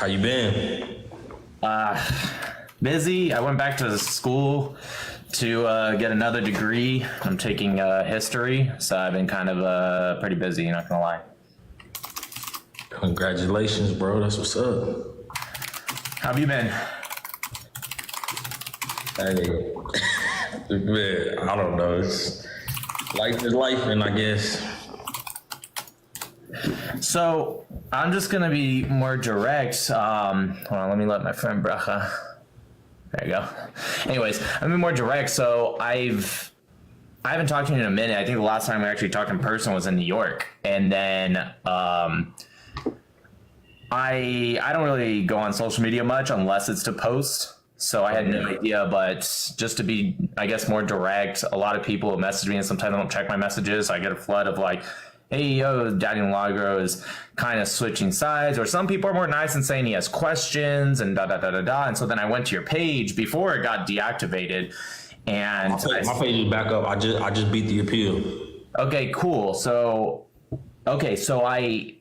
How you been? Busy. I went back to school to get another degree. I'm taking history, so I've been kind of pretty busy, not gonna lie. Congratulations, bro. That's what's up. How have you been? Hey, man, I don't know. It's life is life, and I guess. So I'm just gonna be more direct. Hold on, let me let my friend Bracha. There you go. Anyways, I'm gonna be more direct. So I haven't talked to you in a minute. I think the last time we actually talked in person was in New York, and then I don't really go on social media much unless it's to post. So I had no idea, but just to be, I guess, more direct, a lot of people message me and sometimes I don't check my messages. So I get a flood of like, hey, yo, Daniel Lagro is kind of switching sides, or some people are more nice and saying he has questions and da da da da da. And so then I went to your page before it got deactivated, and My page is back up. I just beat the appeal. Okay, cool. So I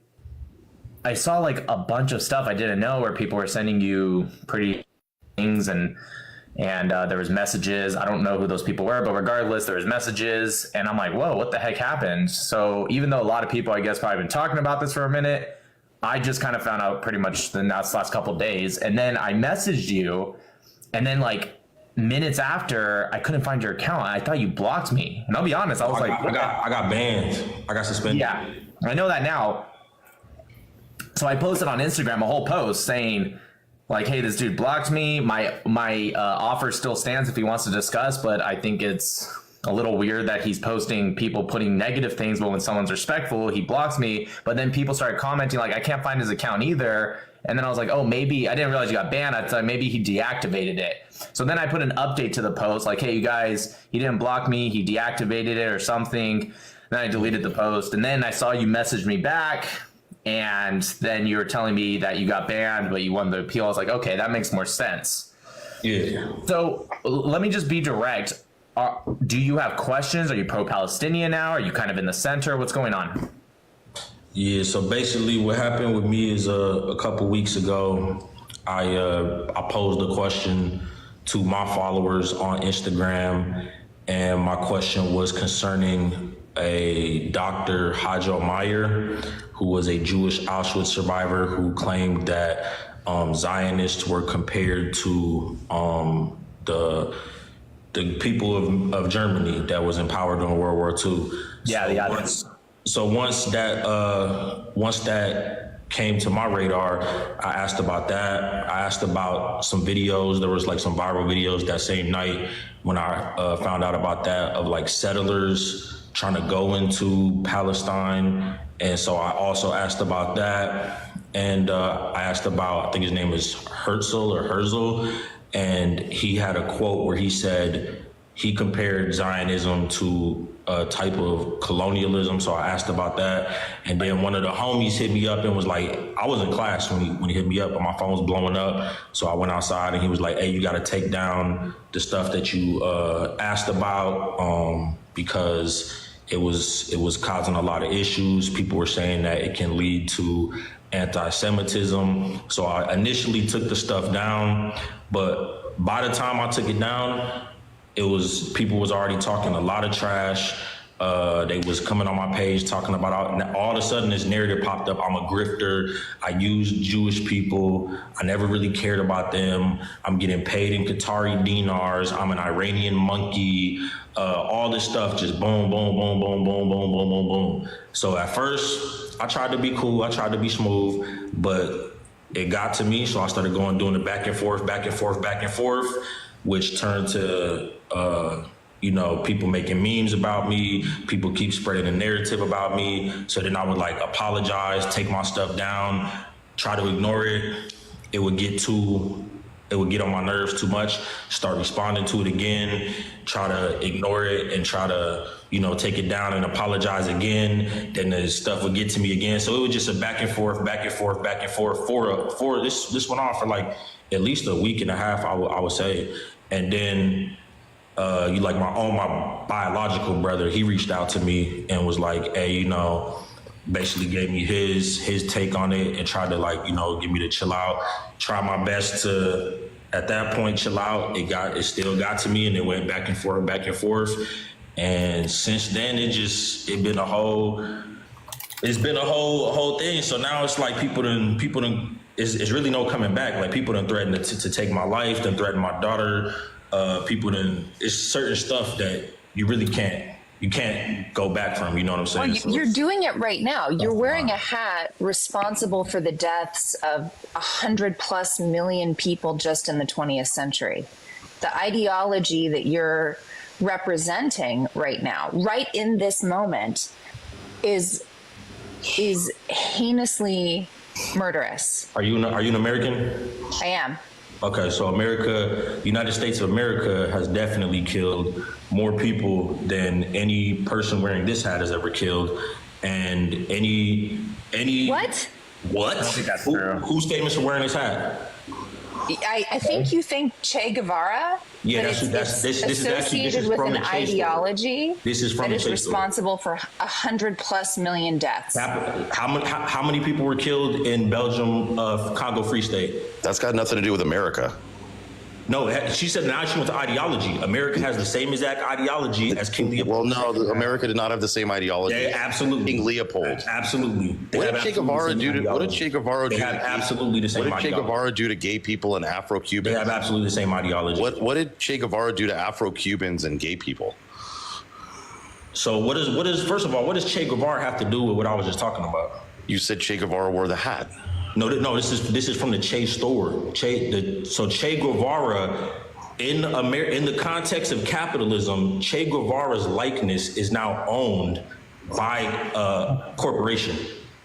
saw like a bunch of stuff I didn't know where people were sending you pretty things, and there was messages. I don't know who those people were, but regardless, there was messages, and I'm like, whoa, what the heck happened? So even though a lot of people, I guess, probably been talking about this for a minute, I just kind of found out pretty much the last couple of days, and then I messaged you, and then like minutes after, I couldn't find your account. I thought you blocked me, and I'll be honest, I was I got banned. I got suspended. Yeah, I know that now. So I posted on Instagram a whole post saying, like, hey, this dude blocked me. My offer still stands if he wants to discuss, but I think it's a little weird that he's posting people putting negative things, but when someone's respectful, he blocks me. But then people started commenting like, I can't find his account either. And then I was like, oh, maybe I didn't realize you got banned. I thought maybe he deactivated it. So then I put an update to the post like, hey, you guys, he didn't block me. He deactivated it or something. Then I deleted the post. And then I saw you message me back. And then you were telling me that you got banned, but you won the appeal. I was like, okay, that makes more sense. Yeah. So let me just be direct. Do you have questions? Are you pro-Palestinian now? Are you kind of in the center? What's going on? Yeah. So basically, what happened with me is a couple weeks ago, I posed a question to my followers on Instagram, and my question was concerning a Dr. Hajo Meyer, who was a Jewish Auschwitz survivor who claimed that Zionists were compared to the people of Germany that was in power during World War II. Yeah, So once that came to my radar, I asked about that. I asked about some videos. There was like some viral videos that same night when I found out about that, of like settlers trying to go into Palestine. And so I also asked about that. And I asked about, I think his name is Herzl, and he had a quote where he said he compared Zionism to a type of colonialism. So I asked about that. And then one of the homies hit me up and was like, I was in class when he hit me up, and my phone was blowing up. So I went outside and he was like, hey, you got to take down the stuff that you asked about, because it was causing a lot of issues. People were saying that it can lead to anti-Semitism. So I initially took the stuff down, but by the time I took it down, people was already talking a lot of trash. They was coming on my page talking about all of a sudden this narrative popped up. I'm a grifter. I use Jewish people. I never really cared about them. I'm getting paid in Qatari dinars. I'm an Iranian monkey. All this stuff just boom, boom, boom, boom, boom, boom, boom, boom, boom. So at first I tried to be cool. I tried to be smooth, but it got to me. So I started doing the back and forth, which turned to, people making memes about me. People keep spreading a narrative about me. So then I would like apologize, take my stuff down, try to ignore it. It would get on my nerves too much, start responding to it again, try to ignore it and try to, take it down and apologize again. Then the stuff would get to me again. So it was just a back and forth for this went on for like at least a week and a half, I would say. And then my biological brother, he reached out to me and was like, hey, basically gave me his take on it and tried to like, you know, get me to chill out. Try my best to at that point chill out. It still got to me, and it went back and forth. And since then it's been a whole thing. So now it's like people done it's really no coming back. Like people done threatened to take my life, done threatened my daughter. It's certain stuff that you really can't go back from, you know what I'm saying? Well, you're doing it right now. You're wearing a hat responsible for the deaths of 100+ million people just in the 20th century. The ideology that you're representing right now, right in this moment, is heinously murderous. Are you an American? I am. Okay, so United States of America has definitely killed more people than any person wearing this hat has ever killed. And any What? What? I don't think that's true. Who's famous for wearing this hat? I think you think Che Guevara. Yeah, but this is associated with from an the Che story. ideology This is from that the is Che responsible for 100+ million deaths. How many people were killed in Belgium, Congo Free State? That's got nothing to do with America. No, she said now she went to ideology. America has the same exact ideology as King Leopold. Well, no, America did not have the same ideology. They absolutely. King Leopold. Absolutely. What did Che Guevara do to? What did Che Guevara do? They have absolutely the same What did Che ideology. Guevara do to gay people and They Afro-Cubans? have absolutely the same ideology. What did Che Guevara do to Afro-Cubans and gay people? So what is first of all, what does Che Guevara have to do with what I was just talking about? You said Che Guevara wore the hat. No, this is from the Che store. So Che Guevara, in the context of capitalism, Che Guevara's likeness is now owned by a corporation.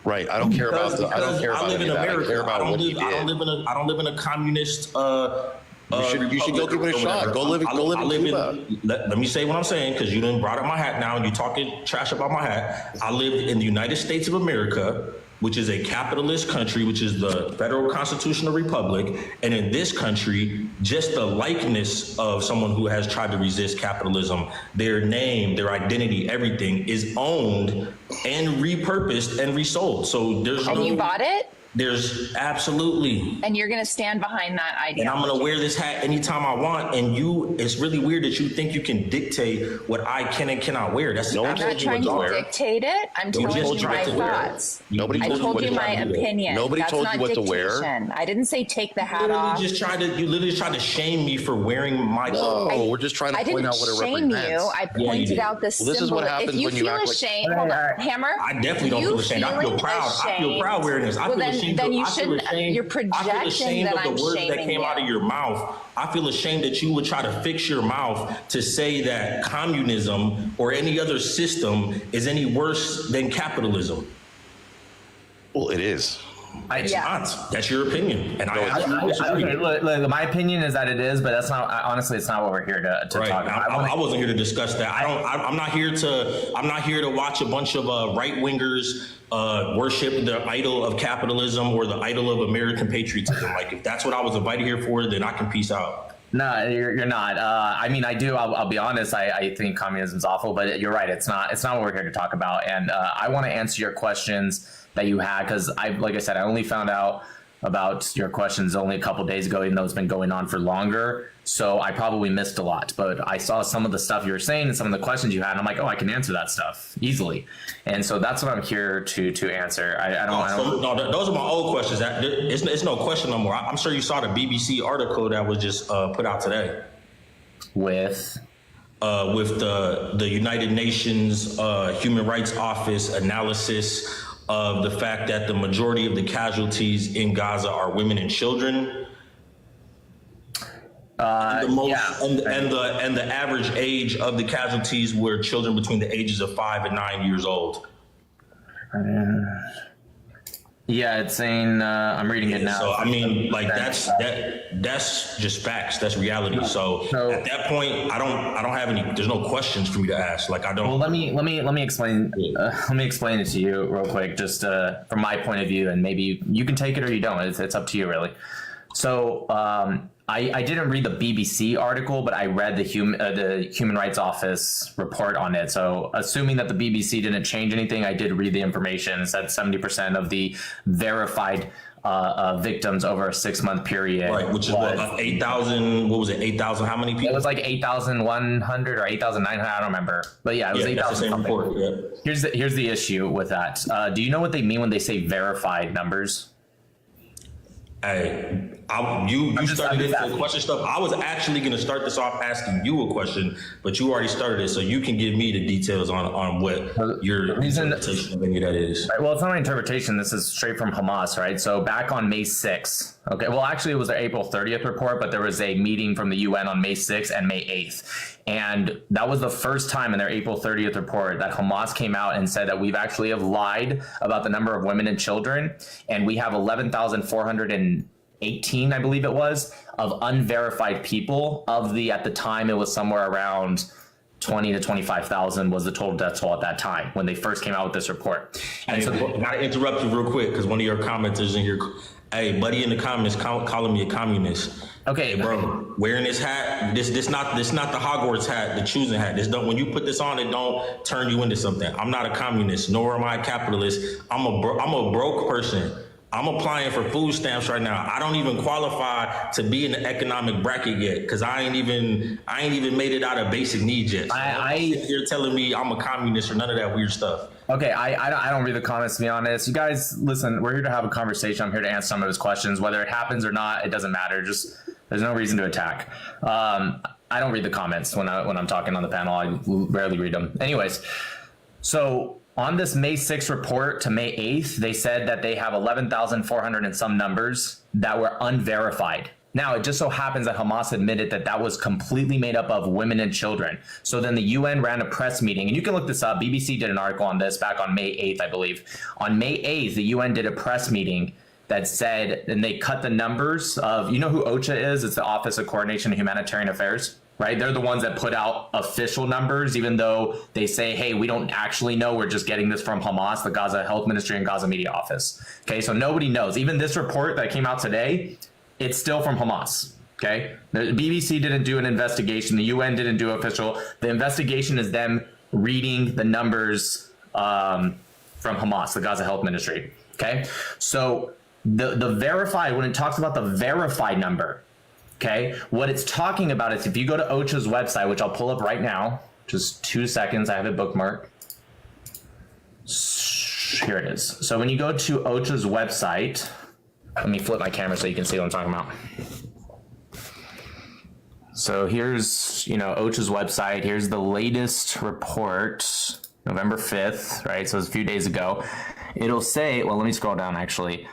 Right. I don't care about the. I don't care I about live in any of that. America. I care about what he did. I don't live in a communist. You should go give it a shot. Go live in Cuba. Let me say what I'm saying, because you done brought up my hat now and you're talking trash about my hat. I lived in the United States of America, which is a capitalist country, which is the federal constitutional republic. And in this country, just the likeness of someone who has tried to resist capitalism, their name, their identity, everything is owned and repurposed and resold. So there's And you bought it? There's absolutely. And you're going to stand behind that ideology. And I'm going to wear this hat anytime I want. And it's really weird that you think you can dictate what I can and cannot wear. That's No one I'm not told you trying what to to wear. dictate it. I'm Nobody telling told you you my what to wear. thoughts. Nobody I told you told what you to my do. opinion. Nobody That's told not you what to wear. dictation. I didn't say take the hat literally off. you literally tried to shame me for wearing my clothes. No, we're just trying to I point didn't out what it shame represents. you. I you pointed did. out the symbol. this is what happens if you when you feel act like- ashamed, hold on, Hammer. I definitely don't feel ashamed. I feel proud. I feel proud wearing this. I Well, feel ashamed. then you I feel shouldn't. ashamed. You're I projecting feel ashamed that of I'm the words that shaming came you. out of your mouth. I feel ashamed that you would try to fix your mouth to say that communism or any other system is any worse than capitalism. Well, it is. It's Yeah. not. That's your opinion, and I Okay, look, my opinion is that it is, but that's not. Honestly, it's not what we're here to Right. talk about. I wasn't here to discuss that. I'm not here to watch a bunch of right wingers worship the idol of capitalism or the idol of American patriotism. Like, if that's what I was invited here for, then I can peace out. No, you're not. I mean, I do. I'll be honest. I think communism's awful, but you're right. It's not what we're here to talk about. And I want to answer your questions that you had, because like I said, I only found out about your questions only a couple days ago, even though it's been going on for longer. So I probably missed a lot, but I saw some of the stuff you were saying and some of the questions you had, and I'm like, oh, I can answer that stuff easily. And so that's what I'm here to answer. I don't. No, those are my old questions. It's no question no more. I'm sure you saw the BBC article that was just put out today with the United Nations Human Rights Office analysis of the fact that the majority of the casualties in Gaza are women and children. And the average age of the casualties were children between the ages of 5 and 9 years old. Yeah, it's saying I'm reading it now. So I mean, like that's just facts. That's reality. So at that point, I don't have any. There's no questions for me to ask. Like I don't. Well, let me explain. Let me explain it to you real quick, just from my point of view, and maybe you can take it or you don't. It's up to you, really. So I didn't read the BBC article, but I read the Human Rights Office report on it. So assuming that the BBC didn't change anything, I did read the information. It said 70% of the verified victims over a 6-month period. Right, which is what, 8,000, what was it, 8,000, how many people? It was like 8,100 or 8,900, I don't remember. But yeah, it was 8,000 something. Report, yeah. Here's the issue with that. Do you know what they mean when they say verified numbers? Hey, you started into the question stuff. I was actually going to start this off asking you a question, but you already started it, so you can give me the details on what your interpretation of any of that is. Right, well, it's not my interpretation. This is straight from Hamas, right? So back on May 6th, okay, well, actually, it was their April 30th report, but there was a meeting from the UN on May 6th and May 8th. And that was the first time in their April 30th report that Hamas came out and said that we've actually have lied about the number of women and children. And we have 11,418, I believe it was, of unverified people. At the time, it was somewhere around 20 to 25,000 was the total death toll at that time when they first came out with this report. And so I gotta interrupt you real quick because one of your commenters in here, hey, buddy in the comments calling me a communist. Okay, hey, bro, wearing this hat, this not the Hogwarts hat, the choosing hat. When you put this on, it don't turn you into something. I'm not a communist, nor am I a capitalist. I'm a broke person. I'm applying for food stamps right now. I don't even qualify to be in the economic bracket yet because I ain't even made it out of basic needs yet. So you're telling me I'm a communist or none of that weird stuff. Okay, I don't read the comments, to be honest. You guys, listen, we're here to have a conversation. I'm here to answer some of his questions. Whether it happens or not, it doesn't matter. Just there's no reason to attack. I don't read the comments when I'm talking on the panel. I rarely read them. Anyways, so on this May 6th report to May 8th, they said that they have 11,400 and some numbers that were unverified. Now, it just so happens that Hamas admitted that that was completely made up of women and children. So then the UN ran a press meeting, and you can look this up. BBC did an article on this back on May 8th, I believe. On May 8th, the UN did a press meeting that said, and they cut the numbers of, you know who OCHA is? It's the Office of Coordination of Humanitarian Affairs. Right? They're the ones that put out official numbers, even though they say, hey, we don't actually know. We're just getting this from Hamas, the Gaza Health Ministry and Gaza Media Office. Okay, so nobody knows. Even this report that came out today, it's still from Hamas. Okay, the BBC didn't do an investigation. The UN didn't do official. The investigation is them reading the numbers from Hamas, the Gaza Health Ministry. Okay, so the verified, when it talks about the verified number, okay, what it's talking about is if you go to OCHA's website, which I'll pull up right now, just 2 seconds, I have it bookmarked. Here it is. So when you go to OCHA's website, let me flip my camera so you can see what I'm talking about. So here's, OCHA's website. Here's the latest report, November 5th, right? So it's a few days ago. It'll say, well, let me scroll down actually.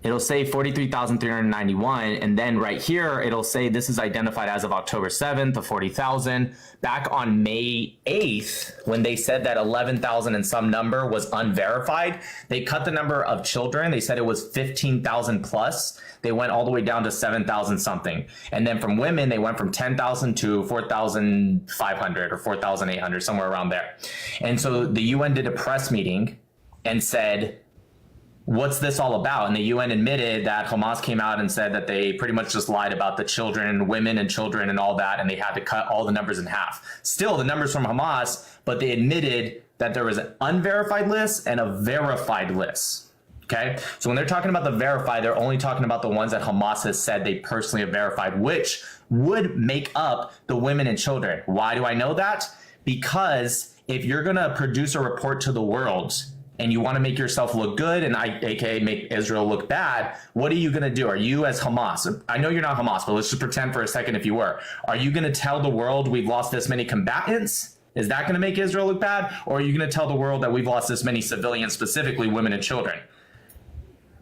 It'll say 43,391, and then right here, it'll say this is identified as of October 7th of 40,000. Back on May 8th, when they said that 11,000 and some number was unverified, they cut the number of children. They said it was 15,000 plus. They went all the way down to 7,000 something. And then from women, they went from 10,000 to 4,500 or 4,800, somewhere around there. And so the UN did a press meeting and said, what's this all about? And the UN admitted that Hamas came out and said that they pretty much just lied about the children, women and children and all that, and they had to cut all the numbers in half. Still, the numbers from Hamas, but they admitted that there was an unverified list and a verified list. Okay, so when they're talking about the verified, they're only talking about the ones that Hamas has said they personally have verified, which would make up the women and children. Why do I know that? Because if you're going to produce a report to the world and you want to make yourself look good and aka make Israel look bad, what are you going to do? Are you as Hamas? I know you're not Hamas, but let's just pretend for a second if you were. Are you going to tell the world we've lost this many combatants? Is that going to make Israel look bad? Or are you going to tell the world that we've lost this many civilians, specifically women and children?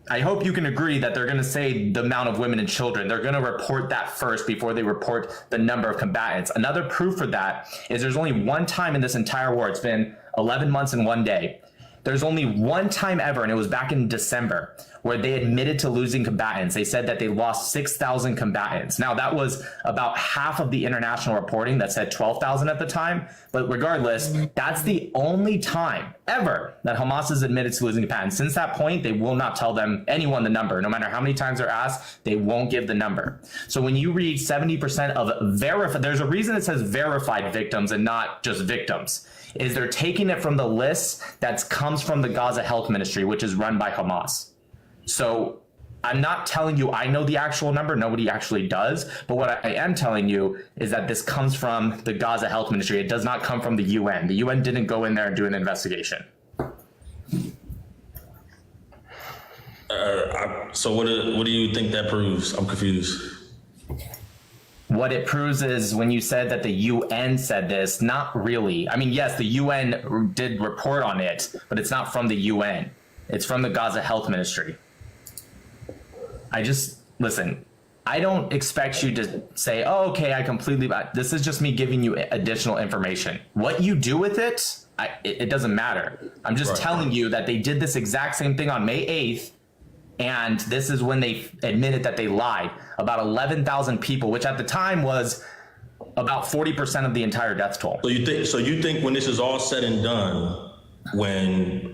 I hope you can agree that they're going to say the amount of women and children. They're going to report that first before they report the number of combatants. Another proof for that is there's only one time in this entire war, it's been 11 months and 1 day, There's only one time ever, and it was back in December, where they admitted to losing combatants. They said that they lost 6,000 combatants. Now, that was about half of the international reporting that said 12,000 at the time. But regardless, that's the only time ever that Hamas has admitted to losing combatants. Since that point, they will not tell anyone the number. No matter how many times they're asked, they won't give the number. So when you read 70% of verified, there's a reason it says verified victims and not just victims, is they're taking it from the list that comes from the Gaza Health Ministry, which is run by Hamas. So I'm not telling you I know the actual number. Nobody actually does. But what I am telling you is that this comes from the Gaza Health Ministry. It does not come from the UN. The UN didn't go in there and do an investigation. So what do you think that proves? I'm confused. What it proves is when you said that the UN said this, not really. I mean, yes, the UN did report on it, but it's not from the UN. It's from the Gaza Health Ministry. Listen, I don't expect you to say, oh, okay, I completely, this is just me giving you additional information. What you do with it, it doesn't matter. I'm just telling you that they did this exact same thing on May 8th. And this is when they admitted that they lied. About 11,000 people, which at the time was about 40% of the entire death toll. So you think when this is all said and done, when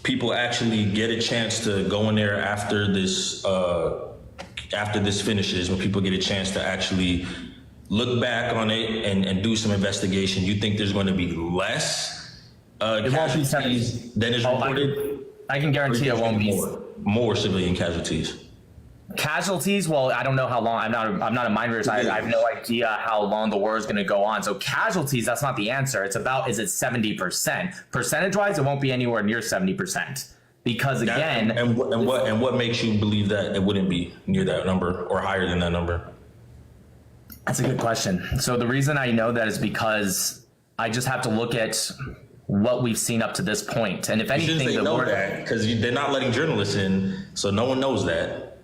people actually get a chance to go in there after this finishes, when people get a chance to actually look back on it and do some investigation, you think there's going to be less casualties than is reported? I can guarantee it won't be more civilian casualties. Casualties? Well, I don't know how long. I'm not a mind reader. I have no idea how long the war is going to go on. So casualties, that's not the answer. It's about, is it 70%? Percentage wise, it won't be anywhere near 70%. Because again, and what makes you believe that it wouldn't be near that number or higher than that number? That's a good question. So the reason I know that is because I just have to look at what we've seen up to this point. And if anything, because they're not letting journalists in, so no one knows that.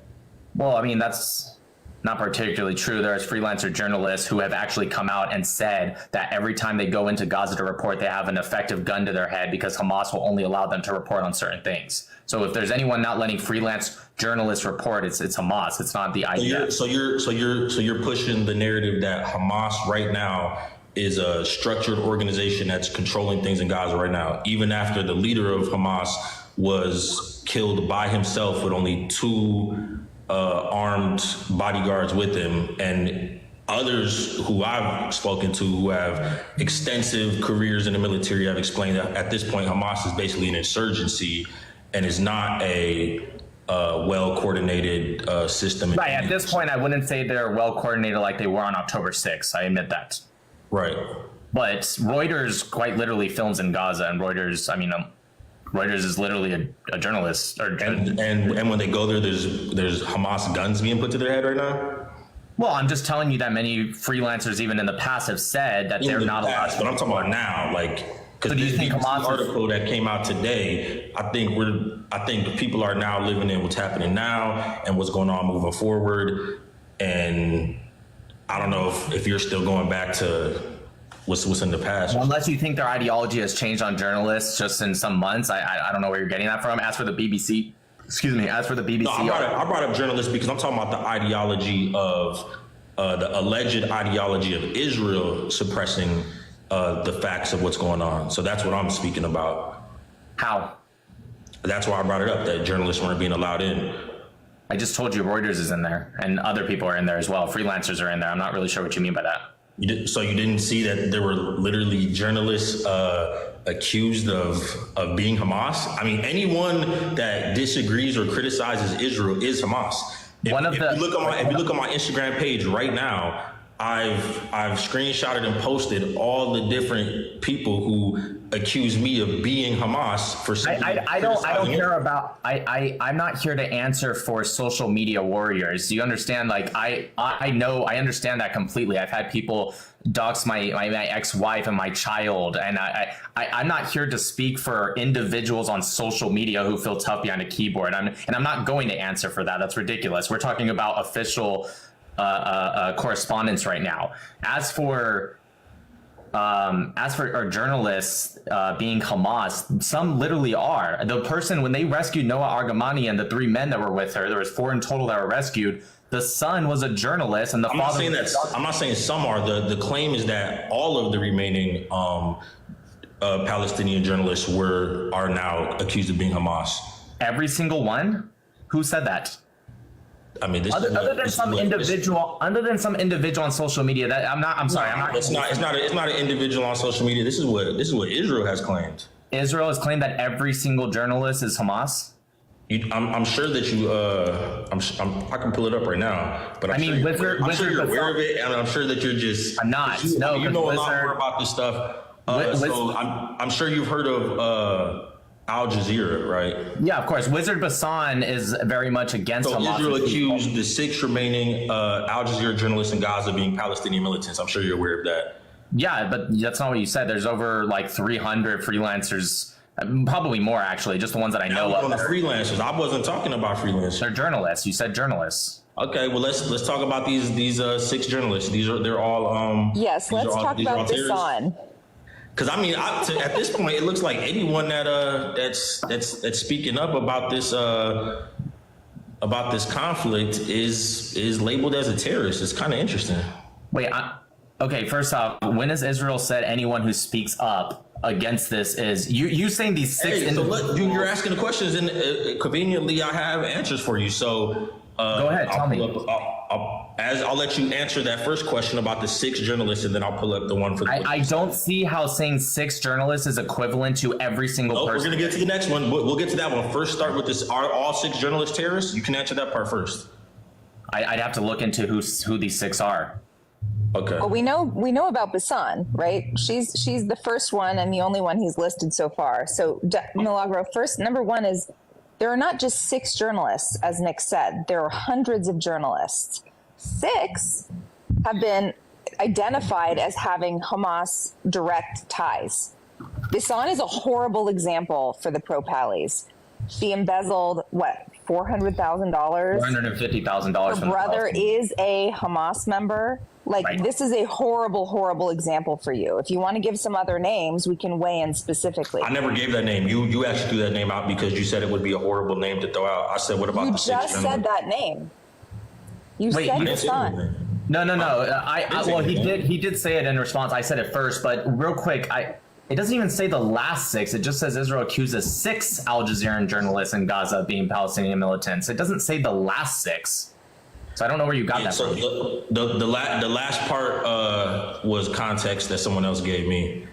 Well, I mean, that's not particularly true. There's freelancer journalists who have actually come out and said that every time they go into Gaza to report, they have an effective gun to their head because Hamas will only allow them to report on certain things. So if there's anyone not letting freelance journalists report, it's Hamas. It's not the IDF. So you're pushing the narrative that Hamas right now is a structured organization that's controlling things in Gaza right now, even after the leader of Hamas was killed by himself with only 2 armed bodyguards with him, and others who I've spoken to who have extensive careers in the military have explained that at this point Hamas is basically an insurgency and is not a well-coordinated system. Right, at this point I wouldn't say they're well-coordinated like they were on October 6th. I admit that. Right. But Reuters quite literally films in Gaza, and Reuters, Reuters is literally a journalist. And when they go there, there's Hamas guns being put to their head right now? Well, I'm just telling you that many freelancers, even in the past, have said that they're not allowed to. But I'm talking about now, because this BBC article that came out today, I think people are now living in what's happening now and what's going on moving forward. And I don't know if you're still going back to what's in the past. Well, unless you think their ideology has changed on journalists just in some months, I don't know where you're getting that from. As for the BBC, no, I brought up journalists because I'm talking about the ideology of the alleged ideology of Israel suppressing the facts of what's going on. So that's what I'm speaking about. How? That's why I brought it up, that journalists weren't being allowed in. I just told you Reuters is in there and other people are in there as well. Freelancers are in there. I'm not really sure what you mean by that. So you didn't see that there were literally journalists accused of being Hamas? I mean, anyone that disagrees or criticizes Israel is Hamas. If you look on my Instagram page right now, I've screenshotted and posted all the different people who accuse me of being Hamas for I don't care about I'm not here to answer for social media warriors. Do you understand? Like I understand that completely. I've had people dox my ex-wife and my child, and I'm not here to speak for individuals on social media who feel tough behind a keyboard. I'm not going to answer for that. That's ridiculous. We're talking about official correspondence right now. As for as for our journalists being Hamas, some literally are. The person, when they rescued Noah Argamani and the 3 men that were with her, there was 4 in total that were rescued. The son was a journalist, and the I'm father. I'm not saying some are. The claim is that all of the remaining Palestinian journalists are now accused of being Hamas. Every single one? Who said that? I mean, other than some individual on social media. That I'm sorry. It's not an individual on social media. This is what Israel has claimed. Israel has claimed that every single journalist is Hamas. I'm sure that you. I can pull it up right now. But I'm sure you're aware of it, and I'm sure that you're just. I'm not. You know a lot more about this stuff. So I'm sure you've heard of Al Jazeera, right? Yeah, of course. Wizard Bassan is very much against Hamas. Israel accused the 6 remaining Al Jazeera journalists in Gaza being Palestinian militants. I'm sure you're aware of that. Yeah, but that's not what you said. There's over like 300 freelancers, probably more actually, just the ones that I know of. On the freelancers, I wasn't talking about freelancers. They're journalists. You said journalists. Okay, well let's talk about these 6 journalists. They're all yes. Let's talk about Bassan. Because I mean, at this point, it looks like anyone that's speaking up about this conflict is labeled as a terrorist. It's kind of interesting. Wait, okay. First off, when has Israel said anyone who speaks up against this is you saying these 6? Hey, so you're asking the questions, and conveniently, I have answers for you. So go ahead, tell me. I'll let you answer that first question about the 6 journalists, and then I'll pull up the one for the. I don't see how saying 6 journalists is equivalent to every single person. We're gonna get to the next one. We'll get to that one. First, start with this: are all 6 journalists terrorists? You can answer that part first. I'd have to look into who these 6 are. Okay. Well, we know about Bassan, right? She's the first one and the only one he's listed so far. So Milagro, first, number one is there are not just 6 journalists, as Nick said. There are hundreds of journalists. 6 have been identified as having Hamas direct ties. Bassan is a horrible example for the pro-Pallies. She embezzled, $400,000? $450,000. Her brother is a Hamas member. Right. This is a horrible, horrible example for you. If you want to give some other names, we can weigh in specifically. I never gave that name. You actually threw that name out because you said it would be a horrible name to throw out. I said, what about the 6 You just said that name. You said Bassan. No. Well, he did say it in response. I said it first, but real quick, it doesn't even say the last 6. It just says Israel accuses 6 Al Jazeera journalists in Gaza of being Palestinian militants. It doesn't say the last 6. So I don't know where you got that from. The last part was context that someone else gave me.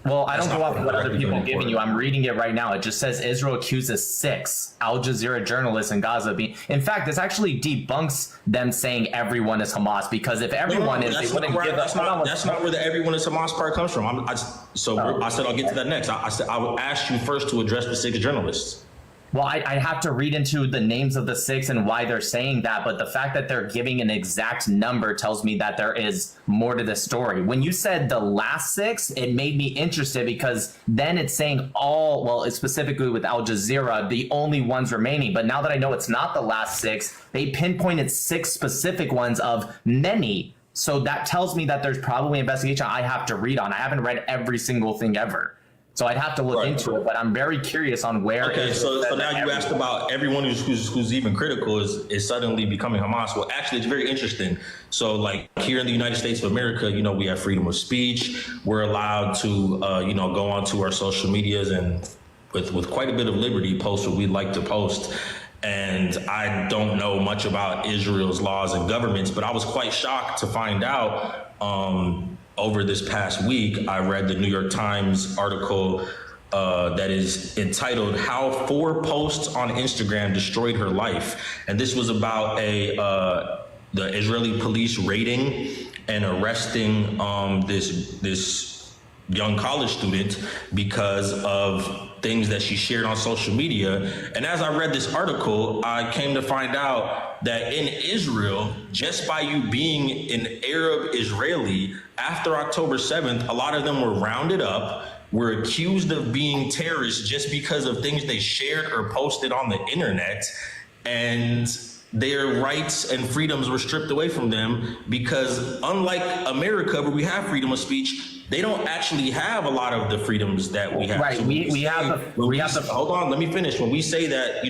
Well, I don't go off what other people are giving you. I'm reading it right now. It just says Israel accuses 6 Al Jazeera journalists in Gaza of being. In fact, this actually debunks them saying everyone is Hamas, because if everyone is, they wouldn't give us. That's not where the everyone is Hamas part comes from. I said I'll get to that next. I said I will ask you first to address the 6 journalists. Well, I have to read into the names of the 6 and why they're saying that, but the fact that they're giving an exact number tells me that there is more to the story. When you said the last 6, it made me interested, because then it's saying it's specifically with Al Jazeera, the only ones remaining. But now that I know it's not the last 6, they pinpointed 6 specific ones of many. So that tells me that there's probably investigation I have to read on. I haven't read every single thing ever. So I'd have to look into it, but I'm very curious on where. Okay, so now you asked about everyone who's even critical is suddenly becoming Hamas. Well, actually, it's very interesting. So, like here in the United States of America, we have freedom of speech. We're allowed to, go onto our social medias and with quite a bit of liberty, post what we'd like to post. And I don't know much about Israel's laws and governments, but I was quite shocked to find out. Over this past week, I read the New York Times article that is entitled "How 4 Posts on Instagram Destroyed Her Life," and this was about the Israeli police raiding and arresting this young college student because of things that she shared on social media. And as I read this article, I came to find out that in Israel, just by you being an Arab Israeli, after October 7th, a lot of them were rounded up, were accused of being terrorists just because of things they shared or posted on the internet. And their rights and freedoms were stripped away from them, because unlike America, where we have freedom of speech, they don't actually have a lot of the freedoms that we have. Right. So we have the hold on, let me finish. When we say that,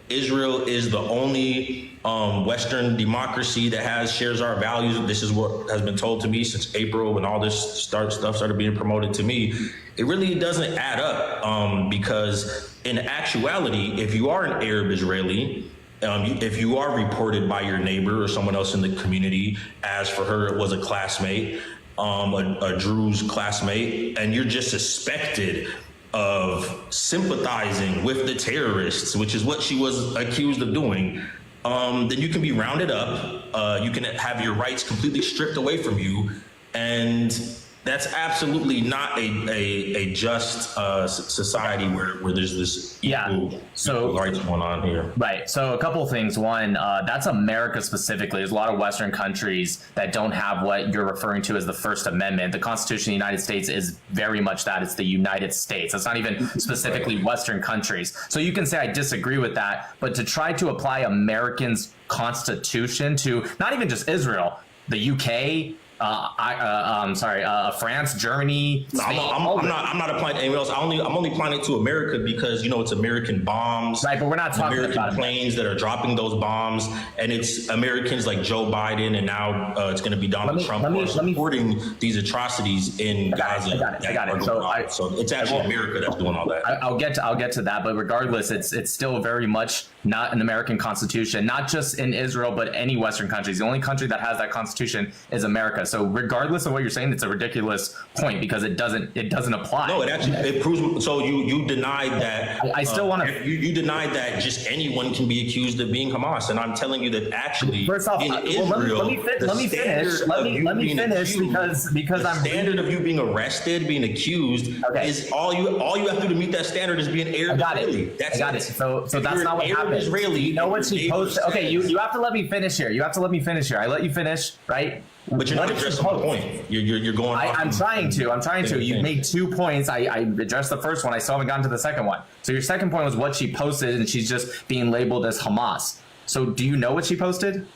Israel is the only Western democracy that shares our values, this is what has been told to me since April when all this stuff started being promoted to me. It really doesn't add up, because in actuality, if you are an Arab Israeli, if you are reported by your neighbor or someone else in the community, as for her, it was a classmate, a Drew's classmate, and you're just suspected of sympathizing with the terrorists, which is what she was accused of doing, then you can be rounded up. You can have your rights completely stripped away from you. And that's absolutely not a just society where there's this equal rights going on here. Right. So a couple of things. One, that's America specifically. There's a lot of Western countries that don't have what you're referring to as the First Amendment. The Constitution of the United States is very much that. It's the United States. It's not even specifically Western countries. So you can say I disagree with that, but to try to apply Americans' Constitution to not even just Israel, the UK, France, Germany. No, Spain, I'm not applying to anyone else. I'm only applying it to America because it's American bombs. Right, but we're not talking American about planes that are dropping those bombs, and it's Americans like Joe Biden, and now it's going to be Donald Trump who are supporting these atrocities in Gaza. I got it. So it's actually America that's doing all that. I'll get to that, but regardless, it's still very much not an American Constitution, not just in Israel, but any Western countries. The only country that has that Constitution is America. So regardless of what you're saying, it's a ridiculous point because it doesn't apply. No, it proves. So you denied that. I still want to. You denied that just anyone can be accused of being Hamas, and I'm telling you that actually, first off, in Israel, let me finish because the standard of you being arrested, being accused, is all you have to do to meet that standard is be an Arab Israeli. I got it. So that's not what happened. Israeli, you know what she posted? Okay, you have to let me finish here. I let you finish, right? But you're not addressing the point. You're going. I'm trying to. You made 2 points. I addressed the first one. I still haven't gotten to the second one. So your second point was what she posted, and she's just being labeled as Hamas. So do you know what she posted?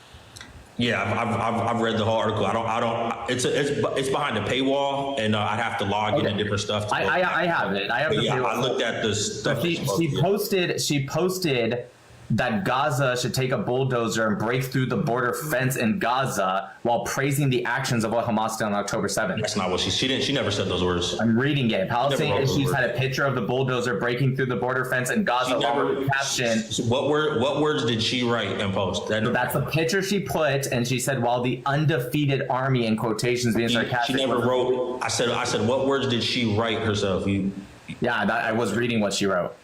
Yeah, I've read the whole article. I don't. It's behind a paywall, and I'd have to log in and different stuff. I have it. I have the paywall. I looked at the stuff. She posted that Gaza should take a bulldozer and break through the border fence in Gaza while praising the actions of what Hamas did on October 7th. That's not what she never said those words. I'm reading it. Palestinian issues had a picture of the bulldozer breaking through the border fence in Gaza along with the caption. What words did she write and post? That's a picture she put, and she said, while the undefeated army, in quotations being sarcastic. She never wrote. I said, what words did she write herself? I was reading what she wrote.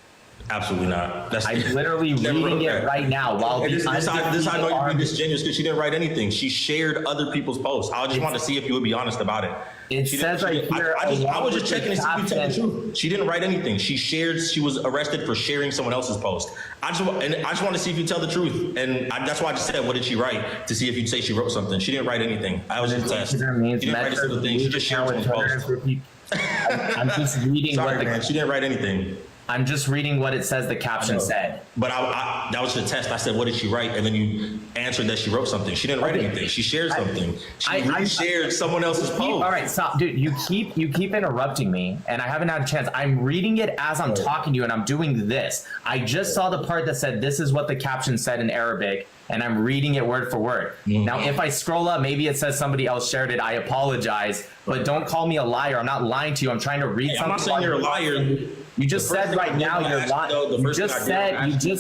Absolutely not. I'm literally reading it right now. While this I know you're being disingenuous because she didn't write anything. She shared other people's posts. I just want to see if you would be honest about it. It says right here. I was just checking to see if you tell the truth. She didn't write anything. She was arrested for sharing someone else's post. I just want to see if you tell the truth. And that's why I just said, what did she write? To see if you'd say she wrote something. She didn't write anything. I was just testing. She didn't write a single thing. She just shared someone's post. I'm just reading. Sorry, man. She didn't write anything. I'm just reading what it says the caption said. But that was the test. I said, what did she write? And then you answered that she wrote something. She didn't write anything. She shared something. She shared someone else's post. All right, stop. Dude, you keep interrupting me, and I haven't had a chance. I'm reading it as I'm talking to you, and I'm doing this. I just saw the part that said, this is what the caption said in Arabic, and I'm reading it word for word. Mm-hmm. Now, if I scroll up, maybe it says somebody else shared it. I apologize, but don't call me a liar. I'm not lying to you. I'm trying to read something. I'm not saying you're a liar. You just said right now you're lying. You just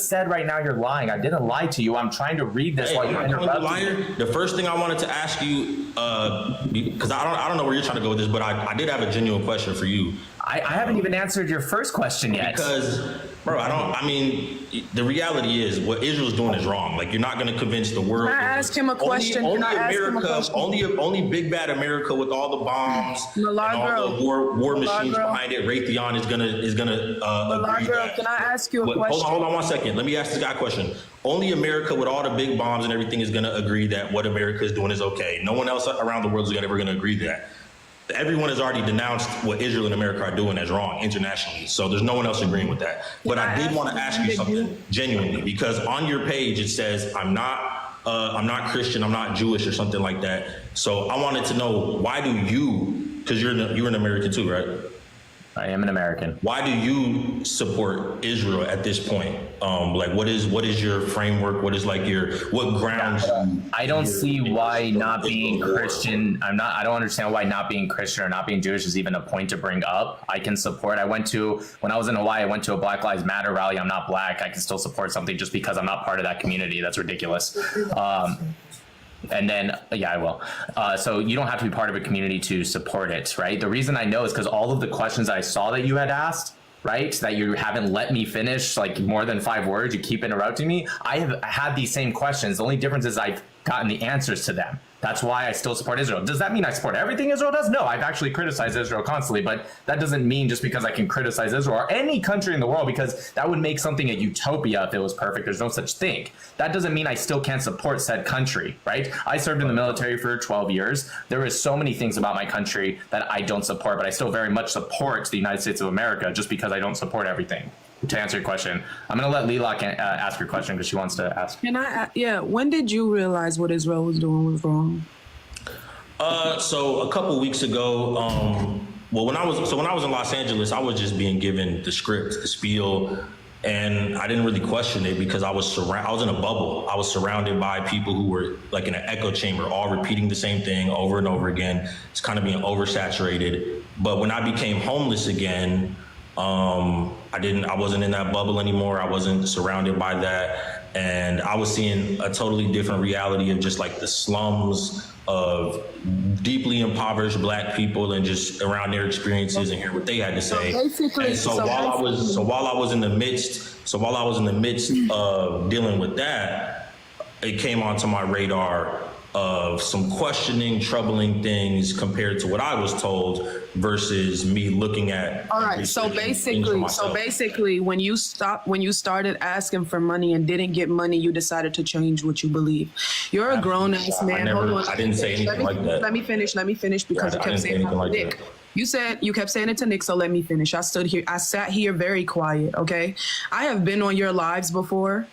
said right now you're lying. I didn't lie to you. I'm trying to read this while you interrupt me. The first thing I wanted to ask you, because I don't know where you're trying to go with this, but I did have a genuine question for you. I haven't even answered your first question yet. Because, bro, the reality is what Israel's doing is wrong. Like, you're not going to convince the world. Can I ask him a question? Only big bad America with all the bombs and all the war machines behind it, Raytheon is gonna agree that. Can I ask you a question? Hold on 1 second. Let me ask this guy a question. Only America with all the big bombs and everything is going to agree that what America is doing is okay. No one else around the world is ever going to agree that. everyone has already denounced what Israel and America are doing as wrong internationally. So there's no one else agreeing with that. But I did want to ask you something genuinely, because on your page it says, I'm not Christian, I'm not Jewish or something like that. So I wanted to know, why do you, because you're an American too, right? I am an American. Why do you support Israel at this point? Like, what is your framework? What is like what grounds? I don't see why not being Christian. I don't understand why not being Christian or not being Jewish is even a point to bring up. I can support. When I was in Hawaii, I went to a Black Lives Matter rally. I'm not Black. I can still support something just because I'm not part of that community. That's ridiculous. And then, yeah, I will. So you don't have to be part of a community to support it, right? The reason I know is because all of the questions I saw that you had asked, right, that you haven't let me finish like more than 5 words, you keep interrupting me. I have had these same questions. The only difference is I've gotten the answers to them. That's why I still support Israel. Does that mean I support everything Israel does? No, I've actually criticized Israel constantly, but that doesn't mean just because I can criticize Israel or any country in the world, because that would make something a utopia if it was perfect. There's no such thing. That doesn't mean I still can't support said country, right? I served in the military for 12 years. There is so many things about my country that I don't support, but I still very much support the United States of America just because I don't support everything. To answer your question, I'm going to let Lila ask your question because she wants to ask. Can I? Yeah. When did you realize what Israel was doing was wrong? So a couple weeks ago, when I was in Los Angeles, I was just being given the script, the spiel, and I didn't really question it because I was in a bubble. I was surrounded by people who were like in an echo chamber, all repeating the same thing over and over again. It's kind of being oversaturated. But when I became homeless again, I wasn't in that bubble anymore. I wasn't surrounded by that. And I was seeing a totally different reality of just like the slums of deeply impoverished Black people and just around their experiences and hear what they had to say. While I was in the midst of dealing with that, it came onto my radar of some questioning, troubling things compared to what I was told versus me looking at. All right. So basically, when you started asking for money and didn't get money, you decided to change what you believe. You're a grown ass man. Hold on. I didn't say anything like that. Let me finish because you kept saying it to Nick. You kept saying it to Nick, so let me finish. I sat here very quiet. Okay. I have been on your lives before.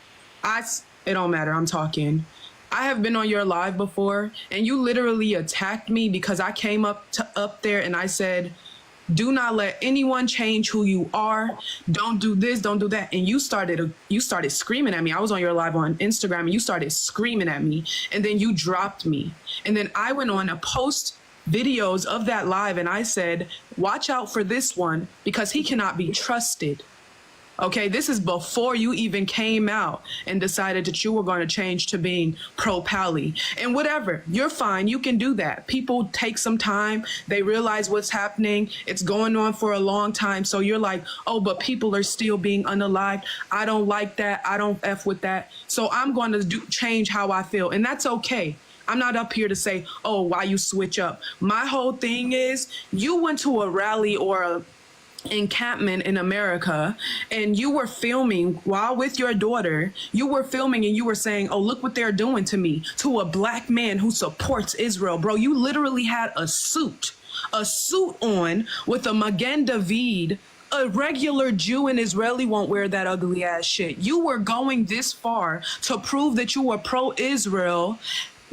It don't matter. I'm talking. I have been on your live before, and you literally attacked me because I came up there and I said, do not let anyone change who you are. Don't do this, don't do that. And you started screaming at me. I was on your live on Instagram and you started screaming at me, and then you dropped me. And then I went on to post videos of that live and I said, watch out for this one because he cannot be trusted. Okay, this is before you even came out and decided that you were going to change to being pro-Pally. And whatever, you're fine. You can do that. People take some time. They realize what's happening. It's going on for a long time. So you're like, oh, but people are still being unalived. I don't like that. I don't F with that. So I'm going to change how I feel. And that's okay. I'm not up here to say, oh, why you switch up. My whole thing is you went to a rally or a encampment in America and you were filming while with your daughter. You were filming and you were saying, oh, look what they're doing to me, to a Black man who supports Israel. Bro, you literally had a suit on with a Magen David. A regular Jew and Israeli won't wear that ugly ass shit. You were going this far to prove that you were pro-Israel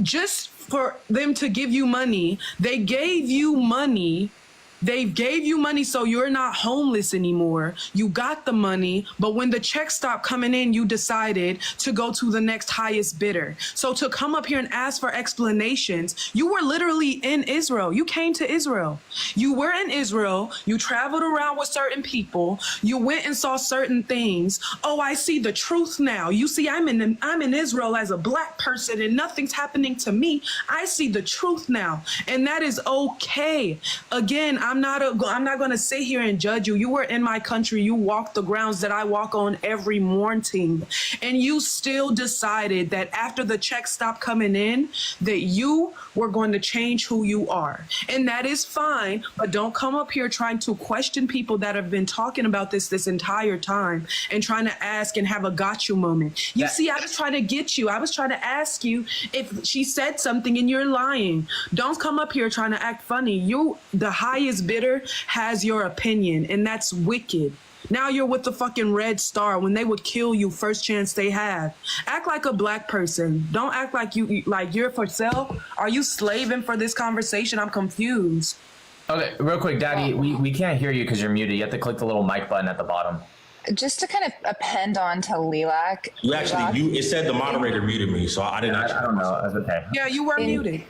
just for them to give you money. They gave you money. They gave you money so you're not homeless anymore. You got the money, but when the checks stopped coming in, you decided to go to the next highest bidder. So to come up here and ask for explanations, you were literally in Israel. You came to Israel. You were in Israel. You traveled around with certain people. You went and saw certain things. Oh, I see the truth now. You see, I'm in Israel as a Black person and nothing's happening to me. I see the truth now, and that is okay. Again, I'm not going to sit here and judge you. You were in my country. You walked the grounds that I walk on every morning. And you still decided that after the checks stopped coming in, that you were going to change who you are. And that is fine, but don't come up here trying to question people that have been talking about this entire time and trying to ask and have a got you moment. You see, I was trying to get you. I was trying to ask you if she said something and you're lying. Don't come up here trying to act funny. The highest bidder has your opinion, and that's wicked. Now you're with the fucking Red Star when they would kill you first chance they have. Act like a black person. Don't act like you're for sale. Are you slaving for this conversation? I'm confused. Okay, real quick, Daddy, we can't hear you because you're muted. You have to click the little mic button at the bottom. Just to kind of append on to Lilac. It said the moderator muted me, so I didn't actually. I don't know. That's okay. Yeah, you were muted.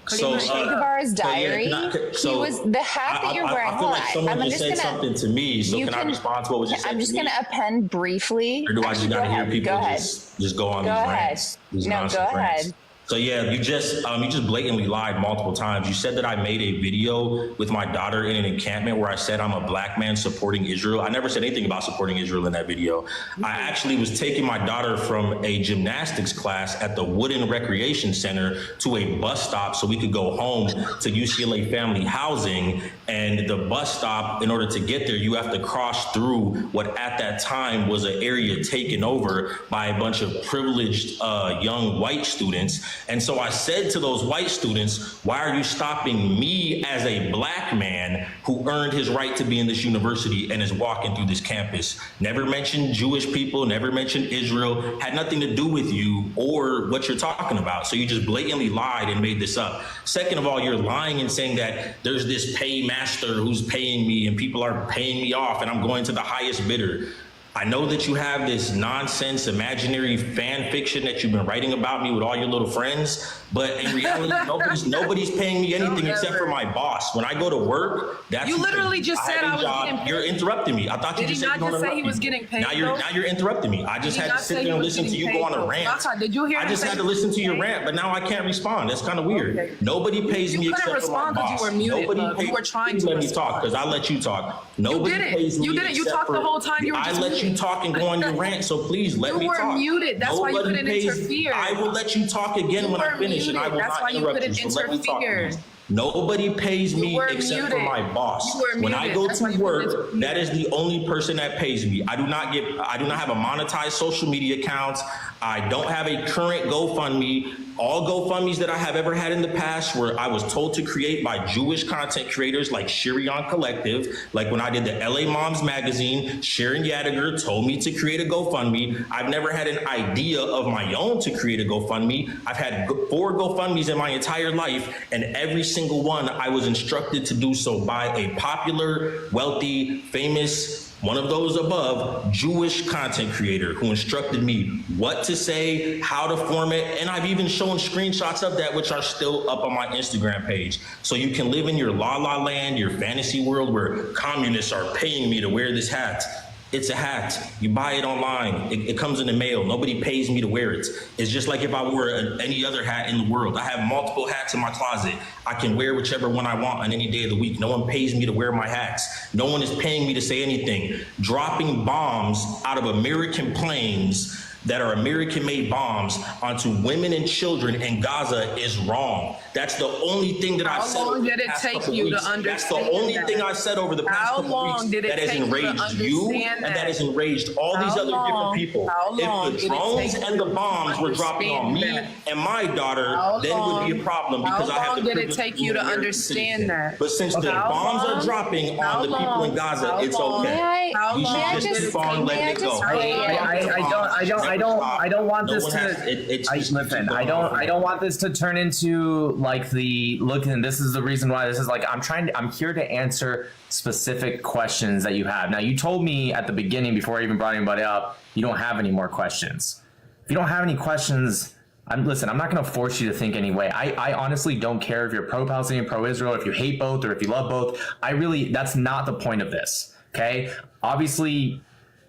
So, Che Guevara's diary, he was the hat that you're wearing. I feel like someone just said something to me, so can I respond to what was just said to me? I'm just going to append briefly. Or do I just got to hear people just go on these rants? No, go ahead. So yeah, you just blatantly lied multiple times. You said that I made a video with my daughter in an encampment where I said I'm a black man supporting Israel. I never said anything about supporting Israel in that video. I actually was taking my daughter from a gymnastics class at the Wooden Recreation Center to a bus stop so we could go home to UCLA Family Housing. And the bus stop, in order to get there, you have to cross through what at that time was an area taken over by a bunch of privileged young white students. And so I said to those white students, why are you stopping me as a black man who earned his right to be in this university and is walking through this campus? Never mentioned Jewish people, never mentioned Israel, had nothing to do with you or what you're talking about. So you just blatantly lied and made this up. Second of all, you're lying and saying that there's this paymaster who's paying me and people are paying me off and I'm going to the highest bidder. I know that you have this nonsense imaginary fan fiction that you've been writing about me with all your little friends, but in reality, nobody's paying me anything except for my boss. When I go to work, that's you literally just said I was getting paid. You're interrupting me. I thought you just said you don't interrupt me. He was getting paid. Now you're interrupting me. I just had to sit there and listen to you go on a rant. Did you hear? I just had to listen to your rant, but now I can't respond. That's kind of weird. Okay. Nobody pays me except for my boss. Nobody pays. You were trying to let me talk because I let you talk. Nobody pays me. You didn't. You talked the whole time. You were just. I let you talk and go on your rant, so please let me talk. You were muted. That's why you couldn't interfere. I will let you talk again when I finish, and I will not interrupt you. So let me talk, please. Nobody pays me except for my boss. When I go to work, that is the only person that pays me. I do not have a monetized social media account. I don't have a current GoFundMe. All GoFundMes that I have ever had in the past were I was told to create by Jewish content creators like Shirion Collective. Like when I did the LA Moms magazine, Sharon Yadiger told me to create a GoFundMe. I've never had an idea of my own to create a GoFundMe. I've had 4 GoFundMes in my entire life, and every single one I was instructed to do so by a popular, wealthy, famous, one of those above, Jewish content creator who instructed me what to say, how to form it, and I've even shown screenshots of that which are still up on my Instagram page. So you can live in your la-la land, your fantasy world where communists are paying me to wear this hat. It's a hat. You buy it online. It comes in the mail. Nobody pays me to wear it. It's just like if I wore any other hat in the world. I have multiple hats in my closet. I can wear whichever one I want on any day of the week. No one pays me to wear my hats. No one is paying me to say anything. Dropping bombs out of American planes that are American-made bombs onto women and children in Gaza is wrong. That's the only thing that I've said. How long did it take you to understand? That's the only thing I said over the past couple weeks that has enraged you and that has enraged all these other different people. If the drones and the bombs were dropping on me and my daughter, then it would be a problem because I have the privilege. How long did it take you to understand that? But since the bombs are dropping on the people in Gaza, it's okay. We should just move on and let it go. I don't want this to turn into like the look, and this is the reason why this is like I'm here to answer specific questions that you have. Now, you told me at the beginning before I even brought anybody up, you don't have any more questions. If you don't have any questions, I'm not going to force you to think anyway. I honestly don't care if you're pro-Palestinian, pro-Israel, if you hate both or if you love both. That's not the point of this. Okay. Obviously,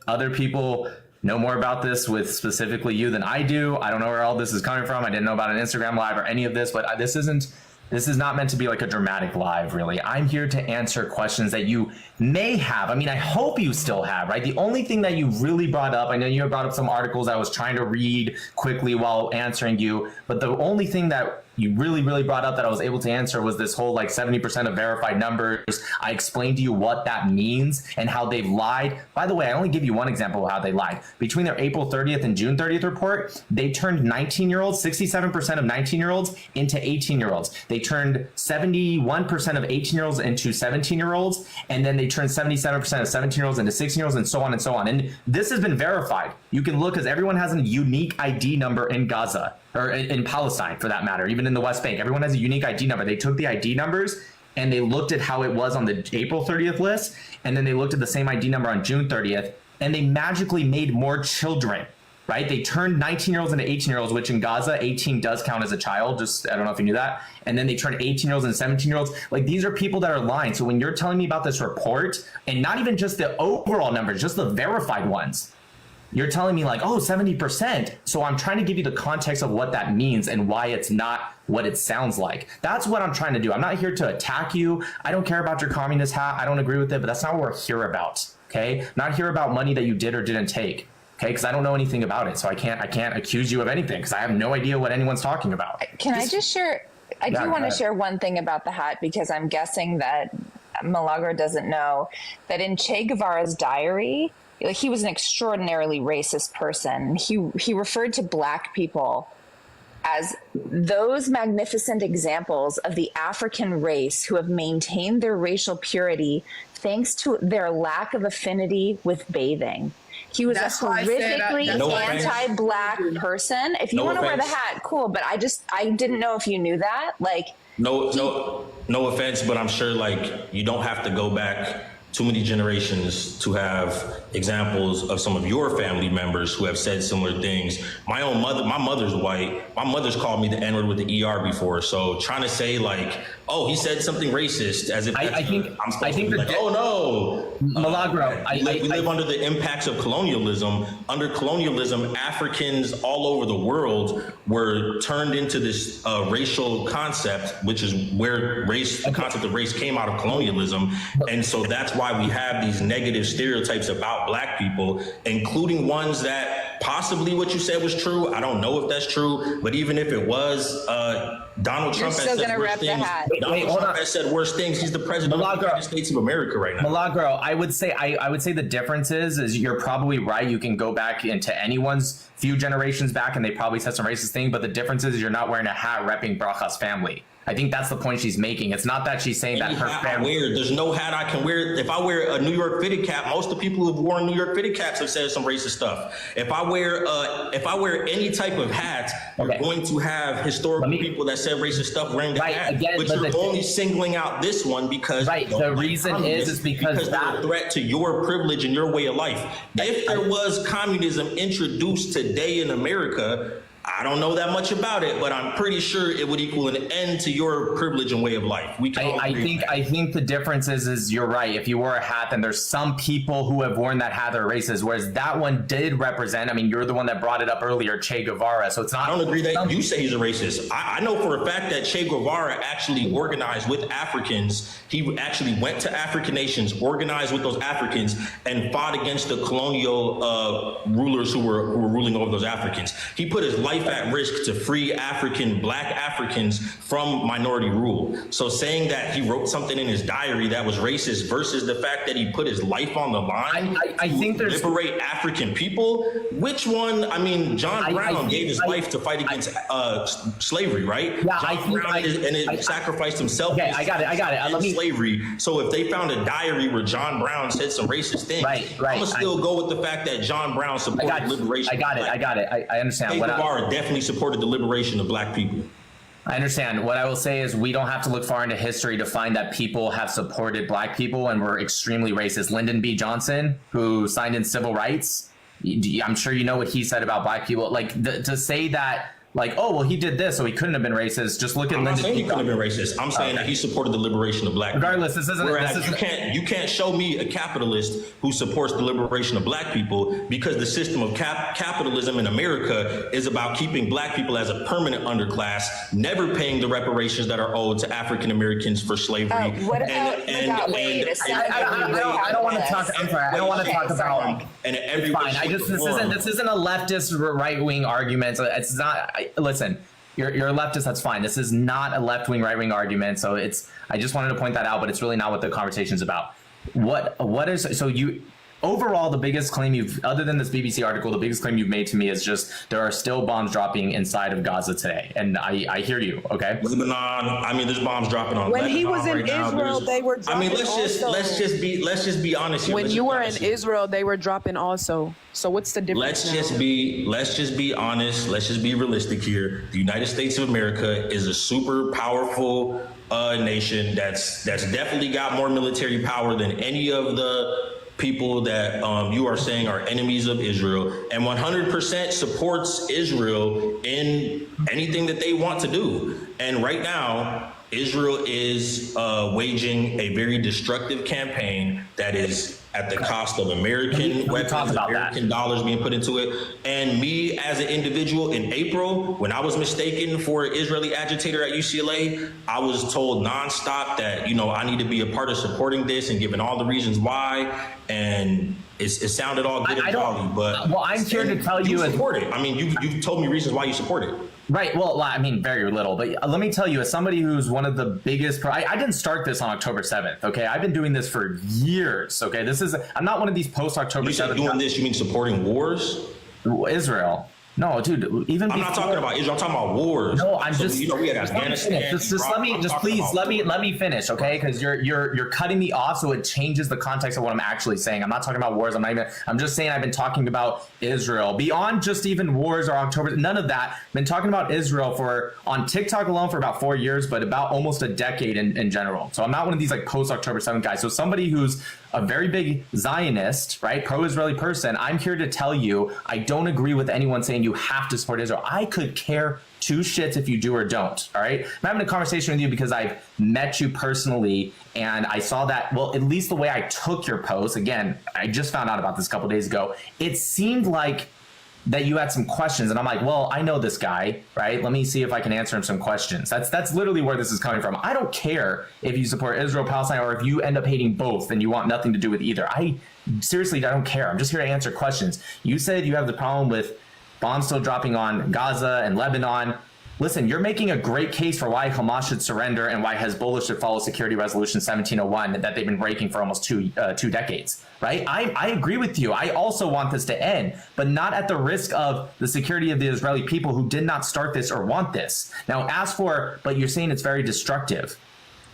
other people know more about this with specifically you than I do. I don't know where all this is coming from. I didn't know about an Instagram live or any of this, but this isn't This is not meant to be like a dramatic live, really. I'm here to answer questions that you may have. I mean, I hope you still have, right? The only thing that you really brought up, I know you brought up some articles I was trying to read quickly while answering you, but the only thing that you really brought up that I was able to answer was this whole like 70% of verified numbers. I explained to you what that means and how they've lied. By the way, I only give you one example of how they lied. Between their April 30th and June 30th report, they turned 19-year-olds, 67% of 19-year-olds into 18-year-olds. They turned 71% of 18-year-olds into 17-year-olds, and then they turned 77% of 17-year-olds into 16-year-olds, and so on and so on. And this has been verified. You can look, because everyone has a unique ID number in Gaza, or in Palestine for that matter, even in the West Bank. Everyone has a unique ID number. They took the ID numbers and they looked at how it was on the April 30th list, and then they looked at the same ID number on June 30th, and they magically made more children, right? They turned 19-year-olds into 18-year-olds, which in Gaza, 18 does count as a child. Just, I don't know if you knew that. And then they turned 18-year-olds and 17-year-olds. Like, these are people that are lying. So when you're telling me about this report, and not even just the overall numbers, just the verified ones, you're telling me like, oh, 70%. So I'm trying to give you the context of what that means and why it's not what it sounds like. That's what I'm trying to do. I'm not here to attack you. I don't care about your communist hat. I don't agree with it, but that's not what we're here about. Okay. Not here about money that you did or didn't take. Okay. Because I don't know anything about it. So I can't accuse you of anything because I have no idea what anyone's talking about. Can I just share? I do want to share one thing about the hat, because I'm guessing that Milagro doesn't know that in Che Guevara's diary, he was an extraordinarily racist person. He referred to Black people as those magnificent examples of the African race who have maintained their racial purity thanks to their lack of affinity with bathing. He was a horrifically anti-Black person. If you want to wear the hat, cool. But I didn't know if you knew that. Like, no offense, but I'm sure like you don't have to go back too many generations to have examples of some of your family members who have said similar things. My mother's white. My mother's called me the N-word with the ER before. So trying to say like, oh, he said something racist as if I think to be like, oh no, Milagro. We live under the impacts of colonialism. Under colonialism, Africans all over the world were turned into this racial concept, which is where the concept of race came out of colonialism. And so that's why we have these negative stereotypes about Black people, including ones that possibly what you said was true. I don't know if that's true, but even if it was, Donald Trump has said worse things. Donald Trump has said worse things. He's the president of the United States of America right now. Milagro, I would say the difference is you're probably right. You can go back into anyone's few generations back and they probably said some racist thing, but the difference is you're not wearing a hat repping Bracha's family. I think that's the point she's making. It's not that she's saying that her family. There's no hat I can wear. If I wear a New York fitted cap, most of the people who've worn New York fitted caps have said some racist stuff. If I wear any type of hat, you're going to have historical people that said racist stuff wearing the hat. Again, but you're only singling out this one because the reason is because they're a threat to your privilege and your way of life. If there was communism introduced today in America, I don't know that much about it, but I'm pretty sure it would equal an end to your privilege and way of life. I think the difference is you're right. If you wore a hat, then there's some people who have worn that hat that are racist, whereas that one did represent, I mean, you're the one that brought it up earlier, Che Guevara. So it's not. I don't agree that you say he's a racist. I know for a fact that Che Guevara actually organized with Africans. He actually went to African nations, organized with those Africans, and fought against the colonial rulers who were ruling over those Africans. He put his life at risk to free Black Africans from minority rule. So saying that he wrote something in his diary that was racist versus the fact that he put his life on the line I think there's liberate African people, which one? I mean, John Brown gave his life to fight against slavery, right? Yeah, John Brown sacrificed himself. Okay, I got it. Slavery. So if they found a diary where John Brown said some racist things, I'm gonna still go with the fact that John Brown supported liberation. I got it. I understand. Definitely supported the liberation of Black people. I understand. What I will say is we don't have to look far into history to find that people have supported Black people and were extremely racist. Lyndon B. Johnson, who signed in civil rights, I'm sure you know what he said about Black people. Like to say that like, oh, well, he did this, so he couldn't have been racist. Just look at I'm not Lyndon saying he Johnson. couldn't have been racist. I'm saying that he supported the liberation of black people. Regardless, this isn't. Whereas This isn't you can't show me a capitalist who supports the liberation of black people, because the system of capitalism in America is about keeping black people as a permanent underclass, never paying the reparations that are owed to African Americans for slavery. What about Wade? I don't want to talk. I'm sorry. I don't want to talk about. And It's fine. This isn't a leftist right wing argument. So it's not. Listen, you're a leftist. That's fine. This is not a left wing right wing argument. So I just wanted to point that out, but it's really not what the conversation's about. What is so you? Overall, the biggest claim other than this BBC article, the biggest claim you've made to me is just there are still bombs dropping inside of Gaza today. And I hear you, okay? Lebanon, I mean, there's bombs dropping on When Lebanon he was in right now. Israel, they were dropping. I mean, let's just be honest here. When you were in Israel, they were dropping also. So what's the difference? Let's just be honest. Let's just be realistic here. The United States of America is a super powerful nation that's definitely got more military power than any of the people that you are saying are enemies of Israel, and 100% supports Israel in anything that they want to do. And right now, Israel is waging a very destructive campaign that is at the cost of American weapons, American dollars being put into it. And me as an individual in April, when I was mistaken for an Israeli agitator at UCLA, I was told nonstop that, I need to be a part of supporting this and giving all the reasons why. And it sounded all good and jolly, but well, I'm here to tell you support it. I mean, you've told me reasons why you support it. Right. Well, I mean, very little. But let me tell you, as somebody who's one of the biggest, I didn't start this on October 7th. Okay. I've been doing this for years. Okay. I'm not one of these post October 7th. You said doing this, you mean supporting wars? Israel. No, dude. Even I'm not talking about Israel. I'm talking about wars. No, I'm so, just. we had Afghanistan. Let me finish, okay? Because you're cutting me off, so it changes the context of what I'm actually saying. I'm not talking about wars. I'm just saying I've been talking about Israel beyond just even wars or October. None of that. I've been talking about Israel on TikTok alone for about 4 years, but about almost a decade in general. So I'm not one of these like post October 7th guys. So somebody who's a very big Zionist, right, pro-Israeli person, I'm here to tell you I don't agree with anyone saying you have to support Israel. I could care two shits if you do or don't, all right? I'm having a conversation with you because I've met you personally, and I saw that, well, at least the way I took your post, again, I just found out about this a couple days ago, it seemed like that you had some questions, and I'm like, well, I know this guy, right? Let me see if I can answer him some questions. That's literally where this is coming from. I don't care if you support Israel, Palestine, or if you end up hating both and you want nothing to do with either. Seriously, I don't care. I'm just here to answer questions. You said you have the problem with bombs still dropping on Gaza and Lebanon. Listen, you're making a great case for why Hamas should surrender and why Hezbollah should follow Security Resolution 1701 that they've been breaking for almost two decades, right? I agree with you. I also want this to end, but not at the risk of the security of the Israeli people who did not start this or want this. Now, but you're saying it's very destructive.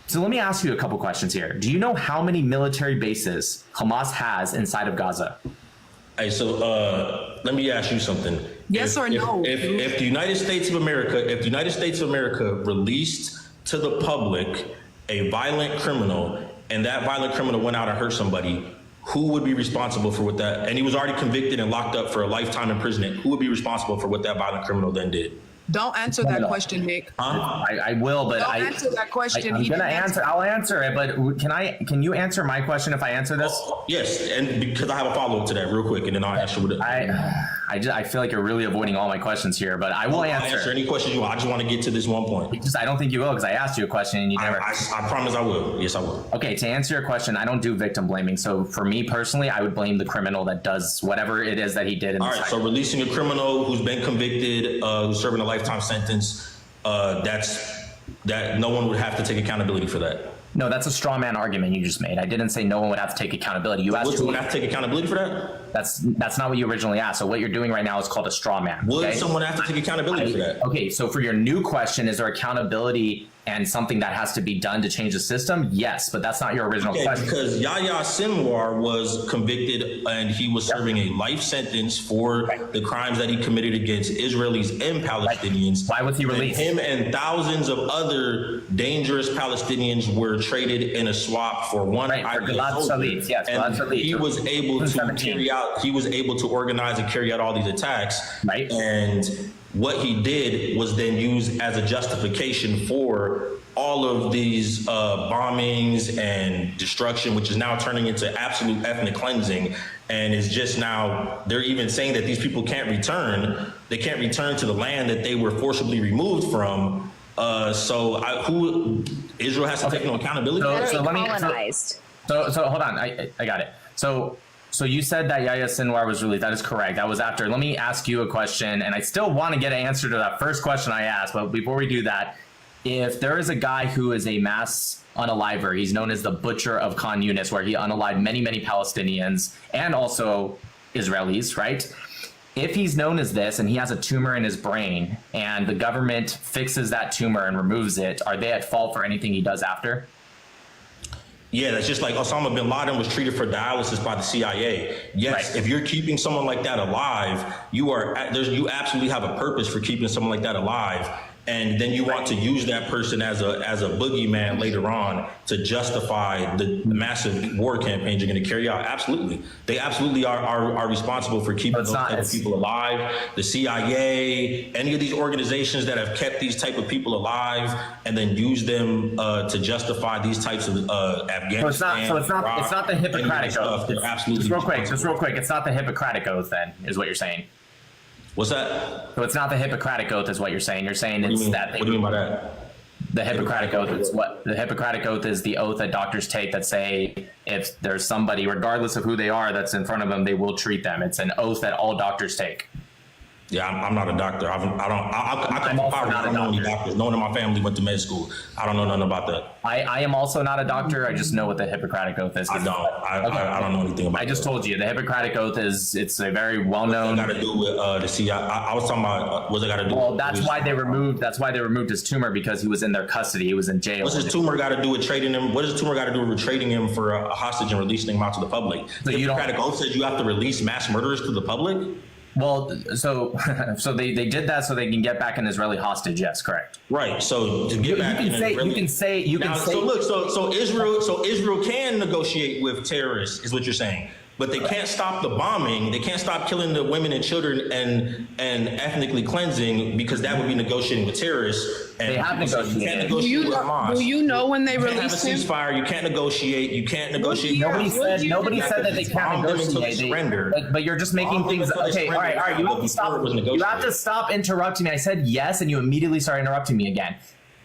So let me ask you a couple questions here. Do you know how many military bases Hamas has inside of Gaza? Hey, so let me ask you something. Yes or no? If the United States of America released to the public a violent criminal, and that violent criminal went out and hurt somebody, who would be responsible for what that? And he was already convicted and locked up for a lifetime imprisonment. Who would be responsible for what that violent criminal then did? Don't answer that question, Nick. I will, but Don't answer that question. I'm gonna answer. I'll answer it, but can you answer my question if I answer this? Yes, and because I have a follow up to that real quick, and then I'll answer with it. I feel like you're really avoiding all my questions here, but I will answer any questions you want. I just want to get to this one point. I don't think you will because I asked you a question and you never. I promise I will. Yes, I will. Okay, to answer your question, I don't do victim blaming. So for me personally, I would blame the criminal that does whatever it is that he did. All right, so releasing a criminal who's been convicted, who's serving a lifetime sentence, that no one would have to take accountability for that. No, that's a straw man argument you just made. I didn't say no one would have to take accountability. You asked who would have to take accountability for that? That's not what you originally asked. So what you're doing right now is called a straw man. Would someone have to take accountability for that? Okay, so for your new question, is there accountability and something that has to be done to change the system? Yes, but that's not your original question. Because Yahya Sinwar was convicted and he was serving a life sentence for the crimes that he committed against Israelis and Palestinians. Why was he released? And him and thousands of other dangerous Palestinians were traded in a swap for one soldier. And he was able to organize and carry out all these attacks. Right. And what he did was then used as a justification for all of these bombings and destruction, which is now turning into absolute ethnic cleansing. And is just now, they're even saying that these people can't return. They can't return to the land that they were forcibly removed from. Who Israel has to take no accountability? So colonized. So hold on, I got it. So you said that Yahya Sinwar was released. That is correct. That was after. Let me ask you a question, and I still want to get an answer to that first question I asked. But before we do that, if there is a guy who is a mass unaliver, he's known as the Butcher of Khan Yunis, where he unalived many, many Palestinians and also Israelis, right? If he's known as this and he has a tumor in his brain and the government fixes that tumor and removes it, are they at fault for anything he does after? Yeah, that's just like Osama bin Laden was treated for dialysis by the CIA. Yes, right. If you're keeping someone like that alive, you absolutely have a purpose for keeping someone like that alive. And then you want to use that person as a boogeyman later on to justify the massive war campaigns you're going to carry out. Absolutely. They absolutely are responsible for keeping those type of people alive. The CIA, any of these organizations that have kept these type of people alive and then use them to justify these types of Afghanistan. So it's not the Hippocratic Oath. Absolutely. Just real quick. It's not the Hippocratic Oath then, is what you're saying. What's that? So it's not the Hippocratic Oath is what you're saying. You're saying it's that. What do you mean by that? The Hippocratic Oath is what? The Hippocratic Oath is the oath that doctors take that say if there's somebody, regardless of who they are, that's in front of them, they will treat them. It's an oath that all doctors take. Yeah, I'm not a doctor. I come from poverty. I don't know any doctors. No one in my family went to med school. I don't know nothing about that. I am also not a doctor. I just know what the Hippocratic Oath is. I don't know anything about it. I just told you the Hippocratic Oath it's a very well-known. What's it got to do with the CIA? I was talking about what's it got to do? Well, that's why they removed his tumor, because he was in their custody. He was in jail. What's his tumor got to do with trading him? What does his tumor got to do with trading him for a hostage and releasing him out to the public? The Hippocratic Oath says you have to release mass murderers to the public. Well, so they did that so they can get back an Israeli hostage. Yes, correct. Right. So to get back, you can say. So Israel can negotiate with terrorists, is what you're saying. But they can't stop the bombing. They can't stop killing the women and children and ethnically cleansing, because that would be negotiating with terrorists. And they have negotiated. You can't negotiate with Hamas. Do you know when they released him? You can't have a ceasefire. You can't negotiate. You can't negotiate. Nobody said that they can't negotiate. But you're just making things. Okay, all right. You have to stop. You have to stop interrupting me. I said yes, and you immediately started interrupting me again.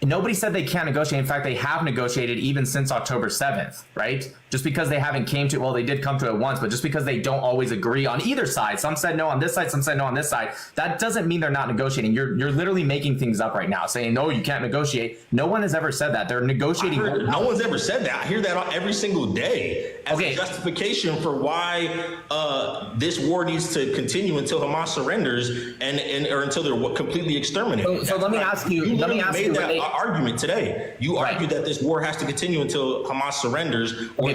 Nobody said they can't negotiate. In fact, they have negotiated even since October 7th, right? Just because they haven't they did come to it once, but just because they don't always agree on either side, some said no on this side, some said no on this side, that doesn't mean they're not negotiating. You're literally making things up right now, saying, no, you can't negotiate. No one has ever said that. They're negotiating. No one's ever said that. I hear that every single day as a justification for why this war needs to continue until Hamas surrenders or until they're completely exterminated. So let me ask you. Argument today. You argued that this war has to continue until Hamas surrenders.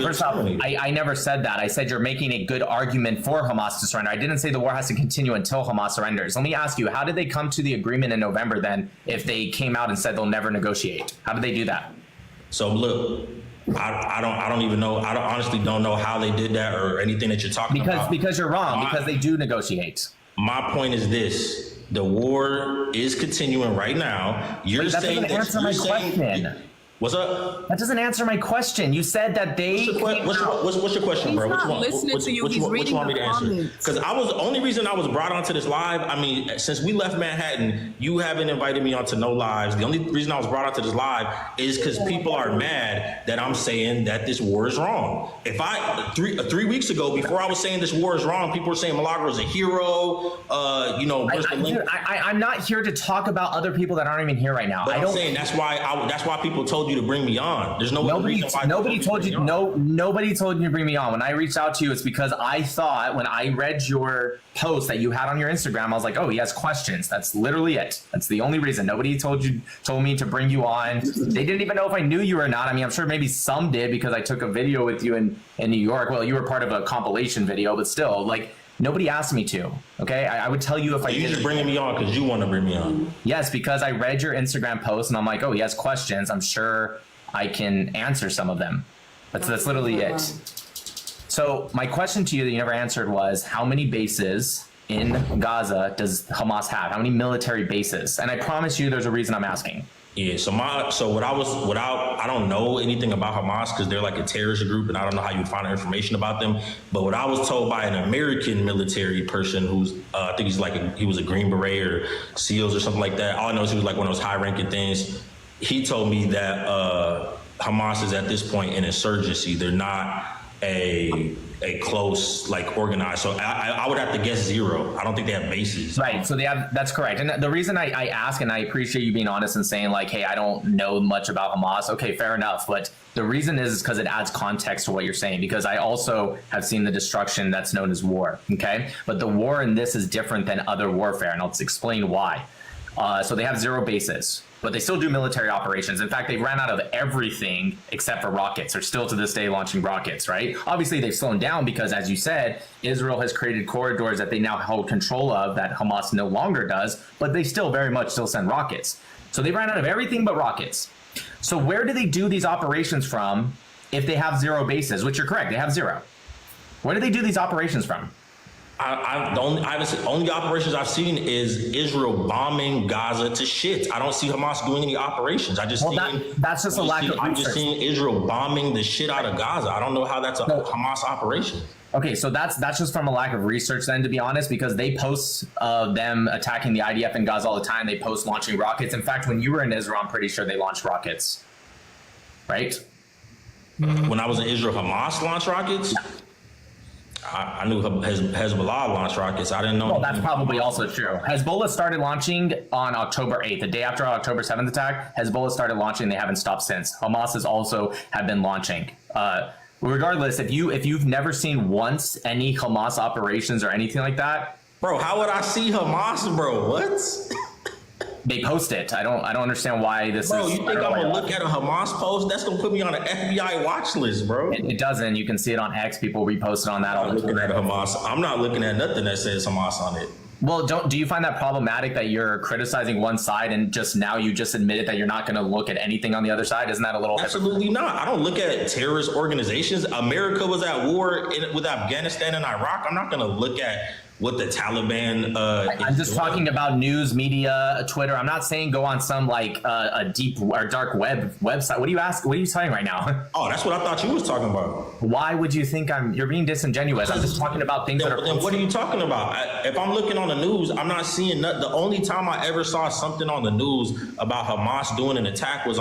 First off, I never said that. I said you're making a good argument for Hamas to surrender. I didn't say the war has to continue until Hamas surrenders. Let me ask you, how did they come to the agreement in November then if they came out and said they'll never negotiate? How did they do that? So look, I don't even know. I honestly don't know how they did that or anything that you're talking about. Because you're wrong, because they do negotiate. My point is this. The war is continuing right now. You're saying that answer my question. What's up? That doesn't answer my question. You said that they. What's your question, bro? He's not listening to you. He's reading the comments. Because the only reason I was brought onto this live. I mean, since we left Manhattan, you haven't invited me onto no lives. The only reason I was brought onto this live is because people are mad that I'm saying that this war is wrong. If three weeks ago, before I was saying this war is wrong, people were saying Milagro is a hero. I'm not here to talk about other people that aren't even here right now. But I'm saying that's why people told you to bring me on. There's nobody told you to bring me on. When I reached out to you, it's because I thought when I read your post that you had on your Instagram, I was like, oh, he has questions. That's literally it. That's the only reason. Nobody told me to bring you on. They didn't even know if I knew you or not. I mean, I'm sure maybe some did because I took a video with you in New York. Well, you were part of a compilation video, but still, like, nobody asked me to. Okay, I would tell you if I. You're just bringing me on because you want to bring me on. Yes, because I read your Instagram post and I'm like, oh, he has questions. I'm sure I can answer some of them. That's literally it. So my question to you that you never answered was, how many bases in Gaza does Hamas have? How many military bases? And I promise you there's a reason I'm asking. Yeah, I don't know anything about Hamas because they're like a terrorist group, and I don't know how you find information about them. But what I was told by an American military person who's, I think he was a Green Beret or SEALs or something like that. All I know is he was like one of those high-ranking things. He told me that Hamas is at this point an insurgency. They're not a close, like, organized. So I would have to guess zero. I don't think they have bases. Right. So that's correct. And the reason I ask, and I appreciate you being honest and saying like, hey, I don't know much about Hamas. Okay, fair enough. But the reason is because it adds context to what you're saying, because I also have seen the destruction that's known as war. Okay. But the war in this is different than other warfare. And I'll explain why. So they have zero bases, but they still do military operations. In fact, they ran out of everything except for rockets. They're still to this day launching rockets, right? Obviously, they've slowed down because, as you said, Israel has created corridors that they now hold control of that Hamas no longer does, but they still very much still send rockets. So they ran out of everything but rockets. So where do they do these operations from if they have zero bases, which you're correct, they have zero? Where do they do these operations from? The only operations I've seen is Israel bombing Gaza to shit. I don't see Hamas doing any operations. That's just a lack of research. I'm just seeing Israel bombing the shit out of Gaza. I don't know how that's a Hamas operation. Okay, so that's just from a lack of research then, to be honest, because they post them attacking the IDF in Gaza all the time. They post launching rockets. In fact, when you were in Israel, I'm pretty sure they launched rockets, right? When I was in Israel, Hamas launched rockets? Yeah. I knew Hezbollah launched rockets. I didn't know. Well, that's probably also true. Hezbollah started launching on October 8th, the day after our October 7th attack. Hezbollah started launching. They haven't stopped since. Hamas has also have been launching. Regardless, if you've never seen once any Hamas operations or anything like that, bro, how would I see Hamas, bro? What? They post it. I don't understand why this bro, is. Bro, you think I'm gonna look at a Hamas post? That's gonna put me on an FBI watch list, bro. It doesn't. You can see it on X. People repost it on that all the time. Looking at Hamas, I'm not looking at nothing that says Hamas on it. Well, do you find that problematic that you're criticizing one side and just now you just admitted that you're not going to look at anything on the other side? Isn't that a little? Absolutely not. I don't look at terrorist organizations. America was at war with Afghanistan and Iraq. I'm not going to look at what the Taliban I'm just talking about news, media, Twitter. I'm not saying go on some like a deep or dark website. What do you ask? What are you saying right now? Oh, that's what I thought you was talking about. Why would you think you're being disingenuous? I'm just talking about things that are. Then what are you talking about? If I'm looking on the news, I'm not seeing nothing. The only time I ever saw something on the news about Hamas doing an attack was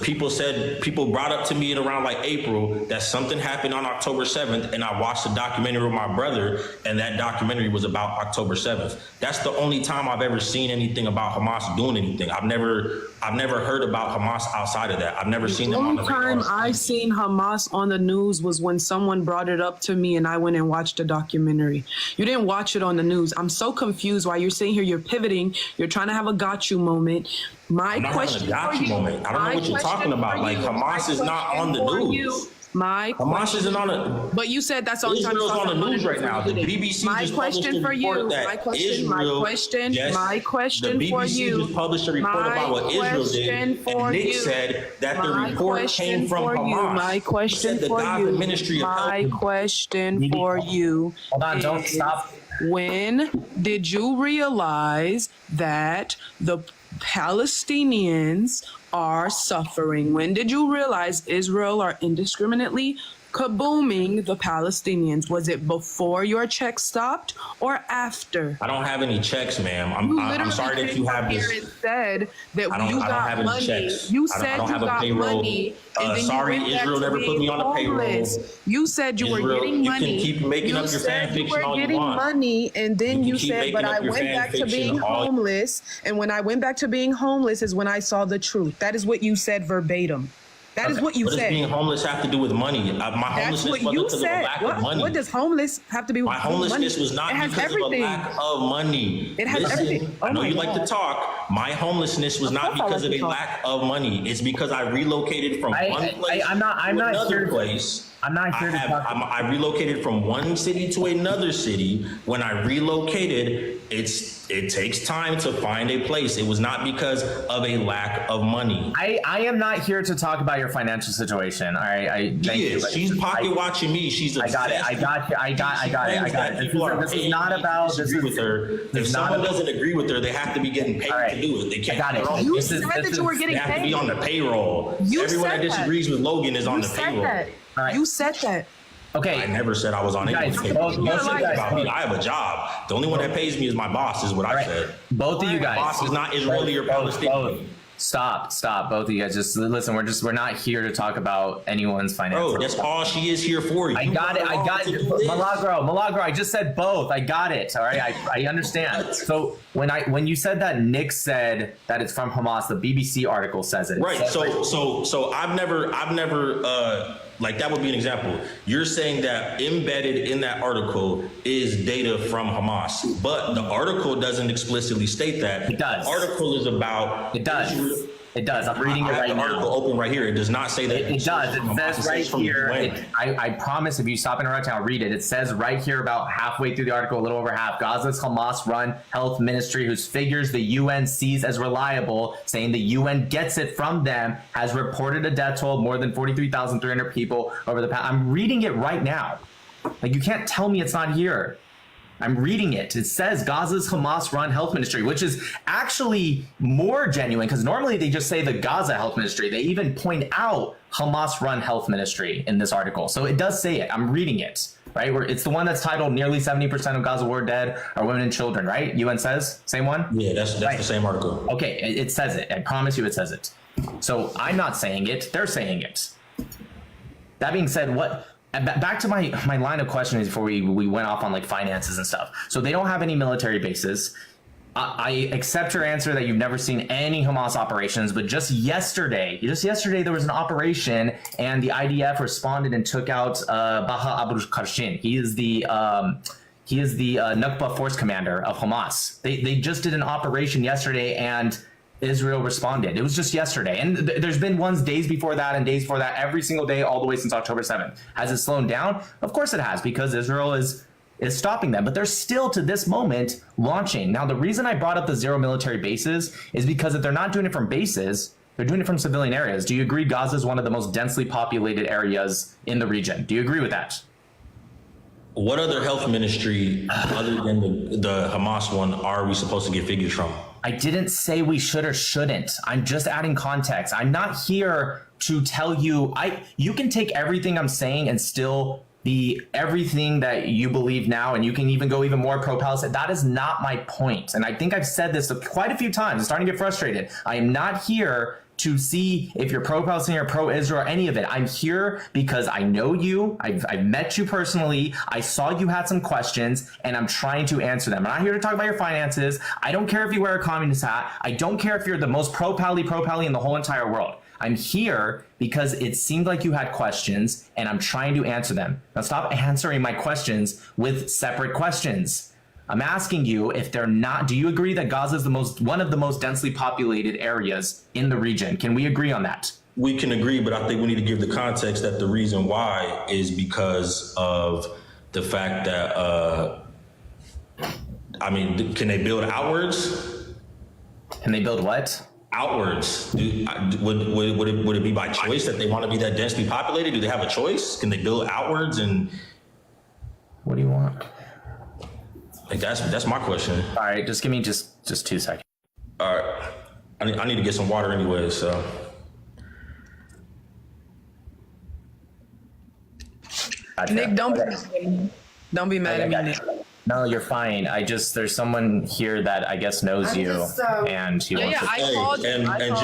people brought up to me in around like April that something happened on October 7th, and I watched a documentary with my brother, and that documentary was about October 7th. That's the only time I've ever seen anything about Hamas doing anything. I've never heard about Hamas outside of that. I've never seen them on the radar. The only time I seen Hamas on the news was when someone brought it up to me and I went and watched a documentary. You didn't watch it on the news. I'm so confused why you're sitting here, you're pivoting, you're trying to have a got you moment. My question for you. Moment. I don't know what you're talking about. Like, Hamas is not on the news. Hamas isn't on it. But you said that's all. Israel's on the news right now. The BBC just published a report that Israel. My question the BBC just published a report about what Israel did, and Nick said that the report came from Hamas. My question for you. My question for you. Hold on, don't stop. When did you realize that the Palestinians are suffering? When did you realize Israel are indiscriminately kabooming the Palestinians? Was it before your check stopped or after? I don't have any checks, ma'am. I'm sorry that you have this. It said that you got money. Checks. You said you got money. Sorry, Israel never put me on a payroll. You said you were getting money. You can keep making up your fan fiction all you want. You were getting money, and then you said, but I went back to being homeless. And when I went back to being homeless is when I saw the truth. That is what you said verbatim. That is what you said. What does being homeless have to do with money? My homelessness wasn't because of a lack of money. What does homeless have to do with money? My homelessness was not because of a lack of money. It has everything. I know you like to talk. My homelessness was not because of a lack of money. It's because I relocated from one place to another place. I'm not here to talk. I relocated from one city to another city. When I relocated, it takes time to find a place. It was not because of a lack of money. I am not here to talk about your financial situation. All right, thank you. She's pocket watching me. She's obsessed. I got it. This is not about. This is with her. If someone doesn't agree with her, they have to be getting paid to do it. They can't. I got it. You said that you were getting paid. They have to be on the payroll. Everyone that disagrees with Logan is on the payroll. All right. You said that. Okay. I never said I was on Guys, anything. I have a job. The only one that pays me is my boss, is what I said. Both of you guys. My boss is not Israeli or Palestinian. Stop. Both of you guys. Just listen. We're not here to talk about anyone's finances. Bro, that's all she is here for. I got it. Milagro. I just said both. I got it. All right. I understand. So when you said that Nick said that it's from Hamas, the BBC article says it. Right. So I've never like that would be an example. You're saying that embedded in that article is data from Hamas, but the article doesn't explicitly state that. It does. The article is about. It does. It does. I'm reading it right now. The article open right here. It does not say that. It does. It says right here. I promise if you stop interrupting, I'll read it. It says right here about halfway through the article, a little over half, Gaza's Hamas-run health ministry, whose figures the UN sees as reliable, saying the UN gets it from them, has reported a death toll of more than 43,300 people over the past. I'm reading it right now. Like, you can't tell me it's not here. I'm reading it. It says Gaza's Hamas-run health ministry, which is actually more genuine because normally they just say the Gaza health ministry. They even point out Hamas-run health ministry in this article. So it does say it. I'm reading it, right? Where it's the one that's titled nearly 70% of Gaza war dead are women and children, right? UN says, same one? Yeah, that's right. The same article. Okay, it says it. I promise you it says it. So I'm not saying it. They're saying it. That being said, back to my line of questioning before we went off on like finances and stuff. So they don't have any military bases. I accept your answer that you've never seen any Hamas operations, but just yesterday there was an operation and the IDF responded and took out Baha Abu Karshin. He is the Nukba force commander of Hamas. They just did an operation yesterday and Israel responded. It was just yesterday. And there's been ones days before that and days before that, every single day, all the way since October 7th. Has it slowed down? Of course it has, because Israel is stopping them. But they're still, to this moment, launching. Now, the reason I brought up the 0 military bases is because if they're not doing it from bases, they're doing it from civilian areas. Do you agree Gaza is one of the most densely populated areas in the region? Do you agree with that? What other health ministry, other than the Hamas one, are we supposed to get figures from? I didn't say we should or shouldn't. I'm just adding context. I'm not here to tell you. You can take everything I'm saying and still be everything that you believe now, and you can even go even more pro-Palestine. That is not my point. And I think I've said this quite a few times. I'm starting to get frustrated. I am not here to see if you're pro-Palestinian or pro-Israel or any of it. I'm here because I know you. I've met you personally. I saw you had some questions, and I'm trying to answer them. I'm not here to talk about your finances. I don't care if you wear a communist hat. I don't care if you're the most pro-Pally in the whole entire world. I'm here because it seemed like you had questions, and I'm trying to answer them. Now stop answering my questions with separate questions. I'm asking you if they're not. Do you agree that Gaza is one of the most densely populated areas in the region? Can we agree on that? We can agree, but I think we need to give the context that the reason why is because of the fact that, can they build outwards? Can they build what? Outwards. Would it be by choice that they want to be that densely populated? Do they have a choice? Can they build outwards? And what do you want? Like that's my question. All right, just give me just 2 seconds. All right, I need to get some water anyway, so. Nick, don't be mad at me, Nick. No, you're fine. There's someone here that I guess knows you, and he wants to. I called you. And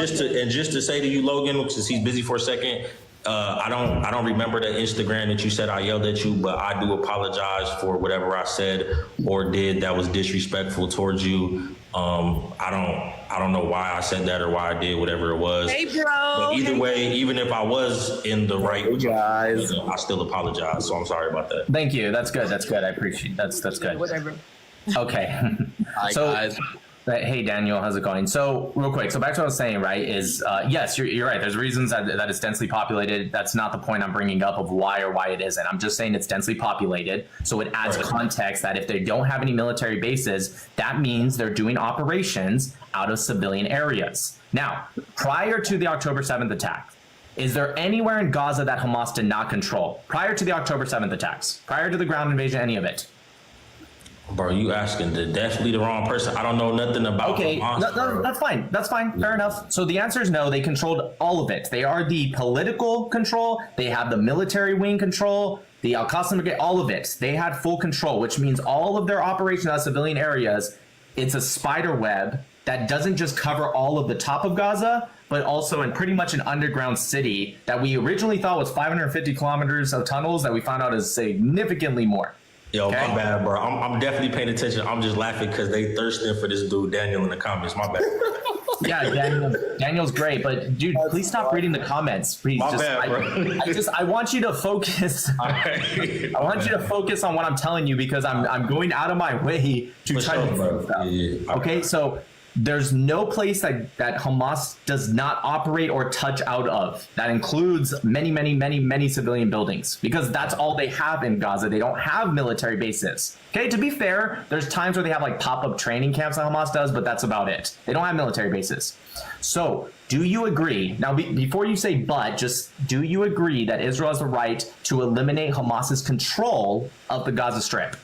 just to say to you, Logan, since he's busy for a second, I don't remember the Instagram that you said I yelled at you, but I do apologize for whatever I said or did that was disrespectful towards you. I don't know why I said that or why I did whatever it was. Hey, bro. But either way, even if I was in the right, I still apologize. So I'm sorry about that. Thank you. That's good. I appreciate that's good. Whatever. Okay. Hi, So guys. Hey, Daniel, how's it going? So real quick, so back to what I was saying, right, is yes, you're right. There's reasons that it's densely populated. That's not the point I'm bringing up of why it isn't. I'm just saying it's densely populated. So it adds context that if they don't have any military bases, that means they're doing operations out of civilian areas. Now, prior to the October 7th attack, is there anywhere in Gaza that Hamas did not control? Prior to the October 7th attacks, prior to the ground invasion, any of it? Bro, you asking the definitely the wrong person. I don't know nothing about. Okay, Hamas, that's fine. That's fine. Fair enough. So the answer is no. They controlled all of it. They are the political control. They have the military wing control. The Al Qassam Brigade, all of it. They had full control, which means all of their operations out of civilian areas. It's a spider web that doesn't just cover all of the top of Gaza, but also in pretty much an underground city that we originally thought was 550 kilometers of tunnels that we found out is significantly more. Yo, Okay. my bad, bro. I'm definitely paying attention. I'm just laughing because they thirsting for this dude Daniel in the comments. My bad. Yeah, Daniel's great, but dude, please stop reading the comments. Please, My bad, bro. I want you to focus. I want you to focus on what I'm telling you because I'm going out of my way to For try sure, to bro. stuff. Yeah. Okay, so there's no place that Hamas does not operate or touch out of. That includes many civilian buildings because that's all they have in Gaza. They don't have military bases. Okay, to be fair, there's times where they have like pop-up training camps that Hamas does, but that's about it. They don't have military bases. So do you agree, now before you say but, just do you agree that Israel has the right to eliminate Hamas's control of the Gaza Strip?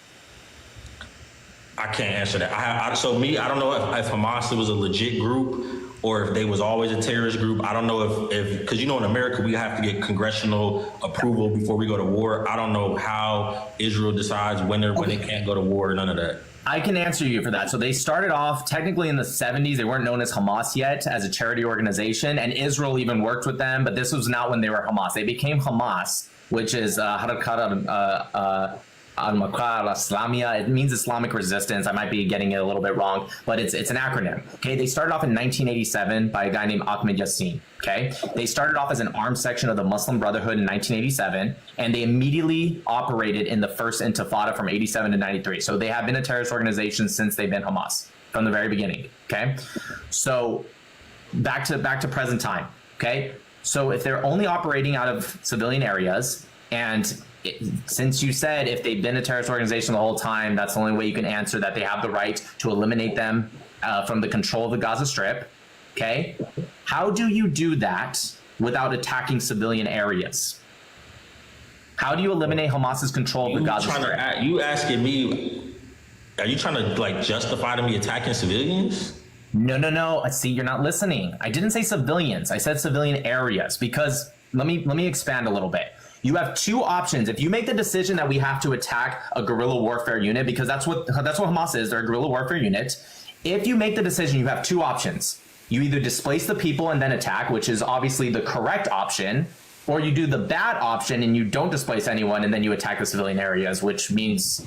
I can't answer that. I don't know if Hamas was a legit group or if they was always a terrorist group. I don't know if because in America we have to get congressional approval before we go to war. I don't know how Israel decides when they can't go to war. None of that. I can answer you for that. So they started off technically in the 70s. They weren't known as Hamas yet as a charity organization, and Israel even worked with them. But this was not when they were Hamas. They became Hamas, which is Harakat al-Makar al-Islamia. It means Islamic resistance. I might be getting it a little bit wrong, but it's an acronym. Okay, they started off in 1987 by a guy named Ahmed Yassin. Okay, they started off as an armed section of the Muslim Brotherhood in 1987, and they immediately operated in the first Intifada from 87 to 93. So they have been a terrorist organization since they've been Hamas from the very beginning. Okay, so back to present time. Okay, so if they're only operating out of civilian areas and since you said if they've been a terrorist organization the whole time, that's the only way you can answer that they have the right to eliminate them from the control of the Gaza Strip. Okay, how do you do that without attacking civilian areas? How do you eliminate Hamas's control of the Gaza Strip? You asking me? Are you trying to like justify to me attacking civilians? No. See, you're not listening. I didn't say civilians. I said civilian areas because let me expand a little bit. You have two options. If you make the decision that we have to attack a guerrilla warfare unit, because that's what Hamas is, they're a guerrilla warfare unit. If you make the decision, you have two options. You either displace the people and then attack, which is obviously the correct option, or you do the bad option and you don't displace anyone and then you attack the civilian areas, which means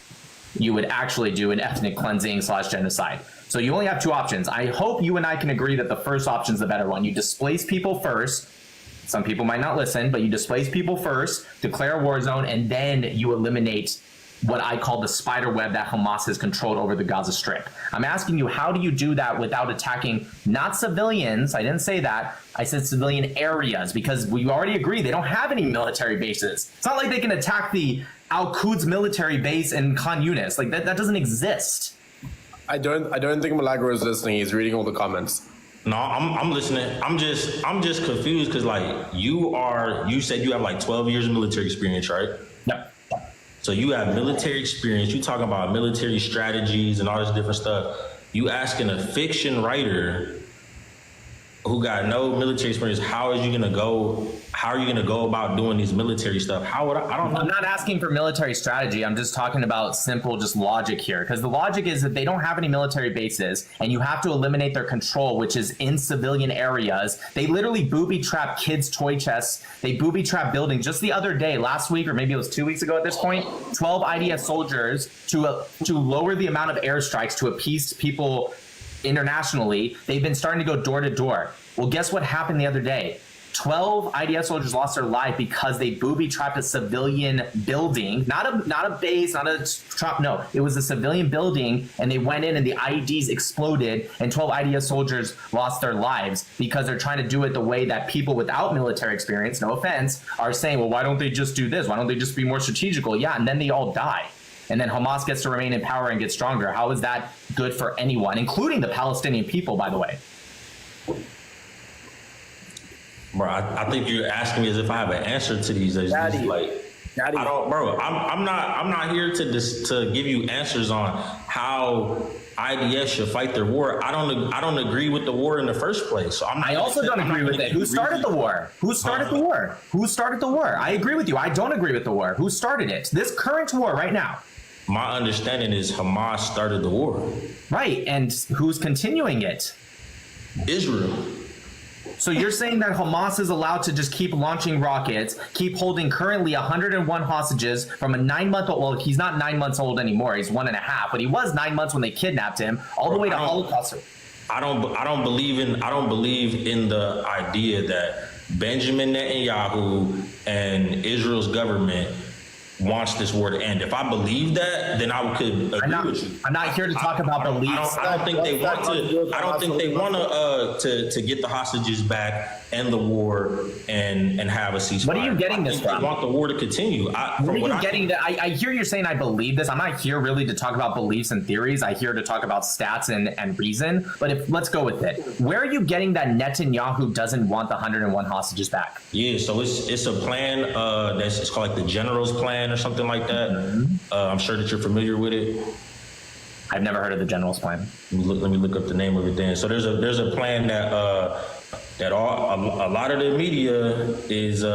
you would actually do an ethnic cleansing / genocide. So you only have two options. I hope you and I can agree that the first option is the better one. You displace people first. Some people might not listen, but you displace people first, declare a war zone, and then you eliminate what I call the spider web that Hamas has controlled over the Gaza Strip. I'm asking you, how do you do that without attacking not civilians? I didn't say that. I said civilian areas because we already agree they don't have any military bases. It's not like they can attack the Al-Quds military base in Khan Yunis. Like that doesn't exist. I don't think Milagro is listening. He's reading all the comments. No, I'm listening. I'm just confused because like you said you have like 12 years of military experience, right? Yep. So you have military experience. You talking about military strategies and all this different stuff. You asking a fiction writer who got no military experience, how are you gonna go about doing these military stuff? I don't know. I'm not asking for military strategy. I'm just talking about simple just logic here. Because the logic is that they don't have any military bases and you have to eliminate their control, which is in civilian areas. They literally booby trap kids' toy chests. They booby trap buildings. Just the other day, last week, or maybe it was 2 weeks ago at this point, 12 IDF soldiers to lower the amount of airstrikes to appease people internationally. They've been starting to go door to door. Well, guess what happened the other day? 12 IDF soldiers lost their life because they booby-trapped a civilian building, not a base, not a trap. No, it was a civilian building, and they went in and the IEDs exploded, and 12 IDF soldiers lost their lives because they're trying to do it the way that people without military experience, no offense, are saying, well, why don't they just do this? Why don't they just be more strategical? Yeah, and then they all die. And then Hamas gets to remain in power and get stronger. How is that good for anyone, including the Palestinian people, by the way? Bro, I think you're asking me as if I have an answer to these. Daddy. Like, Daddy. I don't, bro. I'm not here to give you answers on how IDF should fight their war. I don't agree with the war in the first place. So I also don't agree with it. Who started the war? Who started the war? Who started the war? I agree with you. I don't agree with the war. Who started it? This current war right now. My understanding is Hamas started the war. Right, and who's continuing it? Israel. So you're saying that Hamas is allowed to just keep launching rockets, keep holding currently 101 hostages from a 9-month-old, well, he's not 9 months old anymore, he's 1.5, but he was 9 months when they kidnapped him, all the way to Holocaust. I don't believe in the idea that Benjamin Netanyahu and Israel's government wants this war to end. If I believe that, then I could agree with you. I'm not here to talk about beliefs. I don't think they want to. I don't think they want to get the hostages back, end the war, and have a ceasefire. What are you getting this from? They want the war to continue. Where are you getting that? I hear you're saying I believe this. I'm not here really to talk about beliefs and theories. I'm here to talk about stats and reason. But let's go with it. Where are you getting that Netanyahu doesn't want the 101 hostages back? Yeah, so it's a plan it's called like the General's Plan or something like that. Mm-hmm. I'm sure that you're familiar with it. I've never heard of the General's Plan. Let me look up the name of it then. So there's a plan that a lot of the media is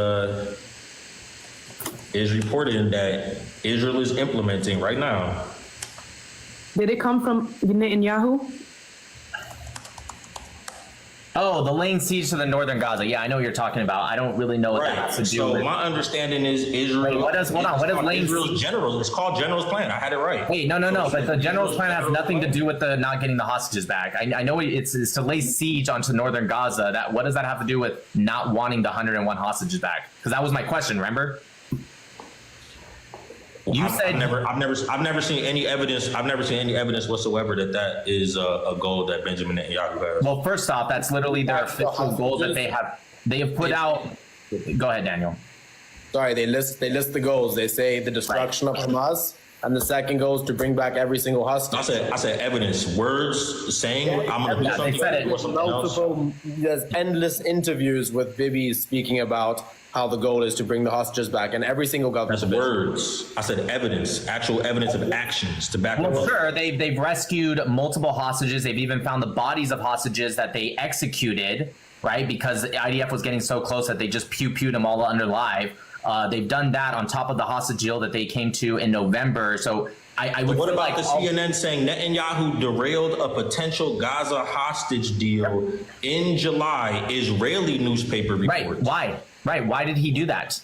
reporting that Israel is implementing right now. Did it come from Netanyahu? Oh, the laying siege to the northern Gaza. Yeah, I know what you're talking about. I don't really know what that has to do with. So my understanding is Israel. Wait, what is laying Israel's general? It's called General's Plan. I had it right. Wait, no. But the General's Plan has nothing to do with the not getting the hostages back. I know it's to lay siege onto northern Gaza. What does that have to do with not wanting the 101 hostages back? Because that was my question. Remember? You said I've never seen any evidence. I've never seen any evidence whatsoever that is a goal that Benjamin Netanyahu has. Well, first off, that's literally their official goal that they have put out. Go ahead, Daniel. Sorry, they list the goals. They say the destruction of Hamas, and the second goal is to bring back every single hostage. I said evidence, words saying I'm going to do something. They said it. There's endless interviews with Bibi speaking about how the goal is to bring the hostages back, and every single government. That's words. I said evidence, actual evidence of actions to back up. Well, sure, they've rescued multiple hostages. They've even found the bodies of hostages that they executed, right? Because the IDF was getting so close that they just pewed them all under live. They've done that on top of the hostage deal that they came to in November. So I would. What about the CNN saying Netanyahu derailed a potential Gaza hostage deal in July? Israeli newspaper reports. Right? Why? Why did he do that?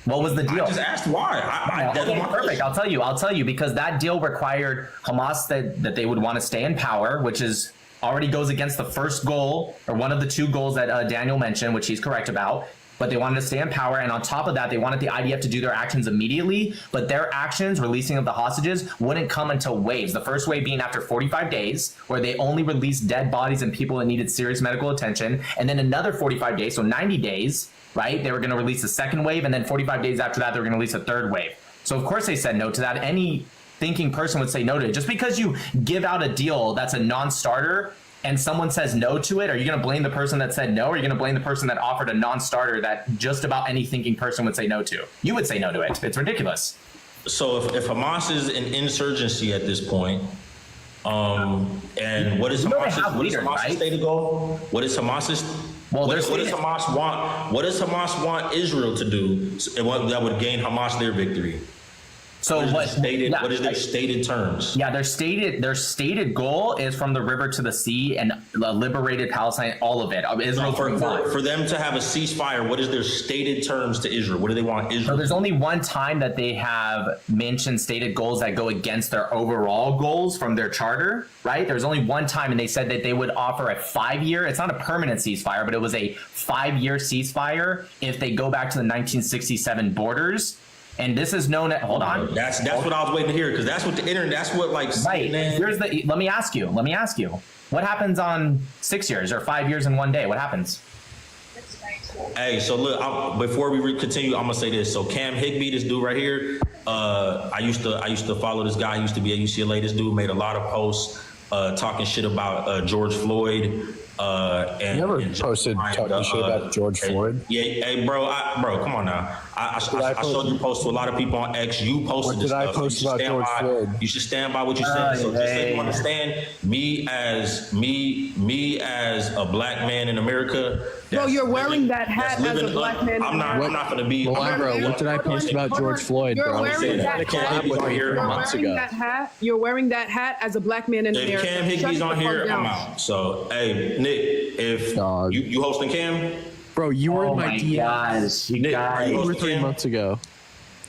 What was the deal? I just asked why. Okay, perfect. I'll tell you because that deal required Hamas that they would want to stay in power, which is already goes against the first goal or one of the two goals that Daniel mentioned, which he's correct about. But they wanted to stay in power, and on top of that, they wanted the IDF to do their actions immediately. But their actions, releasing of the hostages, wouldn't come until waves. The first wave being after 45 days, where they only released dead bodies and people that needed serious medical attention, and then another 45 days, so 90 days. Right? They were going to release the second wave, and then 45 days after that, they were going to release a third wave. So, of course, they said no to that. Any thinking person would say no to it. Just because you give out a deal that's a non-starter and someone says no to it, are you going to blame the person that said no, or are you going to blame the person that offered a non-starter that just about any thinking person would say no to? You would say no to it. It's ridiculous. So if Hamas is an insurgency at this point, and what is Hamas's stated goal? What is Hamas's? Well, what does Hamas want? What does Hamas want Israel to do that would gain Hamas their victory? So what what is their stated terms? Yeah, their stated goal is from the river to the sea and liberated Palestine, all of it. Israel For them to have a ceasefire, what is their stated terms to Israel? What do they want Israel? So there's only one time that they have mentioned stated goals that go against their overall goals from their charter, right? There's only one time, and they said that they would offer a 5-year, it's not a permanent ceasefire, but it was a 5-year ceasefire if they go back to the 1967 borders. And this is known at, hold on. That's what I was waiting to hear, because that's what the internet, that's what like. Right. Let me ask you. What happens on 6 years or 5 years in one day? What happens? Hey, so look, before we continue, I'm gonna say this. So Cam Higbee, this dude right here, I used to follow this guy. He used to be at UCLA. This dude made a lot of posts talking shit about George Floyd. And never posted talking shit about George Floyd. Yeah, hey, bro, come on now. I showed you post to a lot of people on X. You posted What this did I stuff. post about George Floyd? You should stand by what you said. So just so you understand, me as a black man in America. Bro, you're wearing that hat as a black man. I'm not gonna be. Bro, what did I post about George Floyd? You're wearing that hat. You're wearing that hat as a black man in If America. Cam Higbie's on here, I'm out. So, hey, Nick, if you hosting Cam? Bro, you were in my DMs. DMs. Nick, are you hosting 3 Cam? months ago.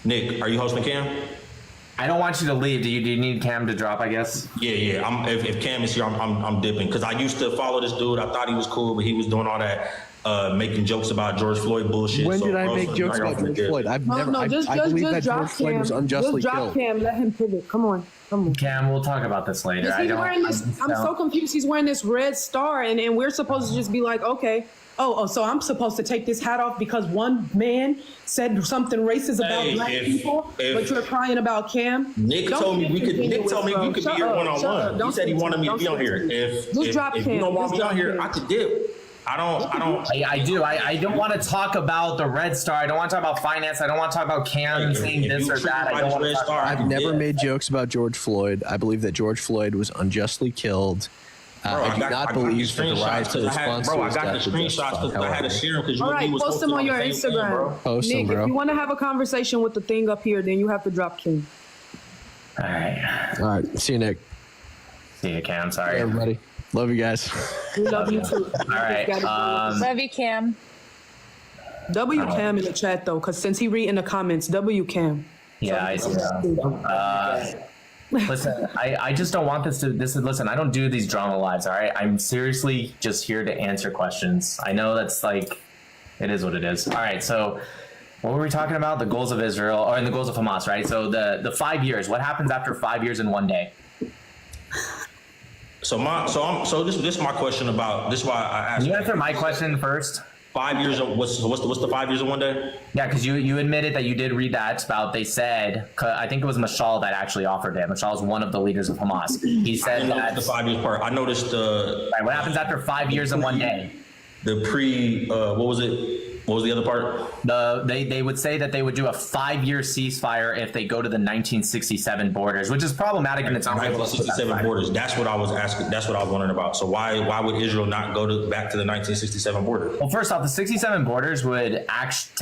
Nick, are you hosting Cam? I don't want you to leave. Do you need Cam to drop, I guess? Yeah. If Cam is here, I'm dipping. Because I used to follow this dude. I thought he was cool, but he was doing all that making jokes about George Floyd bullshit. When did I make jokes about George Floyd? I've never. I believe that George Floyd was unjustly killed. Cam, let him pivot. Come on. Cam, we'll talk about this later. I'm so confused. He's wearing this red star, and we're supposed to just be like, okay. Oh, so I'm supposed to take this hat off because one man said something racist about black people, but you're crying about Cam? Nick told me we could be here one-on-one. He said he wanted me to be on here. If you don't want me on here, I could dip. I don't want to talk about the Red Star. I don't want to talk about finance. I don't want to talk about Cam saying this or that. I don't want to talk about. I've never made jokes about George Floyd. I believe that George Floyd was unjustly killed. I do not believe that the rise to response to his death was I got the screenshots because I had to share them. All right, post them on your Instagram. Post them, Nick, bro. if you want to have a conversation with the thing up here, then you have to drop King. All right. See you, Nick. See you, Cam. Sorry. Hey, everybody. Love you guys. We love you too. All right. Love you, Cam. W Cam in the chat though, because since he read in the comments, W Cam. Yeah, I see. Listen, I just don't want listen, I don't do these drama lives, all right? I'm seriously just here to answer questions. I know that's like, it is what it is. All right, so what were we talking about? The goals of Israel, or the goals of Hamas, right? So the 5 years, what happens after 5 years in one day? So this is my question about, this is why I asked. Can you answer my question first? 5 years of what's the 5 years in one day? Yeah, because you admitted that you did read that about, they said, I think it was Mashal that actually offered it. Mashal is one of the leaders of Hamas. He said that the 5 years part. I noticed right, what happens after 5 years in one day? What was it? What was the other part? They would say that they would do a 5-year ceasefire if they go to the 1967 borders, which is problematic in its own way. 1967 borders. That's what I was asking. That's what I was wondering about. So why would Israel not go back to the 1967 borders? Well, first off, the 67 borders would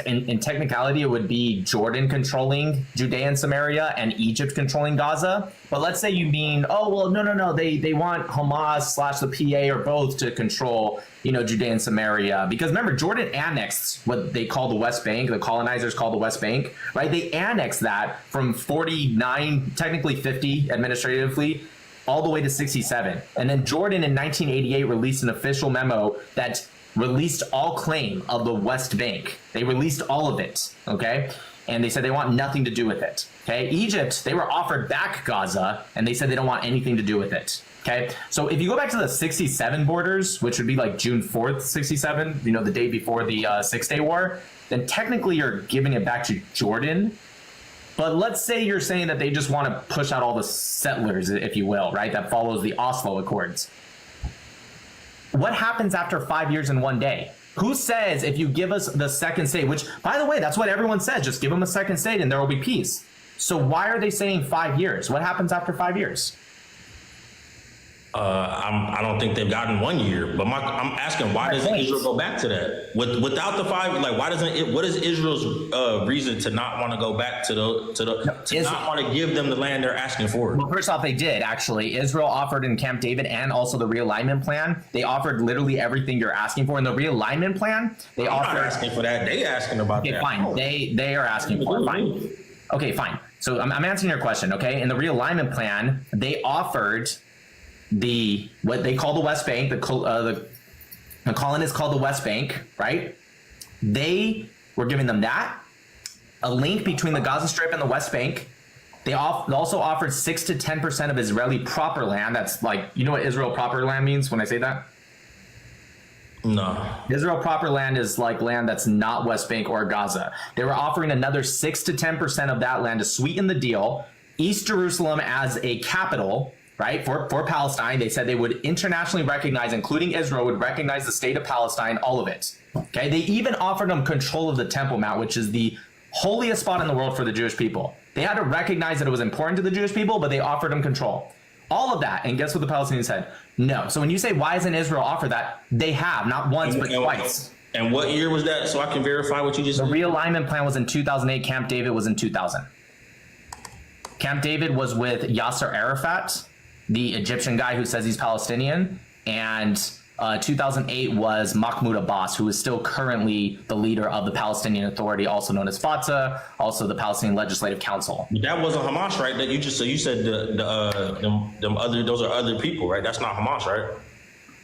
in technicality, it would be Jordan controlling Judea and Samaria and Egypt controlling Gaza. But let's say you mean, no. They want Hamas / the PA or both to control, Judea and Samaria. Because remember, Jordan annexed what they call the West Bank, the colonizers call the West Bank, right? They annexed that from 49, technically 50 administratively, all the way to 67. And then Jordan in 1988 released an official memo that released all claim of the West Bank. They released all of it, okay? And they said they want nothing to do with it, okay? Egypt, they were offered back Gaza, and they said they don't want anything to do with it. Okay, so if you go back to the 67 borders, which would be like June 4th, 67, the day before the 6-Day War, then technically you're giving it back to Jordan. But let's say you're saying that they just want to push out all the settlers, if you will, right? That follows the Oslo Accords. What happens after 5 years in one day? Who says if you give us the second state, which, by the way, that's what everyone says, just give them a second state and there will be peace. So why are they saying 5 years? What happens after 5 years? I don't think they've gotten 1 year. But I'm asking, why doesn't Israel go back to that? Without the 5, like, why doesn't it? What is Israel's reason to not want to go back to not want to give them the land they're asking for? Well, first off, they did actually. Israel offered in Camp David and also the realignment plan. They offered literally everything you're asking for in the realignment plan. They offered. Not asking for that. They asking about that. Okay, fine. They are asking for it. Fine. Okay, fine. So I'm answering your question. Okay, in the realignment plan, they offered what they call the West Bank, the colonists called the West Bank, right? They were giving them that, a link between the Gaza Strip and the West Bank. They also offered 6 to 10% of Israeli proper land. That's like, you know what Israel proper land means when I say that? No. Israel proper land is like land that's not West Bank or Gaza. They were offering another 6 to 10% of that land to sweeten the deal. East Jerusalem as a capital, right, for Palestine. They said they would internationally recognize, including Israel, would recognize the state of Palestine, all of it. Okay, they even offered them control of the Temple Mount, which is the holiest spot in the world for the Jewish people. They had to recognize that it was important to the Jewish people, but they offered them control. All of that, and guess what the Palestinians said? No. So when you say, why hasn't Israel offered that? They have, not once, but twice. And what year was that, so I can verify what you just said? The realignment plan was in 2008. Camp David was in 2000. Camp David was with Yasser Arafat, the Egyptian guy who says he's Palestinian, and 2008 was Mahmoud Abbas, who is still currently the leader of the Palestinian Authority, also known as Fatah, also the Palestinian Legislative Council. That wasn't Hamas, right? That you said those are other people, right? That's not Hamas, right?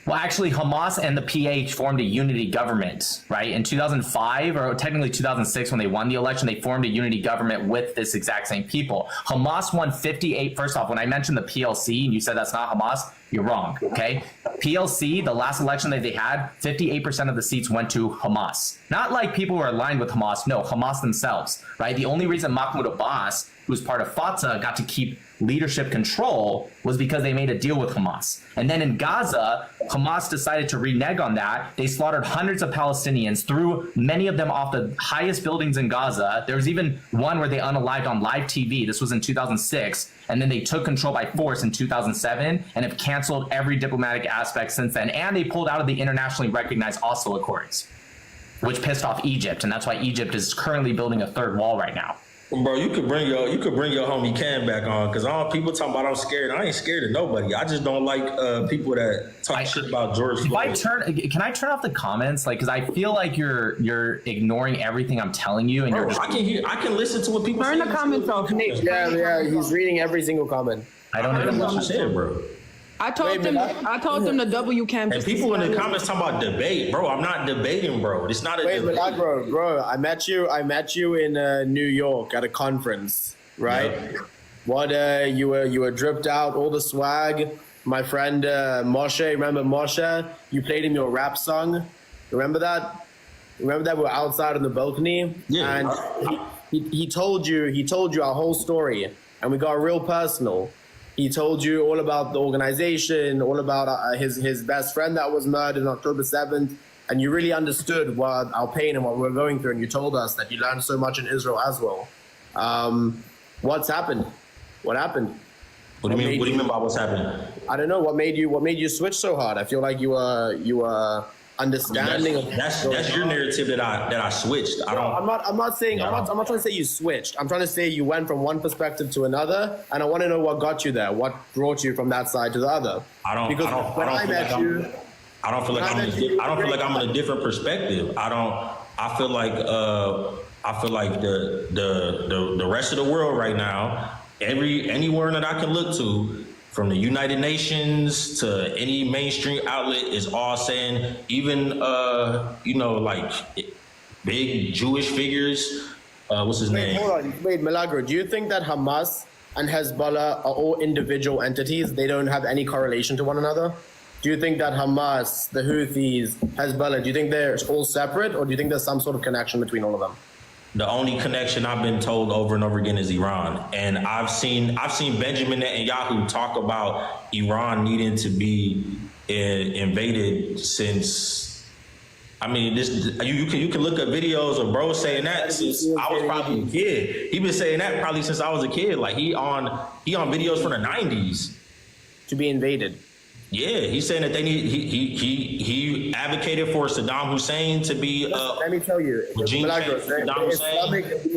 Well, actually, Hamas and the PH formed a unity government, right? In 2005, or technically 2006, when they won the election, they formed a unity government with this exact same people. Hamas won 58. First off, when I mentioned the PLC and you said that's not Hamas, you're wrong, okay? PLC, the last election that they had, 58% of the seats went to Hamas. Not like people who are aligned with Hamas, no, Hamas themselves, right? The only reason Mahmoud Abbas, who's part of Fatah, got to keep leadership control was because they made a deal with Hamas. And then in Gaza, Hamas decided to renege on that. They slaughtered hundreds of Palestinians, threw many of them off the highest buildings in Gaza. There was even one where they unalived on live TV. This was in 2006. And then they took control by force in 2007 and have canceled every diplomatic aspect since then. And they pulled out of the internationally recognized Oslo Accords, which pissed off Egypt. And that's why Egypt is currently building a third wall right now. Bro, you could bring your homie Cam back on, because all people talking about I'm scared. I ain't scared of nobody. I just don't like people that talk shit about George Floyd. Can I turn off the comments? Like, because I feel like you're ignoring everything I'm telling you, and bro, you're just, I can listen to what people Turn say. the comments off, Nick. Yeah, he's reading every single comment. I don't even know know what you said, bro. I told them the W camp. And people in the comments talking about debate, bro. I'm not debating, bro. It's not a debate. Wait, bro. I met you in New York at a conference, right? Yeah. What you were dripped out, all the swag. My friend Moshe, remember Moshe? You played him your rap song. Remember that? Remember that we were outside on the balcony? Yeah. And he told you our whole story, and we got real personal. He told you all about the organization, all about his best friend that was murdered on October 7th, and you really understood what our pain and what we're going through, and you told us that you learned so much in Israel as well. What's happened? What happened? What do you mean by what's happening? I don't know. What made you switch so hard? I feel like you were understanding. That's your narrative that I switched. I'm not trying to say you switched. I'm trying to say you went from one perspective to another, and I want to know what got you there. What brought you from that side to the other? I don't feel like I'm in a different perspective. I feel like the rest of the world right now, anywhere that I can look to, from the United Nations to any mainstream outlet, is all saying, even like big Jewish figures. What's his name? Hold on. Wait, Milagro, do you think that Hamas and Hezbollah are all individual entities? They don't have any correlation to one another? Do you think that Hamas, the Houthis, Hezbollah, do you think they're all separate, or do you think there's some sort of connection between all of them? The only connection I've been told over and over again is Iran. And I've seen Benjamin Netanyahu talk about Iran needing to be invaded since, I mean, you can look at videos of bro saying that since I was probably a kid. He been saying that probably since I was a kid. Like he on videos from the 90s. To be invaded. Yeah, he's saying that they need. He advocated for Saddam Hussein to be. Let me tell you, the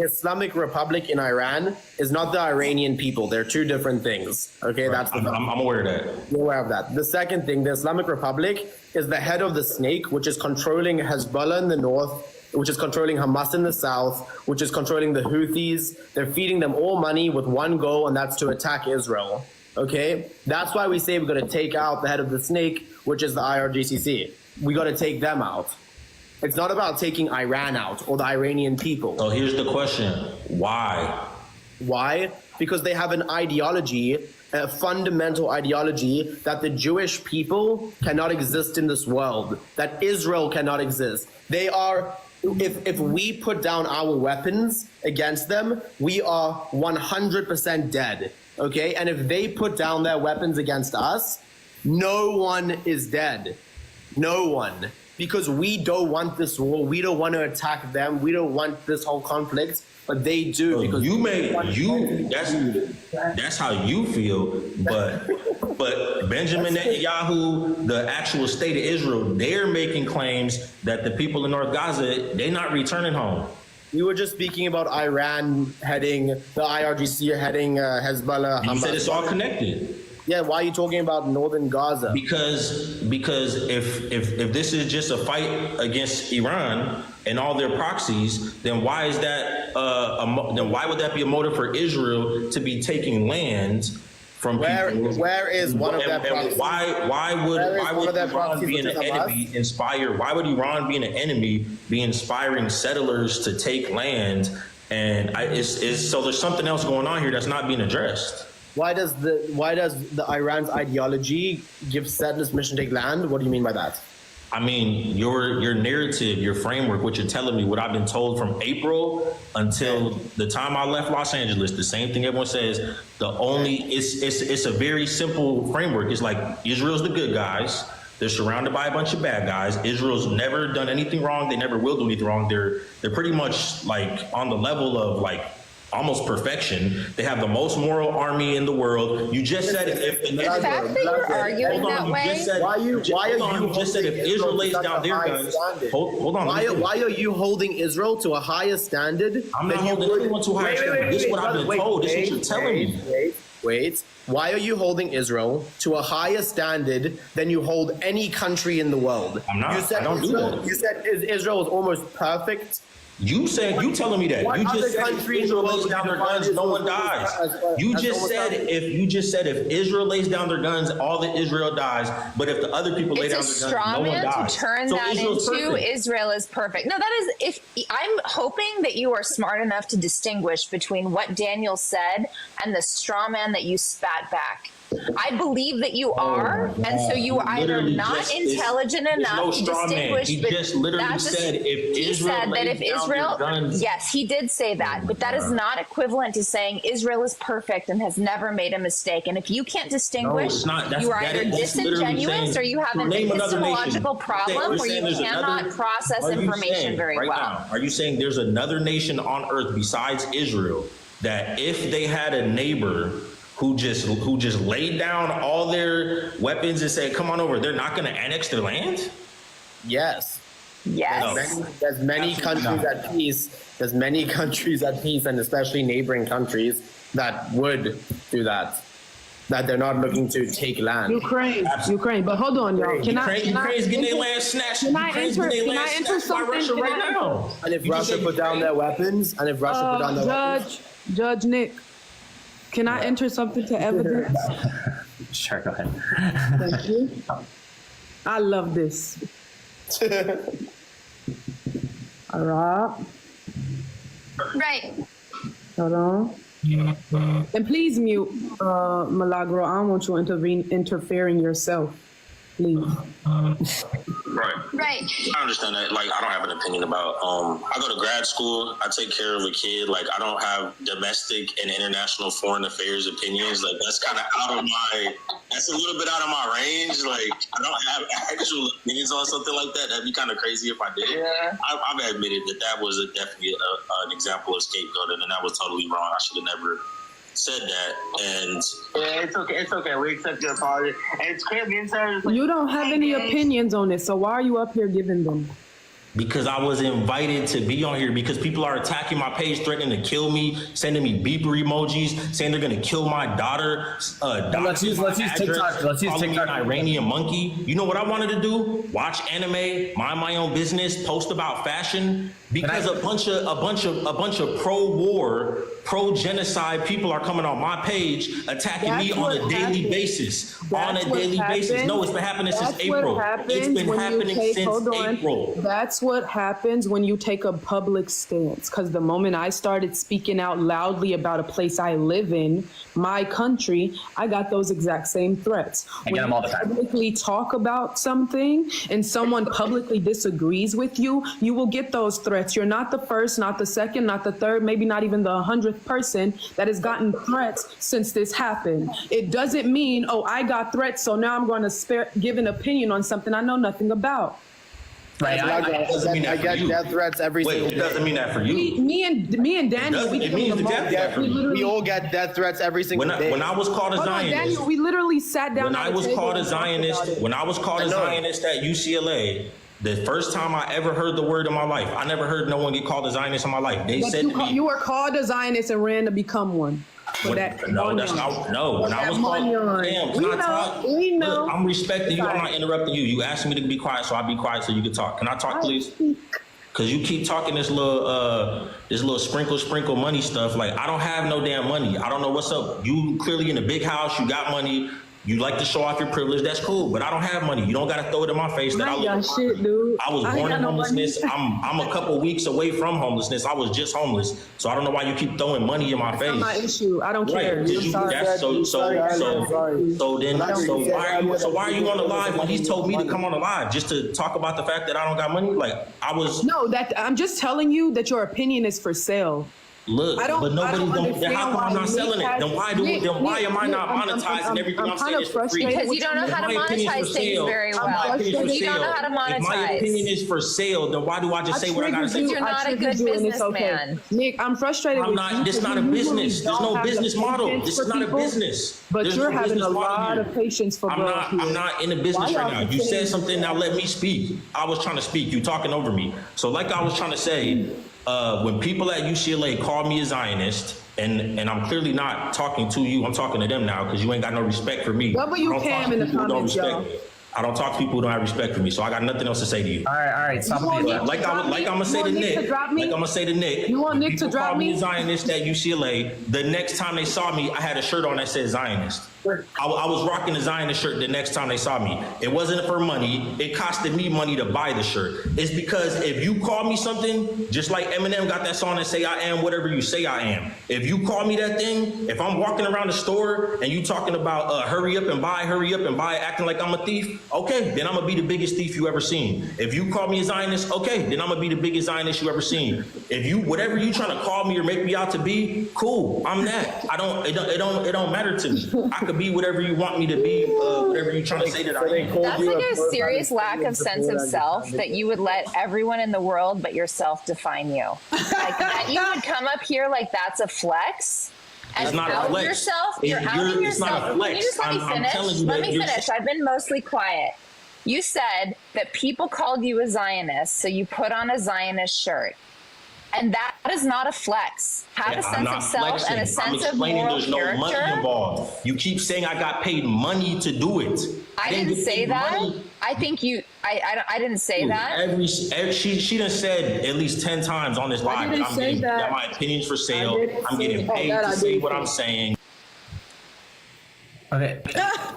Islamic Republic in Iran is not the Iranian people. They're two different things. Okay, right. I'm aware of that. You're aware of that. The second thing, the Islamic Republic is the head of the snake, which is controlling Hezbollah in the north, which is controlling Hamas in the south, which is controlling the Houthis. They're feeding them all money with one goal, and that's to attack Israel. Okay, that's why we say we're going to take out the head of the snake, which is the IRGCC. We got to take them out. It's not about taking Iran out or the Iranian people. So here's the question: why? Why? Because they have an ideology, a fundamental ideology that the Jewish people cannot exist in this world, that Israel cannot exist. They are. If we put down our weapons against them, we are 100% dead. Okay, and if they put down their weapons against us, no one is dead. No one. Because we don't want this war. We don't want to attack them. We don't want this whole conflict, but they do. So because that's how you feel. But Benjamin Netanyahu, the actual state of Israel, they're making claims that the people in North Gaza, they're not returning home. We were just speaking about Iran heading, the IRGC heading Hezbollah. You said it's all connected. Yeah, why are you talking about northern Gaza? Because if this is just a fight against Iran and all their proxies, then why is that? Then why would that be a motive for Israel to be taking land from people? Where is one of their proxies? Why would Iran being an enemy inspire? Why would Iran being an enemy be inspiring settlers to take land? And so there's something else going on here that's not being addressed. Why does the Iran's ideology give settlers permission to take land? What do you mean by that? I mean, your narrative, your framework, what you're telling me, what I've been told from April until the time I left Los Angeles, the same thing everyone says. It's a very simple framework. It's like Israel's the good guys. They're surrounded by a bunch of bad guys. Israel's never done anything wrong. They never will do anything wrong. They're pretty much like on the level of like almost perfection. They have the most moral army in the world. You just said the fact that you're arguing that way. You just said if Israel lays down their guns. Hold on. Why are you holding Israel to a higher standard? I'm not holding anyone to a higher standard. This is what I've been told. This is what you're telling me. Wait. Why are you holding Israel to a higher standard than you hold any country in the world? I'm not. I don't do that. You said Israel is almost perfect. You telling me that. You just said if Israel lays down their guns, no one dies. You just said if Israel lays down their guns, all of Israel dies. But if the other people lay down their guns, no one dies. To turn that into Israel is perfect. No, that is, I'm hoping that you are smart enough to distinguish between what Daniel said and the straw man that you spat back. I believe that you are, and so you are either not intelligent enough to distinguish. He just literally said if Israel guns. Yes, he did say that, but that is not equivalent to saying Israel is perfect and has never made a mistake. And if you can't distinguish, you are either disingenuous or you have an epistemological problem where you cannot process information very well. Are you saying there's another nation on earth besides Israel that if they had a neighbor who just laid down all their weapons and said, "Come on over," they're not going to annex their land? Yes. Yes. There's many countries at peace. There's many countries at peace, and especially neighboring countries that would do that. That they're not looking to take land. Ukraine. But hold on, y'all. Ukraine's getting their land snatched. Can I enter something right now? And if Russia put down their weapons, Judge Nick, can I enter something to evidence? Sure, go ahead. Thank you. I love this. All right. Right. Hold on. And please mute, Milagro. I don't want you interfering yourself. Please. Right. I understand that. Like, I don't have an opinion about. I go to grad school. I take care of a kid. Like, I don't have domestic and international foreign affairs opinions. Like, that's kind of that's a little bit out of my range. Like, I don't have actual opinions on something like that. That'd be kind of crazy if I did. Yeah. I've admitted that was definitely an example of scapegoating, and that was totally wrong. I should have never said that, and Yeah, it's okay. It's okay. We accept your apology. And it's crazy. You don't have any opinions on it, so why are you up here giving them? because I was invited to be on here, because people are attacking my page, threatening to kill me, sending me beeper emojis, saying they're gonna kill my daughter. Let's use TikTok. Let's use calling me TikTok. an Iranian monkey. You know what I wanted to do? Watch anime, mind my own business, post about fashion. Because a bunch of pro-war, pro-genocide people are coming on my page attacking me on a daily basis. On a daily basis. No, it's been happening since April. It's been happening since April. That's what happens when you take a public stance. Because the moment I started speaking out loudly about a place I live in, my country, I got those exact same threats. I get them all the time. When you publicly talk about something and someone publicly disagrees with you, you will get those threats. You're not the first, not the second, not the third, maybe not even the 100th person that has gotten threats since this happened. It doesn't mean, oh, I got threats, so now I'm going to give an opinion on something I know nothing about. Right, I get death threats every single day. It doesn't mean that for you. Me and Daniel, It means the death threat for you. We all get death threats every single day. When I was called a Zionist, Daniel, we literally sat down. when I was called a Zionist at UCLA, the first time I ever heard the word in my life, I never heard no one get called a Zionist in my life. They said to me, you were called a Zionist and ran to become one. no, that's not. No, when I was called, damn, can I talk? We know. Look, I'm respecting you. I'm not interrupting you. You asked me to be quiet, so I'll be quiet so you can talk. Can I talk, please? Cause you keep talking this little sprinkle money stuff. Like, I don't have no damn money. I don't know what's up. You clearly in a big house. You got money. You like to show off your privilege. That's cool, but I don't have money. You don't got to throw it in my face that I was born in homelessness. I'm a couple weeks away from homelessness. I was just homeless, so I don't know why you keep throwing money in my face. That's not my issue. I don't care. So why are you on the live when he's told me to come on the live just to talk about the fact that I don't got money? Like, I was. No, that I'm just telling you that your opinion is for sale. Look, but nobody don't. Then how come I'm not selling it? Then why am I not monetizing everything I'm saying is for free? Because you don't know how to monetize things very well. You don't know how to monetize. If my opinion is for sale, then why do I just say what I gotta say? You're not a good businessman. Nick, I'm frustrated. I'm not. This is not a business. There's no business model. This is not a business. But you're having a lot of patience for growth. I'm not in a business right now. You said something. Now let me speak. I was trying to speak. You talking over me. So like I was trying to say. When people at UCLA call me a Zionist, and I'm clearly not talking to you, I'm talking to them now because you ain't got no respect for me. Cam in the comments, y'all. I don't talk to people who don't have respect for me, so I got nothing else to say to you. All right. Stop Like I'm gonna say to Nick. You want Nick to drop me? People call me a Zionist at UCLA. The next time they saw me, I had a shirt on that said Zionist. I was rocking the Zionist shirt the next time they saw me. It wasn't for money. It costed me money to buy the shirt. It's because if you call me something, just like Eminem got that song that say I am whatever you say I am. If you call me that thing, if I'm walking around the store and you talking about hurry up and buy, acting like I'm a thief, okay, then I'm gonna be the biggest thief you ever seen. If you call me a Zionist, okay, then I'm gonna be the biggest Zionist you ever seen. If you whatever you trying to call me or make me out to be, cool, I'm that. It don't matter to me. I could be whatever you want me to be, whatever you trying to say that I am. That's like a serious lack of sense of self that you would let everyone in the world but yourself define you. Like that you would come up here like that's a flex. And it's not out a flex. Yourself. You're outing it's yourself. Not a flex. Can you just let me finish? Let me finish. I've been mostly quiet. You said that people called you a Zionist, so you put on a Zionist shirt. And that is not a flex. Have a sense of self and a sense of moral there's no character. money involved. You keep saying I got paid money to do it. I didn't say that. Money. I think you. I didn't say that. She done said at least 10 times on this live that my opinions for sale. I'm getting paid to say what I'm saying. Okay.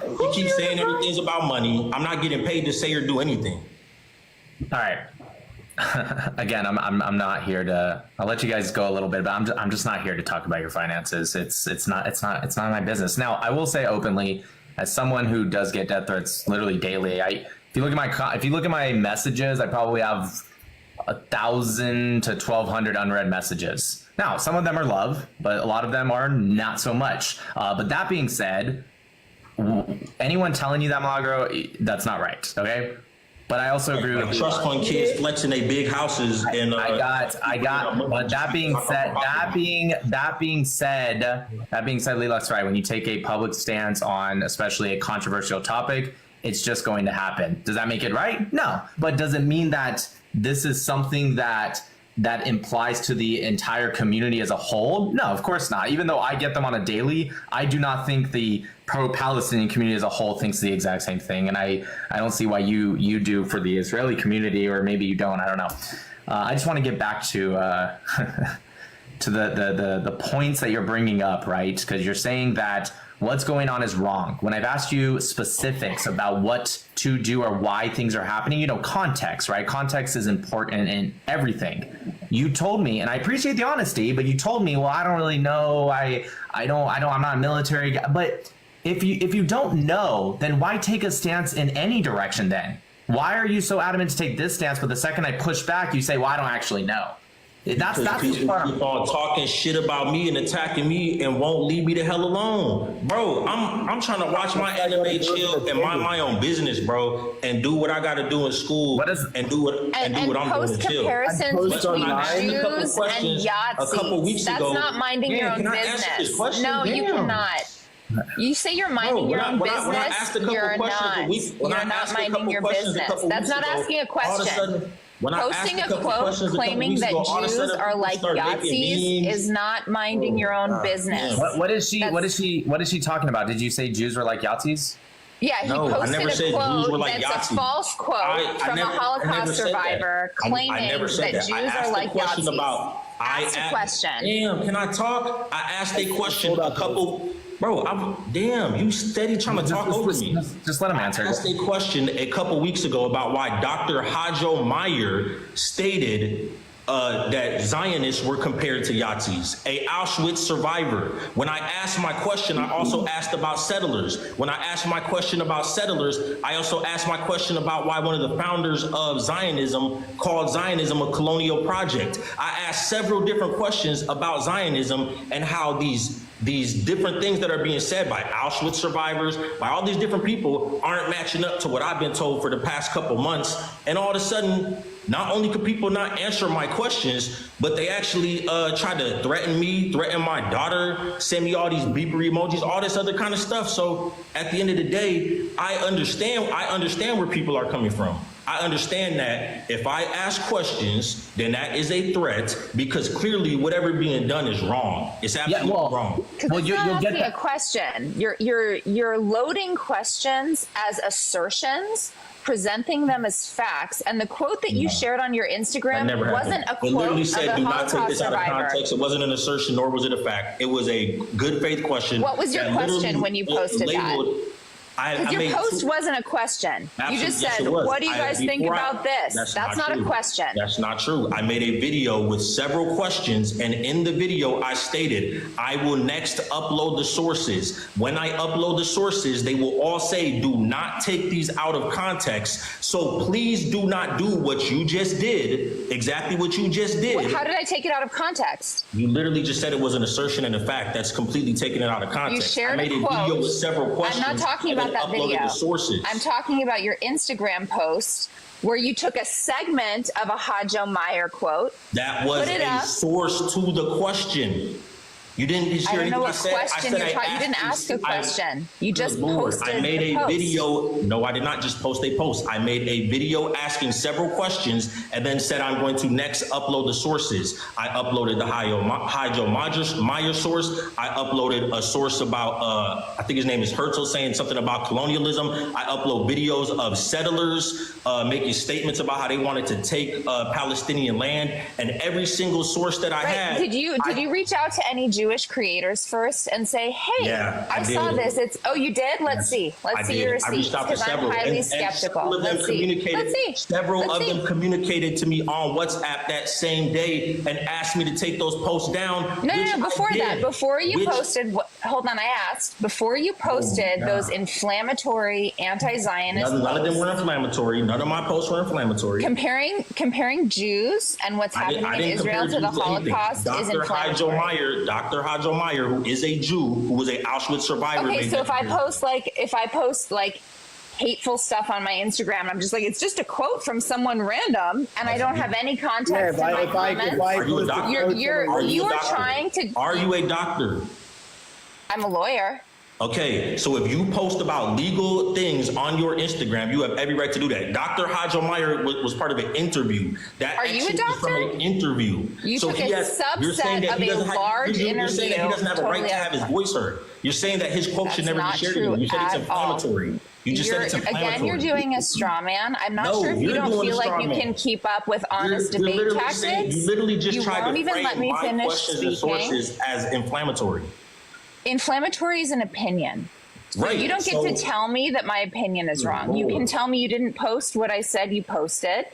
You keep saying everything's about money. I'm not getting paid to say or do anything. All right. Again, I'm not here to. I'll let you guys go a little bit, but I'm just not here to talk about your finances. It's not my business. Now, I will say openly, as someone who does get death threats literally daily, if you look at my messages, I probably have 1,000 to 1,200 unread messages. Now, some of them are love, but a lot of them are not so much. But that being said, anyone telling you that, Milagro, that's not right. Okay. But I also agree with trust fund kids flexing their big houses and I got. But that being said, Lila's right. When you take a public stance on especially a controversial topic, it's just going to happen. Does that make it right? No. But does it mean that this is something that implies to the entire community as a whole? No, of course not. Even though I get them on a daily, I do not think the pro-Palestinian community as a whole thinks the exact same thing. And I don't see why you do for the Israeli community, or maybe you don't. I don't know. I just want to get back to to the points that you're bringing up, right? Because you're saying that what's going on is wrong. When I've asked you specifics about what to do or why things are happening, context, right? Context is important in everything. You told me, and I appreciate the honesty, but you told me, well, I don't really know. I'm not a military guy. But if you don't know, then why take a stance in any direction then? Why are you so adamant to take this stance, but the second I push back, you say, well, I don't actually know? That's people keep on talking shit about me and attacking me and won't leave me the hell alone, bro. I'm trying to watch my anime, chill, and mind my own business, bro, and do what I got to do in school and do what I'm doing to chill. Comparisons between Jews and Yahtzees. A couple weeks ago, that's not minding your own business. No, you cannot. You say you're minding your own business. You're not. You're not minding your business. That's not asking a question. Posting a quote claiming that Jews are like Yahtzees is not minding your own business. What is she talking about? Did you say Jews were like Yahtzees? Yeah, he posted a quote that's a false quote from a Holocaust survivor claiming that Jews are like Yahtzees. Ask a question. Damn, can I talk? I asked a question a couple... Bro, you steady trying to talk over me. Just let him answer. I asked a question a couple weeks ago about why Dr. Hajo Meyer stated that Zionists were compared to Yahtzees, a Auschwitz survivor. When I asked my question, I also asked about settlers. When I asked my question about settlers, I also asked my question about why one of the founders of Zionism called Zionism a colonial project. I asked several different questions about Zionism and how these different things that are being said by Auschwitz survivors, by all these different people, aren't matching up to what I've been told for the past couple months. And all of a sudden, not only could people not answer my questions, but they actually tried to threaten me, threaten my daughter, send me all these beeper emojis, all this other kind of stuff. So at the end of the day, I understand where people are coming from. I understand that if I ask questions, then that is a threat, because clearly whatever being done is wrong. It's absolutely wrong. Well, you're asking a question. You're loading questions as assertions, presenting them as facts. And the quote that you shared on your Instagram wasn't a quote. It literally said, "Do not take this out of survivor. Context." It wasn't an assertion, nor was it a fact. It was a good faith question. What was your question when you posted that? Because your post wasn't a question. You just said, what do you guys think about this? That's not a question. That's not true. I made a video with several questions, and in the video I stated, I will next upload the sources. When I upload the sources, they will all say, do not take these out of context. So please do not do what you just did, exactly what you just did. Well, how did I take it out of context? You literally just said it was an assertion and a fact. That's completely taking it out of context. You shared I made a quote. Video with several questions. I'm not talking about that video. I'm talking about your Instagram post where you took a segment of a Hajo Meyer quote. That was a source to the question. You didn't hear anything I said. You didn't ask a question. You just posted. I made a video. No, I did not just post a post. I made a video asking several questions and then said I'm going to next upload the sources. I uploaded the Hajo Meyer source. I uploaded a source about, I think his name is Herzl, saying something about colonialism. I upload videos of settlers making statements about how they wanted to take Palestinian land, and every single source that I had. Did you reach out to any Jewish creators first and say, hey, I saw this. You did? Let's see. Let's see your receipts, because I'm highly skeptical. Let's see. Several of them communicated to me on WhatsApp that same day and asked me to take those posts down. No, before you posted, hold on, I asked, before you posted those inflammatory anti-Zionist None of them were inflammatory. None of my posts were inflammatory. Comparing Jews and what's happening in Israel to the Holocaust is inflammatory. Dr. Hajo Meyer, who is a Jew, who was an Auschwitz survivor. Okay, so if I post hateful stuff on my Instagram. I'm just like, it's just a quote from someone random, and I don't have any context Yeah, in my comments. Are you a doctor? You are doctor? trying to. Are you a doctor? I'm a lawyer. Okay, so if you post about legal things on your Instagram, you have every right to do that. Dr. Hajomeyer was part of an interview. That Are you a actually was from doctor? an interview. You so took he a has, you're saying subset that of he a doesn't have, large you're saying that he doesn't have a right interview. to have his voice heard. You're saying that his quote should That's never be not shared true anymore. You said it's at all. inflammatory. You just said it's inflammatory. Again, you're doing a straw man. I'm not No, sure if you you're don't doing a feel like straw you man. can keep up with honest You're debate literally tactics. saying, you literally just You tried won't to even frame let me my finish questions and speaking. sources as inflammatory. Inflammatory is an opinion. So Right. you don't get to tell me that my opinion is wrong. You can tell me you didn't post what I said you posted,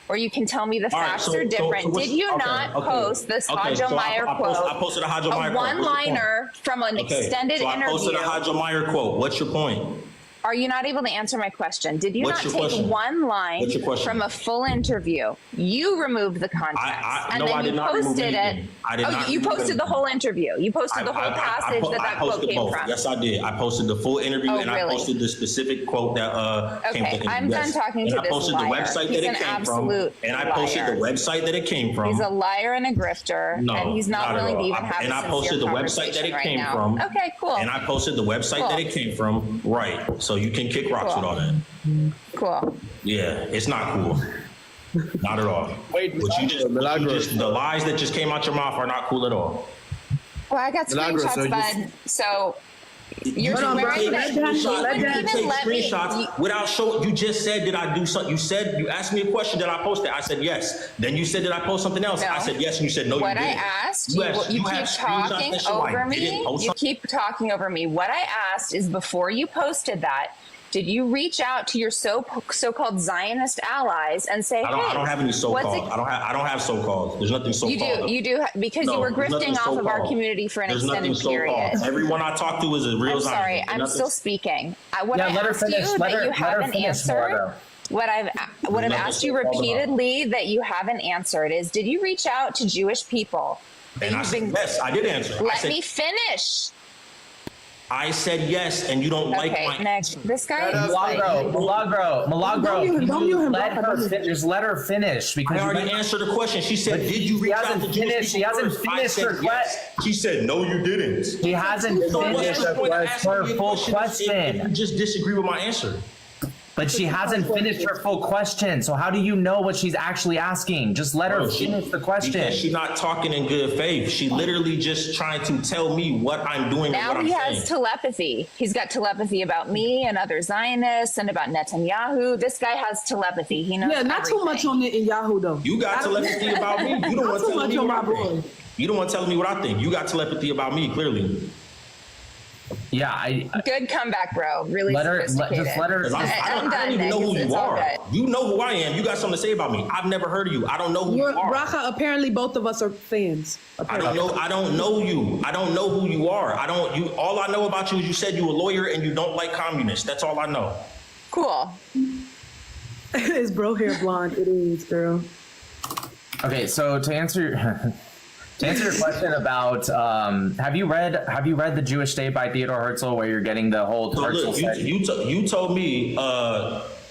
or you can tell me the All right, facts so- are different. so what's- Did you okay, not okay. post this Okay, so Hajomeyer I quote? posted a Hajomeyer quote. A What's your one-liner from an Okay, extended so I interview. posted a Hajomeyer quote. What's your point? Are you not able to answer my question? Did you What's not your take question? one line What's your question? from a full interview? You removed the context, and no, I then did you not remove posted it. anything. I did Oh, not you remove posted the anything. whole interview. You posted the whole passage that quote posted came both. from. Yes, I did. I posted the full interview Oh, and I really? posted the specific quote that came Okay, from the I'm interview. done Yes. talking and to I this posted liar. the website He's that an it came from. absolute And I posted liar. the website that it came from. He's a liar and a grifter, No, and he's not at willing to all. even have And a I sincere posted the website that conversation it right came now. from. Okay, cool. And I posted the website that it came from. Right. So you can kick rocks Cool. with all that. Cool. Yeah, it's not cool. Not at all. Wait, What you Milagro. the lies that just came out your mouth are not cool at all. Well, I got Milagro, screenshots, so bud. So you're Hold on, bro. swearing that you Let wouldn't that- even Take let me. screenshots without showing. You just said, "Did I do something?" You said you asked me a question. Did I post it? I said yes. Then you said, "Did I post something else?" No. I said yes, and you said no. What you I didn't. asked, You you have keep screenshots talking that show I over didn't me. post You something. keep talking over me. What I asked is before you posted that, did you reach out to your so-called Zionist allies and say, I "Hey, don't have any what's so-called. it?" I don't have so-called. There's nothing so-called. You do, because you were there's nothing grifting off of our so-called. community for an There's nothing extended period. so-called. Everyone I talk to is a real I'm Zionist. sorry, There's I'm nothing- still speaking. What Yeah, I let her asked finish. you Let that her- you let her haven't finish, answered, Milagro. what I've nothing asked you so-called about it. repeatedly that you haven't answered is, did you reach out to Jewish people? that And I you've said been- yes. I did answer. I Let said, me finish. I said yes, and you don't like Okay, my. next. This guy is Milagro, Don't mute him, let bro. her just let her finish because I you already answered the question. She said, But "Did you reach out to hasn't Jewish finished- people she hasn't first?" I finished said her yes. She said, "No, you didn't." he hasn't So what's finished the point of asking her me a full question if question. you just disagree with my answer? But she hasn't finished her full question. So how do you know what she's actually asking? Just let her Bro, finish the question. Because she's not talking in good faith. She literally just trying to tell me what I'm doing and now what I'm he saying. has telepathy. He's got telepathy about me and other Zionists and about Netanyahu. This guy has telepathy. He knows. Yeah, not too much on it in Yahoo though. You got telepathy about me. You don't Not want too to tell much me on what my I think. boy. You don't want to tell me what I think. You got telepathy about me, clearly. Yeah, I Good comeback, bro. Really let her sophisticated. just let her. 'Cause I I'm don't done, even Nick. know who It's you all are. good. You know who I am. You got something to say about me. I've never heard of you. I don't know who you are. Raka, apparently both of us are fans. I don't know. I don't know you. I don't know who you are. I don't. You. All I know about you is you said you a lawyer and you don't like communists. That's all I know. Cool. Is bro hair blonde? It is, girl. Okay, so to answer to answer your question about have you read The Jewish State by Theodore Herzl, where you're getting the whole So Herzl look, said- you told me,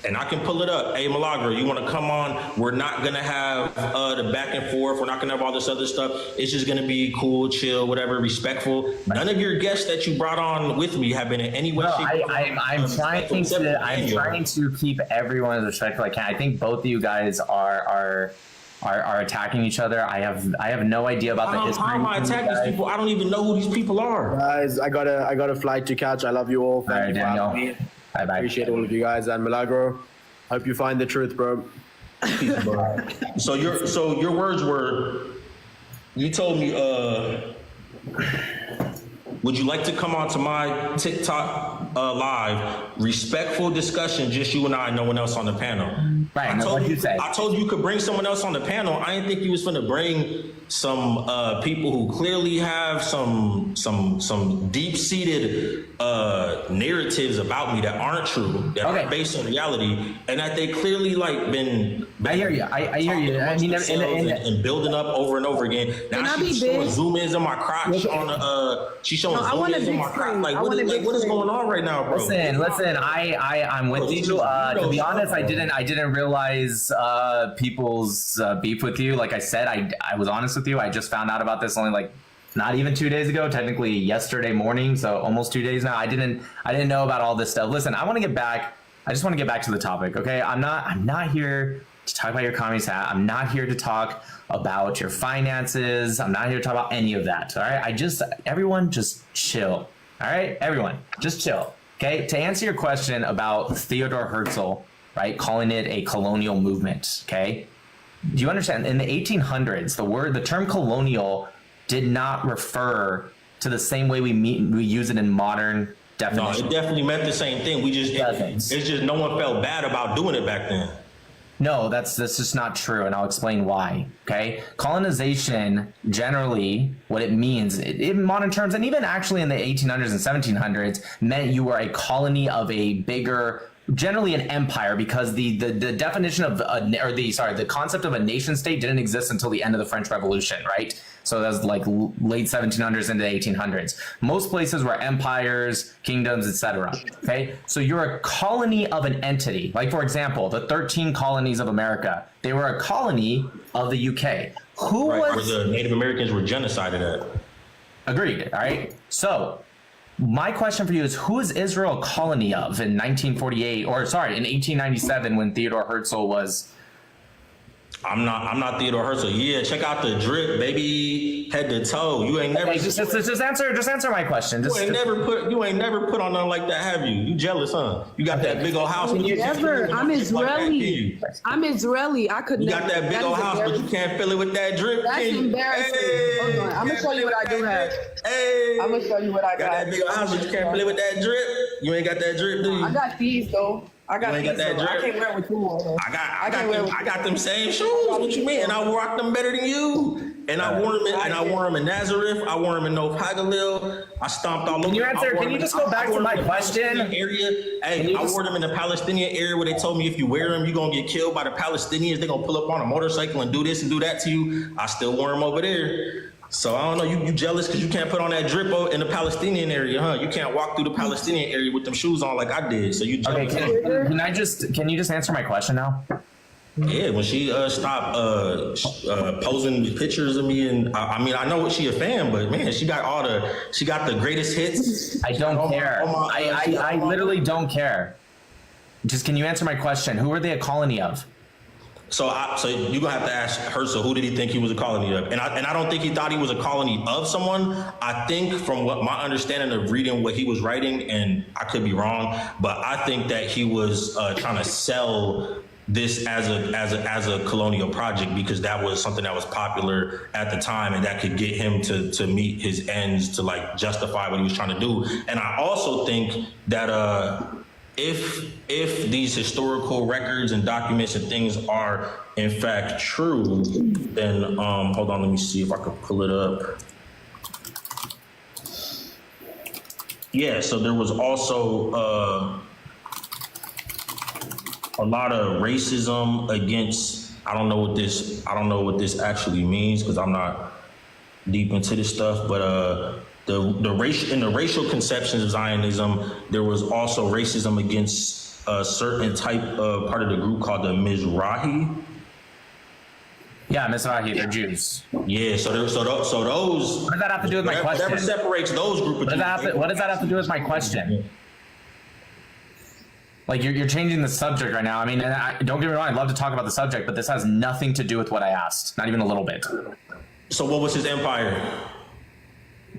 and I can pull it up. Hey, Milagro, you want to come on? We're not gonna have the back and forth. We're not gonna have all this other stuff. It's just gonna be cool, chill, whatever, respectful. None of your guests that you brought on with me have been in any way. No, shape, or I'm form trying respectful, to except I'm Daniel. trying to keep everyone as respectful I can. I think both of you guys are attacking each other. I have no idea about the history. How am I attacking these people? I don't even know who these people are. Guys, I got a flight to catch. I love you all. All right, Thank you for Daniel. having me. Bye bye. Appreciate all of you guys. And Milagro, hope you find the truth, bro. So your words were, you told me, would you like to come on to my TikTok live? Respectful discussion, just you and I, no one else on the panel. Right. I told you could bring someone else on the panel. I didn't think you was gonna bring some people who clearly have some deep-seated narratives about me that aren't true, that aren't based on reality, and that they clearly like been I hear you. I hear you. I mean, and building up over and over again. Now she's showing zoom ins on my crotch on the she's showing zoom ins on my crotch. Like what is going on right now, bro? Listen, I'm with you. To be honest, I didn't realize people's beef with you. Like I said, I was honest with you. I just found out about this only like not even 2 days ago, technically yesterday morning, so almost 2 days now. I didn't know about all this stuff. Listen, I just want to get back to the topic, okay? I'm not here to talk about your communist hat. I'm not here to talk about your finances. I'm not here to talk about any of that, all right? Everyone just chill, all right? Everyone, just chill, okay? To answer your question about Theodore Herzl, right, calling it a colonial movement, okay? Do you understand? In the 1800s, the term colonial did not refer to the same way we use it in modern definition. No, it definitely meant the same thing. It's just no one felt bad about doing it back then. No, that's just not true, and I'll explain why. Okay, colonization generally, what it means in modern terms, and even actually in the 1800s and 1700s, meant you were a colony of a bigger, generally an empire, because the definition of the concept of a nation state didn't exist until the end of the French Revolution, right? So that's like late 1700s into the 1800s. Most places were empires, kingdoms, etc. Okay, so you're a colony of an entity. Like for example, the 13 colonies of America, they were a colony of the UK. Where the Native Americans were genocided at. Agreed. All right. So my question for you is, who is Israel a colony of in 1948, or sorry, in 1897 when Theodore Herzl was? I'm not Theodore Herzl. Yeah, check out the drip, baby, head to toe. You ain't never just answer my question. You ain't never put on nothing like that, have you? You jealous, huh? You got that big old house. I'm Israeli. I'm Israeli. I could never. You got that big old house, but you can't fill it with that drip. That's embarrassing. Hey, hold on. I'm gonna show you what I do have. Hey, I'm gonna show you what I got. Got that big old house, but you can't fill it with that drip. You ain't got that drip, do you? I got these though. I got that drip. I can't wear it with you on. I got them same shoes. What you mean? And I rock them better than you. And I wore them in Nazareth. I wore them in North Hagalil. I stomped all over. Can you just go back to my question? Hey, I wore them in the Palestinian area where they told me if you wear them, you're gonna get killed by the Palestinians. They're gonna pull up on a motorcycle and do this and do that to you. I still wore them over there. So I don't know, you jealous because you can't put on that drip in the Palestinian area, huh? You can't walk through the Palestinian area with them shoes on like I did. So you jealous. Okay, can you just answer my question now? Yeah, when she stopped posing pictures of me, and I know she a fan, but man, she got the greatest hits. I don't care. I literally don't care. Just can you answer my question? Who are they a colony of? So you're gonna have to ask Herzl, who did he think he was a colony of? And I don't think he thought he was a colony of someone. I think from what my understanding of reading what he was writing, and I could be wrong, but I think that he was trying to sell this as a colonial project because that was something that was popular at the time and that could get him to meet his ends, to like justify what he was trying to do. And I also think that if these historical records and documents and things are in fact true, then hold on, let me see if I could pull it up. Yeah, so there was also a lot of racism against, I don't know what this actually means because I'm not deep into this stuff, but in the racial conceptions of Zionism, there was also racism against a certain type of part of the group called the Mizrahi. Yeah, Mizrahi, they're Jews. Yeah, so those. What does that have to do with my question? Whatever separates those group of Jews. What does that have to do with my question? Like you're changing the subject right now. I mean, don't get me wrong, I'd love to talk about the subject, but this has nothing to do with what I asked, not even a little bit. So what was his empire?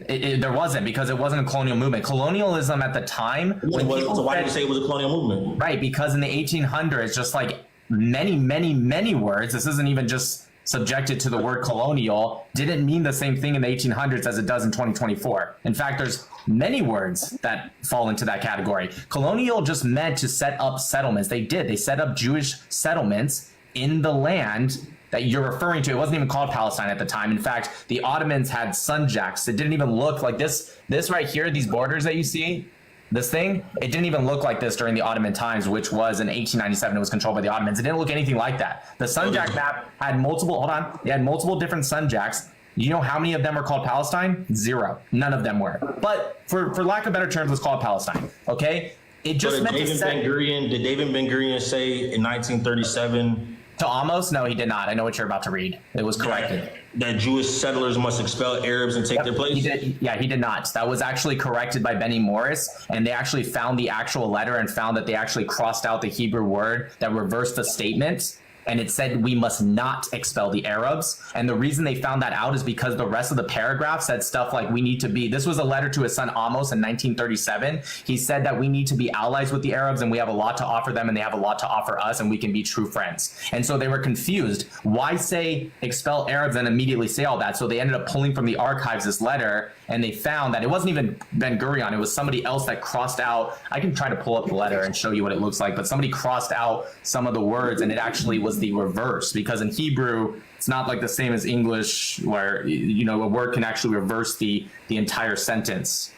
There wasn't, because it wasn't a colonial movement. Colonialism at the time. So why did you say it was a colonial movement? Right, because in the 1800s, just like many words, this isn't even just subjected to the word colonial didn't mean the same thing in the 1800s as it does in 2024. In fact, there's many words that fall into that category. Colonial just meant to set up settlements. They set up Jewish settlements in the land that you're referring to. It wasn't even called Palestine at the time. In fact, the Ottomans had sunjacks. It didn't even look like this right here, these borders that you see, this thing, it didn't even look like this during the Ottoman times, which was in 1897. It was controlled by the Ottomans. It didn't look anything like that. The sunjack map had multiple, it had multiple different sunjacks. You know how many of them are called Palestine? 0. None of them were. But for lack of better terms, let's call it Palestine, okay? It just meant to set... Did David Ben-Gurion say in 1937... To Amos? No, he did not. I know what you're about to read. It was corrected. That Jewish settlers must expel Arabs and take their place? He did not. That was actually corrected by Benny Morris, and they actually found the actual letter and found that they actually crossed out the Hebrew word that reversed the statement. And it said we must not expel the Arabs. And the reason they found that out is because the rest of the paragraph said stuff like we need to be, this was a letter to his son Amos in 1937. He said that we need to be allies with the Arabs and we have a lot to offer them and they have a lot to offer us and we can be true friends. And so they were confused. Why say expel Arabs and immediately say all that? So they ended up pulling from the archives this letter and they found that it wasn't even Ben-Gurion. It was somebody else that crossed out. I can try to pull up the letter and show you what it looks like, but somebody crossed out some of the words and it actually was the reverse, because in Hebrew it's not like the same as English where you know a word can actually reverse the entire sentence.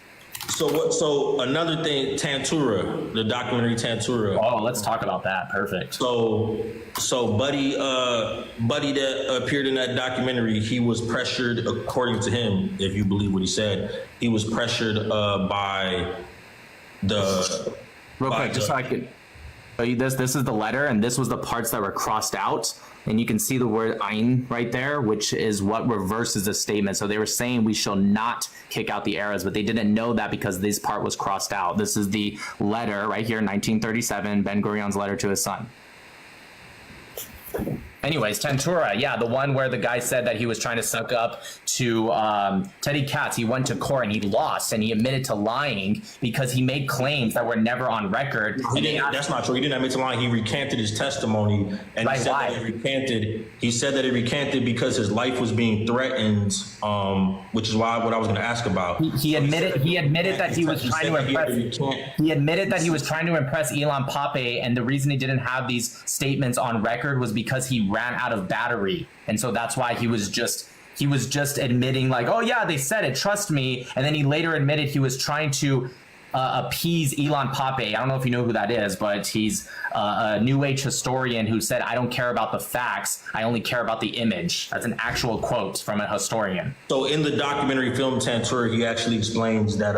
So another thing, Tantura, the documentary Tantura. Oh, let's talk about that. Perfect. So Buddy that appeared in that documentary, he was pressured, according to him, if you believe what he said, he was pressured by the real quick, just so I could show you this. This is the letter, and this was the parts that were crossed out. And you can see the word ein right there, which is what reverses the statement. So they were saying we shall not kick out the Arabs, but they didn't know that because this part was crossed out. This is the letter right here, 1937, Ben-Gurion's letter to his son. Anyways, Tantura, yeah, the one where the guy said that he was trying to suck up to Teddy Katz. He went to court and he lost, and he admitted to lying because he made claims that were never on record. That's not true. He didn't admit to lying. He recanted his testimony, and he said that he recanted. He said that he recanted because his life was being threatened, which is why what I was going to ask about. He admitted that he was trying to impress. He admitted that he was trying to impress Elon Pape, and the reason he didn't have these statements on record was because he ran out of battery, and so that's why he was just admitting like, oh yeah, they said it, trust me. And then he later admitted he was trying to appease Elon Pape. I don't know if you know who that is, but he's a New Age historian who said, I don't care about the facts, I only care about the image. That's an actual quote from a historian. So in the documentary film Tantura, he actually explains that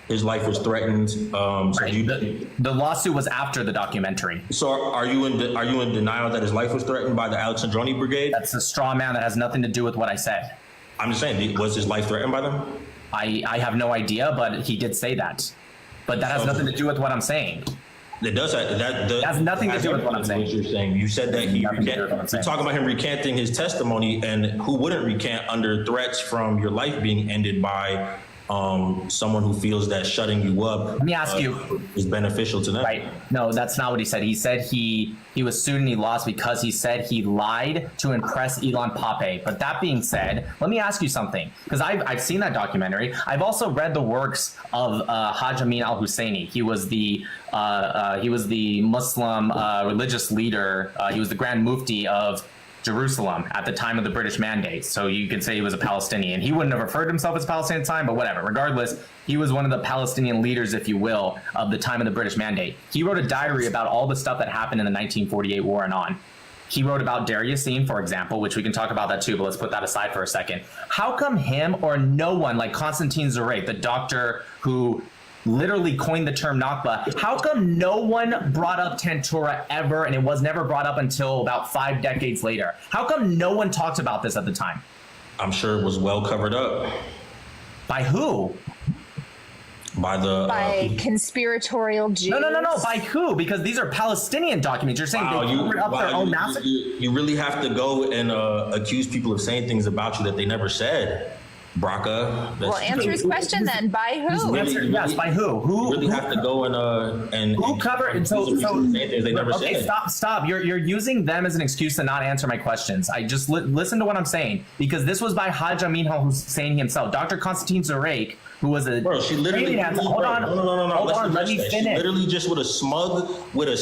his life was threatened. The lawsuit was after the documentary. So are you in denial that his life was threatened by the Alexandroni Brigade? That's a straw man that has nothing to do with what I said. I'm just saying, was his life threatened by them? I have no idea, but he did say that. But that has nothing to do with what I'm saying. It does that has nothing to do with what I'm saying. What you're saying. You said that you're talking about him recanting his testimony, and who wouldn't recant under threats from your life being ended by someone who feels that shutting you up, let me ask you, is beneficial to them. Right. No, that's not what he said. He said he was sued and he lost because he said he lied to impress Elon Pape. But that being said, let me ask you something, because I've seen that documentary. I've also read the works of Haj Amin al-Husseini. He was the Muslim religious leader. He was the Grand Mufti of Jerusalem at the time of the British Mandate. So you could say he was a Palestinian. He wouldn't have referred to himself as Palestinian at the time, but whatever. Regardless, he was one of the Palestinian leaders, if you will, of the time of the British Mandate. He wrote a diary about all the stuff that happened in the 1948 war and on. He wrote about Deir Yassin, for example, which we can talk about that too, but let's put that aside for a second. How come him or no one like Konstantin Zurek, the doctor who literally coined the term Nakba, how come no one brought up Tantura ever, and it was never brought up until about 5 decades later? How come no one talked about this at the time? I'm sure it was well covered up. By who? By conspiratorial Jews. No. By who? Because these are Palestinian documents. You're saying they covered up their own massacre? You really have to go and accuse people of saying things about you that they never said. Braca. Well, answer his question then. By who? Yes, by who? You really have to go and who covered? And so they never okay, said. stop. You're using them as an excuse to not answer my questions. I just listen to what I'm saying, because this was by Haj Amin al-Husseini himself. Dr. Constantine Zarek, who was a Bro, she literally hold on. Let me finish. She literally just with a smug little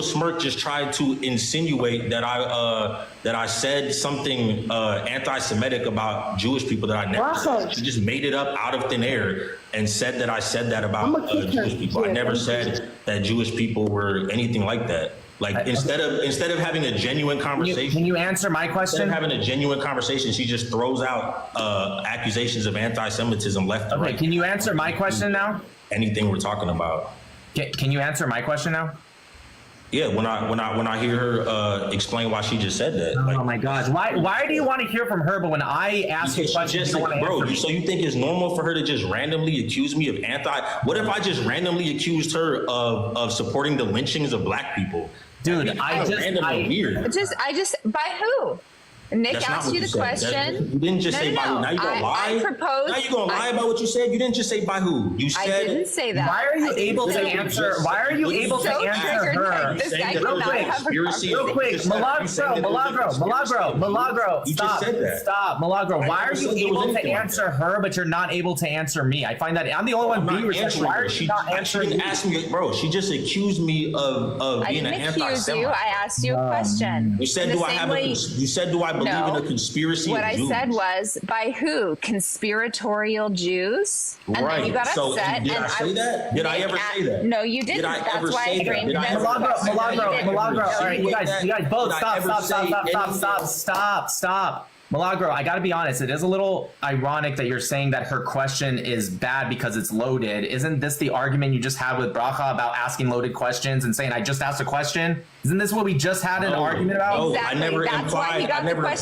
smirk just tried to insinuate that I said something anti-Semitic about Jewish people that I never. She just made it up out of thin air and said that I said that about Jewish people. I never said that Jewish people were anything like that. Like instead of having a genuine conversation, can you answer my question? Instead of having a genuine conversation, she just throws out accusations of anti-Semitism left and right. Okay, can you answer my question now? Anything we're talking about. Can you answer my question now? Yeah, when I hear her explain why she just said that. Oh my gosh, why do you want to hear from her? But when I ask you questions, you want to answer me? So you think it's normal for her to just randomly accuse me of What if I just randomly accused her of supporting the lynchings of black people? Dude, I just by who? Nick asked you the question. You didn't just say by who. Now you gonna lie? I proposed. Now you gonna lie about what you said? You didn't just say by who. You said. I didn't say that. Why are you able to answer? Why are you able to answer her? This guy cannot have a Real quick, Milagro, stop, Milagro. Why are you able to answer her, but you're not able to answer me? I find that I'm the only one being respectful. Why are you not answering me? Ask me, bro. She just accused me of being an anti-Semite. I didn't accuse you. I asked you a question. You said, do I believe in a conspiracy? What I said was, by who? Conspiratorial Jews? And then you got upset. Did I say that? Did I ever say that? No, you didn't. That's why I framed it as Milagro. All right, you guys both stop. Milagro, I gotta be honest, it is a little ironic that you're saying that her question is bad because it's loaded. Isn't this the argument you just had with Bracha about asking loaded questions and saying, I just asked a question? Isn't this what we just had an argument about? No, exactly. I never implied that what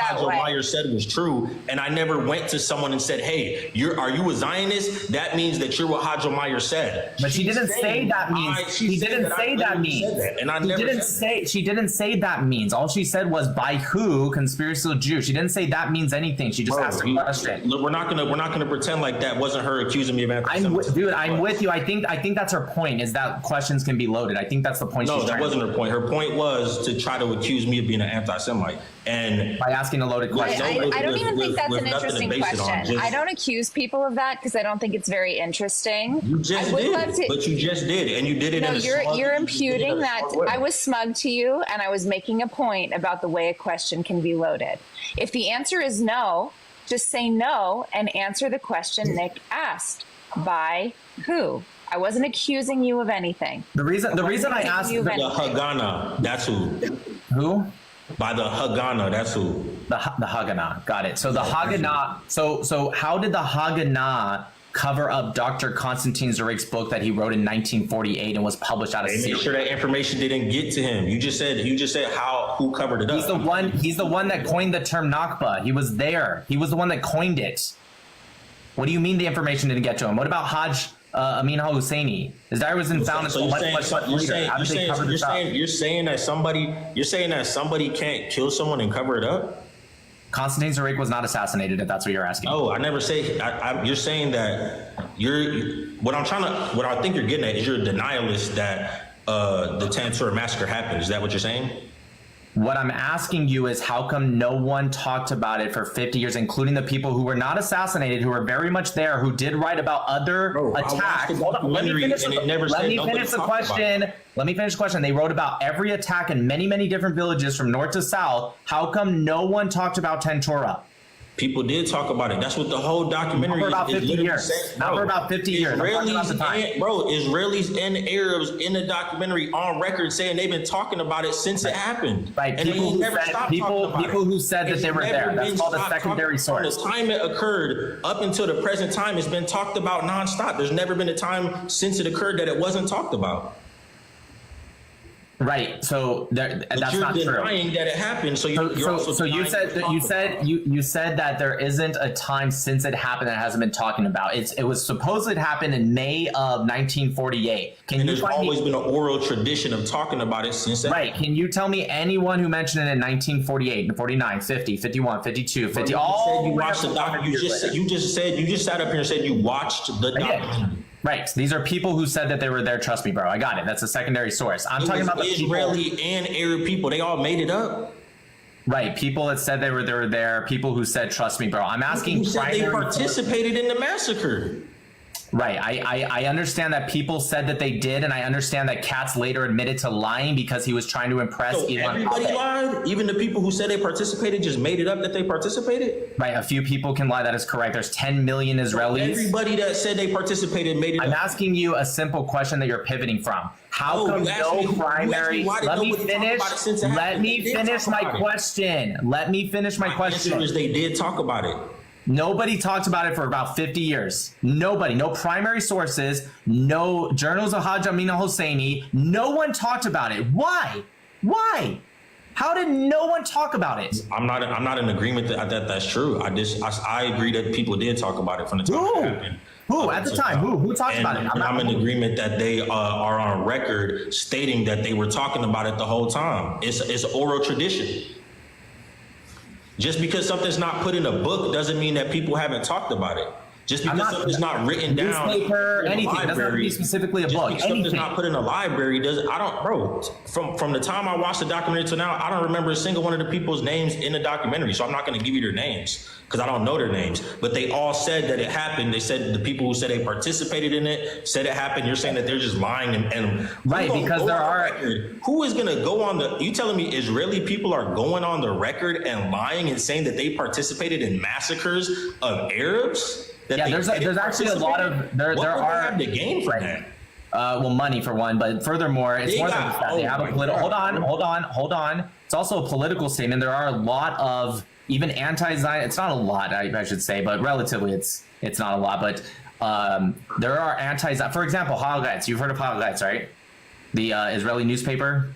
Hajo Meyer said was true, and I never went to someone and said, hey, are you a Zionist? That means that you're what Hajo Meyer said. But she didn't say that means. She didn't say that means. And I never said she didn't say that means. All she said was by who? Conspiratorial Jew. She didn't say that means anything. She just asked a question. Look, we're not gonna pretend like that wasn't her accusing me of anti-Semitism. I'm with you. I think that's her point, is that questions can be loaded. I think that's the point. No, that wasn't her point. Her point was to try to accuse me of being an anti-Semite. And by asking a loaded question. I don't even think that's an interesting question. I don't accuse people of that because I don't think it's very interesting. You just did, but you just did, and you did it. No, in you're imputing that I was smug to you, and I was making a point about the way a question can be loaded. If the answer is no, just say no and answer the question Nick asked. By who? I wasn't accusing you of anything. The reason I asked the Haganah, that's who. Who? By the Haganah, that's who. The Haganah, got it. So the Haganah. So how did the Haganah cover up Dr. Constantine Zarek's book that he wrote in 1948 and was published out of Syria? Make sure that information didn't get to him. You just said who covered it up. He's the one that coined the term Nakba. He was there. He was the one that coined it. What do you mean the information didn't get to him? What about Haj Amin al-Husseini? His diary was found until much later. You're saying that somebody can't kill someone and cover it up? Constantine Zarek was not assassinated, if that's what you're asking. Oh, I never say. You're saying that what I think you're getting at is you're a denialist that the Tantura massacre happened. Is that what you're saying? What I'm asking you is how come no one talked about it for 50 years, including the people who were not assassinated, who were very much there, who did write about other attacks. Let me finish the question. They wrote about every attack in many, many different villages from north to south. How come no one talked about Tantura? People did talk about it. That's what the whole documentary is. Not for about 50 years. Not for about 50 years. Israelis and Arabs in the documentary on record saying they've been talking about it since it happened. Right. And people who said that they were there. That's called a secondary source. From the time it occurred up until the present time, it's been talked about nonstop. There's never been a time since it occurred that it wasn't talked about. Right. So that's you're not true. denying that it happened. So you said that there isn't a time since it happened that hasn't been talking about. It was supposed to happen in May of 1948. And there's always been an oral tradition of talking about it since then. Right. Can you tell me anyone who mentioned it in 1948, 49, 50, 51, 52, 50? All you watched the documentary. You just sat up here and said you watched the documentary. Right. These are people who said that they were there. Trust me, bro. I got it. That's a secondary source. I'm talking about the Israeli people, and Arab people. They all made it up. Right. People that said they were there. People who said, trust me, bro. I'm asking. Who said they participated in the massacre? Right. I understand that people said that they did, and I understand that Katz later admitted to lying because he was trying to impress Elon. Everybody lied? Even the people who said they participated just made it up that they participated? Right. A few people can lie. That is correct. There's 10 million Israelis. Everybody that said they participated made it up. I'm asking you a simple question that you're pivoting from. How come no primary? Let me finish. Let me finish my question. Let me finish my question. The answer is they did talk about it. Nobody talked about it for about 50 years. Nobody, no primary sources, no journals of Hajj Amin al-Husseini. No one talked about it. Why? Why? How did no one talk about it? I'm not in agreement that that's true. I agree that people did talk about it from the time it happened. Who at the time? Who talked about it? I'm in agreement that they are on record stating that they were talking about it the whole time. It's oral tradition. Just because something's not put in a book doesn't mean that people haven't talked about it. Just because something's not written down newspaper, in anything. It doesn't have to be specifically a book. Something's not put in a library bro. From the time I watched the documentary to now, I don't remember a single one of the people's names in the documentary. So I'm not going to give you their names because I don't know their names. But they all said that it happened. They said the people who said they participated in it said it happened. You're saying that they're just lying and right, because there are. Who is going to go on you telling me Israeli people are going on the record and lying and saying that they participated in massacres of Arabs? Yeah, there's actually a lot of there are have to gain from that? Well, money for one, but furthermore, it's more than that. They have a political. Hold on. It's also a political statement. There are a lot of even anti-Zion. It's not a lot, I should say, but relatively, it's not a lot. But there are anti-Zion. For example, Haaretz. You've heard of Haaretz, right? The Israeli newspaper.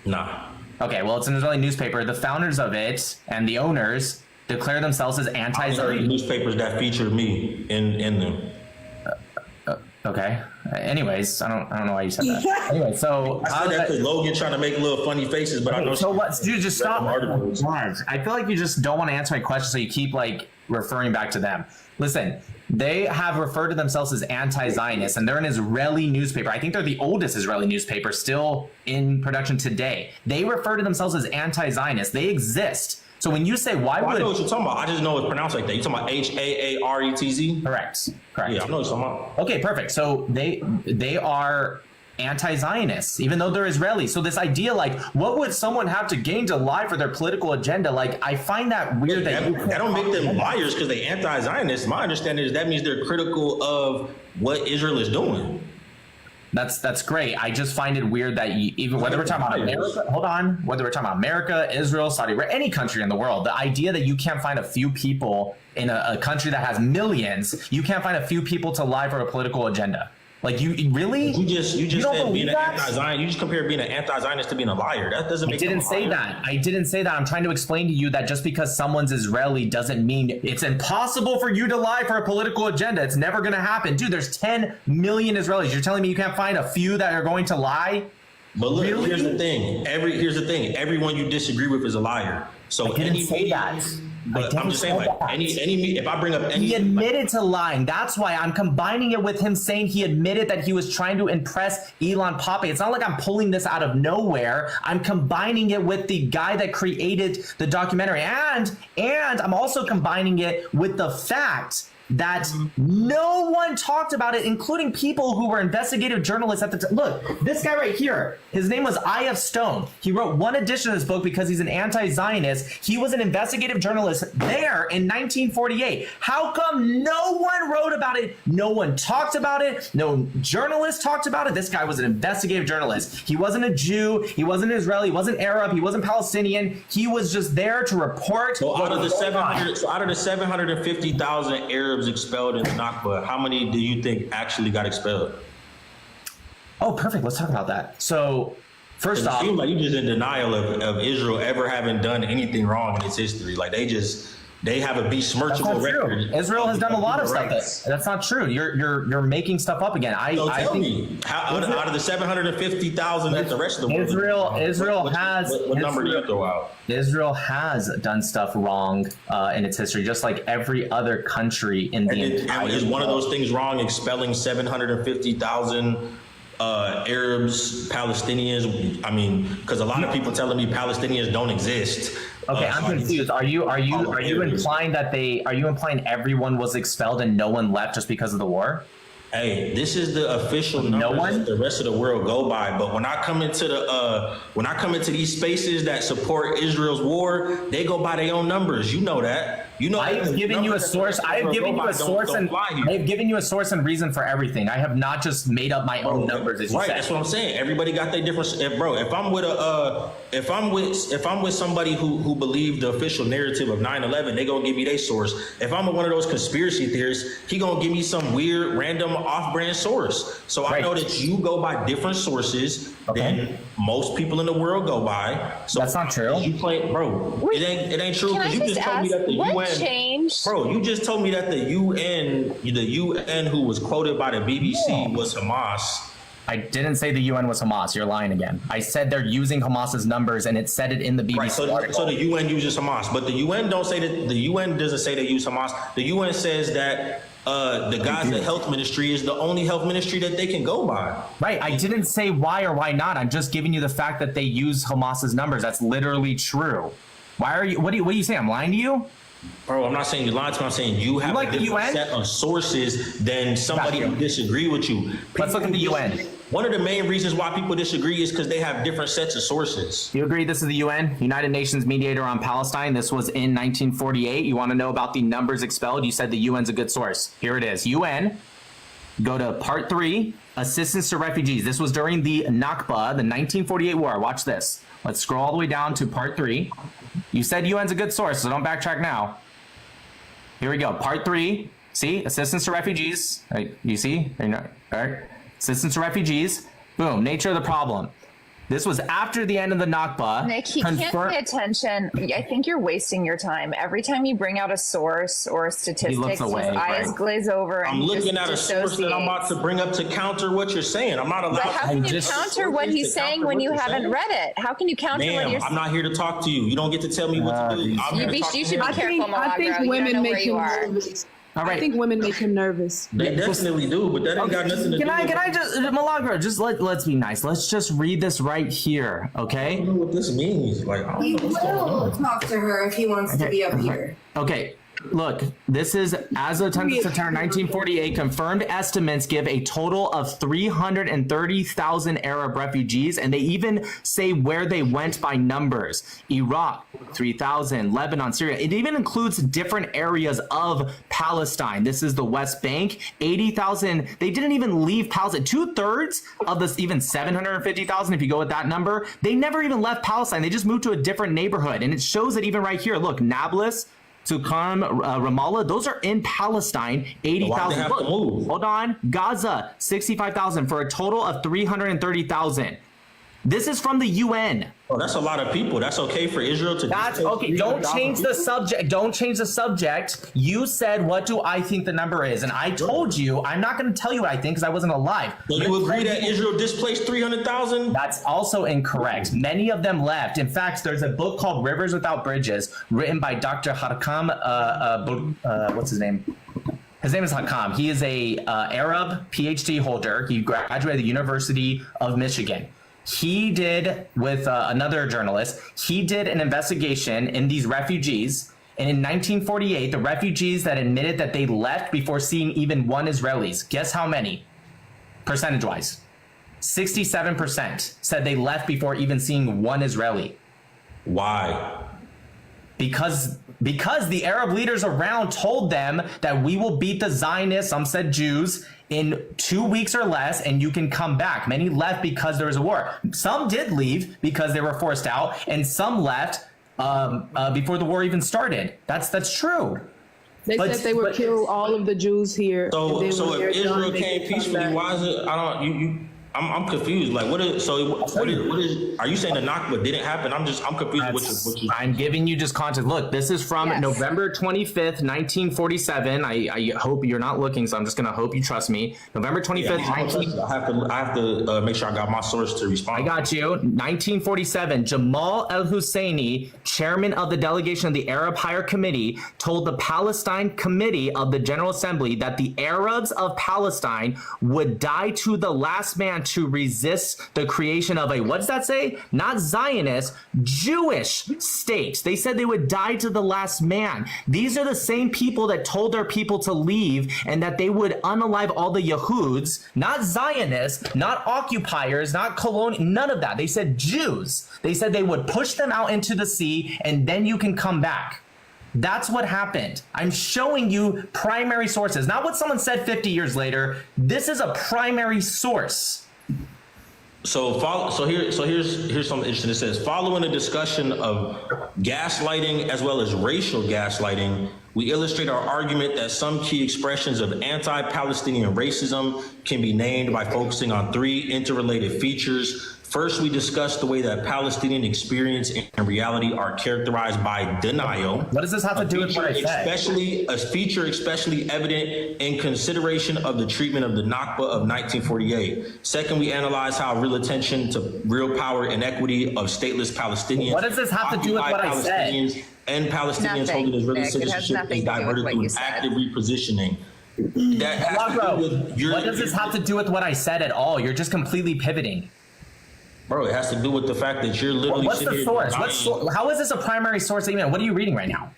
Nah. Okay, well, it's an Israeli newspaper. The founders of it and the owners declare themselves as anti-Zion. Newspapers that feature me in them. Okay. Anyways, I don't know why you said that. Anyway, so I said that because Logan trying to make little funny faces, but I know. So what? Dude, just stop. I feel like you just don't want to answer my question, so you keep like referring back to them. Listen, they have referred to themselves as anti-Zionists, and they're an Israeli newspaper. I think they're the oldest Israeli newspaper still in production today. They refer to themselves as anti-Zionists. They exist. So when you say why would I know what you're talking about. I just know it's pronounced like that. You're talking about Haaretz? Correct. Yeah, I know what you're talking about. Okay, perfect. So they are anti-Zionists, even though they're Israeli. So this idea, like, what would someone have to gain to lie for their political agenda? Like, I find that weird. That don't make them liars because they anti-Zionists. My understanding is that means they're critical of what Israel is doing. That's great. I just find it weird that even whether we're talking about America, whether we're talking about America, Israel, Saudi Arabia, any country in the world, the idea that you can't find a few people in a country that has millions, you can't find a few people to lie for a political agenda. Like you really? You just said being an anti-Zionist. You just compared being an anti-Zionist to being a liar. That doesn't make sense. I didn't say that. I'm trying to explain to you that just because someone's Israeli doesn't mean it's impossible for you to lie for a political agenda. It's never going to happen. Dude, there's 10 million Israelis. You're telling me you can't find a few that are going to lie? But look, here's the thing. Everyone you disagree with is a liar. So I didn't say that. But I'm just saying, like, if I bring up any... He admitted to lying. That's why I'm combining it with him saying he admitted that he was trying to impress Elon Pape. It's not like I'm pulling this out of nowhere. I'm combining it with the guy that created the documentary. And I'm also combining it with the fact that no one talked about it, including people who were investigative journalists at the time. Look, this guy right here, his name was I.F. Stone. He wrote one edition of this book because he's an anti-Zionist. He was an investigative journalist there in 1948. How come no one wrote about it? No one talked about it. No journalist talked about it. This guy was an investigative journalist. He wasn't a Jew. He wasn't Israeli. He wasn't Arab. He wasn't Palestinian. He was just there to report. So out of the 750,000 Arabs expelled in the Nakba, how many do you think actually got expelled? Oh, perfect. Let's talk about that. So First It off, seems like you just in denial of Israel ever having done anything wrong in its history. Like they have a besmirchable record. Israel has done a lot of stuff. That's not true. You're making stuff up again. I tell think me, out of the 750,000 that the rest of the world Israel has what number do you throw out? Israel has done stuff wrong in its history, just like every other country in the entire world. Is one of those things wrong? Expelling 750,000 Arabs, Palestinians. I mean, because a lot of people telling me Palestinians don't exist. Okay, I'm confused. Are you implying that are you implying everyone was expelled and no one left just because of the war? Hey, this is the official numbers that the rest of the world go by. But when I come into these spaces that support Israel's war, they go by their own numbers. You know that. You know, I have given you a source. I have given you a source, and I have given you a source and reason for everything. I have not just made up my own numbers. As you said. That's what I'm saying. Everybody got their different. Bro, if I'm with somebody who believe the official narrative of 9/11, they gonna give me their source. If I'm one of those conspiracy theorists, he gonna give me some weird, random, off-brand source. So I know that you go by different sources than most people in the world go by. So that's not true. You play, bro. It ain't true because you just told me that the UN changed. Bro, you just told me that the UN who was quoted by the BBC was Hamas. I didn't say the UN was Hamas. You're lying again. I said they're using Hamas's numbers, and it said it in the BBC article. So the UN uses Hamas, but the UN don't say that. The UN doesn't say they use Hamas. The UN says that the Gaza Health Ministry is the only health ministry that they can go by. Right. I didn't say why or why not. I'm just giving you the fact that they use Hamas's numbers. That's literally true. Why are you? What do you say? I'm lying to you? Bro, I'm not saying you lied to me. I'm saying you have a different set of sources than somebody who disagree with you. Let's look at the UN. One of the main reasons why people disagree is because they have different sets of sources. You agree this is the UN, United Nations Mediator on Palestine? This was in 1948. You want to know about the numbers expelled? You said the UN's a good source. Here it is. UN, go to part 3, assistance to refugees. This was during the Nakba, the 1948 war. Watch this. Let's scroll all the way down to part 3. You said UN's a good source, so don't backtrack now. Here we go. Part 3. See? Assistance to refugees. Right, you see? All right. Assistance to refugees. Boom. Nature of the problem. This was after the end of the Nakba. Nick, he can't pay attention. I think you're wasting your time. Every time you bring out a source or a statistic, his eyes glaze over. I'm looking at a source that I'm about to bring up to counter what you're saying. I'm not allowed. But how can you counter what he's saying when you haven't read it? How can you counter what you're saying? I'm not here to talk to you. You don't get to tell me what to do. You should be careful, Milagro. I think women make him nervous. All right. I think women make him nervous. They definitely do, but that ain't got nothing to do. Can I just, Milagro, just let's be nice. Let's just read this right here, okay? I don't know what this means. Like, I don't know what's going on. Talk to her if he wants to be up here. Okay. Look, this is as of 10th September 1948. Confirmed estimates give a total of 330,000 Arab refugees, and they even say where they went by numbers. Iraq, 3,000, Lebanon, Syria. It even includes different areas of Palestine. This is the West Bank, 80,000. They didn't even leave Palestine. 2/3 of this, even 750,000, if you go with that number, they never even left Palestine. They just moved to a different neighborhood, and it shows it even right here. Look, Nablus, Suqam, Ramallah, those are in Palestine. 80,000. Hold on. Gaza, 65,000 for a total of 330,000. This is from the UN. Oh, that's a lot of people. That's okay for Israel to. That's okay. Don't change the subject. Don't change the subject. You said, what do I think the number is? And I told you, I'm not going to tell you what I think because I wasn't alive. So you agree that Israel displaced 300,000? That's also incorrect. Many of them left. In fact, there's a book called Rivers Without Bridges written by Dr. Hakam. What's his name? His name is Hakam. He is a Arab PhD holder. He graduated at the University of Michigan. He did, with another journalist, he did an investigation in these refugees. And in 1948, the refugees that admitted that they left before seeing even one Israelis, guess how many? Percentage-wise. 67% said they left before even seeing one Israeli. Why? Because the Arab leaders around told them that we will beat the Zionists, some said Jews, in 2 weeks or less, and you can come back. Many left because there was a war. Some did leave because they were forced out, and some left before the war even started. That's true. They said they would kill all of the Jews here. So if Israel came peacefully, why is it? I'm confused. Like, what is are you saying the Nakba didn't happen? I'm confused. What you I'm giving you just context. Look, this is from November 25th, 1947. I hope you're not looking, so I'm just gonna hope you trust me. November 25th, I have to make sure I got my source to respond. I got you. 1947, Jamal El-Husseini, chairman of the delegation of the Arab Higher Committee, told the Palestine Committee of the General Assembly that the Arabs of Palestine would die to the last man to resist the creation of a, what does that say? Not Zionist, Jewish state. They said they would die to the last man. These are the same people that told their people to leave and that they would unalive all the Yahuds, not Zionists, not occupiers, not colonial, none of that. They said Jews. They said they would push them out into the sea and then you can come back. That's what happened. I'm showing you primary sources, not what someone said 50 years later. This is a primary source. Here's something interesting. It says, following a discussion of gaslighting as well as racial gaslighting, we illustrate our argument that some key expressions of anti-Palestinian racism can be named by focusing on three interrelated features. First, we discuss the way that Palestinian experience and reality are characterized by denial. What does this have to do with what I said? A feature especially evident in consideration of the treatment of the Nakba of 1948. Second, we analyze how real attention to real power and equity of stateless Palestinians. What does this have to do with what I said? And Palestinians holding Israeli citizenship is diverted through an active repositioning. That has to do with what does this have to do with what I said at all? You're just completely pivoting. Bro, it has to do with the fact that you're literally what's the source? How is this a primary source even? What are you reading right now?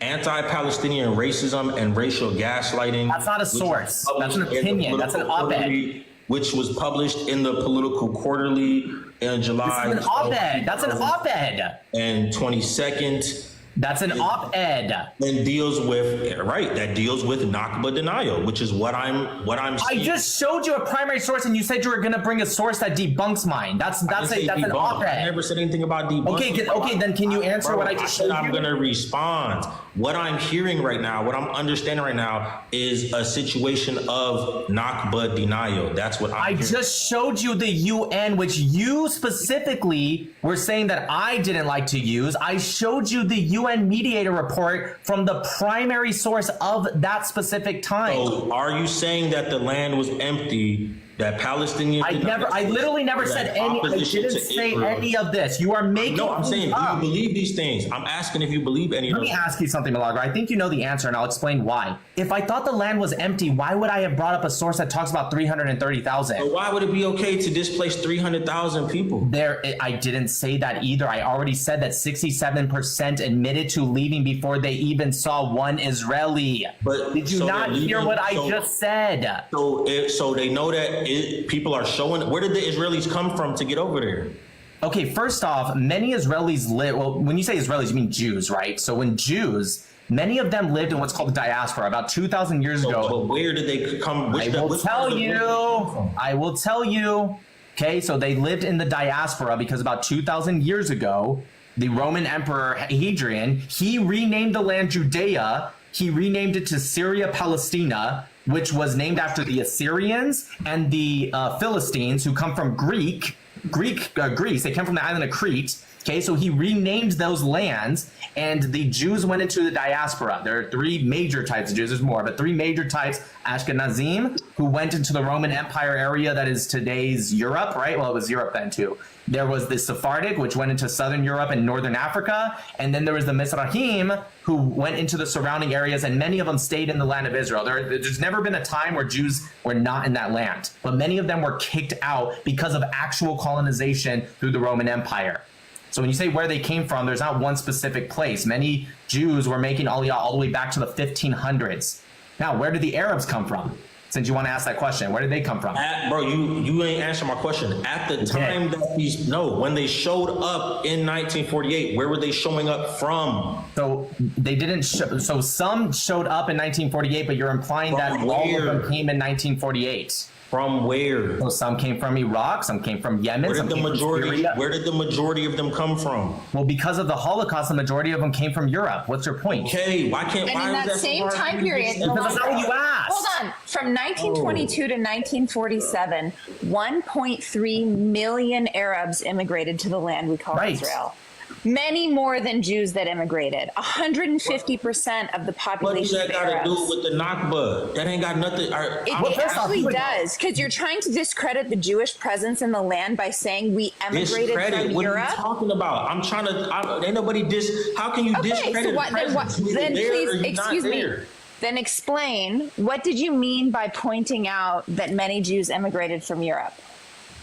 Anti-Palestinian racism and racial gaslighting. That's not a source. That's an opinion. That's an op-ed. Which was published in the Political Quarterly in July. This is an op-ed. That's an op-ed. And 22nd. That's an op-ed. And deals with Nakba denial, which is what I'm seeing. I just showed you a primary source, and you said you were going to bring a source that debunks mine. That's an op-ed. I never said anything about debunking. Okay, then can you answer what I just showed you? I'm going to respond. What I'm hearing right now, what I'm understanding right now, is a situation of Nakba denial. That's what I just showed you the UN, which you specifically were saying that I didn't like to use. I showed you the UN mediator report from the primary source of that specific time. So are you saying that the land was empty? That Palestinians. I literally never said any. I didn't say any of this. You are making. No, I'm saying, do you believe these things? I'm asking if you believe any of those. Let me ask you something, Milagro. I think you know the answer, and I'll explain why. If I thought the land was empty, why would I have brought up a source that talks about 330,000? But why would it be okay to displace 300,000 people? I didn't say that either. I already said that 67% admitted to leaving before they even saw one Israeli. But did you not hear what I just said? So they know that. People are showing. Where did the Israelis come from to get over there? Okay, first off, many Israelis live. Well, when you say Israelis, you mean Jews, right? So when Jews, many of them lived in what's called the diaspora about 2,000 years ago. But where did they come? I will tell you. Okay, so they lived in the diaspora because about 2,000 years ago, the Roman Emperor Hadrian, he renamed the land Judea. He renamed it to Syria Palestina, which was named after the Assyrians and the Philistines, who come from Greece. They come from the island of Crete. Okay, so he renamed those lands, and the Jews went into the diaspora. There are three major types of Jews. There's more, but three major types. Ashkenazim, who went into the Roman Empire area that is today's Europe, right? Well, it was Europe then too. There was the Sephardic, which went into Southern Europe and Northern Africa. And then there was the Mizrahim, who went into the surrounding areas, and many of them stayed in the land of Israel. There's never been a time where Jews were not in that land, but many of them were kicked out because of actual colonization through the Roman Empire. So when you say where they came from, there's not one specific place. Many Jews were making Aliyah all the way back to the 1500s. Now, where did the Arabs come from? Since you want to ask that question, where did they come from? Bro, you ain't answering my question. At the time that when they showed up in 1948, where were they showing up from? So they didn't. So some showed up in 1948, but you're implying that all of them came in 1948. From where? So some came from Iraq, some came from Yemen. Where did the majority of them come from? Well, because of the Holocaust, the majority of them came from Europe. What's your point? Okay, why can't? And in that same time period, Because that's not what you asked. hold on, from 1922 to 1947, 1.3 million Arabs immigrated to the land we call Right. Israel. Many more than Jews that immigrated. 150% of the What does population that of got to Arabs. do with the Nakba? That ain't got nothing. It actually does, because you're trying to discredit the Jewish presence in the land by saying we emigrated Discredit? from What Europe. are you talking about? I'm trying to. Ain't nobody How can you Okay, discredit? so what, then what? presence? You Then there or please you not excuse me. there? Then explain, what did you mean by pointing out that many Jews immigrated from Europe?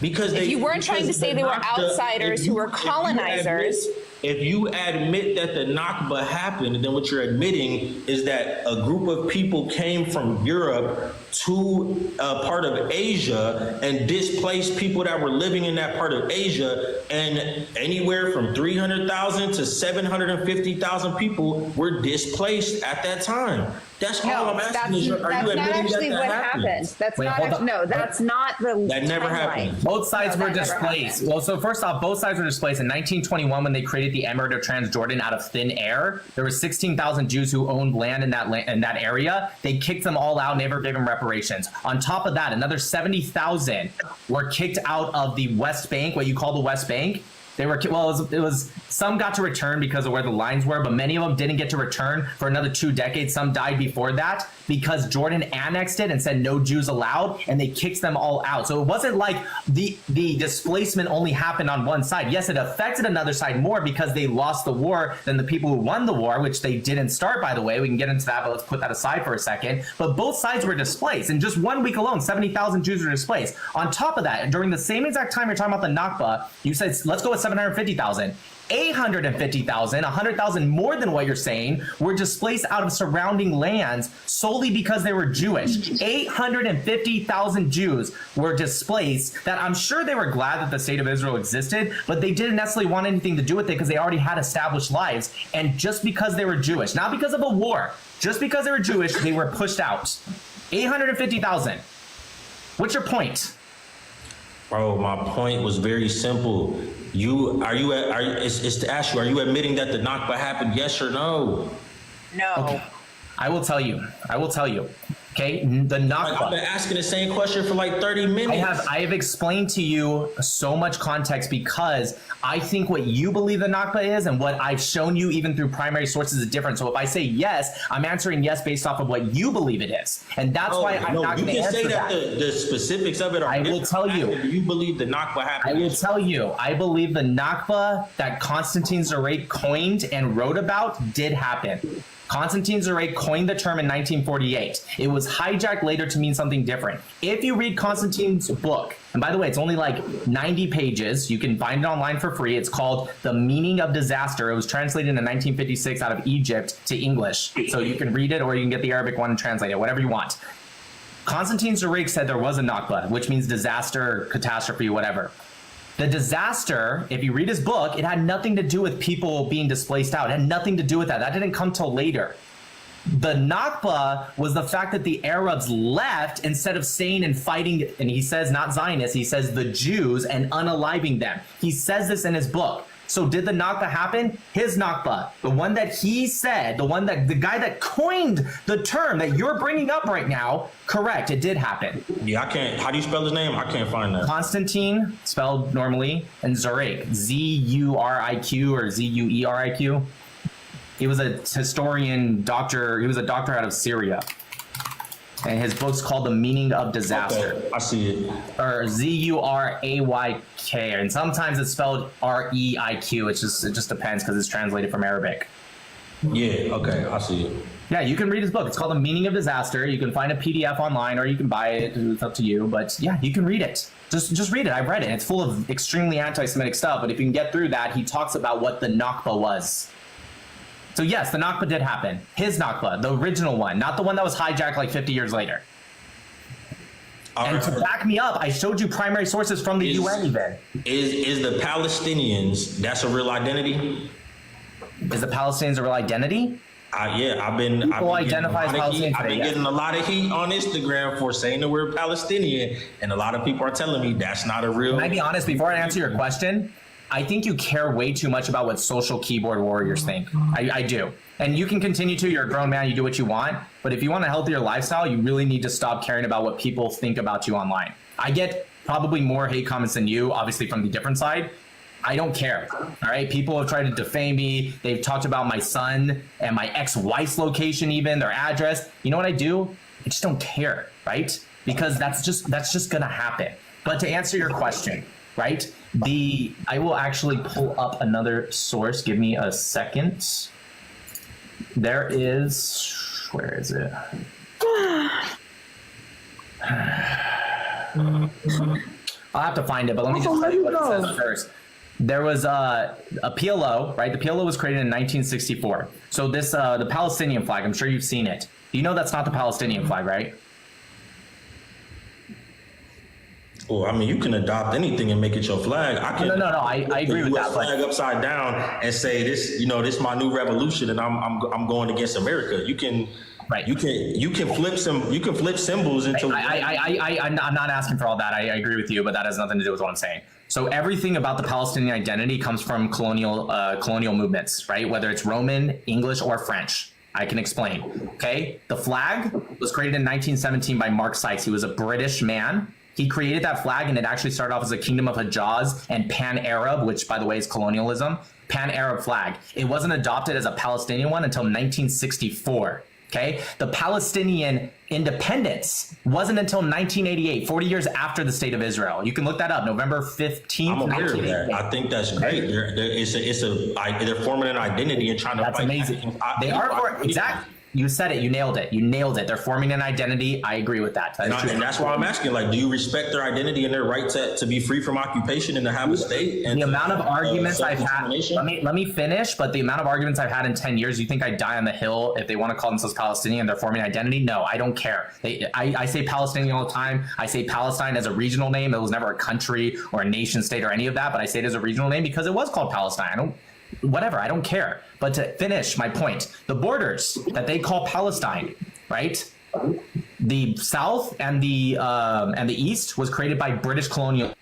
Because If you weren't trying to say they were Nakba- outsiders if who you- were colonizers. If you admit that the Nakba happened, then what you're admitting is that a group of people came from Europe to a part of Asia and displaced people that were living in that part of Asia, and anywhere from 300,000 to 750,000 people were displaced at that time. That's all I'm asking is, are you That's not admitting actually that what happened? happened. That's Wait, not hold actually, on. no, that's not the That never timeline. happened. Both sides No, were that never displaced. happened. Well, so first off, both sides were displaced in 1921 when they created the Emirate of Transjordan out of thin air. There were 16,000 Jews who owned land in that area. They kicked them all out, never gave them reparations. On top of that, another 70,000 were kicked out of the West Bank, what you call the West Bank. They were, well, it was some got to return because of where the lines were, but many of them didn't get to return for another 2 decades. Some died before that because Jordan annexed it and said no Jews allowed, and they kicked them all out. So it wasn't like the displacement only happened on one side. Yes, it affected another side more because they lost the war than the people who won the war, which they didn't start, by the way. We can get into that, but let's put that aside for a second. But both sides were displaced. In just 1 week alone, 70,000 Jews were displaced. On top of that, during the same exact time you're talking about the Nakba, you said, let's go with 750,000. 850,000, 100,000 more than what you're saying, were displaced out of surrounding lands solely because they were Jewish. 850,000 Jews were displaced that I'm sure they were glad that the state of Israel existed, but they didn't necessarily want anything to do with it because they already had established lives. And just because they were Jewish, not because of a war, just because they were Jewish, they were pushed out. 850,000. What's your point? Bro, my point was very simple. It's to ask you, are you admitting that the Nakba happened? Yes or no? No. Okay. I will tell you. Okay, the Nakba. I've been asking the same question for like 30 minutes. I have explained to you so much context because I think what you believe the Nakba is and what I've shown you even through primary sources is different. So if I say yes, I'm answering yes based off of what you believe it is. And that's why I'm not going to answer that. You can say that the specifics of it are I will tell you. You believe the Nakba happened. I will tell you. I believe the Nakba that Constantine Zarate coined and wrote about did happen. Constantine Zarate coined the term in 1948. It was hijacked later to mean something different. If you read Constantine's book, and by the way, it's only like 90 pages. You can find it online for free. It's called The Meaning of Disaster. It was translated in 1956 out of Egypt to English. So you can read it or you can get the Arabic one and translate it, whatever you want. Constantine Zarate said there was a Nakba, which means disaster, catastrophe, whatever. The disaster, if you read his book, it had nothing to do with people being displaced out. It had nothing to do with that. That didn't come till later. The Nakba was the fact that the Arabs left instead of staying and fighting, and he says not Zionists, he says the Jews, and unaliving them. He says this in his book. So did the Nakba happen? His Nakba, the one that he said, the guy that coined the term that you're bringing up right now, correct, it did happen. Yeah, I can't. How do you spell his name? I can't find that. Constantine, spelled normally, and Zurich, Z-U-R-I-Q or Z-U-E-R-I-Q. He was a historian, doctor. He was a doctor out of Syria. And his book's called The Meaning of Disaster. Okay, I see it. Or Z-U-R-A-Y-K. And sometimes it's spelled R-E-I-Q. It just depends because it's translated from Arabic. Yeah, okay, I see it. Yeah, you can read his book. It's called The Meaning of Disaster. You can find a PDF online or you can buy it. It's up to you. But yeah, you can read it. Just read it. I've read it. It's full of extremely anti-Semitic stuff. But if you can get through that, he talks about what the Nakba was. So yes, the Nakba did happen. His Nakba, the original one, not the one that was hijacked like 50 years later. And to back me up, I showed you primary sources from the UN even. Is the Palestinians, that's a real identity? Is the Palestinians a real identity? I've been identify as Palestinian. I've been getting a lot of heat on Instagram for saying the word Palestinian, and a lot of people are telling me that's not a real. Can I be honest? Before I answer your question, I think you care way too much about what social keyboard warriors think. I do. And you can continue to. You're a grown man. You do what you want. But if you want a healthier lifestyle, you really need to stop caring about what people think about you online. I get probably more hate comments than you, obviously from the different side. I don't care. All right. People have tried to defame me. They've talked about my son and my ex-wife's location, even their address. You know what I do? I just don't care. Right. Because that's just going to happen. But to answer your question, right? I will actually pull up another source. Give me a second. There is, where is it? I'll have to find it, but let me just tell you what it says first. There was a PLO, right? The PLO was created in 1964. So this, the Palestinian flag, I'm sure you've seen it. You know that's not the Palestinian flag, right? Well, I mean, you can adopt anything and make it your flag. No. I agree with that. Flag upside down and say this, this is my new revolution, and I'm going against America. You can, right? You can flip symbols into. I'm not asking for all that. I agree with you, but that has nothing to do with what I'm saying. So everything about the Palestinian identity comes from colonial movements, right? Whether it's Roman, English, or French. I can explain. Okay, the flag was created in 1917 by Mark Sykes. He was a British man. He created that flag, and it actually started off as a Kingdom of Hijaz and Pan-Arab, which, by the way, is colonialism. Pan-Arab flag. It wasn't adopted as a Palestinian one until 1964. Okay, the Palestinian independence wasn't until 1988, 40 years after the State of Israel. You can look that up, November 15th. I'm aware of that. I think that's great. They're forming an identity and trying to. That's amazing. They are exactly. You said it. You nailed it. You nailed it. They're forming an identity. I agree with that. And that's why I'm asking, do you respect their identity and their right to be free from occupation and to have a state? And the amount of arguments I've had, let me finish, but the amount of arguments I've had in 10 years, you think I'd die on the hill if they want to call themselves Palestinian and they're forming an identity? No, I don't care. I say Palestinian all the time. I say Palestine as a regional name. It was never a country or a nation state or any of that, but I say it as a regional name because it was called Palestine. I don't care. But to finish my point, the borders that they call Palestine, right? The South and the East was created by British colonial.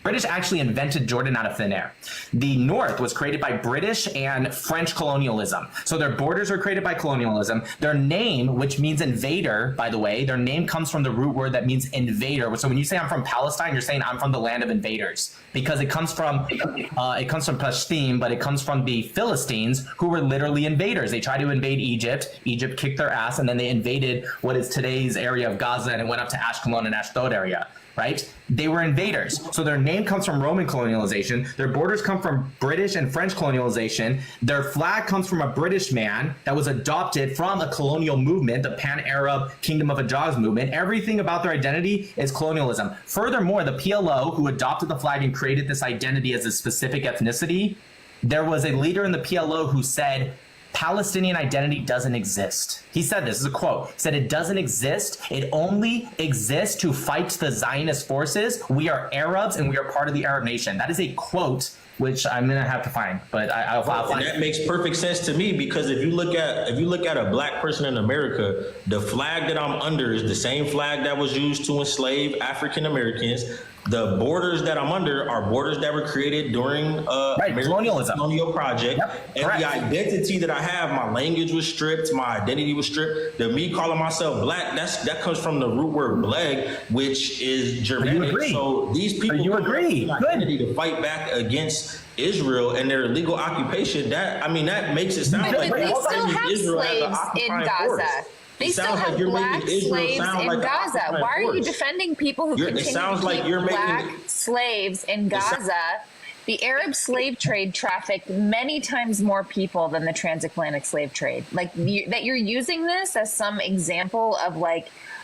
British actually invented Jordan out of thin air. The North was created by British and French colonialism. So their borders were created by colonialism. Their name, which means invader, by the way, their name comes from the root word that means invader. So when you say I'm from Palestine, you're saying I'm from the land of invaders because it comes from Palestine, but it comes from the Philistines who were literally invaders. They tried to invade Egypt. Egypt kicked their ass, and then they invaded what is today's area of Gaza, and it went up to Ashkelon and Ashdod area. Right? They were invaders. So their name comes from Roman colonialization. Their borders come from British and French colonialization. Their flag comes from a British man that was adopted from a colonial movement, the Pan-Arab Kingdom of Hijaz movement. Everything about their identity is colonialism. Furthermore, the PLO, who adopted the flag and created this identity as a specific ethnicity, there was a leader in the PLO who said, Palestinian identity doesn't exist. He said this is a quote. He said it doesn't exist. It only exists to fight the Zionist forces. We are Arabs and we are part of the Arab nation. That is a quote which I'm gonna have to find, but I'll find. That makes perfect sense to me because if you look at a black person in America, the flag that I'm under is the same flag that was used to enslave African Americans. The borders that I'm under are borders that were created during colonialism, colonial project. Yep, and correct. The identity that I have, my language was stripped, my identity was stripped. Me calling myself black, that comes from the root word bleg, which is Germanic. So these people you agree identity to fight back against Israel and their illegal occupation. That makes it sound like they still have Israel slaves in Gaza. They still have black slaves in Gaza. Why are you defending people who continue to keep black slaves in Gaza? The Arab slave trade trafficked many times more people than the transatlantic slave trade. That you're using this as some example of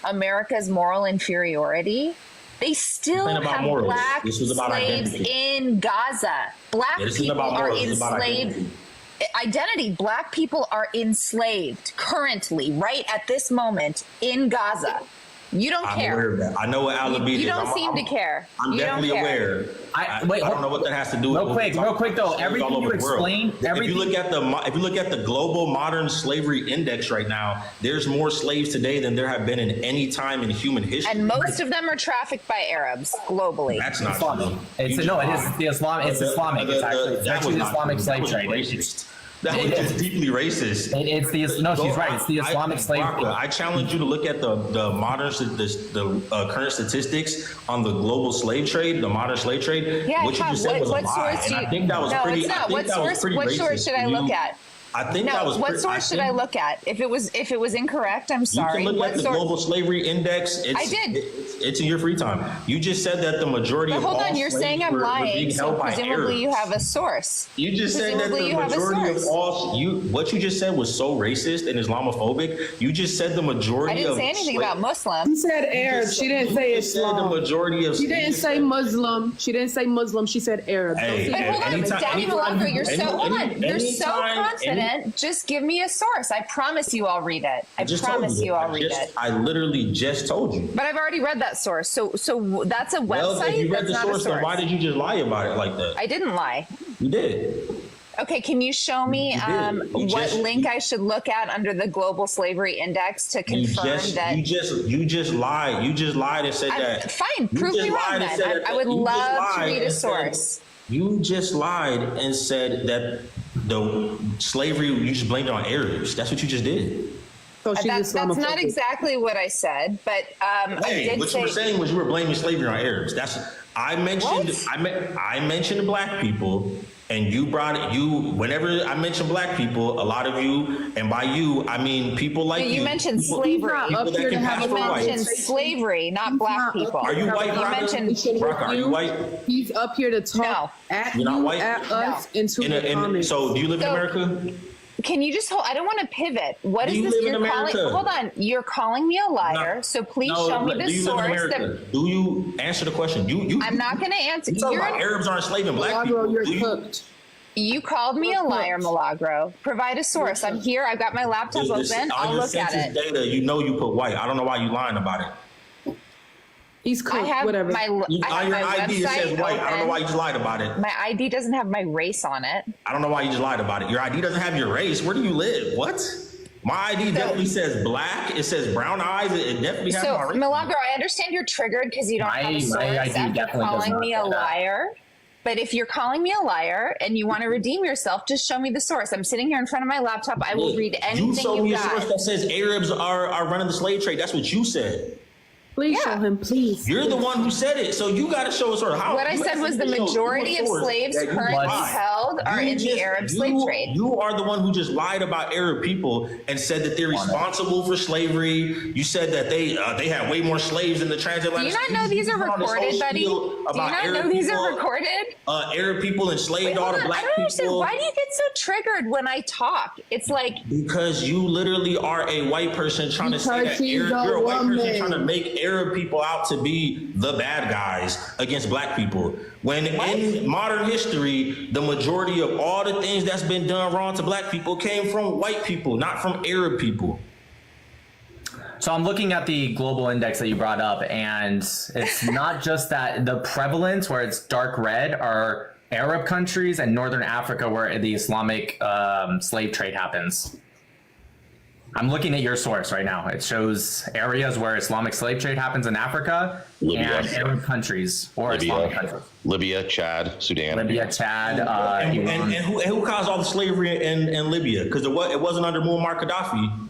America's moral inferiority. They still have black slaves in Gaza. Black people are enslaved. Identity. Black people are enslaved currently, right at this moment in Gaza. You don't I'm care. aware of that. I know what Alabama is. You don't seem to care. I'm You don't definitely care. aware. I don't know what that has to do with. Real quick though. Everything you explained. If you look at the global modern slavery index right now, there's more slaves today than there have been in any time in human history. And most of them are trafficked by Arabs globally. That's not true. It is the Islamic. It's Islamic. It's actually the Islamic slave trade. That was just deeply racist. It's the she's right. It's the Islamic slave trade. I challenge you to look at the current statistics on the global slave trade, the modern slave trade. Yeah, what you just said was a lie, source and I think that was pretty. No, it's not. What source should I look at? I think that was. What source should I look at? If it was incorrect, I'm sorry. You can look at the global slavery index. I did. It's in your free time. You just said that the majority of all hold on, you're saying I'm lying. So presumably you have a source. You just said that the majority of all what you just said was so racist and Islamophobic. You just said the majority. I didn't say anything about Muslim. She said Arab. She didn't say Islam. The majority of. She didn't say Muslim. She didn't say Muslim. She said Arab. But hold on, Daddy Milagro, you're so confident. Just give me a source. I promise you I'll read it. I promise you I'll read it. I literally just told you. But I've already read that source. So that's a website. Well, if you read the source, then why did you just lie about it like that? I didn't lie. You did. Okay, can you show me what link I should look at under the Global Slavery Index to confirm that? You just lied. You just lied and said that. Fine, prove me wrong then. I would love to read a source. You just lied and said that the slavery, you just blamed it on Arabs. That's what you just did. So that's not exactly what I said, but what you were saying was you were blaming slavery on Arabs. I mentioned black people, and you brought it. Whenever I mention black people, a lot of you, and by you I mean people like you. You mentioned slavery. You mentioned slavery, not black people. Are you white, Raka? Are you white? He's up here to talk at You're not white? at us into the comments. So do you live in America? Can you just hold? I don't want to pivot. What is this? You're calling? Hold on. You're calling me a liar. So please show me the source. Do you answer the question? I'm not going to answer. Arabs aren't enslaving black people. You called me a liar, Milagro. Provide a source. I'm here. I've got my laptop open. I'll look at it. Data, you know you put white. I don't know why you lying about it. He's cooked, I have whatever. My, on your ID it says white. I don't know why you just lied about it. My ID doesn't have my race on it. I don't know why you just lied about it. Your ID doesn't have your race. Where do you live? What? My ID definitely says black. It says brown eyes. It definitely has my race. Milagro, I understand you're triggered because you don't have a source after calling me a liar. But if you're calling me a liar and you want to redeem yourself, just show me the source. I'm sitting here in front of my laptop. I will read anything you got. You show me a source that says Arabs are running the slave trade. That's what you said. Please show him, please. You're the one who said it, so you got to show us sort of how. What I said was the majority of slaves currently held are in the Arab slave trade. You are the one who just lied about Arab people and said that they're responsible for slavery. You said that they had way more slaves in the transatlantic. Do you not know these are recorded, buddy? Do you not know these are recorded? Arab people enslaved all the black people. Why do you get so triggered when I talk? It's like because you literally are a white person trying to say that you're a white person trying to make Arab people out to be the bad guys against black people. When in modern history, the majority of all the things that's been done wrong to black people came from white people, not from Arab people. So I'm looking at the global index that you brought up, and it's not just that the prevalence where it's dark red are Arab countries and Northern Africa where the Islamic slave trade happens. I'm looking at your source right now. It shows areas where Islamic slave trade happens in Africa and Arab countries or Islamic countries. Libya, Chad, Sudan. Libya, Chad, and who caused all the slavery in Libya? Because it wasn't under Muammar Gaddafi.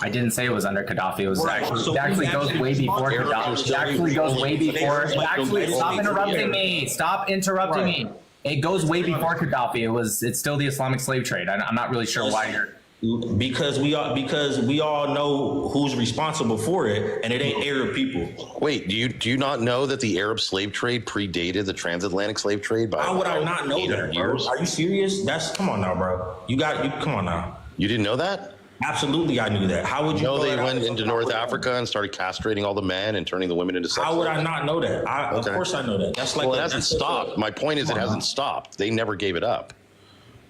I didn't say it was under Gaddafi. It was actually goes way before Gaddafi. It actually goes way before. Stop interrupting me. Stop interrupting me. It goes way before Gaddafi. It's still the Islamic slave trade. I'm not really sure why you're. Because we all know who's responsible for it, and it ain't Arab people. Wait, do you not know that the Arab slave trade predated the transatlantic slave trade by? How would I not know that, bro? Years? Are you serious? Come on now, bro. Come on now. You didn't know that? Absolutely, I knew that. How would you know they went into North Africa and started castrating all the men and turning the women into sex? How would I not know that? Of course I know that. That's like it hasn't stopped. My point is, it hasn't stopped. They never gave it up.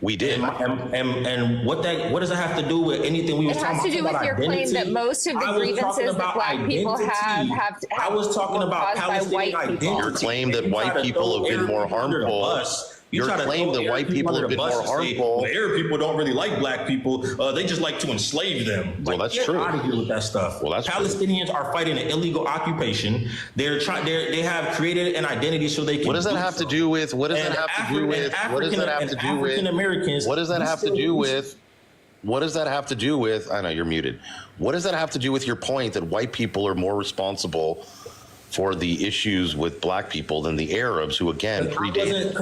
We did. And what does that have to do with anything we were talking about? It has to do with your claim that most of the grievances that black people have I was talking about Palestinian identity. Your claim that white people have been more harmful. Your claim that white people have been more harmful. Arab people don't really like black people. They just like to enslave them. Well, that's true. Out of here with that stuff. Well, that's Palestinians are fighting an illegal occupation. They have created an identity so they can. What does that have to do with? What does that have to do with? What does that have to do with? Americans. What does that have to do with? What does that have to do with? I know you're muted. What does that have to do with your point that white people are more responsible for the issues with black people than the Arabs, who again predated?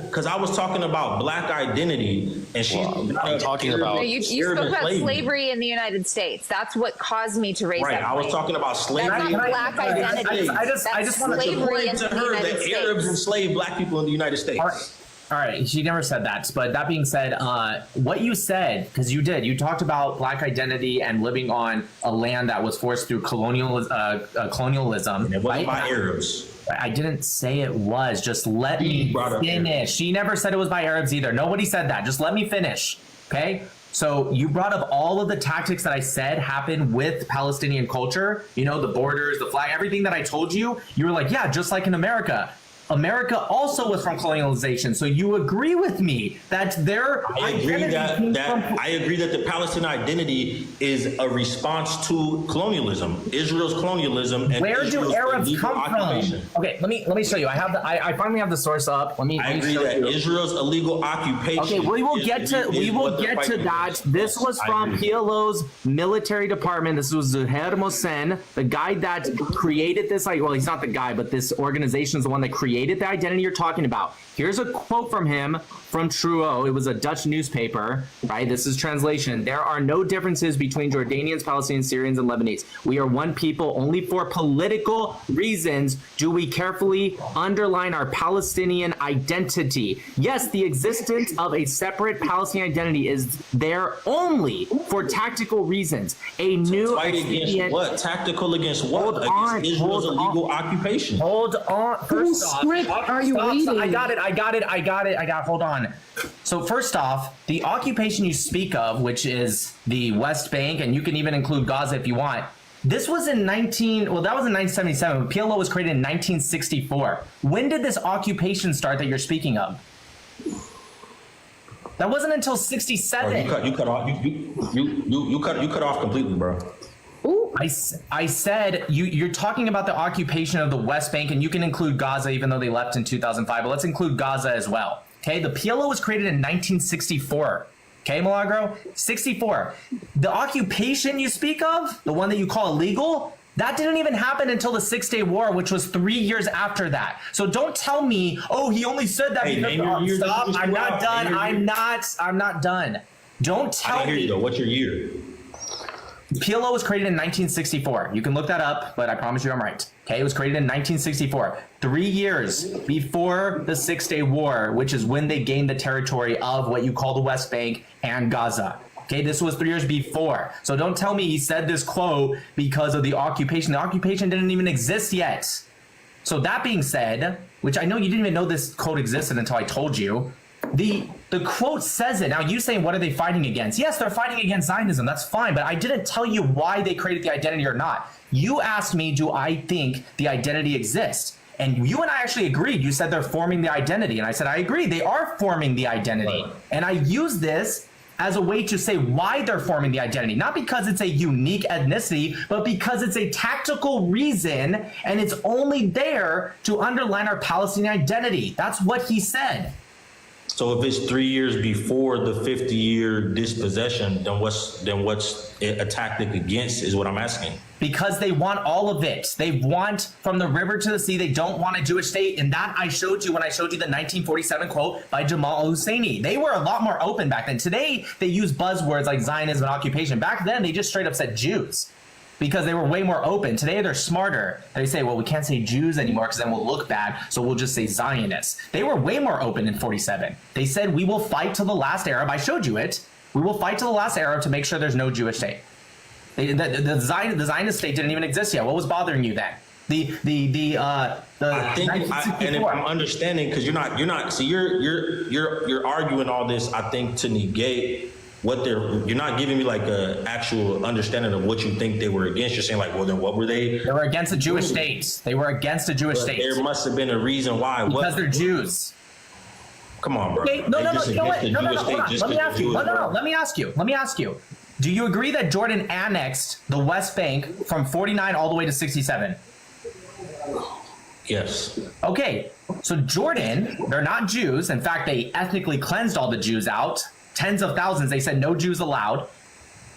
Because I was talking about black identity, and I'm talking about. No, you spoke about slavery in the United States. That's what caused me to raise that. I was talking about slavery. That's not black identity. I just want to slavery to her that Arabs enslaved black people in the United States. All right, she never said that. But that being said, what you said, because you did, you talked about black identity and living on a land that was forced through colonialism. And it wasn't by Arabs. I didn't say it was. Just let me finish. She never said it was by Arabs either. Nobody said that. Just let me finish. Okay? So you brought up all of the tactics that I said happen with Palestinian culture. You know, the borders, the flag, everything that I told you. You were like, yeah, just like in America. America also was from colonialization, so you agree with me that their identity I agree that the Palestinian identity is a response to colonialism, Israel's colonialism. And where Israel's do Arabs come occupation. from? Okay, let me show you. I finally have the source up. I agree that Israel's illegal occupation. Okay, we will get to that. This was from PLO's military department. This was Zuhair Mohsen, the guy that created this. Well, he's not the guy, but this organization is the one that created the identity you're talking about. Here's a quote from him from Truo. It was a Dutch newspaper, right? This is translation. There are no differences between Jordanians, Palestinians, Syrians, and Lebanese. We are one people. Only for political reasons do we carefully underline our Palestinian identity. Yes, the existence of a separate Palestinian identity is there only for tactical reasons. A new fight against what? Tactical against what? Against Israel's illegal occupation. Hold on. First off, script are you reading? I got it. Hold on. So first off, the occupation you speak of, which is the West Bank, and you can even include Gaza if you want. This was in that was in 1977, but PLO was created in 1964. When did this occupation start that you're speaking of? That wasn't until 67. You cut off completely, bro. I said you're talking about the occupation of the West Bank, and you can include Gaza even though they left in 2005, but let's include Gaza as well. Okay, the PLO was created in 1964. Okay, Milagro? 64. The occupation you speak of, the one that you call illegal, that didn't even happen until the 6-Day War, which was 3 years after that. So don't tell me, oh, he only said that because stop. I'm not done. I'm not done. Don't tell me. I hear you though. What's your year? PLO was created in 1964. You can look that up, but I promise you I'm right. Okay, it was created in 1964, 3 years before the 6-Day War, which is when they gained the territory of what you call the West Bank and Gaza. Okay, this was 3 years before. So don't tell me he said this quote because of the occupation. The occupation didn't even exist yet. So that being said, which I know you didn't even know this quote existed until I told you, the quote says it. Now you saying, what are they fighting against? Yes, they're fighting against Zionism. That's fine. But I didn't tell you why they created the identity or not. You asked me, do I think the identity exists? And you and I actually agreed. You said they're forming the identity. And I said, I agree. They are forming the identity. Right. And I use this as a way to say why they're forming the identity. Not because it's a unique ethnicity, but because it's a tactical reason. And it's only there to underline our Palestinian identity. That's what he said. So if it's 3 years before the 50-year dispossession, then what's it a tactic against is what I'm asking. Because they want all of it. They want from the river to the sea. They don't want a Jewish state. And that I showed you when I showed you the 1947 quote by Jamal al-Husseini. They were a lot more open back then. Today, they use buzzwords like Zionism and occupation. Back then, they just straight up said Jews, because they were way more open. Today, they're smarter. They say, well, we can't say Jews anymore because then we'll look bad, so we'll just say Zionists. They were way more open in 47. They said, we will fight to the last Arab. I showed you it. We will fight to the last Arab to make sure there's no Jewish state. The Zionist state didn't even exist yet. What was bothering you then? I think, and if 1964. I'm understanding, because you're not. See, you're arguing all this. I think to negate what you're not giving me like a actual understanding of what you think they were against. You're saying like, well, then what were they? They were against a Jewish state. They were against a Jewish state. There must have been a reason why. Because they're Jews. Come on, bro. Okay, no, you know what? No, hold on. Let me ask you. Let me ask you. Do you agree that Jordan annexed the West Bank from 49 all the way to 67? Yes. Okay, so Jordan, they're not Jews. In fact, they ethnically cleansed all the Jews out. Tens of thousands. They said no Jews allowed.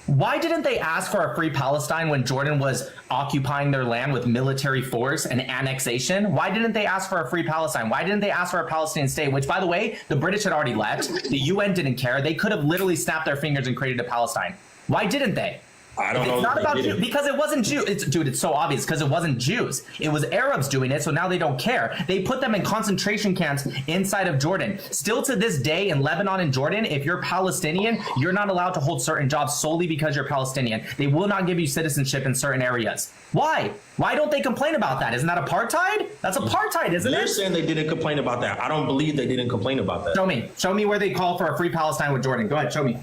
Why didn't they ask for a free Palestine when Jordan was occupying their land with military force and annexation? Why didn't they ask for a free Palestine? Why didn't they ask for a Palestinian state? Which, by the way, the British had already left. The UN didn't care. They could have literally snapped their fingers and created a Palestine. Why didn't they? I don't know. It's not about Jews, because it wasn't Jews. Dude, it's so obvious because it wasn't Jews. It was Arabs doing it, so now they don't care. They put them in concentration camps inside of Jordan. Still to this day in Lebanon and Jordan, if you're Palestinian, you're not allowed to hold certain jobs solely because you're Palestinian. They will not give you citizenship in certain areas. Why? Why don't they complain about that? Isn't that apartheid? That's apartheid, isn't it? They're saying they didn't complain about that. I don't believe they didn't complain about that. Show me. Show me where they call for a free Palestine with Jordan. Go ahead, show me.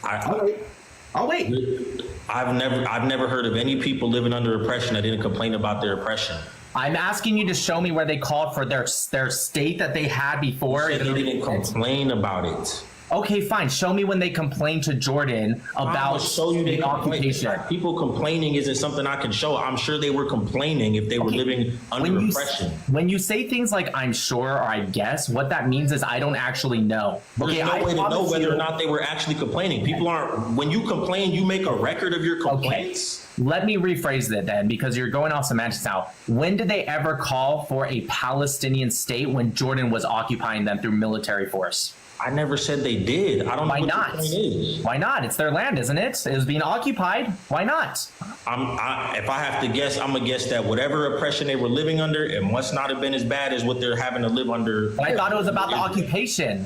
I'll wait. I've never heard of any people living under oppression that didn't complain about their oppression. I'm asking you to show me where they called for their state that they had before. They didn't complain about it. Okay, fine. Show me when they complained to Jordan about the occupation. People complaining isn't something I can show. I'm sure they were complaining if they were living under oppression. When you say things like "I'm sure" or "I guess," what that means is I don't actually know. There's no way to know whether or not they were actually complaining. People aren't. When you complain, you make a record of your complaints. Okay. Let me rephrase that then, because you're going off semantics now. When did they ever call for a Palestinian state when Jordan was occupying them through military force? I never said they did. I don't know what the point is. Why not? It's their land, isn't it? It was being occupied. Why not? If I have to guess, I'm gonna guess that whatever oppression they were living under, it must not have been as bad as what they're having to live under. But I thought it was about the occupation.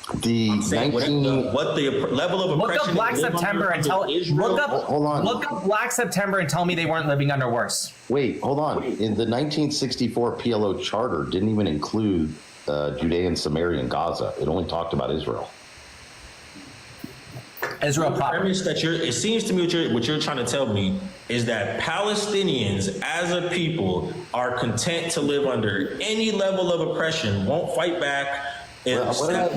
What the level of oppression? Look up Black September and tell. Hold on. Look up Black September and tell me they weren't living under worse. Wait, hold on. In the 1964 PLO charter, didn't even include Judea and Samaria and Gaza. It only talked about Israel. Israel proper. It seems to me what you're trying to tell me is that Palestinians as a people are content to live under any level of oppression, won't fight back, and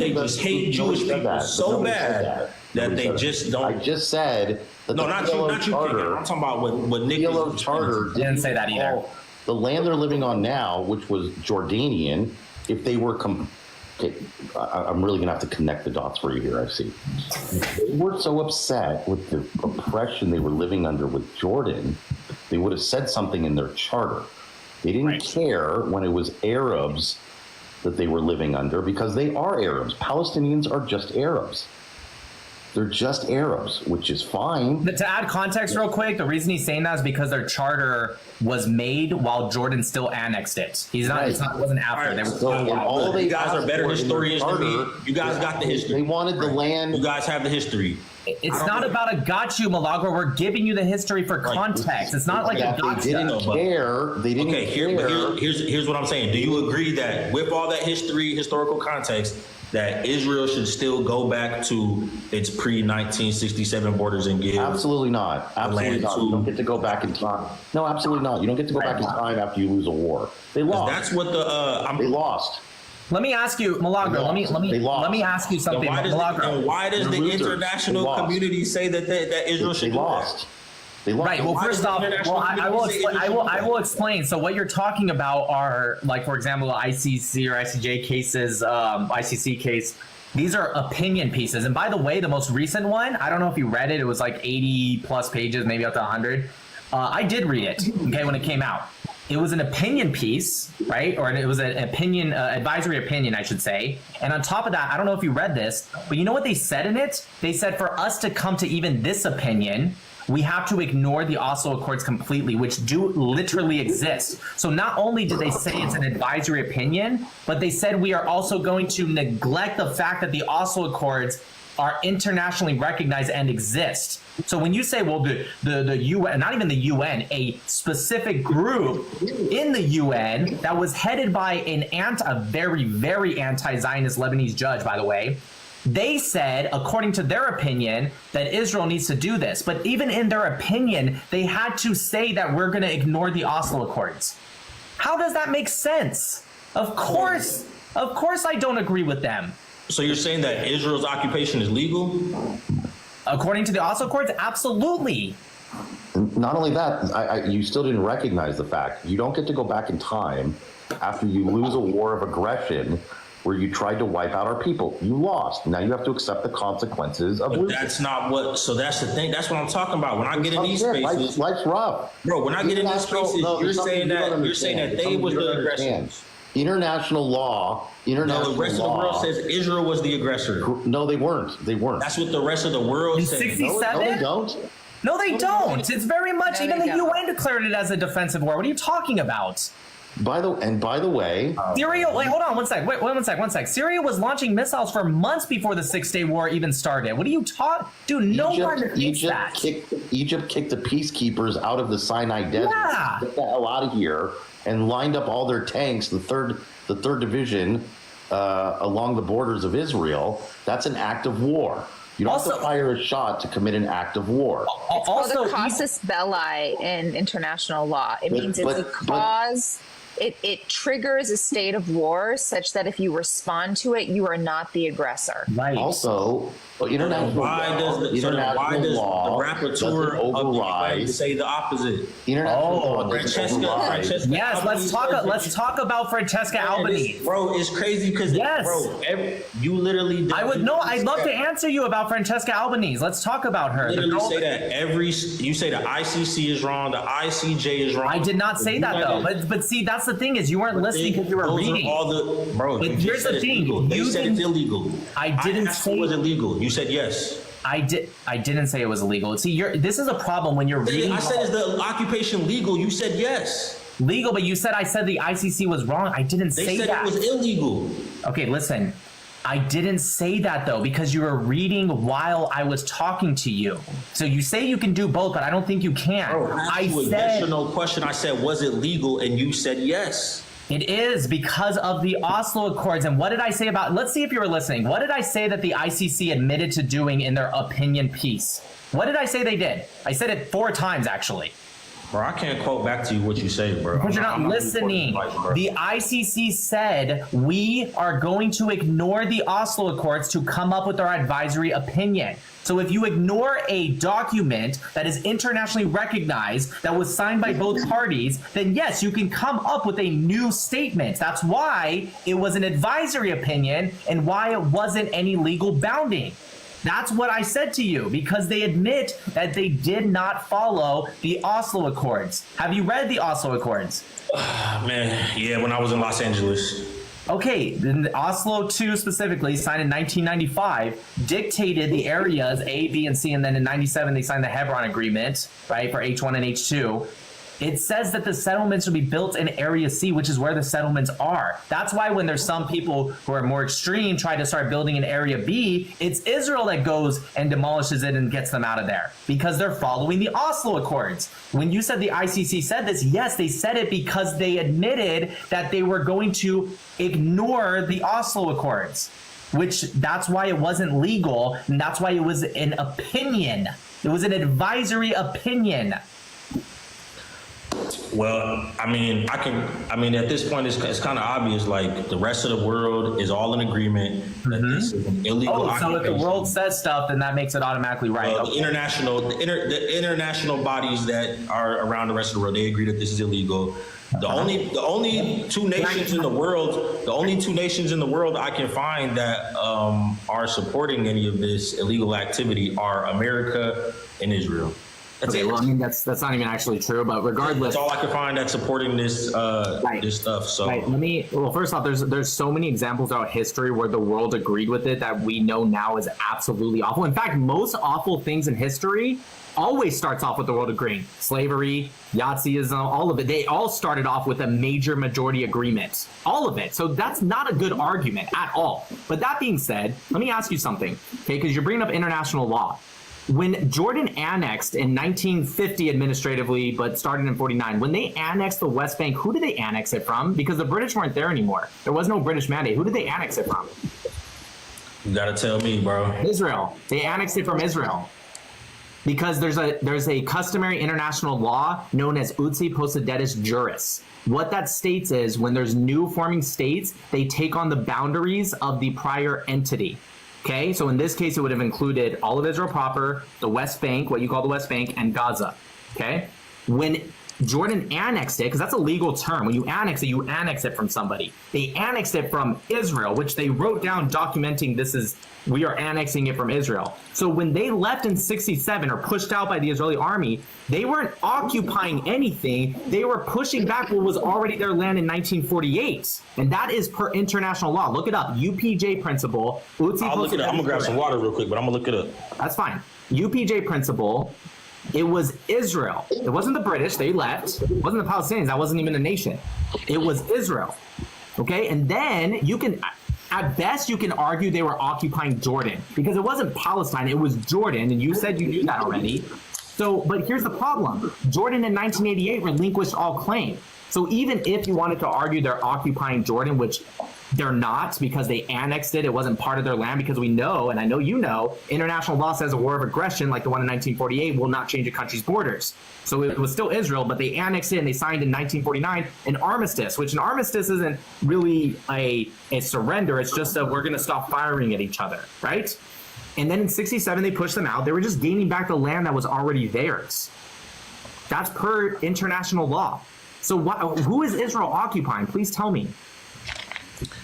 they just hate Jewish people so bad that they just don't. I just said that no, not you. Charter, I'm talking about what Nick PLO charter didn't say that either. The land they're living on now, which was Jordanian, if they were okay, I'm really gonna have to connect the dots for you here. I see. They were so upset with the oppression they were living under with Jordan, they would have said something in their charter. They didn't care when it was Arabs that they were living under, because they are Arabs. Palestinians are just Arabs. They're just Arabs, which is fine. But to add context real quick, the reason he's saying that is because their charter was made while Jordan still annexed it. It wasn't after. You guys are better historians than me. You guys got the history. They wanted the land. You guys have the history. It's not about a got you, Milagro. We're giving you the history for context. It's not like a gotcha. They didn't care. They didn't care. Here's what I'm saying. Do you agree that with all that historical context, that Israel should still go back to its pre-1967 borders and give? Absolutely not. Absolutely not. You don't get to go back in time. No, absolutely not. You don't get to go back in time after you lose a war. They lost. That's what they lost. Let me ask you, Milagro. Let me ask you something, Milagro. Why does the international community say that Israel should lost? They lost. Right. Well, first off, I will explain. So what you're talking about are, like, for example, ICC or ICJ cases, ICC case. These are opinion pieces. And by the way, the most recent one, I don't know if you read it. It was like 80 plus pages, maybe up to 100. I did read it. Okay, when it came out. It was an opinion piece, right? Or it was an opinion, advisory opinion, I should say. And on top of that, I don't know if you read this, but you know what they said in it? They said for us to come to even this opinion, we have to ignore the Oslo Accords completely, which do literally exist. So not only did they say it's an advisory opinion, but they said we are also going to neglect the fact that the Oslo Accords are internationally recognized and exist. So when you say, well, the UN, not even the UN, a specific group in the UN that was headed by a very, very anti-Zionist Lebanese judge, by the way, they said, according to their opinion, that Israel needs to do this. But even in their opinion, they had to say that we're going to ignore the Oslo Accords. How does that make sense? Of course I don't agree with them. So you're saying that Israel's occupation is legal? According to the Oslo Accords, absolutely. Not only that, you still didn't recognize the fact. You don't get to go back in time after you lose a war of aggression where you tried to wipe out our people. You lost. Now you have to accept the consequences of losing. That's not what, so that's the thing. That's what I'm talking about. When I get in these spaces. Life's rough. Bro, when I get in these spaces, you're saying that they was the aggressors. International law. No, the rest of the world says Israel was the aggressor. No, they weren't. They weren't. That's what the rest of the world says. In 67? No, they don't. No, they don't. It's very much, No, even they the don't. UN declared it as a defensive war. What are you talking about? By the way, Syria, wait, hold on one sec. Wait, one sec. Syria was launching missiles for months before the 6-day war even started. What are you talking? Dude, no one thinks that. Egypt kicked the peacekeepers out of the Sinai Desert. Yeah. Get the hell out of here, and lined up all their tanks, the third division, along the borders of Israel. That's an act of war. You don't have to fire a shot to commit an act of war. It's called a casus belli in international law. It means it's a cause. It triggers a state of war such that if you respond to it, you are not the aggressor. Right. Also, international why does the rapporteur override say the opposite? Francesca. Yes, let's talk about Francesca Albanese. Bro, it's crazy because you literally. I'd love to answer you about Francesca Albanese. Let's talk about her. You say that you say the ICC is wrong, the ICJ is wrong. I did not say that though. But see, that's the thing is you weren't listening because you were reading. Here's the thing. You said it's illegal. I didn't say it was illegal. You said yes. I didn't say it was illegal. See, this is a problem when you're reading. I said, is the occupation legal? You said yes. Legal, but you said I said the ICC was wrong. I didn't say that. They said it was illegal. Okay, listen. I didn't say that though because you were reading while I was talking to you. So you say you can do both, but I don't think you can. Bro, I said yes or no question. I said, was it legal? And you said yes. It is because of the Oslo Accords. And what did I say about, let's see if you were listening. What did I say that the ICC admitted to doing in their opinion piece? What did I say they did? I said it 4 times actually. Bro, I can't quote back to you what you say, bro. Because you're not listening. The ICC said we are going to ignore the Oslo Accords to come up with our advisory opinion. So if you ignore a document that is internationally recognized, that was signed by both parties, then yes, you can come up with a new statement. That's why it was an advisory opinion and why it wasn't any legal bounding. That's what I said to you, because they admit that they did not follow the Oslo Accords. Have you read the Oslo Accords? Man, yeah, when I was in Los Angeles. Okay, then Oslo II specifically, signed in 1995, dictated the areas A, B, and C, and then in 97 they signed the Hebron Agreement, right, for H1 and H2. It says that the settlements will be built in Area C, which is where the settlements are. That's why when there's some people who are more extreme try to start building in Area B, it's Israel that goes and demolishes it and gets them out of there because they're following the Oslo Accords. When you said the ICC said this, yes, they said it because they admitted that they were going to ignore the Oslo Accords, which that's why it wasn't legal, and that's why it was an opinion. It was an advisory opinion. Well, at this point, it's kind of obvious. Like the rest of the world is all in agreement that this is an illegal occupation. So if the world saes stuff, then that makes it automatically right. The international bodies that are around the rest of the world, they agree that this is illegal. The only two nations in the world I can find that are supporting any of this illegal activity are America and Israel. Okay, well, I mean that's not even actually true, but regardless, that's all I could find that's supporting this this stuff. So well, first off, there's so many examples throughout history where the world agreed with it that we know now is absolutely awful. In fact, most awful things in history always starts off with the world agreeing. Slavery, Nazism, all of it. They all started off with a major majority agreement. All of it. So that's not a good argument at all. But that being said, let me ask you something, okay? Because you're bringing up international law. When Jordan annexed in 1950 administratively, but started in 49, when they annexed the West Bank, who did they annex it from? Because the British weren't there anymore. There was no British mandate. Who did they annex it from? You gotta tell me, bro. Israel. They annexed it from Israel. Because there's a customary international law known as Utsi Possidetis Juris. What that states is when there's new forming states, they take on the boundaries of the prior entity. Okay, so in this case, it would have included all of Israel proper, the West Bank, what you call the West Bank, and Gaza. Okay, when Jordan annexed it, because that's a legal term. When you annex it from somebody. They annexed it from Israel, which they wrote down documenting we are annexing it from Israel. So when they left in 67 or pushed out by the Israeli army, they weren't occupying anything. They were pushing back what was already their land in 1948. And that is per international law. Look it up. UPJ principle. I'll look it up. I'm going to grab some water real quick, but I'm going to look it up. That's fine. UPJ principle. It was Israel. It wasn't the British. They left. It wasn't the Palestinians. That wasn't even a nation. It was Israel. Okay? And then at best, you can argue they were occupying Jordan because it wasn't Palestine. It was Jordan. And you said you knew that already. So, but here's the problem. Jordan in 1988 relinquished all claim. So even if you wanted to argue they're occupying Jordan, which they're not because they annexed it, it wasn't part of their land, because we know, and I know you know, international law says a war of aggression like the one in 1948 will not change a country's borders. So it was still Israel, but they annexed it and they signed in 1949 an armistice, which an armistice isn't really a surrender. It's just that we're going to stop firing at each other, right? And then in 67, they pushed them out. They were just gaining back the land that was already theirs. That's per international law. So who is Israel occupying? Please tell me.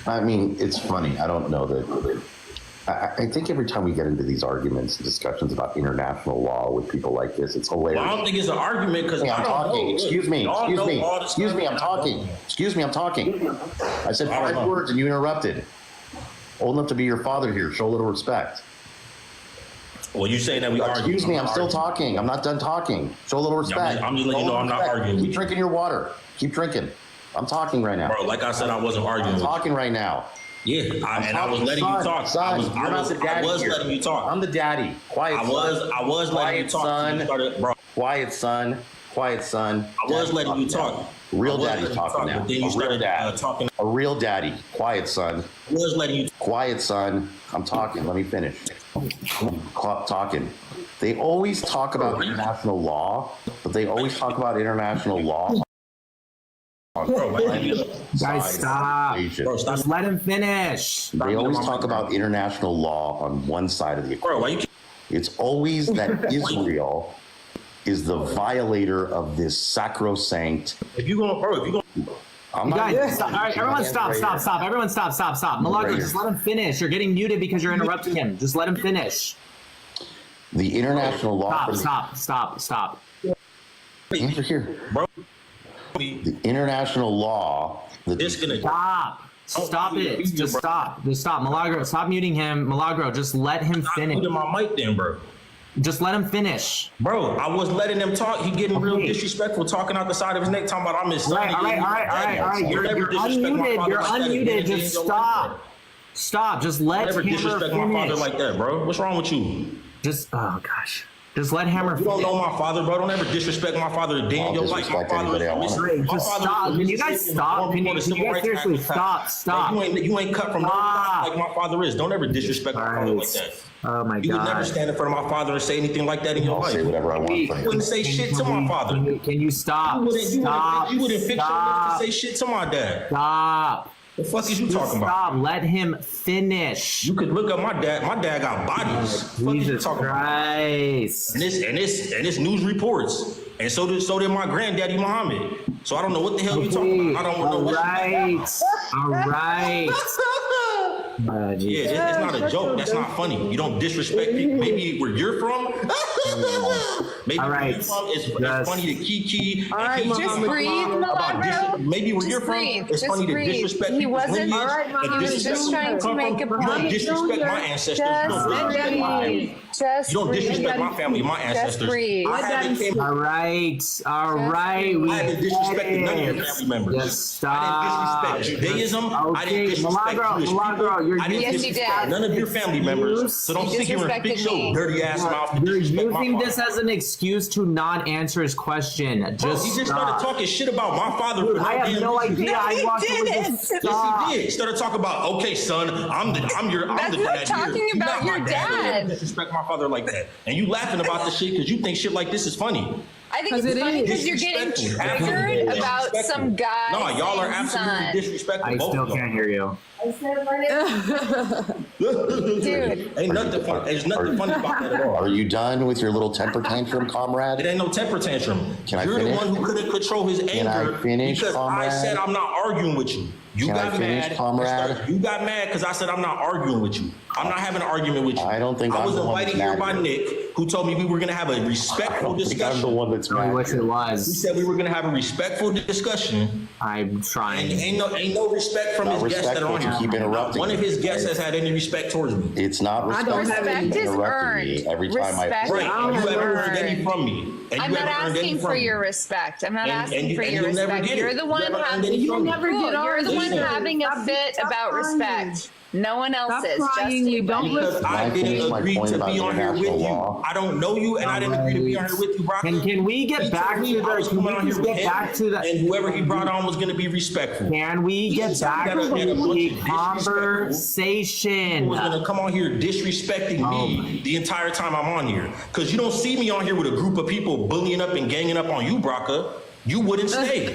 I mean, it's funny. I don't know that. I think every time we get into these arguments and discussions about international law with people like this, it's hilarious. Well, I don't think it's an argument because I'm talking. Excuse me. I'm talking. I said 5 words and you interrupted. Old enough to be your father here. Show a little respect. Well, you saying that we argue. Excuse me, I'm still talking. I'm not done talking. Show a little respect. I'm just letting you know I'm not arguing. Keep drinking your water. Keep drinking. I'm talking right now. Bro, like I said, I wasn't arguing. I'm talking right now. Yeah, I was letting you talk. I was letting you talk. I'm the daddy. Quiet, son. I was letting you talk. Son. Quiet, son. Quiet, son. I was letting you talk. Real daddy's talking now. Then you started talking. A real daddy. Quiet, son. I was letting you. Quiet, son. I'm talking. Let me finish. Talking. They always talk about international law, but they always talk about international law. Guys, stop. Bro, stop. Just let him finish. They always talk about international law on one side of the equation. It's always that Israel is the violator of this sacrosanct. If you going, all right, everyone stop. Everyone stop. Milagro, just let him finish. You're getting muted because you're interrupting him. Just let him finish. The international law. Stop. Answer here. Bro. The international law. Stop it. Just stop. Milagro, stop muting him. Milagro, just let him finish. Stop muting my mic then, bro. Just let him finish. Bro, I was letting him talk. He getting real disrespectful, talking out the side of his neck, talking about I'm his son. All right. You're unmuted. Just stop. Stop. Just let Hammer finish. Never disrespect my father like that, bro. What's wrong with you? Oh gosh. Just let Hammer finish. You don't know my father, bro. Don't ever disrespect my father a day in your life. My father is just stop. Can you guys stop? Can you guys seriously stop? You ain't cut from like my father is. Don't ever disrespect my father like that. Oh my God. You would never stand in front of my father and say anything like that in your life. Say whatever I want. You wouldn't say shit to my father. Can you stop? You wouldn't fix your lips to say shit to my dad. Stop. The fuck is you talking about? Stop. Let him finish. You could look up my dad. My dad got bodies. Jesus Christ. And this news reports. And so did my granddaddy Muhammad. So I don't know what the hell you talking about. I don't know what All right. Yeah, it's not a joke. That's not funny. You don't disrespect people. Maybe where you're from, Maybe All where right. you're from, it's Yes. funny to Kiki. All right, and Just breathe, Milagro. maybe where Just you're from, breathe. it's Just funny to breathe. disrespect He people's wasn't. lineage. All right, and Mama, He was disrespect just trying to come make from- a You don't point. disrespect my ancestors. You don't disrespect my family. Just You don't breathe. disrespect my family, my ancestors. Just breathe. I haven't came All right. All right. We I haven't disrespected none of your get it. family members. Just stop. I didn't disrespect Judaism. I didn't Okay, disrespect Jewish Milagro, people. you're I didn't Yes, you disrespect did. none of your family members. So don't You sit here and disrespected speak your me. dirty ass mouth to You're disrespect my using father. this as an excuse to not answer his question. Bro, Just he just stop. started talking shit about my father. Dude, for I have damn no reason. idea. I walked away. Just Yes, stop. he did. He started talking about, okay, son, I'm the That's dad not here. talking You're about not my your dad. You dad. don't disrespect my father like that. And you laughing about this shit because you think shit like this is funny. I think 'Cause it's it funny is. because you're getting Disrespectful. triggered Absolutely about disrespectful. some guy. No, y'all are saying absolutely son. disrespectful. I both still of y'all. can't hear you. Dude. Ain't nothing funny. There's nothing funny about that at all. Are you done with your little temper tantrum, It comrade? ain't no temper tantrum. Can I You're the finish? one who couldn't control his Can I anger finish, because comrade? I said I'm not arguing with you. You Can I got finish, mad. comrade? You got mad because I said I'm not arguing with you. I'm not having an argument with you. I don't think I I'm was the one invited that's here mad by here. Nick, who told me we were gonna have a respectful I think I'm discussion. the one that's I mad. wish it He was. said we were gonna have a respectful discussion. I'm And trying. ain't no respect from Not his guests that are on respectful here. to keep Not interrupting one of me. his guests has had any respect towards me. It's not I don't respectful have to any. keep Respect is interrupting me earned. every time I Respect Right. is And you haven't earned any earned. from me. And I'm you not haven't earned any asking from for me. your respect. I'm not And- asking and- for and your you'll never respect. get it. You're the one You never earned having. any from me. never Cool. get You're the one Listen. having a Stop- fit stop about crying. respect. No one else Stop is. Just crying. you, You don't buddy. Because I I finish didn't my agree point to about be on here with international you. law? I don't know you, and I didn't agree to be on here with you, Brock. Can we get back to the? Can we just get back to the? And whoever he brought on was going to be respectful. Can we get back to the conversation? Who was going to come on here disrespecting me the entire time I'm on here? Because you don't see me on here with a group of people bullying up and ganging up on you, Braca. You wouldn't stay.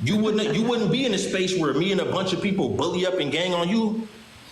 You wouldn't be in a space where me and a bunch of people bully up and gang on you.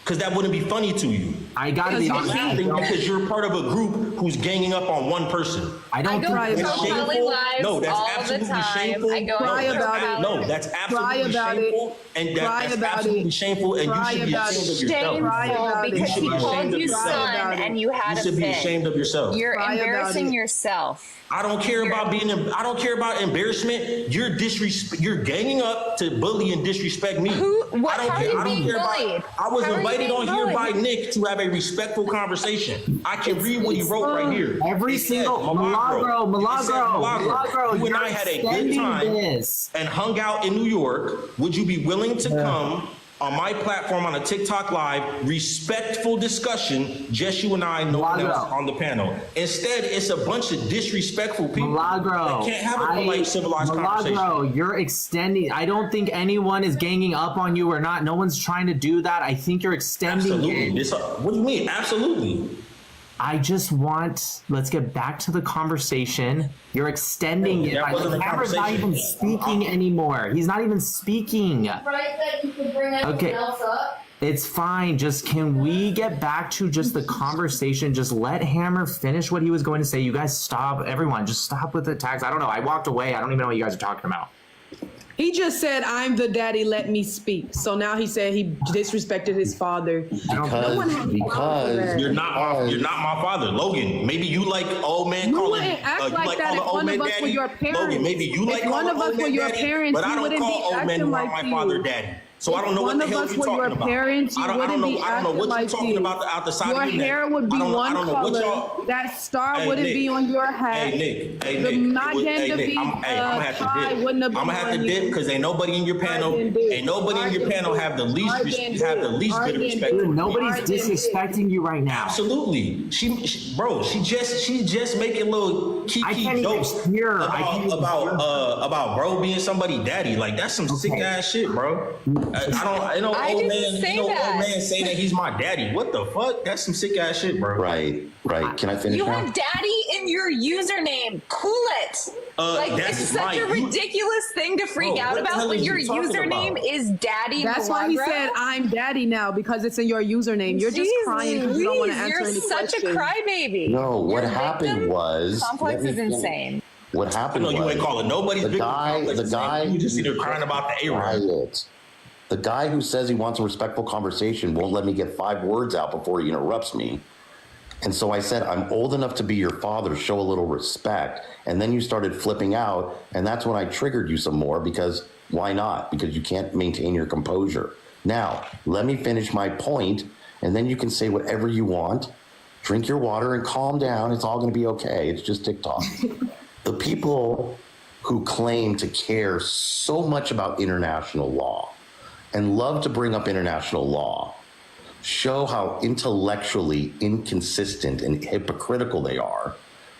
Because that wouldn't be funny to you. I gotta be You're honest. laughing because you're part of a group who's ganging up on one person. I don't I go think to That's Pro shameful. Poly Lives No, that's all the absolutely time. shameful. I go Cry to Pro about it. Poly. No, that's absolutely about it. shameful, and Cry that's about absolutely it. shameful, and Cry you should be about ashamed it. of yourself. Cry Shameful about it. because You should he be called ashamed of you yourself. son and you had You a should be fit. ashamed of yourself. You're Cry about embarrassing it. yourself. I don't care about being. I don't care about embarrassment. You're ganging up to bully and disrespect me. What- I don't how are care. you I don't being care bullied? about. I was How are you invited being on here by bullied? Nick to have a respectful conversation. I can read what he wrote right here. every It said, single Milagro, you and you're I had a good extending time this. and hung out in New York. Would you be willing to come on my platform on a TikTok live, respectful discussion, just you and I, no one Milagro. else on the panel? Instead, it's a bunch of disrespectful people Milagro, that can't have a polite, civilized conversation. Milagro, you're extending. I don't think anyone is ganging up on you or not. No one's trying to do that. I think you're extending Absolutely. it. What do you mean? Absolutely. I just want. Let's get back to the conversation. You're extending it. That wasn't a Cameron's not conversation. even speaking anymore. He's not even speaking. Right, that you could bring anyone Okay. else up. It's fine. Just can we get back to just the conversation? Just let Hammer finish what he was going to say. You guys stop. Everyone, just stop with the tags. I don't know. I walked away. I don't even know what you guys are talking about. He just said, "I'm the daddy. Let me speak." So now he said he disrespected his father. Because You're not my father, Logan. Maybe you like old man You calling. wouldn't act you like that calling if old one man of us were daddy. your parents. Logan, maybe you like If one calling of us old were man your daddy, parents, but I you don't wouldn't call be old men acting who are like my you. father daddy. So I If don't know what one the of hell us you're were talking your about. parents, you I don't wouldn't know. be I don't know acting what you're like talking you. about out the side Your of your neck. hair would be I one don't know what color. y'all. That star Hey, wouldn't Nick. be on your hat. Hey Nick, The Nick, magenta Nick, beat, I'm gonna have to tie dip. wouldn't have I'm been gonna have to on dip you. because ain't nobody in your panel, Arden did. ain't nobody in your Arden panel did. have the least Arden bit of did. respect Arden for did. me. Nobody's Arden did. disrespecting you right now. Absolutely, she just making little I kiki can't even jokes hear. I can't even about bro being somebody daddy. Like that's some sick ass shit, bro. I don't. I Old didn't man, say old that. man saying that he's my daddy. What the fuck? That's some sick ass shit, bro. right. Can I finish You now? have daddy in your username. Cool it. Like that's it's such a my- ridiculous thing to freak Bro, out what the about hell when is your you talking username about? is daddy. That's why he Milagro. said, "I'm daddy now," because it's in your username. You're just Jeez crying because you don't want to Louise, answer You're any such questions. a crybaby. No, what Your happened victim was complex let me is finish. insane. What happened No, you was ain't calling nobody's the victim guy. complex The insane. guy. You just either crying about the A-Rod. Quiet. The guy who says he wants a respectful conversation won't let me get 5 words out before he interrupts me. And so I said, I'm old enough to be your father, show a little respect. And then you started flipping out. And that's when I triggered you some more, because why not? Because you can't maintain your composure. Now, let me finish my point, and then you can say whatever you want. Drink your water and calm down. It's all going to be okay. It's just TikTok. The people who claim to care so much about international law and love to bring up international law show how intellectually inconsistent and hypocritical they are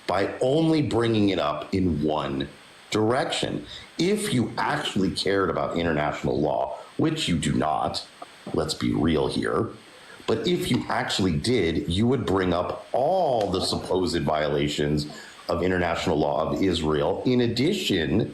by only bringing it up in one direction. If you actually cared about international law, which you do not, let's be real here, but if you actually did, you would bring up all the supposed violations of international law of Israel, in addition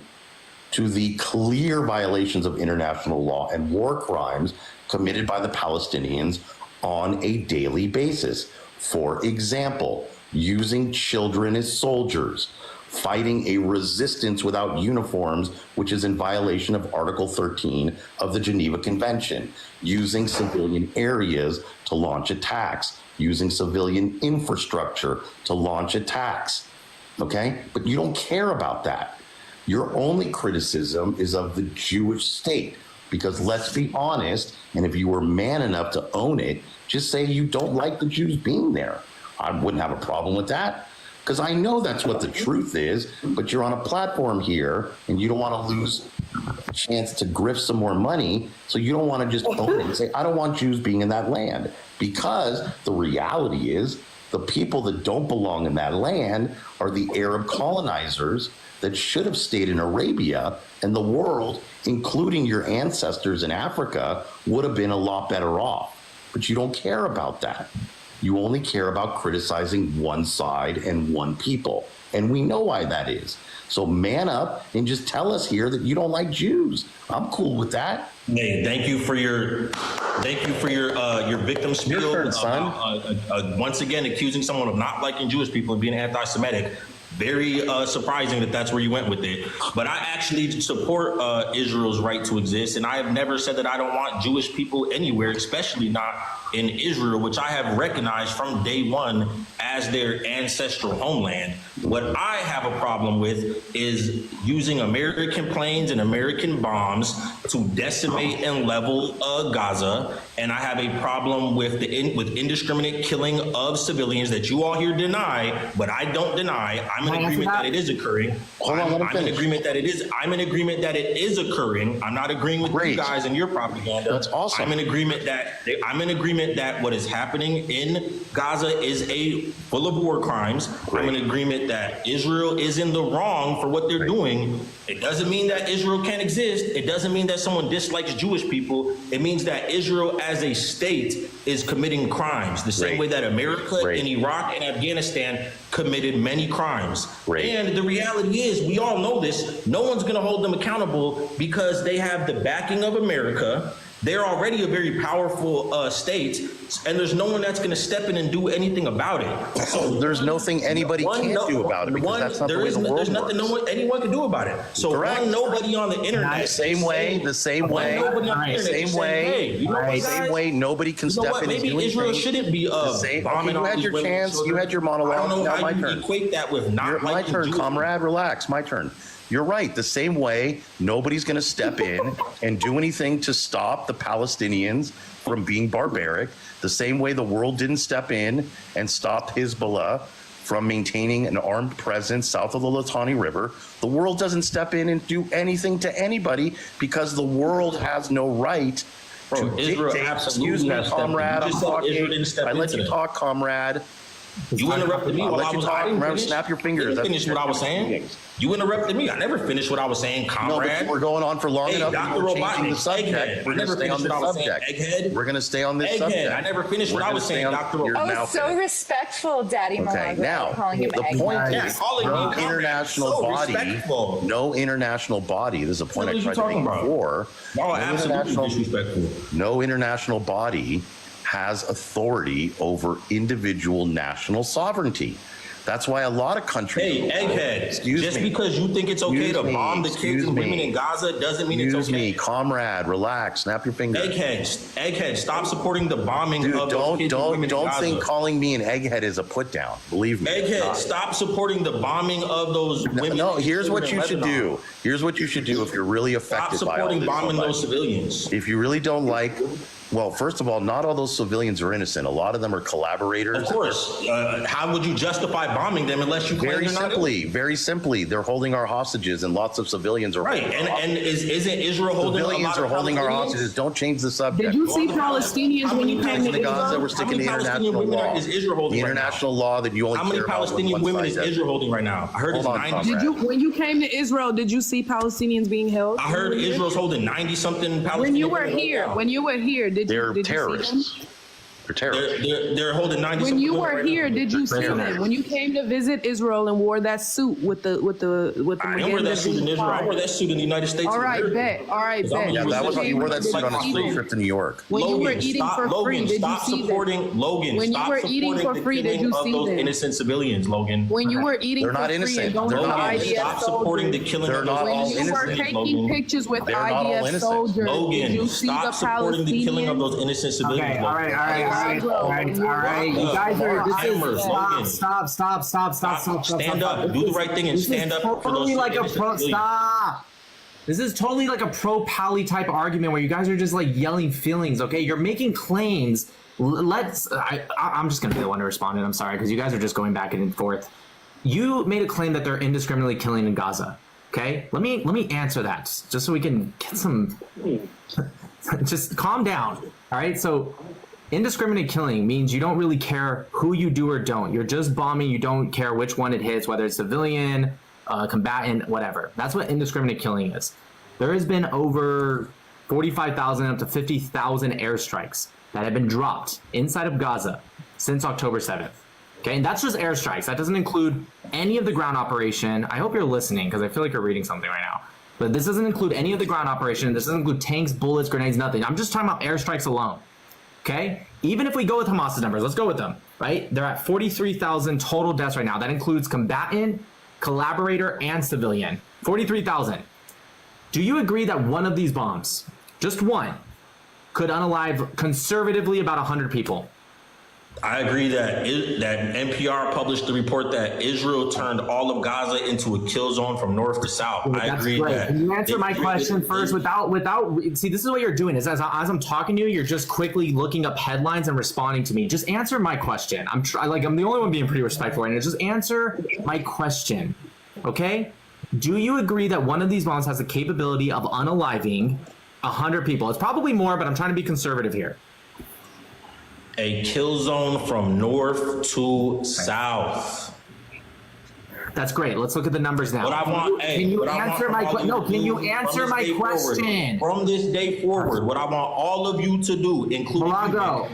to the clear violations of international law and war crimes committed by the Palestinians on a daily basis. For example, using children as soldiers, fighting a resistance without uniforms, which is in violation of Article 13 of the Geneva Convention, using civilian areas to launch attacks, using civilian infrastructure to launch attacks. Okay? But you don't care about that. Your only criticism is of the Jewish state. Because let's be honest, and if you were man enough to own it, just say you don't like the Jews being there. I wouldn't have a problem with that, because I know that's what the truth is, but you're on a platform here and you don't want to lose a chance to grift some more money, so you don't want to just own it and say, I don't want Jews being in that land. Because the reality is, the people that don't belong in that land are the Arab colonizers that should have stayed in Arabia, and the world, including your ancestors in Africa, would have been a lot better off. But you don't care about that. You only care about criticizing one side and one people. And we know why that is. So man up and just tell us here that you don't like Jews. I'm cool with that. Hey, thank you for your victim spiel. Your turn, son. Once again, accusing someone of not liking Jewish people and being anti-Semitic. Very surprising that that's where you went with it. But I actually support Israel's right to exist, and I have never said that I don't want Jewish people anywhere, especially not in Israel, which I have recognized from day one as their ancestral homeland. What I have a problem with is using American planes and American bombs to decimate and level Gaza, and I have a problem with with indiscriminate killing of civilians that you all here deny, but I don't deny. I'm in agreement that it is occurring. I'm in agreement that it is. I'm in agreement that it is occurring. I'm not agreeing with you guys and your propaganda. That's awesome. I'm in agreement that what is happening in Gaza is full of war crimes. I'm in agreement that Israel is in the wrong for what they're doing. It doesn't mean that Israel can't exist. It doesn't mean that someone dislikes Jewish people. It means that Israel as a state is committing crimes the same way that America and Iraq and Afghanistan committed many crimes. And the reality is, we all know this, no one's going to hold them accountable because they have the backing of America. They're already a very powerful state, and there's no one that's going to step in and do anything about it. So there's nothing anybody can do about it, because that's not the way the world works. There's nothing anyone can do about it. So nobody on the internet. The same way, nobody can step in and do anything. Maybe Israel shouldn't be bombing all these women. You had your chance. You had your monologue. I don't know how you turn. equate that with not liking my turn, Jews. comrade. Relax. My turn. You're right. The same way, nobody's going to step in and do anything to stop the Palestinians from being barbaric. The same way the world didn't step in and stop Hezbollah from maintaining an armed presence south of the Litani River. The world doesn't step in and do anything to anybody because the world has no right to Israel dictate. Absolutely Excuse me, comrade. I'm talking. I let you talk, comrade. You interrupted me while I was talking. Remember, snap your fingers. I didn't finish what I was saying. You interrupted me. I never finished what I was saying, comrade. No, we're going on for long enough. Dr. We're changing the subject. We're going to stay on this subject. Egghead. We're going to stay on this subject. I never finished what I was saying, Dr. Oh, so respectful, Daddy. Okay, now calling him the point egghead. is, no international body. This is a point I tried to make before. No, absolutely disrespectful. No international body has authority over individual national sovereignty. That's why a lot of countries. Hey, egghead, just because you think it's okay to bomb the kids and women in Gaza doesn't mean it's okay. Excuse me, comrade, relax, snap your fingers. Egghead, stop supporting the bombing of those kids and women in Gaza. Don't think calling me an egghead is a put down. Believe me. Egghead, stop supporting the bombing of those women. No, here's what you should do. Here's what you should do if you're really affected by all this. Stop supporting bombing those civilians. If you really don't like. Well, first of all, not all those civilians are innocent. A lot of them are collaborators. Of course. How would you justify bombing them unless you claim they're not innocent? Very simply, they're holding our hostages, and lots of civilians are right. And isn't Israel holding civilians are holding our hostages? Don't change the subject. Did you see Palestinians when you came to Gaza? We're sticking to international law. Is Israel holding the international law that you only How many Palestinian women is Israel holding right now? I heard it's 90. When you came to Israel, did you see Palestinians being held? I heard Israel's holding 90-something Palestinians. When you were here, did you terrorists. They're terrorists. They're holding 90. When you were here, did you see them? When you came to visit Israel and wore that suit with the I didn't wear that suit in Israel. I wore that suit in the United States. All right, bet. Yeah, that was when you wore that suit on a street trip to New York. When you were eating for free, did you see them? Logan, when you were eating for free, did you see them? Innocent civilians, Logan. When you were eating for free and going to IDF stop supporting the killing of those when innocent you were taking pictures with IDF soldiers, did you see the supporting the killing of those innocent civilians? Okay, all right. You guys are. Stop. Stand up. Do the right thing and stand up for those innocent civilians. Stop. This is totally like a pro-Pally type argument where you guys are just like yelling feelings. Okay, you're making claims. I'm just gonna be the one to respond, and I'm sorry because you guys are just going back and forth. You made a claim that they're indiscriminately killing in Gaza. Okay, let me answer that just so we can get some. Just calm down. All right, so. Indiscriminate killing means you don't really care who you do or don't. You're just bombing. You don't care which one it hits, whether it's civilian, combatant, whatever. That's what indiscriminate killing is. There has been over 45,000 up to 50,000 airstrikes that have been dropped inside of Gaza since October 7th. Okay, and that's just airstrikes. That doesn't include any of the ground operation. I hope you're listening because I feel like you're reading something right now. But this doesn't include any of the ground operation. This doesn't include tanks, bullets, grenades, nothing. I'm just talking about airstrikes alone. Okay, even if we go with Hamas's numbers, let's go with them, right? They're at 43,000 total deaths right now. That includes combatant, collaborator, and civilian. 43,000. Do you agree that one of these bombs, just one, could unalive conservatively about 100 people? I agree that NPR published the report that Israel turned all of Gaza into a kill zone from north to south. I agree that. Can you answer my question first without see, this is what you're doing is as I'm talking to you, you're just quickly looking up headlines and responding to me. Just answer my question. I'm the only one being pretty respectful right now. Just answer my question. Okay? Do you agree that one of these bombs has the capability of unaliving 100 people? It's probably more, but I'm trying to be conservative here. A kill zone from north to south. That's great. Let's look at the numbers now. What I want, can you answer my question? No, can you answer my question? From this day forward, what I want all of you to do, including Malago,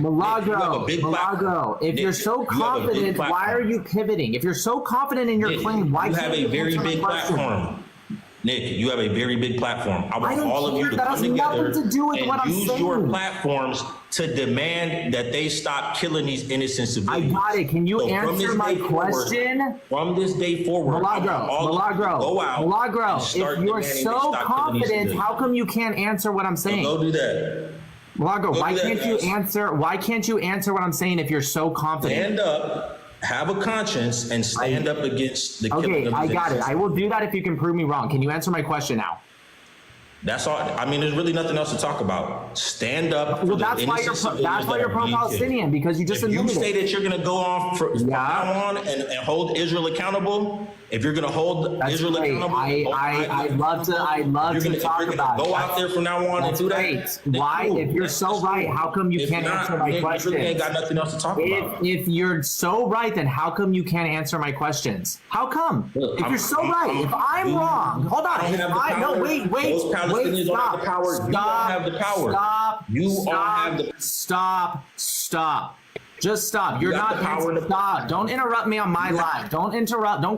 if you're so confident, why are you pivoting? If you're so confident in your claim, why can't you answer my question? You have a very big platform. Nick, you have a very big platform. I want all of you to come together and use your platforms to demand that they stop killing these innocent civilians. I got it. Can you answer my question? From this day forward, Milagro, if you're so confident, how come you can't answer what I'm saying? Go do that. Milagro, why can't you answer what I'm saying if you're so confident? Stand up. Have a conscience and stand up against the killing of I got it. I will do that if you can prove me wrong. Can you answer my question now? That's all. I mean, there's really nothing else to talk about. Stand up. Well, that's why you're pro-Palestinian, because you just admitted it. If you say that you're going to go on from now on and hold Israel accountable, if you're going to hold Israel accountable, I'd love to talk about it. Go out there from now on and do that. Why? If you're so right, how come you can't answer my questions? You ain't got nothing else to talk about. If you're so right, then how come you can't answer my questions? How come? If you're so right, if I'm wrong, hold on. Wait. Palestinians don't have the power. You don't have the power. Stop. Just stop. You're not power. Stop. Don't interrupt me on my live. Don't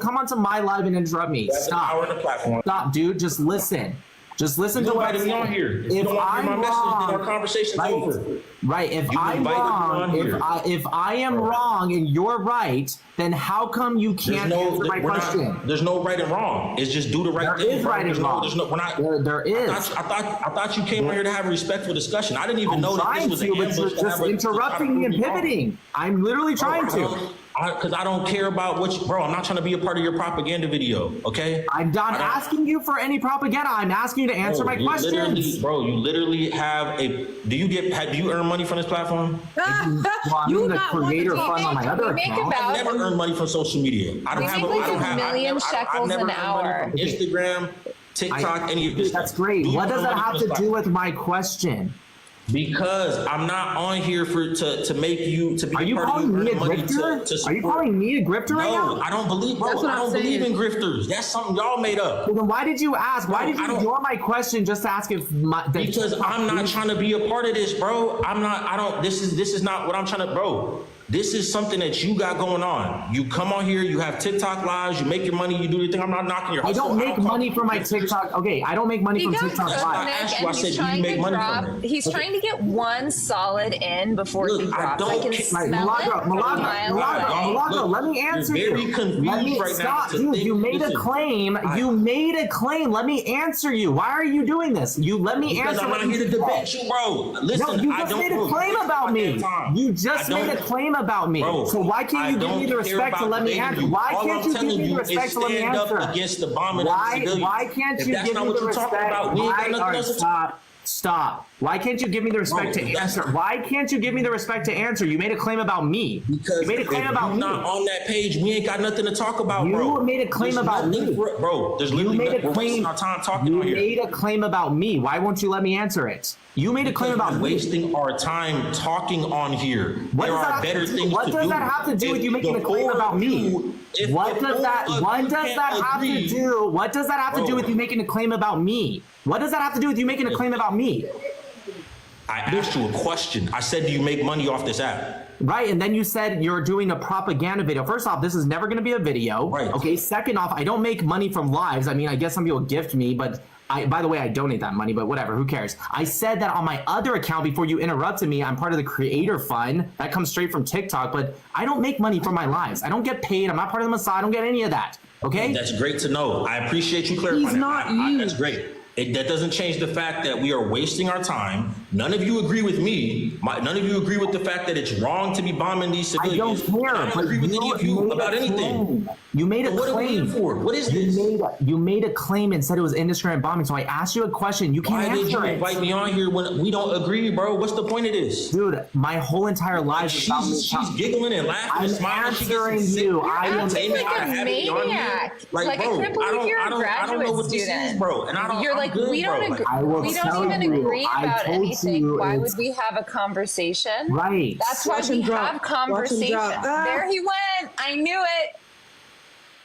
come onto my live and interrupt me. Stop. Power in the platform. Stop, dude. Just listen. Just listen You to what invited me on here. If you don't want to hear my message, then our conversation's over. Right. If You I'm invited me on wrong, here. if I am wrong and you're right, then how come you can't answer my question? There's no right and wrong. It's just do the right thing. There is right and wrong. We're not. There is. I thought you came on here to have a respectful discussion. I didn't even know that this was an ambush. But you're just interrupting me and pivoting. I'm literally trying to. Because I don't care about what you, bro. I'm not trying to be a part of your propaganda video. Okay. I'm not asking you for any propaganda. I'm asking you to answer my questions. Bro, you literally have a. Do you earn money from this platform? I'm the creator fund on my other account. I never earned money from social media. I don't have a million shekels an hour. Instagram, TikTok, any of this. That's great. What does that have to do with my question? Because I'm not on here to make you to be. Are you calling me a grifter? Are you calling me a grifter right now? No, I don't believe, bro. I don't believe in grifters. That's something y'all made up. Well, then why did you ask? Why did you ignore my question just to ask if my? Because I'm not trying to be a part of this, bro. I'm not. I don't. This is not what I'm trying to, bro. This is something that you got going on. You come on here, you have TikTok lives, you make your money, you do your thing. I'm not knocking your hustle. I don't make money from my TikTok. Okay, I don't make money from TikTok live. I asked you, I said, do you make money from it? He's trying to get one solid in before he drops. I can smell Milagro, let me answer you. You're very confused right now. Dude, you made a claim. You made a claim. Let me answer you. Why are you doing this? You let me answer. I'm not here to debate you, bro. Listen, no, you just made a claim about me. You just made a claim about me. Bro, so why can't you give me the respect to let me answer? Why can't you give me the respect to let me answer? Against the bombing why can't you give me the respect? Stop. Why can't you give me the respect to answer? Why can't you give me the respect to answer? You made a claim about me. Because you made a claim about me. Not on that page. We ain't got nothing to talk about, bro. You made a claim about me. Bro, there's literally we're wasting our time talking on here. You made a claim about me. Why won't you let me answer it? You made a claim about me. Wasting our time talking on here. There are better things to do. What does that have to do with you making a claim about me? What does that have to do? What does that have to do with you making a claim about me? What does that have to do with you making a claim about me? I asked you a question. I said, do you make money off this app? Right, and then you said you're doing a propaganda video. First off, this is never going to be a video. Right. Okay, second off, I don't make money from lives. I mean, I guess some people gift me, but by the way, I donate that money, but whatever, who cares? I said that on my other account before you interrupted me. I'm part of the creator fund. That comes straight from TikTok, but I don't make money from my lives. I don't get paid. I'm not part of the Mossad. I don't get any of that. Okay? That's great to know. I appreciate you clarifying. He's not you. That's great. That doesn't change the fact that we are wasting our time. None of you agree with me. None of you agree with the fact that it's wrong to be bombing these civilians. I don't care. I don't agree with any of you about anything. You made a claim. What are we here for? What is this? You made a claim and said it was indiscriminate bombing. So I asked you a question. You can't answer it. Why did you invite me on here when we don't agree, bro? What's the point of this? Dude, my whole entire life is about me. She's giggling and laughing and smiling. Answering you. I am like a maniac. Like, I can't believe you're a graduate student. Bro. And you're like, we don't agree. We don't even agree about anything. Why would we have a conversation? Right. That's why we have conversations. There he went. I knew it.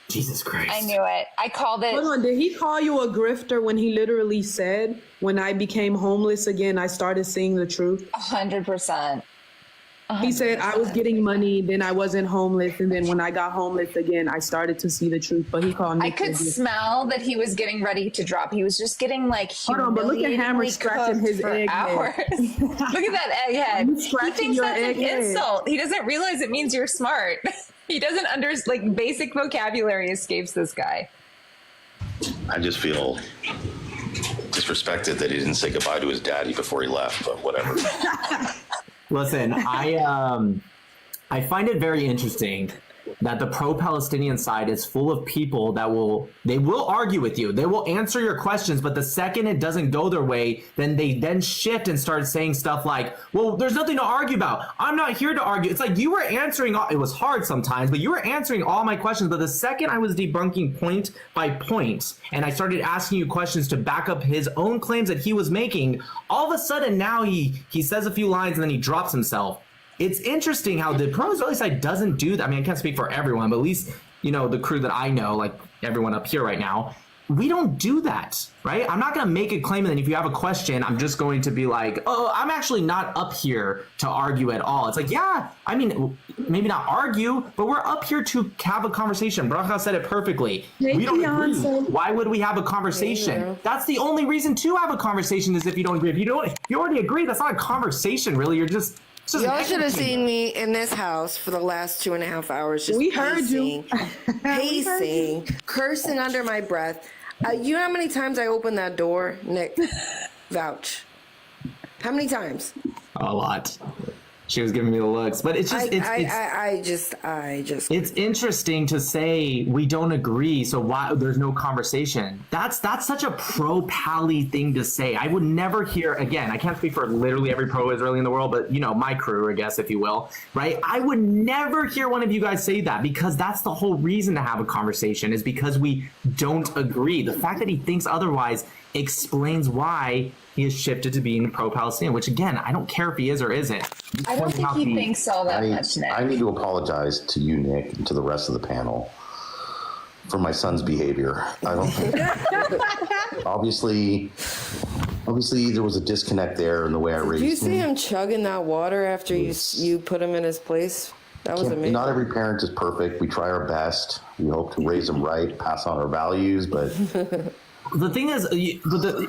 Jesus Christ. I knew it. I called it. Hold on. Did he call you a grifter when he literally said, when I became homeless again, I started seeing the truth? 100%. He said, I was getting money, then I wasn't homeless, and then when I got homeless again, I started to see the truth. But he called me. I could smell that he was getting ready to drop. He was just getting like hold on, but look at Hammer scratching his egg hours. Look at that egghead. He thinks that's an insult. He doesn't realize it means you're smart. He doesn't understand, like, basic vocabulary escapes this guy. I just feel disrespected that he didn't say goodbye to his daddy before he left, but whatever. Listen, I find it very interesting that the pro-Palestinian side is full of people that will argue with you. They will answer your questions, but the second it doesn't go their way, then they shift and start saying stuff like, well, there's nothing to argue about. I'm not here to argue. It's like you were answering, it was hard sometimes, but you were answering all my questions. But the second I was debunking point by point, and I started asking you questions to back up his own claims that he was making, all of a sudden now he says a few lines and then he drops himself. It's interesting how the pro-Israeli side doesn't do that. I mean, I can't speak for everyone, but at least, the crew that I know, like everyone up here right now, we don't do that, right? I'm not going to make a claim and then if you have a question, I'm just going to be like, oh, I'm actually not up here to argue at all. It's like, yeah, I mean, maybe not argue, but we're up here to have a conversation. Bracha said it perfectly. We don't agree. Why would we have a conversation? That's the only reason to have a conversation is if you don't agree. If you already agree, that's not a conversation, really. You're just... Y'all should have seen me in this house for the last 2.5 hours. Just we heard you. Pacing, cursing under my breath. You know how many times I opened that door, Nick? Vouch. How many times? A lot. She was giving me the looks, but it's just it's interesting to say we don't agree, so why there's no conversation. That's such a pro-Pally thing to say. I would never hear, again, I can't speak for literally every pro-Israeli in the world, but you know, my crew, I guess, if you will, right? I would never hear one of you guys say that because that's the whole reason to have a conversation is because we don't agree. The fact that he thinks otherwise explains why he has shifted to being pro-Palestinian, which again, I don't care if he is or isn't. I don't think he thinks all that much, Nick. I need to apologize to you, Nick, and to the rest of the panel for my son's behavior. I don't think obviously there was a disconnect there in the way I raised him. Did you see him chugging that water after you put him in his place? That was amazing. Not every parent is perfect. We try our best. We hope to raise them right, pass on our values, but the thing is,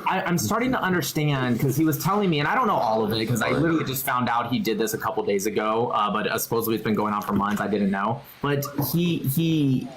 I'm starting to understand because he was telling me, and I don't know all of it because I literally just found out he did this a couple days ago, but supposedly it's been going on for months. I didn't know. But he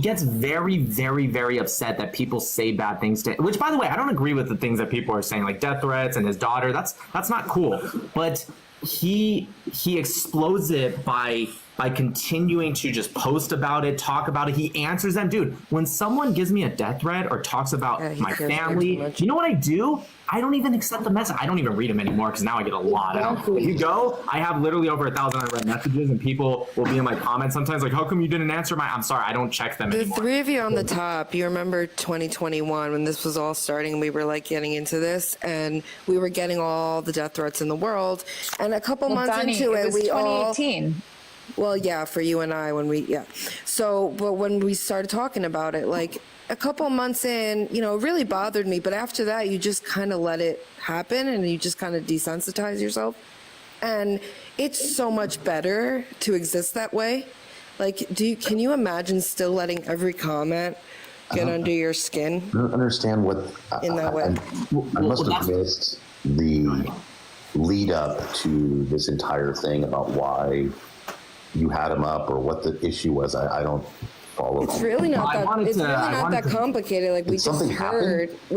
gets very, very, very upset that people say bad things to him, which, by the way, I don't agree with the things that people are saying, like death threats and his daughter. That's not cool. But he explodes it by continuing to just post about it, talk about it. He answers them. Dude, when someone gives me a death threat or talks about my family, you know what I do? I don't even accept the message. I don't even read them anymore because now I get a lot. If you go, I have literally over 1,000 unread messages and people will be in my comments sometimes like, how come you didn't answer I'm sorry, I don't check them anymore. The three of you on the top, you remember 2021 when this was all starting and we were like getting into this and we were getting all the death threats in the world. And a couple months Donnie, into it, we 2018. Well, yeah, for you and I So, but when we started talking about it, like a couple months in, you know, it really bothered me. But after that, you just kind of let it happen and you just kind of desensitize yourself. And it's so much better to exist that way. Like, can you imagine still letting every comment get under your skin? I don't understand what in that way. I must have missed the lead up to this entire thing about why you had him up or what the issue was. I don't follow. It's really not that. It's really not that complicated. Like we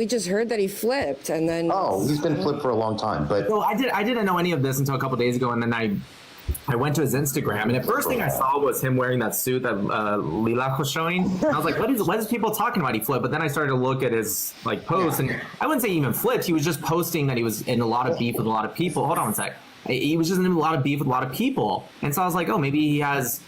just heard that he flipped, and then he's been flipped for a long time. But well, I didn't know any of this until a couple days ago, and then I went to his Instagram, and the first thing I saw was him wearing that suit that Lila was showing. And I was like, what is people talking about? He flipped. But then I started to look at his posts, and I wouldn't say he even flipped. He was just posting that he was in a lot of beef with a lot of people. Hold on one sec. He was just in a lot of beef with a lot of people. And so I was like, oh, maybe he has,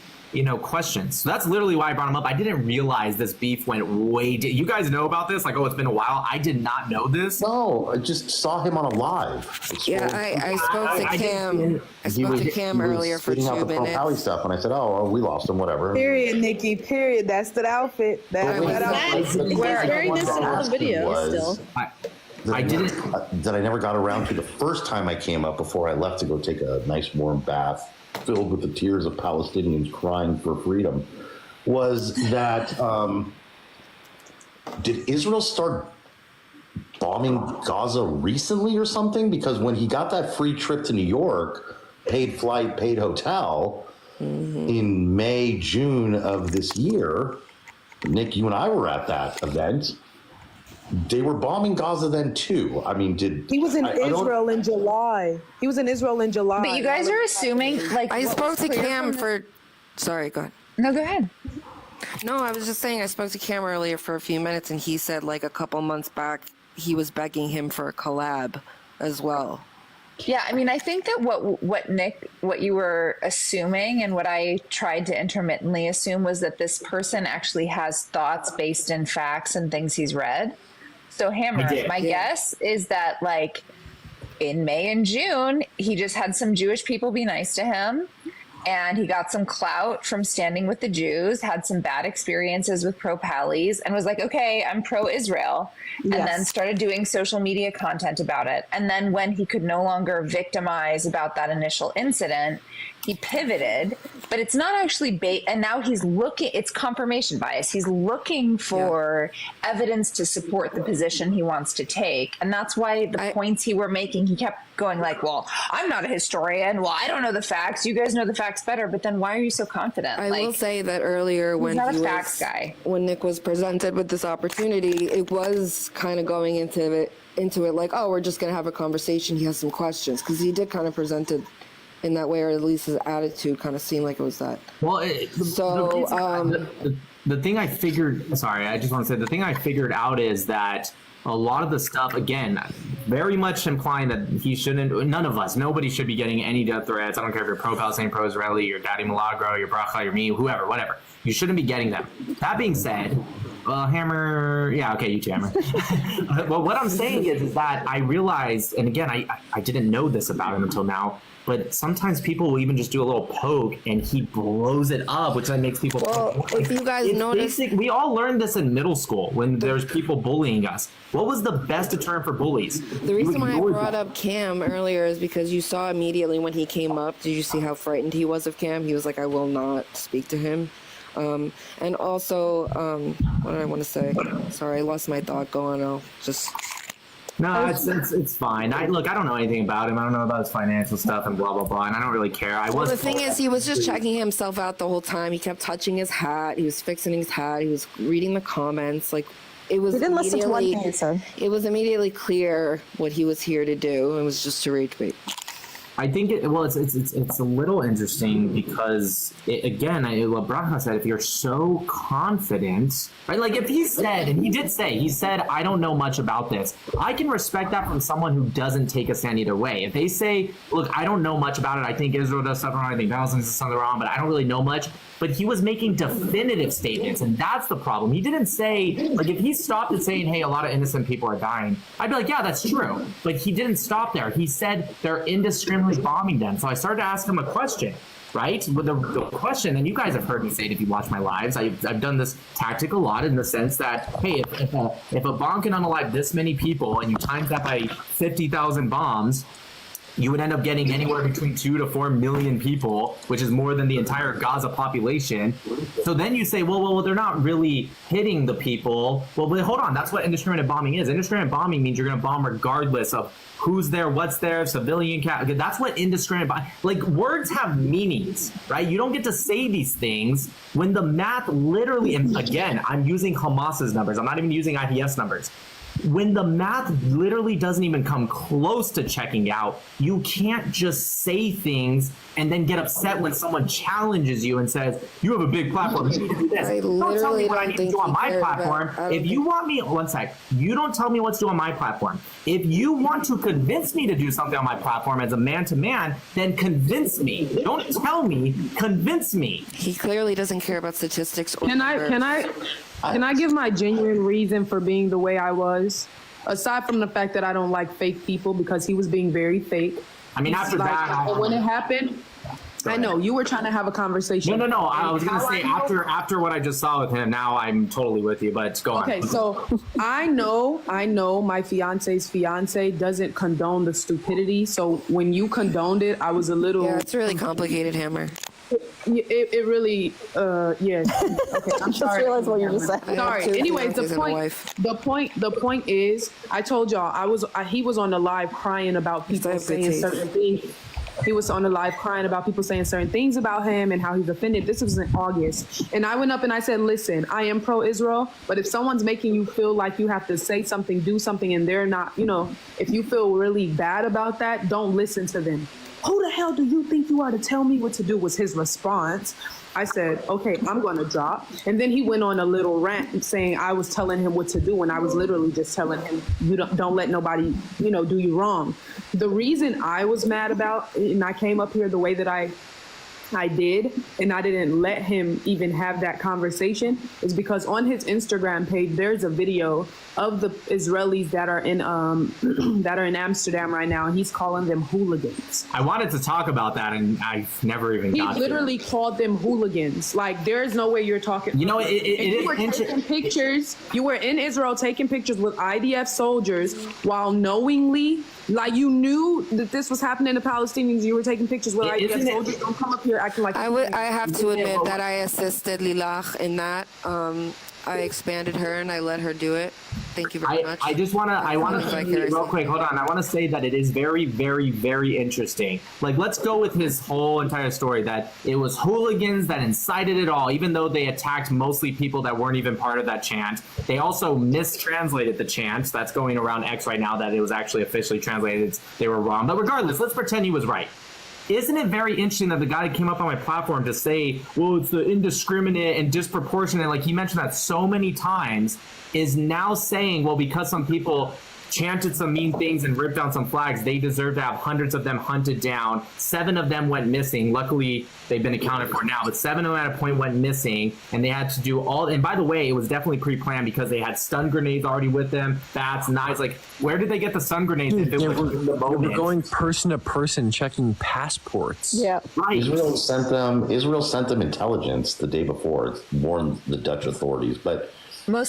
questions. So that's literally why I brought him up. I didn't realize this beef went way deep. You guys know about this? Like, it's been a while. I did not know this. No, I just saw him on a live. I spoke to Cam. I spoke to Cam earlier for 2 minutes. Pro-Pally stuff, and I said, we lost him, whatever. Period, Nikki, period. That's the outfit. That's that outfit. He's wearing this in the video still. I didn't. That I never got around to the first time I came up before I left to go take a nice warm bath filled with the tears of Palestinians crying for freedom was that did Israel start bombing Gaza recently or something? Because when he got that free trip to New York, paid flight, paid hotel in May, June of this year, Nick, you and I were at that event. They were bombing Gaza then too. I mean, he was in Israel in July? He was in Israel in July. But you guys are assuming I spoke to Cam for. Sorry, go ahead. No, go ahead. No, I was just saying I spoke to Cam earlier for a few minutes, and he said like a couple months back he was begging him for a collab as well. Yeah, I mean, I think that what Nick, what you were assuming and what I tried to intermittently assume was that this person actually has thoughts based in facts and things he's read. So Hammer, my guess is that like in May and June, he just had some Jewish people be nice to him. and he got some clout from standing with the Jews, had some bad experiences with pro-Pallies, and was like, okay, I'm pro-Israel, and then started doing social media content about it. And then when he could no longer victimize about that initial incident, he pivoted, but it's not actually and now he's looking, it's confirmation bias. He's looking for evidence to support the position he wants to take. And that's why the points he were making, he kept going like, well, I'm not a historian. Well, I don't know the facts. You guys know the facts better. But then why are you so confident? I will say that earlier when when Nick was presented with this opportunity, it was kind of going into it like, oh, we're just going to have a conversation. He has some questions, because he did kind of present it in that way, or at least his attitude kind of seemed like it was that. Well, the thing I figured, sorry, I just want to say the thing I figured out is that a lot of the stuff, again, very much implying that he shouldn't, none of us, nobody should be getting any death threats. I don't care if you're pro-Palestine, pro-Israeli, your Daddy Milagro, your Bracha, your me, whoever, whatever. You shouldn't be getting them. That being said, Hammer, yeah, okay, you too, Hammer. Well, what I'm saying is that I realized, and again, I didn't know this about him until now, but sometimes people will even just do a little poke and he blows it up, which then makes people. Well, if you guys notice, we all learned this in middle school when there's people bullying us. What was the best deterrent for bullies? The reason why I brought up Cam earlier is because you saw immediately when he came up, did you see how frightened he was of Cam? He was like, I will not speak to him. And also, what did I want to say? Sorry, I lost my thought going on. No, it's fine. I don't know anything about him. I don't know about his financial stuff and blah blah blah, and I don't really care. The thing is, he was just checking himself out the whole time. He kept touching his hat. He was fixing his hat. He was reading the comments. Like, it was. He didn't listen to one thing he said. It was immediately clear what he was here to do. It was just to rage bait. I think it's a little interesting because what Bracha said, if you're so confident, right? Like if he said, and he said, I don't know much about this. I can respect that from someone who doesn't take a stand either way. If they say, look, I don't know much about it. I think Israel does something wrong. I think Palestine does something wrong, but I don't really know much. But he was making definitive statements, and that's the problem. He didn't say, like, if he stopped at saying, hey, a lot of innocent people are dying, I'd be like, yeah, that's true. But he didn't stop there. He said they're indiscriminately bombing them. So I started to ask him a question, right? With the question, and you guys have heard me say it if you watch my lives, I've done this tactic a lot in the sense that, hey, if a bomb can unalive this many people and you times that by 50,000 bombs, you would end up getting anywhere between 2 to 4 million people, which is more than the entire Gaza population. So then you say, well, they're not really hitting the people. Well, but hold on, that's what indiscriminate bombing is. Indiscriminate bombing means you're going to bomb regardless of who's there, what's there, civilian cap. That's what indiscriminate bombing. Like, words have meanings, right? You don't get to say these things when the math literally, and again, I'm using Hamas's numbers. I'm not even using IDF's numbers. When the math literally doesn't even come close to checking out, you can't just say things and then get upset when someone challenges you and says, you have a big platform, you need to do this. Don't tell me what I need to do on my platform. If you want me, one sec, you don't tell me what to do on my platform. If you want to convince me to do something on my platform as a man-to-man, then convince me. Don't tell me, convince me. He clearly doesn't care about statistics. Can I give my genuine reason for being the way I was? Aside from the fact that I don't like fake people, because he was being very fake. I mean, after that, when it happened, I know you were trying to have a conversation. No. I was going to say after what I just saw with him, now I'm totally with you, but go on. Okay, so I know my fiance's fiance doesn't condone the stupidity. So when you condoned it, I was a little. Yeah, it's really complicated, Hammer. It really, yeah. Okay, I'm sorry. I just realized what you just said. Sorry. Anyways, the point is, I told y'all he was on the live crying about people saying certain things. He was on the live crying about people saying certain things about him and how he's offended. This was in August. And I went up and I said, listen, I am pro-Israel, but if someone's making you feel like you have to say something, do something, and they're not, if you feel really bad about that, don't listen to them. Who the hell do you think you are to tell me what to do, was his response. I said, okay, I'm going to drop. And then he went on a little rant saying I was telling him what to do, and I was literally just telling him, you don't let nobody, do you wrong. The reason I was mad about, and I came up here the way that I I did, and I didn't let him even have that conversation, is because on his Instagram page there's a video of the Israelis that are in that are in Amsterdam right now, and he's calling them hooligans. I wanted to talk about that, and I never even He got literally called them hooligans. Like, there is no way you're talking. You know, you were taking pictures. You were in Israel taking pictures with IDF soldiers while knowingly, like, you knew that this was happening to Palestinians. You were taking pictures with IDF soldiers. Don't come up here acting like. I have to admit that I assisted Lilach in that. I expanded her and I let her do it. Thank you very much. I want to say real quick, hold on. I want to say that it is very, very, very interesting. Like, let's go with his whole entire story, that it was hooligans that incited it all, even though they attacked mostly people that weren't even part of that chant. They also mistranslated the chant. That's going around X right now, that it was actually officially translated. They were wrong. But regardless, let's pretend he was right. Isn't it very interesting that the guy that came up on my platform to say, well, it's the indiscriminate and disproportionate, like he mentioned that so many times, is now saying, well, because some people chanted some mean things and ripped down some flags, they deserve to have hundreds of them hunted down. 7 of them went missing. Luckily, they've been accounted for now, but 7 of them at a point went missing, and they had to do all. And by the way, it was definitely pre-planned because they had stun grenades already with them, bats, knives. Like, where did they get the stun grenades? Dude, they were going person to person checking passports. Yeah, right. Israel sent them intelligence the day before. It warned the Dutch authorities, but. One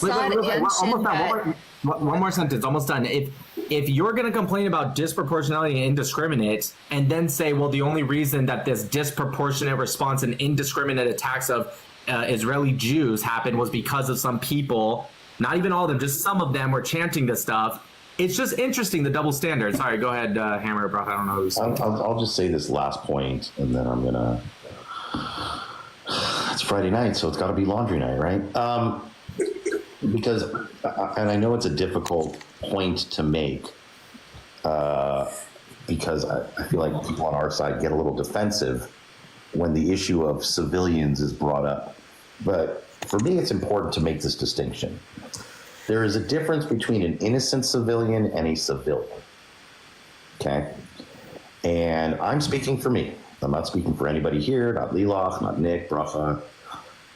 more sentence, almost done. If you're going to complain about disproportionality and indiscriminate, and then say, well, the only reason that this disproportionate response and indiscriminate attacks of Israeli Jews happened was because of some people, not even all of them, just some of them were chanting this stuff. It's just interesting, the double standard. Sorry, go ahead, Hammer, bro. I don't know who's. I'll just say this last point, and then I'm gonna. It's Friday night, so it's got to be laundry night, right? Because, and I know it's a difficult point to make, because I feel like people on our side get a little defensive when the issue of civilians is brought up. But for me, it's important to make this distinction. There is a difference between an innocent civilian and a civilian. Okay? And I'm speaking for me. I'm not speaking for anybody here, not Lilach, not Nick, Bracha,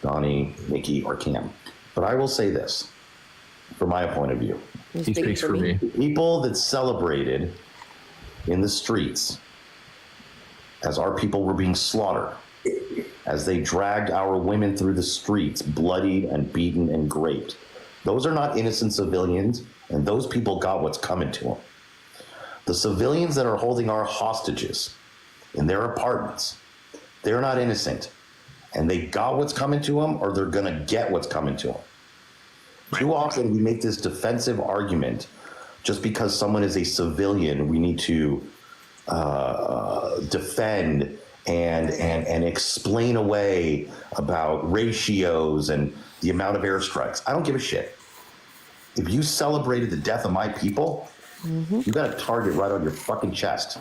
Donnie, Nikki, or Cam. But I will say this, from my point of view. He speaks for me. People that celebrated in the streets as our people were being slaughtered, as they dragged our women through the streets, bloodied and beaten and raped, those are not innocent civilians, and those people got what's coming to them. The civilians that are holding our hostages in their apartments, they're not innocent. And they got what's coming to them, or they're going to get what's coming to them. Too often we make this defensive argument just because someone is a civilian, we need to defend and explain away about ratios and the amount of airstrikes. I don't give a shit. If you celebrated the death of my people, you got a target right on your fucking chest.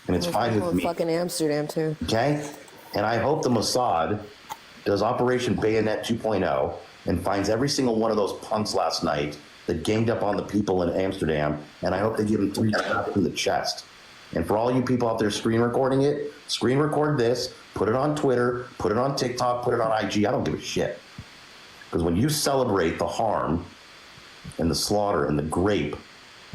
And it's fine with me. Fucking Amsterdam, too. Okay? And I hope the Mossad does Operation Bayonet 2.0 and finds every single one of those punks last night that ganged up on the people in Amsterdam, and I hope they give them 3 shots in the chest. And for all you people out there screen recording it, screen record this, put it on Twitter, put it on TikTok, put it on IG. I don't give a shit. Because when you celebrate the harm and the slaughter and the grape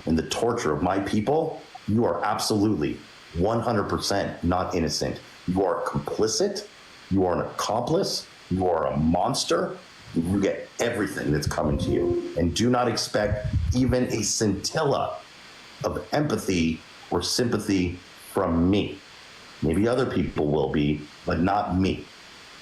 and the torture of my people, you are absolutely 100% not innocent. You are complicit, you are an accomplice, you are a monster, you get everything that's coming to you. And do not expect even a scintilla of empathy or sympathy from me. Maybe other people will be, but not me.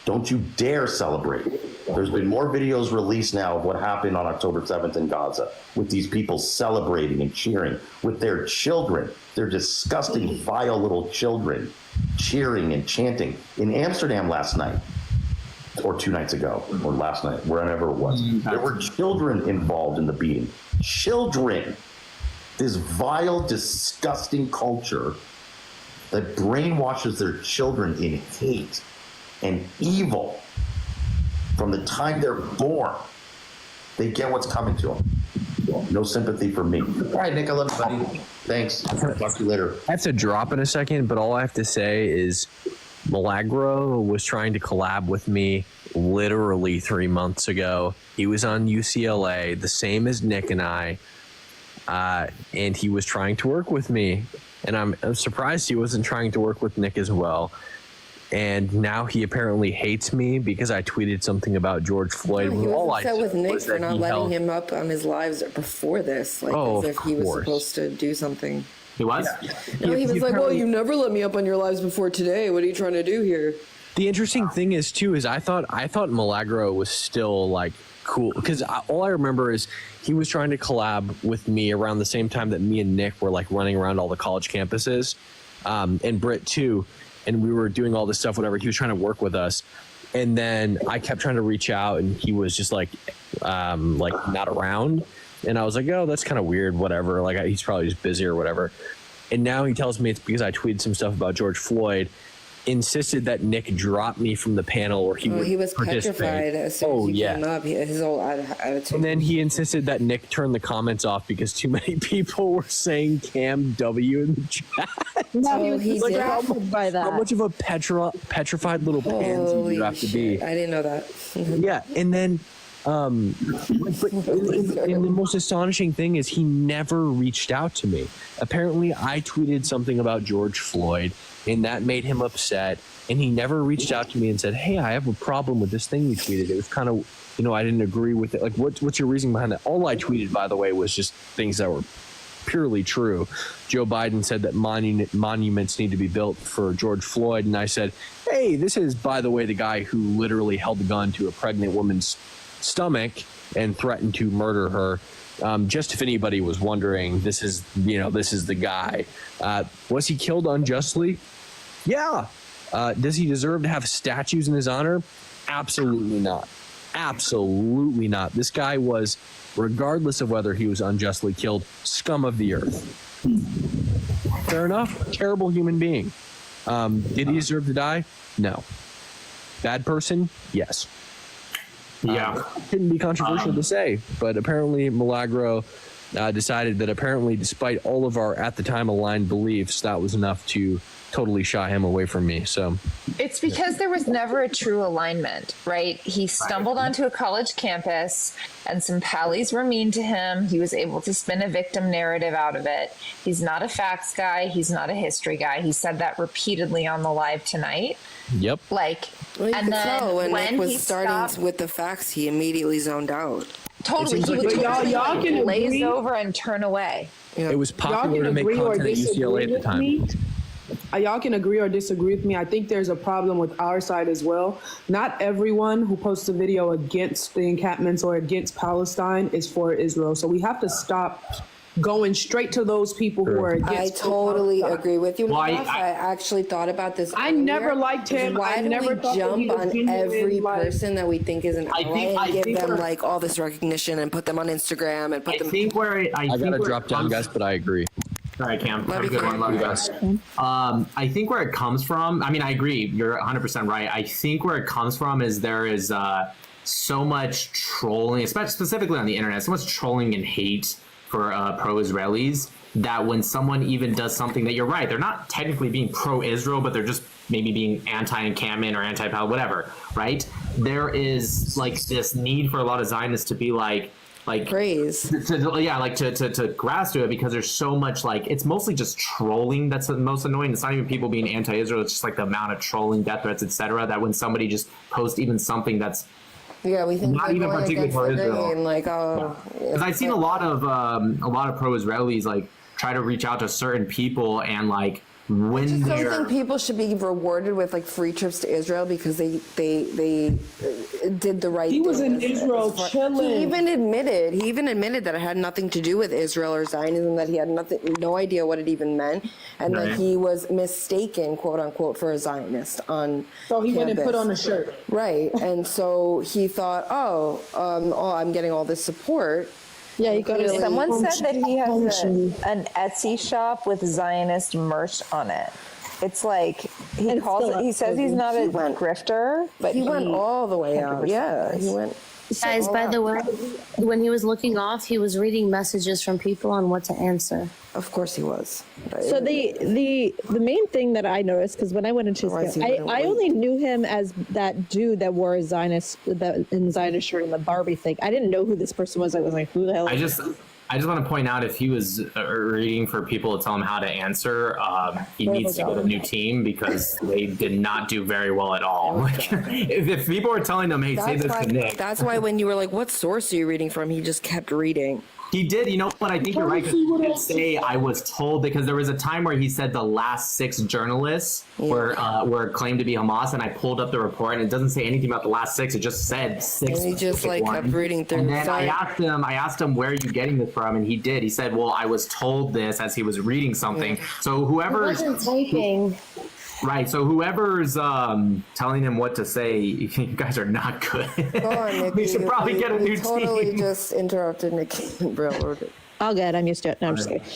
Don't you dare celebrate. There's been more videos released now of what happened on October 7th in Gaza, with these people celebrating and cheering with their children, their disgusting, vile little children, cheering and chanting. In Amsterdam last night, or 2 nights ago, or last night, wherever it was, there were children involved in the beating. Children. This vile, disgusting culture that brainwashes their children in hate and evil from the time they're born. They get what's coming to them. No sympathy from me. All right, Nick, I love you, buddy. Thanks. Talk to you later. I have to drop in a second, but all I have to say is Milagro was trying to collab with me literally 3 months ago. He was on UCLA, the same as Nick and I, and he was trying to work with me. And I'm surprised he wasn't trying to work with Nick as well. And now he apparently hates me because I tweeted something about George Floyd. He was upset with Nick for not letting him up on his lives before this, like as if he was supposed to do something. He was? No, he was like, well, you never let me up on your lives before today. What are you trying to do here? The interesting thing is, too, is I thought Milagro was still, like, cool. Because all I remember is he was trying to collab with me around the same time that me and Nick were, like, running around all the college campuses. And Britt, too. And we were doing all this stuff, whatever. He was trying to work with us. And then I kept trying to reach out, and he was just, like not around. And I was like, oh, that's kind of weird, whatever. Like, he's probably just busy or whatever. And now he tells me it's because I tweeted some stuff about George Floyd, insisted that Nick drop me from the panel or he was petrified as soon as he came up. His whole attitude. And then he insisted that Nick turn the comments off because too many people were saying Cam W in the chat. No, he like, did. by that. How much of a petrified little pansy do you have to be? I didn't know that. Yeah, and then and the most astonishing thing is he never reached out to me. Apparently I tweeted something about George Floyd and that made him upset, and he never reached out to me and said, hey, I have a problem with this thing you tweeted. It was kind of, I didn't agree with it. Like, what's your reason behind that? All I tweeted, by the way, was just things that were purely true. Joe Biden said that monuments need to be built for George Floyd, and I said, hey, this is, by the way, the guy who literally held a gun to a pregnant woman's stomach and threatened to murder her. Just if anybody was wondering, this is the guy. Was he killed unjustly? Yeah. Does he deserve to have statues in his honor? Absolutely not. Absolutely not. This guy was, regardless of whether he was unjustly killed, scum of the earth. Fair enough. Terrible human being. Did he deserve to die? No. Bad person? Yes. Yeah. Couldn't be controversial to say, but apparently Milagro decided that apparently despite all of our at the time aligned beliefs, that was enough to totally shy him away from me. So it's because there was never a true alignment, right? He stumbled onto a college campus and some pallies were mean to him. He was able to spin a victim narrative out of it. He's not a facts guy. He's not a history guy. He said that repeatedly on the live tonight. Yep. Like, well, and then when when Nick was he starting stopped, with the facts, he immediately zoned out. Totally, he would y'all can glaze agree. over and turn away. Yeah. it was popular to make agree or content at disagree UCLA at the with time. me. Y'all can agree or disagree with me. I think there's a problem with our side as well. Not everyone who posts a video against the encampments or against Palestine is for Israel. So we have to stop going straight to those people who are against. I totally agree with you. Well, I actually thought about this. I earlier. never liked him. Why I do never we thought that he jump was on genuine, every like- person that we think is an ally and give them like all this recognition and put them on Instagram and put them. I gotta drop down, guys, but I agree. Sorry, Cam. Love Have a you, good Cam. one. Love you guys. I think where it comes from, I mean, I agree. You're 100% right. I think where it comes from is there is so much trolling, especially specifically on the internet, so much trolling and hate for pro-Israelis that when someone even does something that you're right, they're not technically being pro-Israel, but they're just maybe being anti-encampment or anti-Pal, whatever, right? There is like this need for a lot of Zionists to be like praise. To grasp to it because there's so much like it's mostly just trolling that's the most annoying. It's not even people being anti-Israel. It's just like the amount of trolling, death threats, etc. That when somebody just posts even something that's we think not even particularly pro-Israel. Like, oh, because I've seen a lot of pro-Israelis like try to reach out to certain people and like when I just they're don't think people should be rewarded with like free trips to Israel because they did the right thing. He was in Israel chilling. He even admitted that it had nothing to do with Israel or Zionism, that he had no idea what it even meant, and that he was mistaken, quote unquote, for a Zionist on So he went and campus. put on a shirt. Right, and so he thought, I'm getting all this support. Yeah, you got to. Someone said that he has an Etsy shop with Zionist merch on it. It's like he says he's not a grifter, but he went all the way out. Yeah, he went. Guys, by the way, when he was looking off, he was reading messages from people on what to answer. Of course he was. So the main thing that I noticed, because when I went into his camp, I only knew him as that dude that wore a Zionist shirt and the Barbie thing. I didn't know who this person was. I was like, who the hell? I just want to point out, if he was reading for people to tell him how to answer, he needs to get a new team, because they did not do very well at all. Like, if people were telling them, hey, say this to Nick. That's why when you were like, what source are you reading from? He just kept reading. He did. You know what? I think you're right. He did say, I was told, because there was a time where he said the last 6 journalists were claimed to be Hamas, and I pulled up the report, and it doesn't say anything about the last 6. It just said 6. And he just like kept reading through. And then I asked him, where are you getting this from? And he did. He said, well, I was told this as he was reading something. So whoever's typing. Right, so whoever's telling him what to say, you guys are not good. Go on, Nikki. We should probably get a new totally team. just interrupted Nikki and railroaded. All good. I'm used to it. No, I'm just kidding.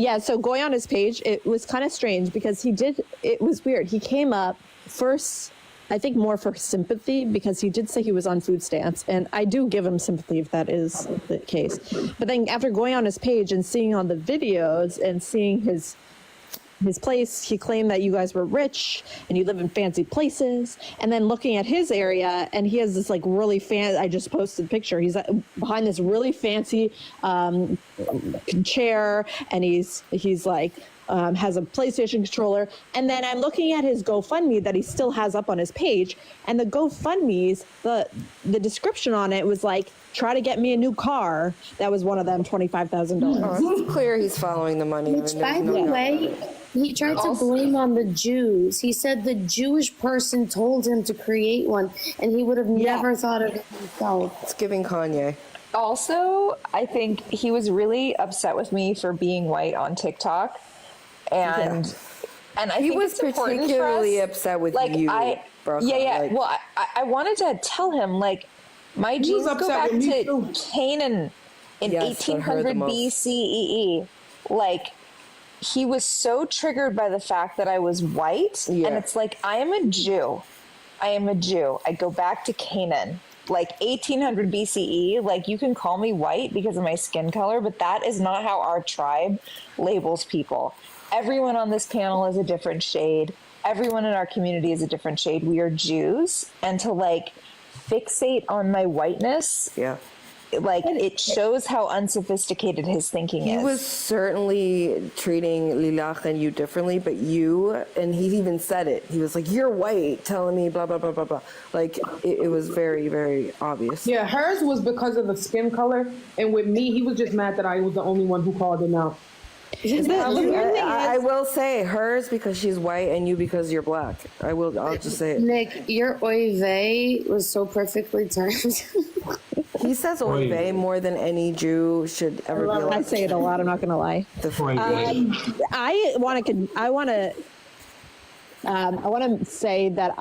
Yeah, so going on his page, it was kind of strange because it was weird. He came up first, I think more for sympathy, because he did say he was on food stamps, and I do give him sympathy if that is the case. But then after going on his page and seeing all the videos and seeing his place, he claimed that you guys were rich and you live in fancy places. And then looking at his area, and he has this like really I just posted a picture. He's behind this really fancy chair, and he's like has a PlayStation controller. And then I'm looking at his GoFundMe that he still has up on his page, and the GoFundMe's the description on it was like, try to get me a new car. That was one of them, $25,000. Oh, it's clear he's following the money. Which, by the way, he tried to blame on the Jews. He said the Jewish person told him to create one, and he would have never thought of it himself. It's giving Kanye. Also, I think he was really upset with me for being white on TikTok, and I He think was it's important for particularly us. upset with like you. Well, I wanted to tell him, like, my genes go back to Canaan in 1800 BCE. Like, he was so triggered by the fact that I was white, and it's like, I am a Jew. I go back to Canaan. Like 1800 BCE, like, you can call me white because of my skin color, but that is not how our tribe labels people. Everyone on this panel is a different shade. Everyone in our community is a different shade. We are Jews, and to like fixate on my whiteness, like, it shows how unsophisticated his thinking is. He was certainly treating Lilach and you differently, but and he even said it. He was like, you're white, telling me blah, blah, blah, blah, blah. Like, it was very, very obvious. Yeah, hers was because of the skin color. And with me, he was just mad that I was the only one who called him out. I will say hers because she's white and you because you're black. I'll just say it. Nick, your oy vey was so perfectly timed. He says oy vey more than any Jew should ever be allowed. I say it a lot. I'm not going to lie. I want to say that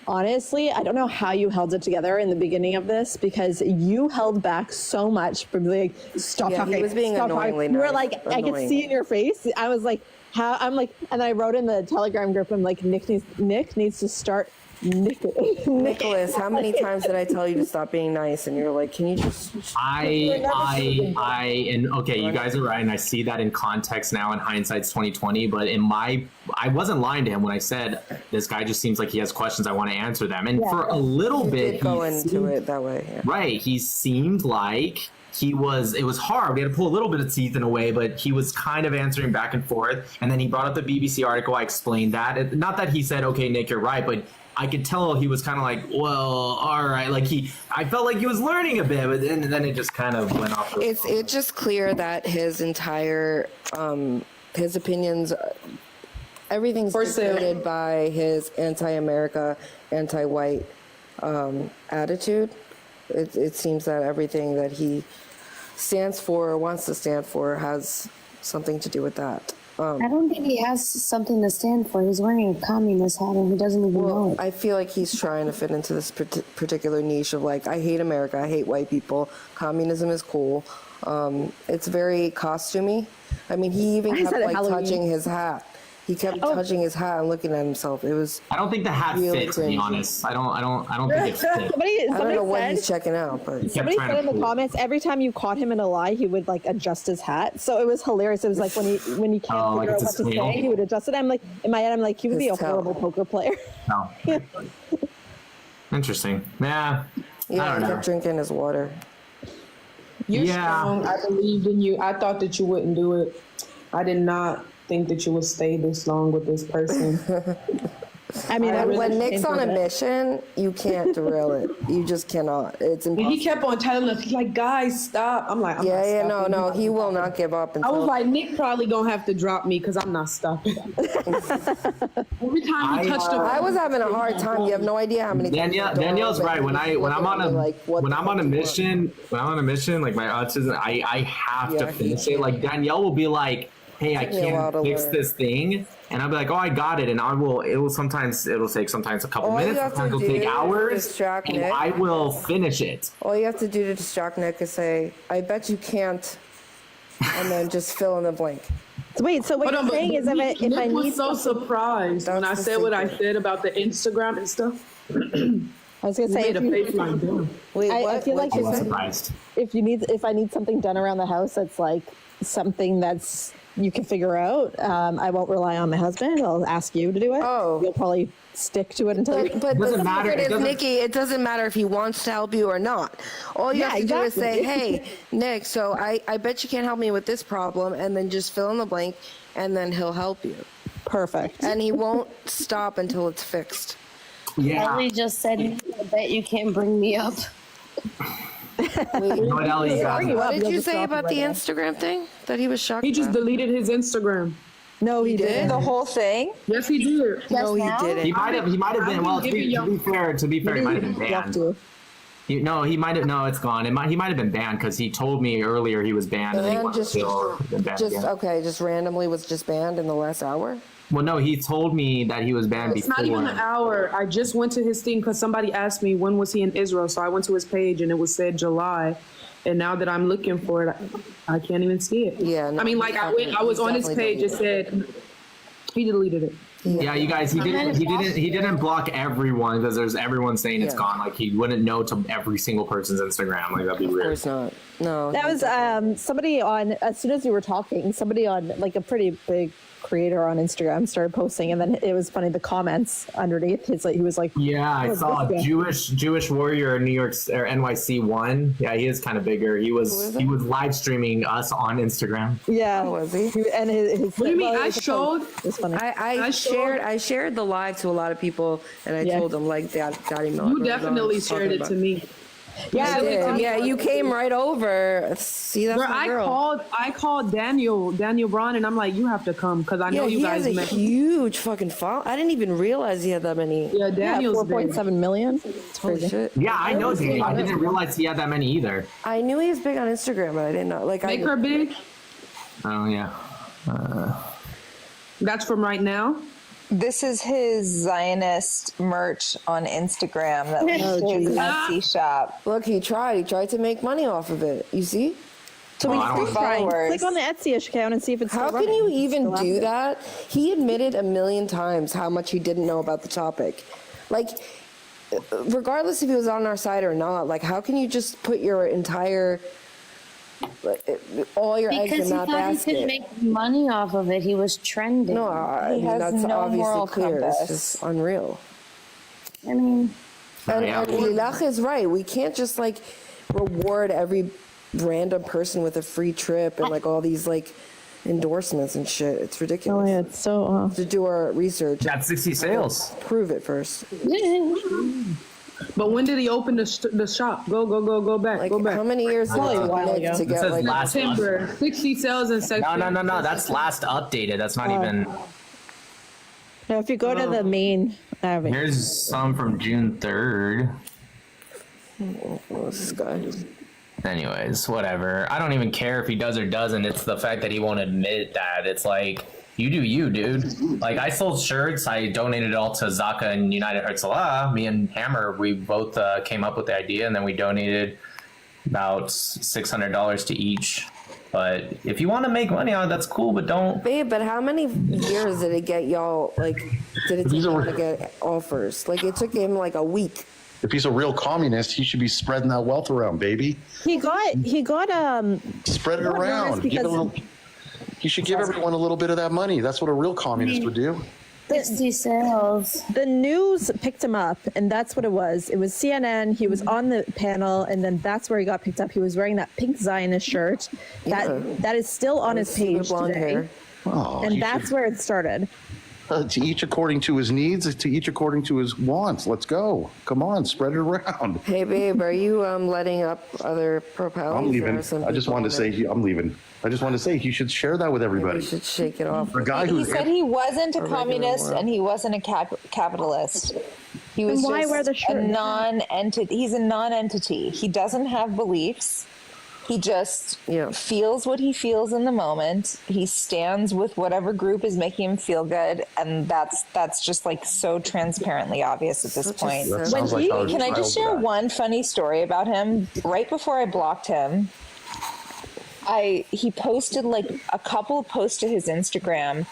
honestly, I don't know how you held it together in the beginning of this, because you held back so much from like, stop talking. He was being annoyingly nice. You were like, I could see in your face. I was like, how? I'm like, and I wrote in the Telegram group, I'm like, Nick needs to start. Nicholas, how many times did I tell you to stop being nice? And you're like, can you just? And okay, you guys are right, and I see that in context now. In hindsight's 2020, but I wasn't lying to him when I said this guy just seems like he has questions. I want to answer them, and for a little bit, did go into it that way. Yeah. Right, he seemed like. It was hard. We had to pull a little bit of teeth in a way, but he was kind of answering back and forth. And then he brought up the BBC article. I explained that. Not that he said, okay, Nick, you're right, but I could tell he was kind of like, well, all right. Like I felt like he was learning a bit, but then it just kind of went off. It's just clear that his entire, his opinions, everything's dictated by his anti-America, anti-white attitude. It seems that everything that he stands for or wants to stand for has something to do with that. I don't think he has something to stand for. He's wearing a communist hat and he doesn't even know it. I feel like he's trying to fit into this particular niche of like, I hate America, I hate white people, communism is cool. It's very costumey. I mean, he even kept like touching his hat. He kept touching his hat and looking at himself. It was. I don't think the hat really fits, to be cringy. honest. I don't think it fits. I don't know what said- he's checking out, but Somebody said in the comments every time you caught him in a lie, he would like adjust his hat. So it was hilarious. It was like when he can't Oh, like figure out it's what a to tail? say, he would adjust it. I'm like in my head, I'm like he would be a His tail. horrible poker player. No. Interesting. Yeah. I yeah, don't he know. kept drinking his water. You're Yeah. strong. I believed in you. I thought that you wouldn't do it. I did not think that you would stay this long with this person. I mean, When Nick's on a mission, you can't derail it. You just cannot. It's And impossible. he kept on telling us, he's like, guys, stop. I'm like, I'm not Yeah, stopping. no, he will not give up. I Until, was like, Nick probably gonna have to drop me because I'm not stopping. Every time he touched I was having a hard time. You have no idea how many. times I Danielle's drove right. and When he's I'm on a looking at me like, what when the I'm on a fuck do you want? mission, like my autism, I have to Yeah, finish he it. Like Danielle will be like, "Hey, I Took me a while can't to fix learn. this thing," and I'll be like, "Oh, I got it," and it'll take sometimes a couple All you minutes, have to sometimes it'll do take is hours, distract and Nick. I will finish it. All you have to do to distract Nick is say, "I bet you can't," and then just fill in the blank. Wait, so what Hold on, you're but saying is Nick if I was need so surprised when I That's the said what I secret. said about the Instagram and stuff. I was gonna He say made a if, you, face like that. Wait, I what? feel like I What'd you was say? surprised. if I need something done around the house that's like something that's you can figure out, I won't rely on my husband. I'll ask you to do it. Oh. You'll probably stick to it until you. But Doesn't the matter. secret It is, doesn't- Nikki, it doesn't matter if he wants to help you or not. All you Yeah, have to do is say, exactly. "Hey, Nick, so I bet you can't help me with this problem," and then just fill in the blank, and then he'll help you. Perfect. And he won't stop until it's fixed. Yeah. Ellie just said, I bet you can't bring me up. Wait, You know what, Ellie? You got Bring you it. up, what did you'll you just say drop it about right the now. Instagram thing that he was shocked He just about? deleted his Instagram. No, he did? didn't. The whole thing? Yes, he did. No, he now? He didn't. might have been. Well, to be fair, he might have been Blocked banned. you. No, he might have. No, it's gone. He might have been banned because he told me earlier he was banned, and then he And wasn't still been banned again. just randomly was just banned in the last hour. Well, no, he told me that he was banned It's before. not even an hour. I just went to his thing because somebody asked me when was he in Israel. So I went to his page and it was said July. And now that I'm looking for it, I can't even see it. Yeah, no, I mean, like I was on his page. It said he deleted it. Yeah, you guys, he didn't block everyone because everyone saying it's Yeah. gone. Like he wouldn't know to every single person's Instagram. Like that'd be Of weird. course not. No. That was somebody on, as soon as you were talking, somebody on like a pretty big creator on Instagram started posting, and then it was funny, the comments underneath, he was like, Yeah, I "What's saw this guy?" Jewish Warrior New York or NYC one. Yeah, he is kind of bigger. He was live streaming us on Instagram. Yeah. Oh, was he? And his What do you mean? well, I it was a showed. post. It was funny. I shared the live to a lot of people, and I Yeah. told them like Daddy Miller. You definitely shared it to me. yeah, I it was- did. Yeah, you came right over. See, that's Where my I girl. called Daniel Braun, and I'm like, you have to come because I know Yeah, you he guys has a met. huge fucking file. I didn't even realize he had that many. Yeah, yeah, Daniel's big. 4.7 million. It's Holy crazy. shit. Yeah, I know Daniel. I didn't realize he had that many either. I knew he was big on Instagram, but I didn't know. Like, Make her big. Oh yeah. That's from right now. This is his Zionist merch on Instagram that leads Oh, to his geez. Etsy shop. look, he tried to make money off of it. You see? So Oh, I we don't- trying. Followers. Click on the Etsy account and see if it's How still can running. you even Still do active. that? He admitted a million times how much he didn't know about the topic. Like, regardless if he was on our side or not, like, how can you just put your entire, all your eggs Because in he that thought he could basket? make money off of it. He was trending. No, I He mean, has that's no obviously moral clear. compass. It's just unreal. I mean, And, Yeah. and Lilach is right. We can't just like reward every random person with a free trip and like all these like endorsements and shit. It's Oh, ridiculous. yeah, it's so. To do our research, Got 60 sales. prove it first. But when did he open the shop? Go back. Like, go back. how many years did Probably a it while take ago. to It get says like? last. September. 60 sales in September. No. That's last updated. That's not even. No, if you go to the main, Here's some from June 3rd. Oh, this guy. Anyways, whatever. I don't even care if he does or doesn't. It's the fact that he won't admit that. It's like, you do you, dude. Like, I sold shirts. I donated it all to Zaka and United Herzliya. Me and Hammer, we both came up with the idea, and then we donated about $600 to each But if you want to make money on it, that's cool, but don't. Babe, but how many years did it get y'all, like, did it take y'all to get offers? Like, it took him like a week. If he's a real communist, he should be spreading that wealth around, baby. He got spread it around. He should give everyone a little bit of that money. That's what a real communist would do. 60 sales. The news picked him up, and that's what it was. It was CNN. He was on the panel, and then that's where he got picked up. He was wearing that pink Zionist shirt that is still on his page today. Oh, and that's where it started. To each according to his needs, to each according to his wants. Let's go. Come on, spread it around. Hey, babe, are you letting up other propellers? I'm leaving. I just wanted to say I'm leaving. I just wanted to say he should share that with everybody. You should shake it off. He said he wasn't a communist and he wasn't a capitalist. He was just a non-entity. He's a non-entity. He doesn't have beliefs. He just feels what he feels in the moment. He stands with whatever group is making him feel good, and that's just like so transparently obvious at this point. Can I just share one funny story about him? Right before I blocked him, he posted like a couple of posts to his Instagram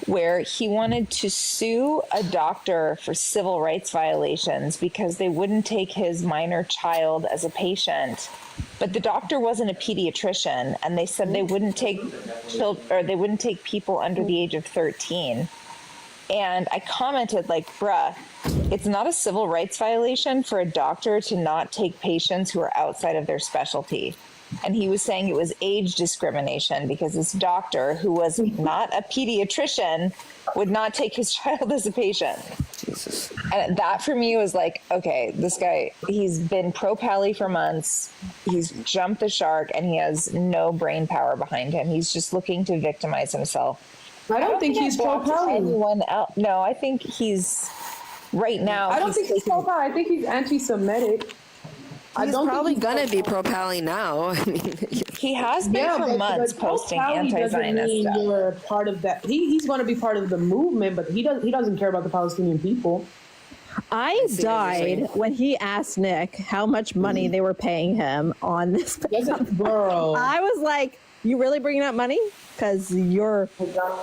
where he wanted to sue a doctor for civil rights violations because they wouldn't take his minor child as a patient. But the doctor wasn't a pediatrician, and they said they wouldn't take people under the age of 13. And I commented like, bruh, it's not a civil rights violation for a doctor to not take patients who are outside of their specialty. And he was saying it was age discrimination because this doctor, who was not a pediatrician, would not take his child as a patient. Jesus. And that for me was like, okay, this guy, he's been pro-Pally for months. He's jumped the shark and he has no brain power behind him. He's just looking to victimize himself. I don't think he's pro-Pally. Anyone else? No, I think he's right now. I don't think he's pro-Pally. I think he's anti-Semitic. He's probably gonna be pro-Pally now. I mean, he has been for months posting anti-Zionist stuff. You're part of that. He's going to be part of the movement, but he doesn't care about the Palestinian people. I died when he asked Nick how much money they were paying him on this. Bro, I was like, "You really bringing up money? Because you're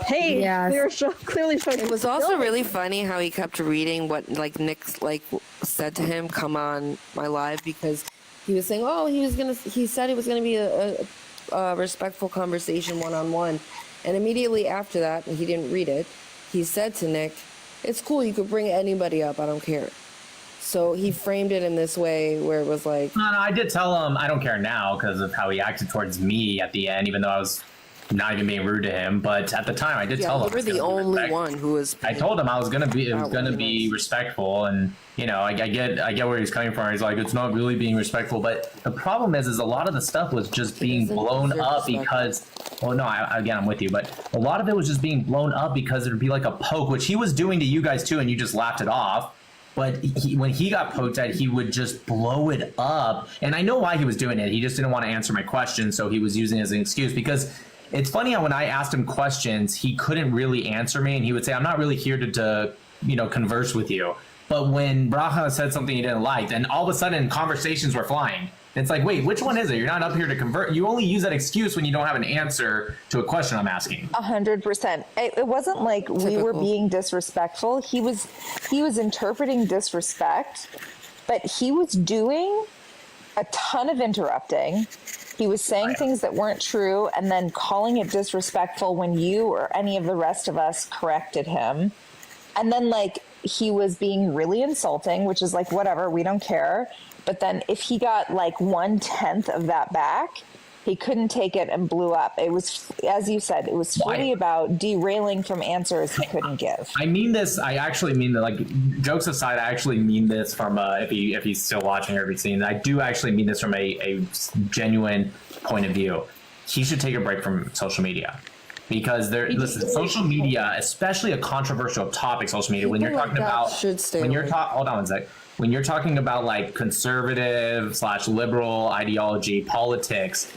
paid." Yes. Clearly showing. It was also really funny how he kept reading what like Nick said to him, "Come on my live," because he was saying, "Oh, he said it was gonna be a respectful conversation one-on-one," and immediately after that, he didn't read it. He said to Nick, "It's cool. You could bring anybody up. I don't care." So he framed it in this way where it was like, No, I did tell him I don't care now because of how he acted towards me at the end, even though I was not even being rude to him. But at the time, I did tell him. You were the only one who was. I told him I was gonna be respectful, and I get where he's coming from. He's like, it's not really being respectful, but the problem is a lot of the stuff was just being blown up because. Well, no, I'm with you, but a lot of it was just being blown up because it would be like a poke, which he was doing to you guys too, and you just laughed it off. But when he got poked at, he would just blow it up. And I know why he was doing it. He just didn't want to answer my question, so he was using it as an excuse. Because it's funny how when I asked him questions, he couldn't really answer me, and he would say, I'm not really here to converse with you. But when Braha said something he didn't like, then all of a sudden conversations were flying. It's like, wait, which one is it? You're not up here to convert. You only use that excuse when you don't have an answer to a question I'm asking. 100%. It wasn't like we were being disrespectful. He was interpreting disrespect, but he was doing a ton of interrupting. He was saying things that weren't true and then calling it disrespectful when you or any of the rest of us corrected him. And then he was being really insulting, which is like, whatever, we don't care. But then if he got 1/10 of that back, he couldn't take it and blew up. It was, as you said, it was fully about derailing from answers he couldn't give. I mean this, I actually mean that, jokes aside, I actually mean this from, if he's still watching or if he's seen, I do actually mean this from a genuine point of view. He should take a break from social media. Because social media, especially a controversial topic, social media, when you're talking about, hold on one sec. When you're talking about conservative / liberal ideology, politics,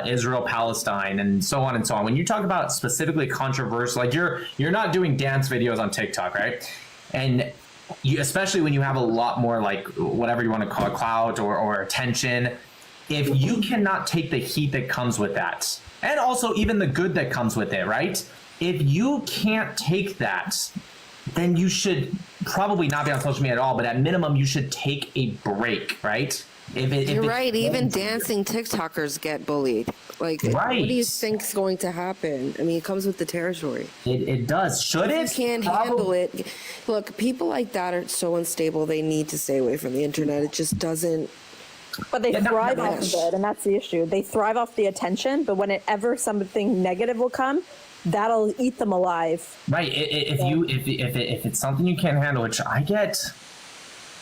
Israel, Palestine, and so on and so on. When you talk about specifically controversial, you're not doing dance videos on TikTok, right? And especially when you have a lot more whatever you want to call it, clout or attention, if you cannot take the heat that comes with that, and also even the good that comes with it, right? If you can't take that, then you should probably not be on social media at all, but at minimum, you should take a break, right? You're right. Even dancing TikTokers get bullied. Like, right. What do you think's going to happen? I mean, it comes with the territory. It does. Should it? You can't handle it. Look, people like that are so unstable. They need to stay away from the internet. It just doesn't. But they thrive off of it, and that's the issue. They thrive off the attention, but whenever something negative will come, that'll eat them alive. Right. If it's something you can't handle, which I get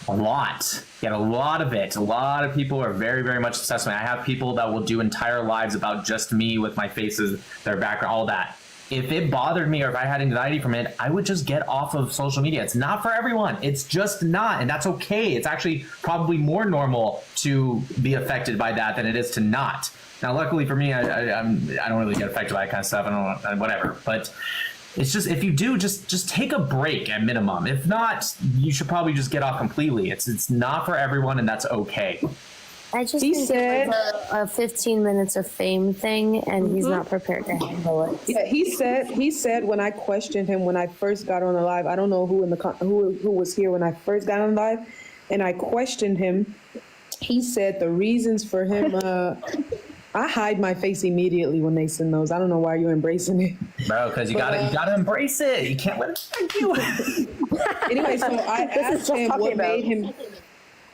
a lot. Get a lot of it. A lot of people are very, very much obsessed with me. I have people that will do entire lives about just me with my faces, their background, all that. If it bothered me or if I had anxiety from it, I would just get off of social media. It's not for everyone. It's just not, and that's okay. It's actually probably more normal to be affected by that than it is to not. Now, luckily for me, I don't really get affected by that kind of stuff. I don't, whatever. But it's just, if you do, just take a break at minimum. If not, you should probably just get off completely. It's not for everyone, and that's okay. I just think it was a 15 minutes of fame thing, and he's not prepared to handle it. Yeah, he said when I questioned him when I first got on the live, I don't know who who was here when I first got on live, and I questioned him. He said the reasons for him. I hide my face immediately when they send those. I don't know why you're embracing it, bro. Because you gotta embrace it. You can't let it affect you. Anyway, so I asked him what made him.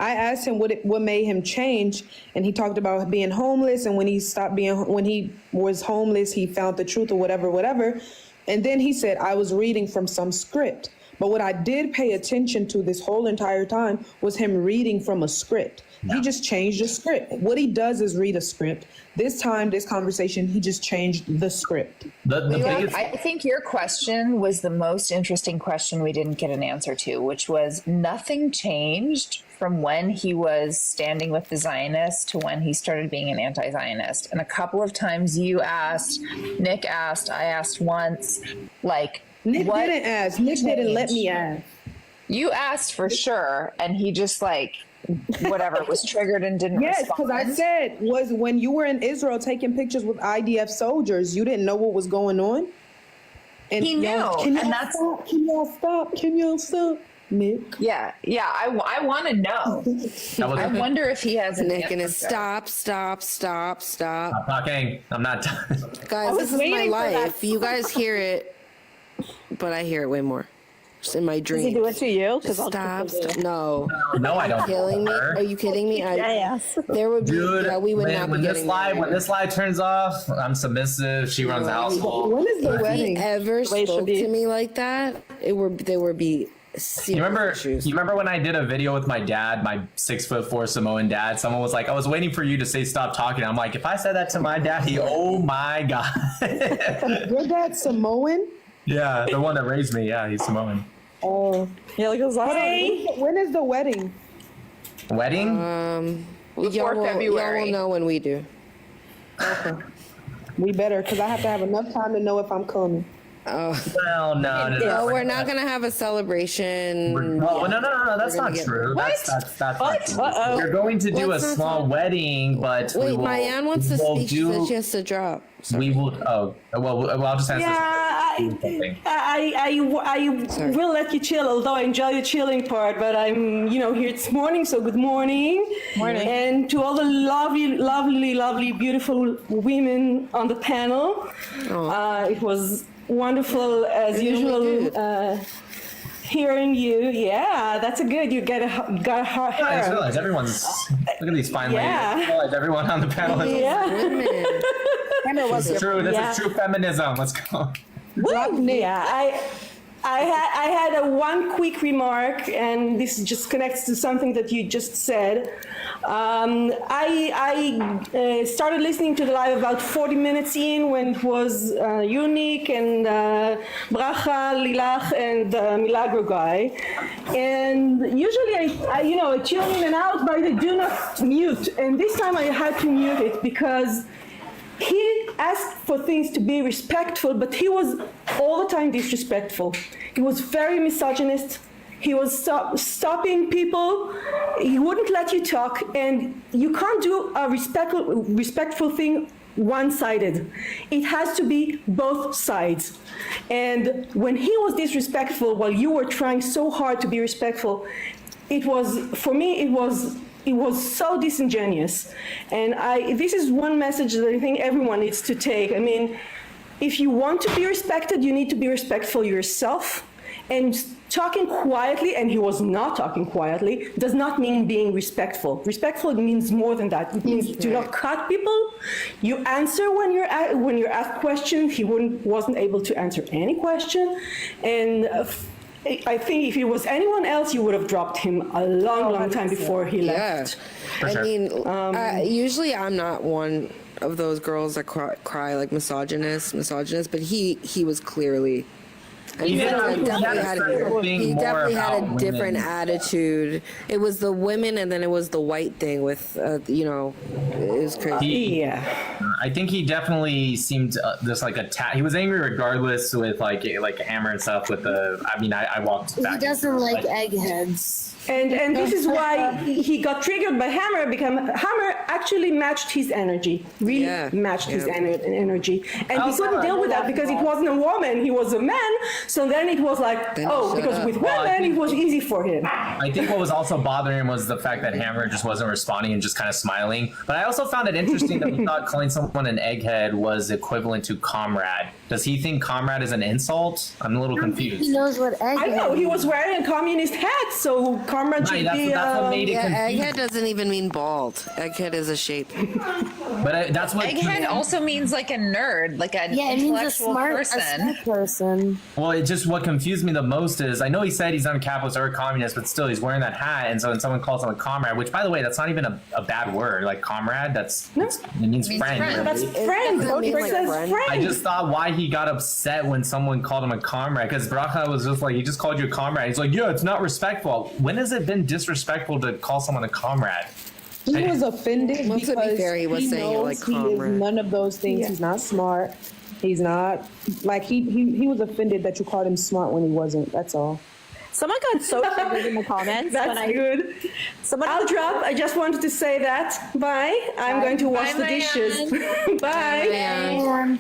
I asked him what made him change, and he talked about being homeless, and when he was homeless, he found the truth or whatever. And then he said, I was reading from some script. But what I did pay attention to this whole entire time was him reading from a script. No. He just changed the script. What he does is read a script. This time, this conversation, he just changed the script. I think your question was the most interesting question we didn't get an answer to, which was nothing changed from when he was standing with the Zionists to when he started being an anti-Zionist. And a couple of times you asked, Nick asked, I asked once, like, Nick didn't ask. Nick didn't let me ask. You asked for sure, and he just like whatever was triggered and didn't respond. Yes, because I said was when you were in Israel taking pictures with IDF soldiers, you didn't know what was going on. And he knew, Can y'all stop? Nick. Yeah. I want to know. I wonder if he has an Nick and his stop. I'm talking. I'm not done. Guys, this is my life. You guys hear it, but I hear it way more. Just in my dreams. Does he do it to you? Stop. No, I don't. Killing me? Are you kidding me? Yes. There would be. Dude, we would not be getting married. When this light turns off, I'm submissive. She runs the household. When is the wedding? If he ever spoke to me like that, there would be. You remember when I did a video with my dad, my 6'4" Samoan dad? Someone was like, I was waiting for you to say stop talking. I'm like, if I said that to my daddy, oh my God. Your dad's Samoan? Yeah, the one that raised me. Yeah, he's Samoan. Oh. Yeah, like when is the wedding? Wedding? Y'all will know when we do. Okay. We better, because I have to have enough time to know if I'm coming. Oh. Well, no. We're not gonna have a celebration. No, that's not true. That's not true. You're going to do a small wedding, but wait, Mayan wants to speak. She said she has to drop. Sorry. We will. Oh, well, I'll just answer. Yeah, I will let you chill. Although I enjoy the chilling part, but I'm here this morning. So good morning. Morning. And to all the lovely, beautiful women on the panel. It was wonderful as usual. Hearing you, yeah, that's a good. You got a heart. I just realized everyone's. Look at these fine ladies. I realized everyone on the panel. This is true. This is true feminism. Let's go. Yeah, I had one quick remark, and this just connects to something that you just said. I started listening to the live about 40 minutes in when it was Unique and Bracha, Lilach, and Milagro guy. And usually I tune in and out, but I do not mute. And this time I had to mute it because he asked for things to be respectful, but he was all the time disrespectful. He was very misogynist. He was stopping people. He wouldn't let you talk, and you can't do a respectful thing one-sided. It has to be both sides. And when he was disrespectful while you were trying so hard to be respectful, it was, for me, it was so disingenuous. And this is one message that I think everyone needs to take. I mean, if you want to be respected, you need to be respectful yourself. And talking quietly, and he was not talking quietly, does not mean being respectful. Respectful means more than that. It means do not cut people. You answer when you're asked questions. He wasn't able to answer any question. And I think if it was anyone else, you would have dropped him a long time before he left. I mean, usually I'm not one of those girls that cry like misogynist, but he was clearly. He definitely had a different attitude. It was the women, and then it was the white thing with, it was crazy. I think he definitely seemed just like he was angry regardless with like a hammer and stuff with the, I mean, I walked back. He doesn't like eggheads. And this is why he got triggered by Hammer, because Hammer actually matched his energy, matched his energy. And he couldn't deal with that because it wasn't a woman, he was a man. So then it was like, because with women, it was easy for him. I think what was also bothering him was the fact that Hammer just wasn't responding and just kind of smiling. But I also found it interesting that he thought calling someone an egghead was equivalent to comrade. Does he think comrade is an insult? I'm a little confused. He knows what egghead I know, he was wearing a communist hat, so comrade should be... That's what made it confusing. Egghead doesn't even mean bald. Egghead is a shape. But that's what... Egghead also means like a nerd, like an intellectual person. A smart person. Well, it just, what confused me the most is, I know he said he's not a capitalist or a communist, but still he's wearing that hat, and so when someone calls him a comrade, which by the way, that's not even a bad word, like comrade, it means friend. Really. That's friend. I just thought why he got upset when someone called him a comrade, because Bracha was just like, he just called you a comrade. He's like, yeah, it's not respectful. When has it been disrespectful to call someone a comrade? He was offended because he was saying it like he is none of those things. He's not smart. He's not, like, he was offended that you called him smart when he wasn't. That's all. Someone got so triggered in the comments. That's good. I'll drop. I just wanted to say that. Bye. I'm going to wash the dishes. Bye.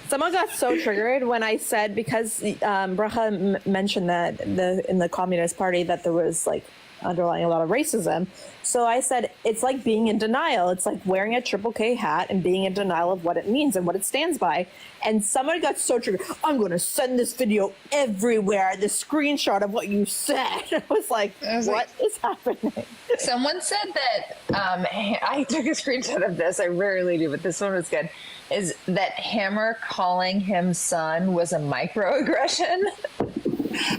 Someone got so triggered when I said, because Bracha mentioned that in the Communist Party that there was like underlying a lot of racism. So I said, it's like being in denial. It's like wearing a Triple K hat and being in denial of what it means and what it stands by. And someone got so triggered, I'm going to send this video everywhere, the screenshot of what you said. I was like, what is happening? Someone said that, I took a screenshot of this, I rarely do, but this one was good, is that Hammer calling him son was a microaggression.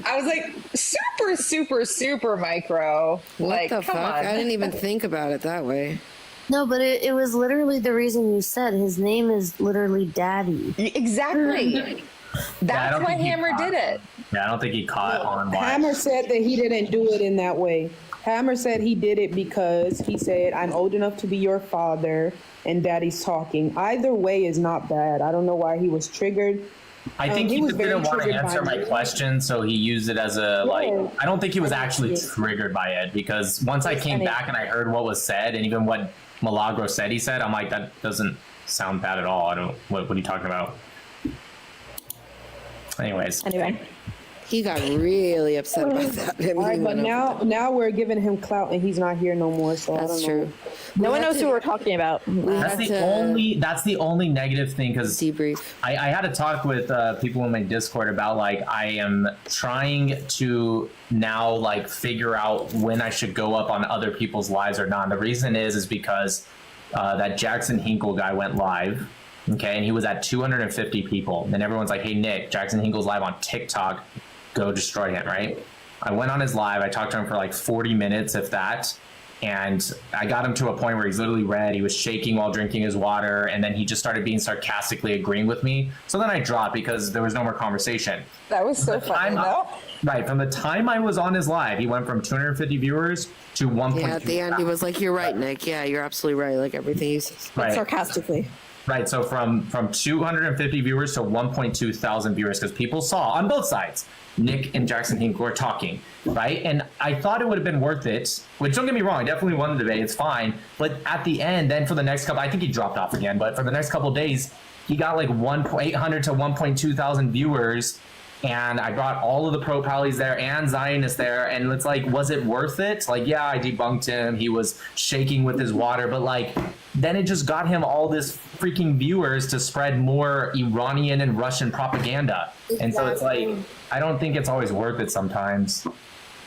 I was like, super micro. What like, the come fuck? on. I didn't even think about it that way. No, but it was literally the reason you said his name is literally Daddy. Exactly. That's why Hammer did it. Yeah, I don't think he caught on why. Hammer said that he didn't do it in that way. Hammer said he did it because he said, I'm old enough to be your father and Daddy's talking. Either way is not bad. I don't know why he was triggered. I think he just didn't want to answer my question, so he used it as a, like, I don't think he was actually triggered by it, because once I came back and I heard what was said, and even what Milagro said he said, I'm like, that doesn't sound bad at all. What are you talking about? Anyways. Anyway. He got really upset about that. All right, but now we're giving him clout and he's not here no more, so that's true. No one knows who we're talking about. That's the only negative thing, because I had a talk with people in my Discord about, like, I am trying to now, like, figure out when I should go up on other people's lives or not. And the reason is because that Jackson Hinkle guy went live, okay, and he was at 250 people, and everyone's like, hey Nick, Jackson Hinkle's live on TikTok, go destroy him, right? I went on his live, I talked to him for like 40 minutes, if that, and I got him to a point where he's literally red, he was shaking while drinking his water, and then he just started being sarcastically agreeing with me. So then I dropped because there was no more conversation. That was so funny, though. Right, from the time I was on his live, he went from 250 viewers to 1.2. Yeah, at the end he was like, you're right, Nick. Yeah, you're absolutely right. Like everything you said. Right. Sarcastically. Right. So from 250 viewers to 1.2 thousand viewers, because people saw on both sides, Nick and Jackson Hink were talking, right? And I thought it would have been worth it, which don't get me wrong, I definitely won the debate, it's fine. But at the end, then for the next couple, I think he dropped off again, but for the next couple of days, he got like 800 to 1.2 thousand viewers. And I brought all of the pro-Pallies there and Zionists there. And it's like, was it worth it? Like, yeah, I debunked him. He was shaking with his water. But like, then it just got him all this freaking viewers to spread more Iranian and Russian propaganda. Exactly. And so it's like, I don't think it's always worth it sometimes.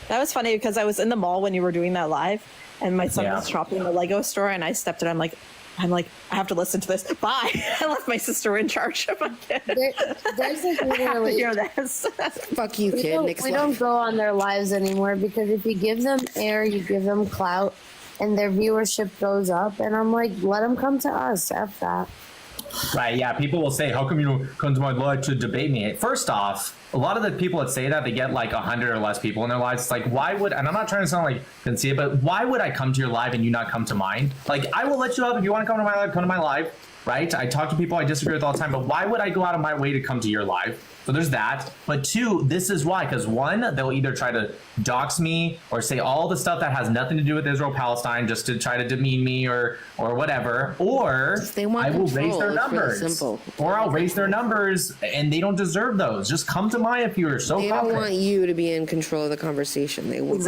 That was funny because I was in the mall when you were doing that live. And my son was shopping in the Lego store. And I stepped in. I'm like, I have to listen to this. Bye. I left my sister in charge of my kid. There's like literally. Hear this. Fuck you, kid. We don't go on their lives anymore because if you give them air, you give them clout, and their viewership goes up. And I'm like, let them come to us. F that. Right, yeah, people will say, how come you don't come to my live to debate me? First off, a lot of the people that say that, they get like 100 or less people in their lives. It's like, why would, and I'm not trying to sound like conceited, but why would I come to your live and you not come to mine? Like, I will let you up if you want to come to my live, come to my live, right? I talk to people I disagree with all the time, but why would I go out of my way to come to your live? So there's that. But two, this is why, because one, they'll either try to dox me or say all the stuff that has nothing to do with Israel-Palestine just to try to demean me or whatever, or I will raise their numbers. Or I'll raise their numbers, and they don't deserve those. Just come to mine if you're so confident. They don't want you to be in control of the conversation. They want,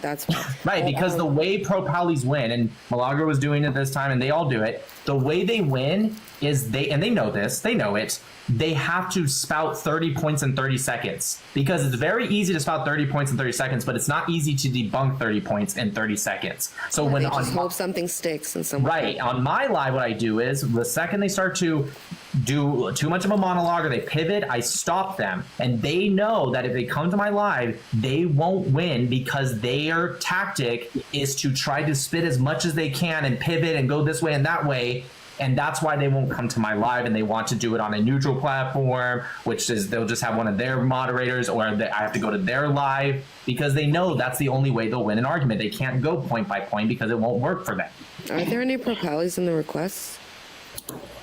that's why. Right, because the way pro-Pallies win, and Milagro was doing it this time, and they all do it, the way they win is and they know this, they know it, they have to spout 30 points in 30 seconds because it's very easy to spout 30 points in 30 seconds, but it's not easy to debunk 30 points in 30 seconds. So when they just hope something sticks and someone. Right. On my live, what I do is the second they start to do too much of a monologue or they pivot, I stop them. And they know that if they come to my live, they won't win because their tactic is to try to spit as much as they can and pivot and go this way and that way. And that's why they won't come to my live, and they want to do it on a neutral platform, which is they'll just have one of their moderators, or I have to go to their live because they know that's the only way they'll win an argument. They can't go point by point because it won't work for them. Are there any pro-Pallies in the requests?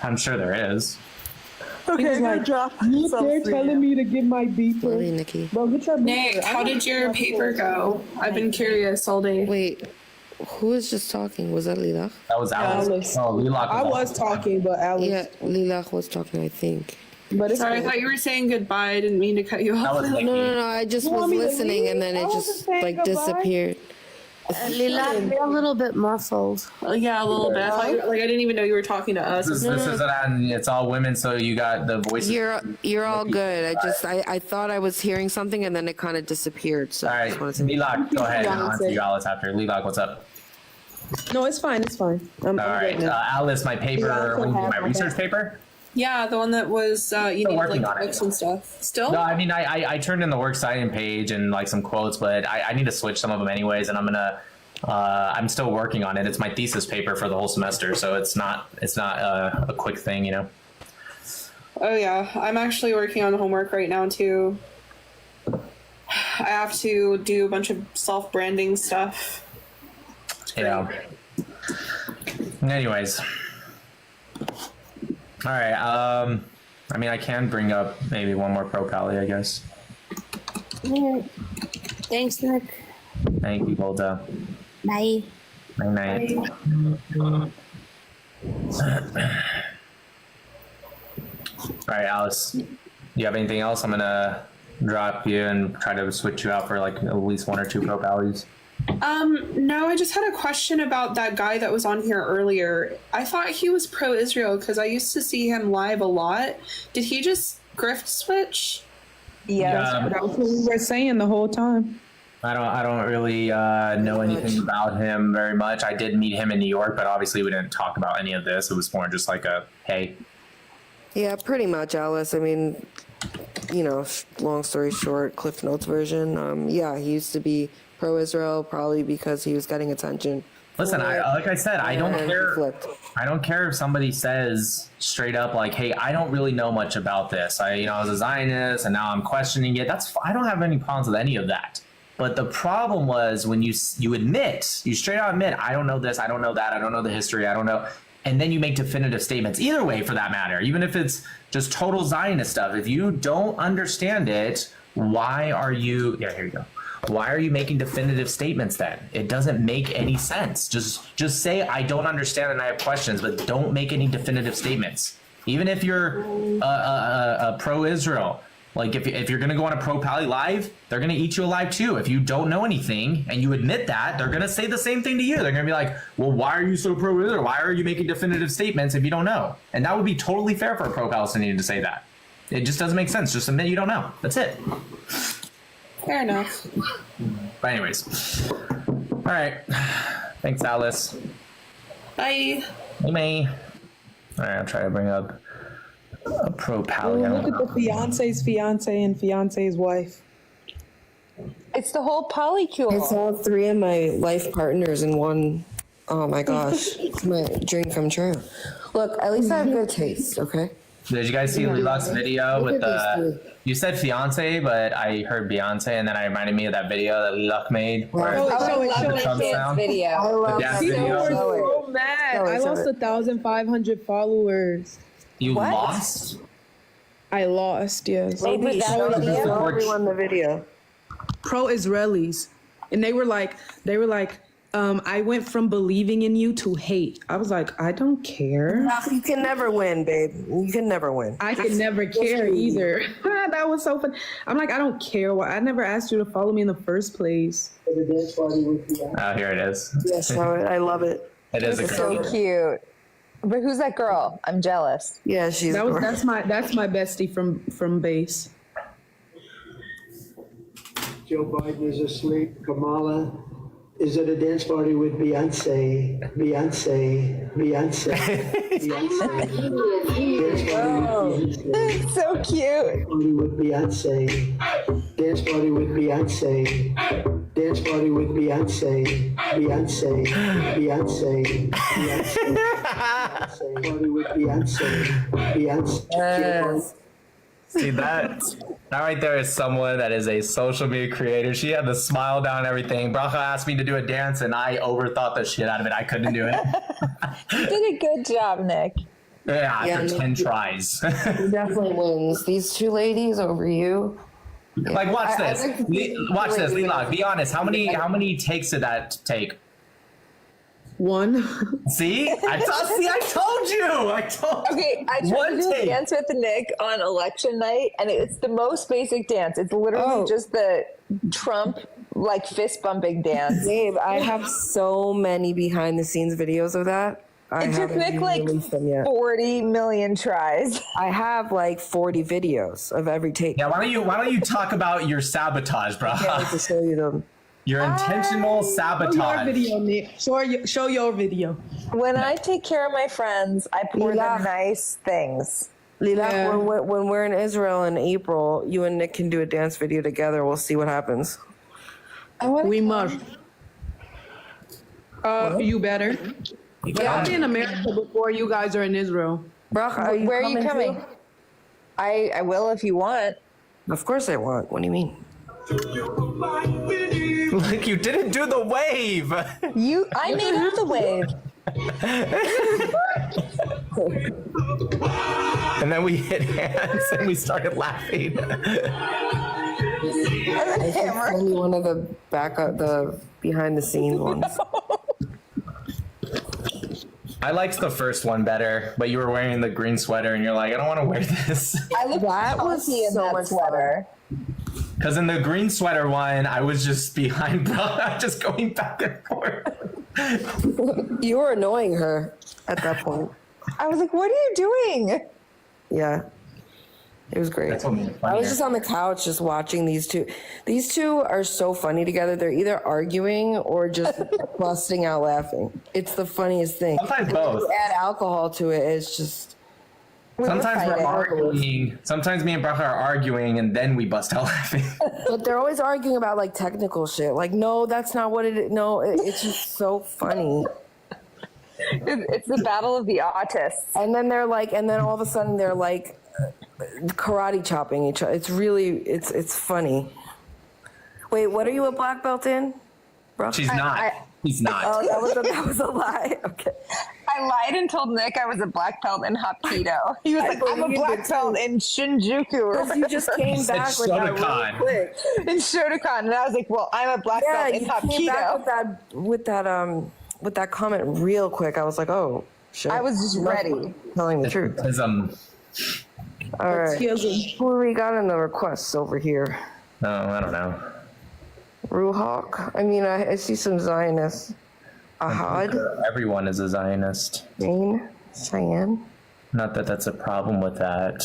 I'm sure there is. Okay, they're telling me to get my beeper. Really, Nikki. Bro, get your Nick, beeper. how did your paper go? I've been curious all day. Wait, who was just talking? Was that Lilach? That was Alice. Oh, Lilach. I was talking, but Alice. Yeah, Lilach was talking, I think. But it's Sorry, I thought you were saying goodbye. I didn't mean to cut you off. No. I just was listening, and then it just like disappeared. Lila, you're a little bit muffled. Yeah, a little bit. I thought I didn't even know you were talking to us. This is it's all women, so you got the voices. You're all good. I thought I was hearing something, and then it kind of disappeared. So all right, Lilach, go ahead. I'll answer you, Alice, after. Lilach, what's up? No, it's fine. It's fine. All right, Alice, my paper, my research paper. Yeah, the one that was you need like books and stuff. Still? No, I mean I turned in the works citing page and like some quotes, but I need to switch some of them anyways, and I'm still working on it. It's my thesis paper for the whole semester, so it's not a quick thing, you know. Oh yeah, I'm actually working on the homework right now too. I have to do a bunch of self-branding stuff. Yeah. Anyways. All right. I mean, I can bring up maybe one more pro-Pally, I guess. Yeah. Thanks, Nick. Thank you, Golda. Bye. Night. All right, Alice. Do you have anything else? I'm gonna drop you and try to switch you out for like at least one or two pro-Pallies. No, I just had a question about that guy that was on here earlier. I thought he was pro-Israel because I used to see him live a lot. Did he just grift switch? Yeah, that's what we were saying the whole time. I don't really know anything about him very much. I did meet him in New York, but obviously we didn't talk about any of this. It was more just like a, hey. Yeah, pretty much, Alice. I mean, you know, long story short, Cliff Notes version. Yeah, he used to be pro-Israel, probably because he was getting attention. Listen, like I said, I don't care. I don't care if somebody says straight up like, "Hey, I don't really know much about this. I was a Zionist, and now I'm questioning it." I don't have any problems with any of that. But the problem was when you straight out admit, I don't know this, I don't know that, I don't know the history, I don't know. and then you make definitive statements. Either way, for that matter, even if it's just total Zionist stuff, if you don't understand it, why are you? Yeah, here you go. Why are you making definitive statements then? It doesn't make any sense. Just say, I don't understand and I have questions, but don't make any definitive statements. Even if you're a pro-Israel, like if you're going to go on a pro-Pally live, they're going to eat you alive too. If you don't know anything and you admit that, they're going to say the same thing to you. They're going to be like, well, why are you so pro-Israel? Why are you making definitive statements if you don't know? And that would be totally fair for a pro-Palestinian to say that. It just doesn't make sense. Just admit you don't know. That's it. Fair enough. But anyways, all right. Thanks, Alice. Bye. Bye. All right, I'll try to bring up a pro-Pally. Look at the fiance's fiance and fiance's wife. It's the whole polycule. It's all three of my life partners in one. Oh my gosh, it's my dream come true. Look, at least I have good taste, okay? Did you guys see Lilach's video with the? You said fiance, but I heard Beyonce, and then I reminded me of that video that Lilach made. Where I love the the Trump kids sound. video. I love dance that. video. People were so mad. I lost 1,500 followers. You What? lost? I lost, yes. Maybe that Show video? everyone the video. Pro-Israelis, and they were like, I went from believing in you to hate. I was like, I don't care. You can never win, babe. You can never win. I could never care either. That was so fun. I'm like, I don't care. Why? I never asked you to follow me in the first place. Oh, here it is. Yeah, show it. I love it. It is a It's great so cute. But who's that girl? I'm jealous. Yeah, she's. That's my bestie from base. Joe Biden is asleep. Kamala is at a dance party with Beyonce. Beyonce. Beyonce. It's so cute. Party with Beyonce. Dance party with Beyonce. Dance party with Beyonce. Beyonce. Beyonce. Beyonce. Party with Beyonce. Beyonce. Yes. See that right there is someone that is a social media creator. She had the smile down and everything. Bracha asked me to do a dance and I overthought the shit out of it. I couldn't do it. You did a good job, Nick. Yeah, after Yeah, 10 tries. He definitely wins. These two ladies over you. Like, watch this. Watch this, Lilach. Lilach. Be honest. How many takes did that take? One. See? I told you. Okay, I tried to do a dance with Nick on election night, and it's the most basic dance. It's literally just the Trump like fist bumping dance. Babe, I have so many behind the scenes videos of that. It took Nick like 40 million tries. I have like 40 videos of every take. Yeah, why don't you talk about your sabotage, bro? I can't wait to show you them. Your intentional sabotage. Show your video, Nick. Show your video. When I take care of my friends, I pour them nice things. Lilach, when we're in Israel in April, you and Nick can do a dance video together. We'll see what happens. We must. You better. But I'll be in America before you guys are in Israel. Where are you coming? To? I will if you want. Of course I want. What do you mean? Like, you didn't do the wave. I made up the wave. And then we hit hands and we started laughing. I should send you one of the behind the scenes ones. I liked the first one better, but you were wearing the green sweater and you're like, I don't want to wear this. I looked saucy in that sweater. Because in the green sweater one, I was just behind bro, just going back and forth. You were annoying her at that point. I was like, what are you doing? Yeah. It was great. I was just on the couch just watching these two. These two are so funny together. They're either arguing or just busting out laughing. It's the funniest thing. Sometimes both. If you add alcohol to it, it's just... Sometimes we're arguing. Sometimes me and Bracha are arguing and then we bust out laughing. But they're always arguing about like technical shit. Like, no, that's not what it is. No, it's just so funny. It's the battle of the autists. And then they're like, and then all of a sudden they're like karate chopping each other. It's really, it's funny. Wait, what are you a black belt in? Bro? She's not. He's not. Oh, that was a lie. Okay. I lied and told Nick I was a black belt in Hapkido. He was like, I'm a black belt in Shinjuku. Because you just came back with that real quick. In Shotokan, and I was like, well, I'm a black belt in Hapkido. Came back with that comment real quick. I was like, oh shit. I was just ready. Telling the truth. All right. Who we got in the requests over here? No, I don't know. Ruhawk. I mean, I see some Zionists. Ahad. Everyone is a Zionist. Cheyenne. Not that that's a problem with that,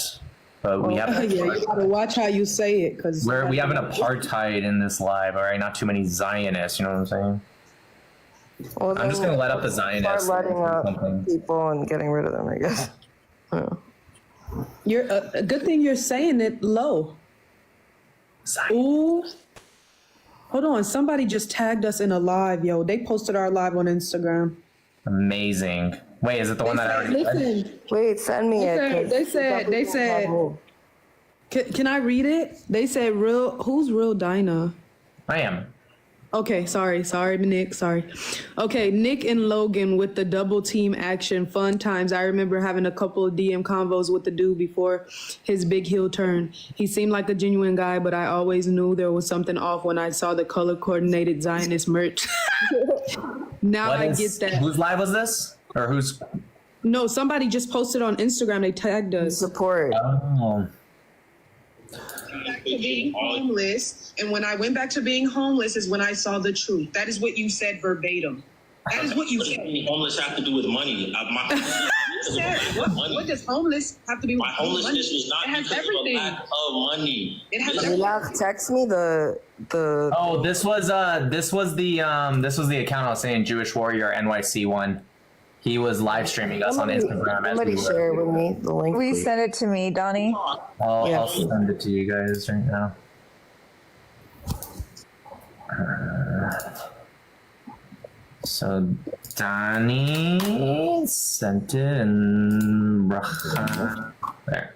but we have. Yeah, you gotta watch how you say it, because we have an apartheid in this live. All right, not too many Zionists. You know what I'm saying? Well, I'm just gonna let up the Zionists. Start letting up people and getting rid of them, I guess. You're a good thing you're saying it low. Ooh. Hold on, somebody just tagged us in a live, yo. They posted our live on Instagram. Amazing. Wait, is it the one that I already Listen, wait, send me it. They said, can I read it? They said, who's real Dinah? I am. Okay, sorry, Nick, sorry. Okay, Nick and Logan with the double team action, fun times. I remember having a couple of DM convos with the dude before his big heel turn. He seemed like a genuine guy, but I always knew there was something off when I saw the color coordinated Zionist merch. Now I get that. Whose live was this? Or who's? No, somebody just posted on Instagram. They tagged us. Support. Oh. Back to being homeless, and when I went back to being homeless is when I saw the truth. That is what you said verbatim. That is what you said. Homeless have to do with money. What does homeless have to do with my homelessness was not it has because everything. of a lack of money. It has everything. Text me the. Oh, this was the account I was saying, Jewish Warrior NYC one. He was live streaming us on Instagram. Somebody share it with me the link. Please send it to me, Donnie. I'll send it to you guys right now. So Donnie sent it and there.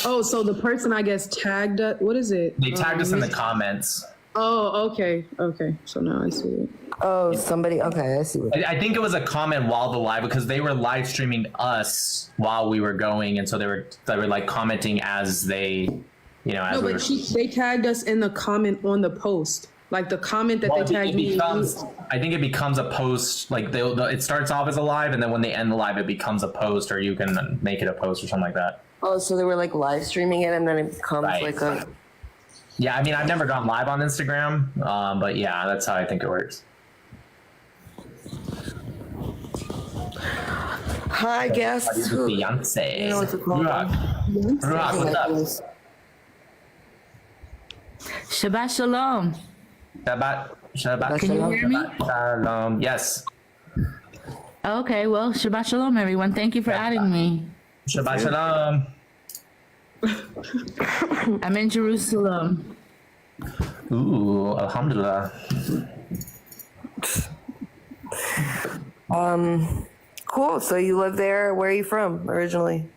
Oh, so the person I guess tagged us. What is it? They tagged us in the comments. Oh, okay. So now I see it. Oh, somebody. Okay, I see. I think it was a comment while the live, because they were live streaming us while we were going, and so they were like commenting as they, as no, we but were. they tagged us in the comment on the post, like the comment that they tagged me. I think it becomes a post. Like it starts off as a live, and then when they end the live, it becomes a post, or you can make it a post or something like that. Oh, so they were like live streaming it, and then it becomes like a. Yeah, I mean, I've never gone live on Instagram, but yeah, that's how I think it works. Hi, guests. Beyonce. You know what's it called? Ruach, what's up? Shabbat shalom. Shabbat. Can you hear me? Shalom. Yes. Okay, well, Shabbat shalom, everyone. Thank you for adding me. Shabbat shalom. I'm in Jerusalem. Ooh, alhamdulillah. Cool. So you live there. Where are you from originally?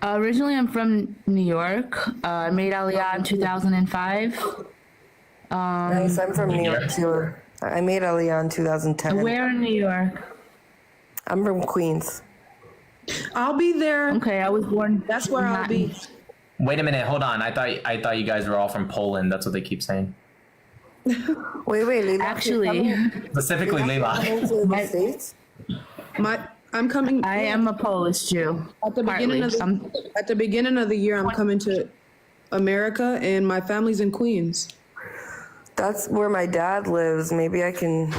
Originally, I'm from New York. I made Aliyah in 2005. Nice. I'm from New York too. I made Aliyah in 2010. Where in New York? I'm from Queens. I'll be there. Okay, I was born. That's where I'll be. Wait a minute, hold on. I thought you guys were all from Poland. That's what they keep saying. Wait, Leila. Actually, specifically Leila. I'm coming. I am a Polish Jew. At the beginning of the year, I'm coming to America, and my family's in Queens. That's where my dad lives. Maybe I can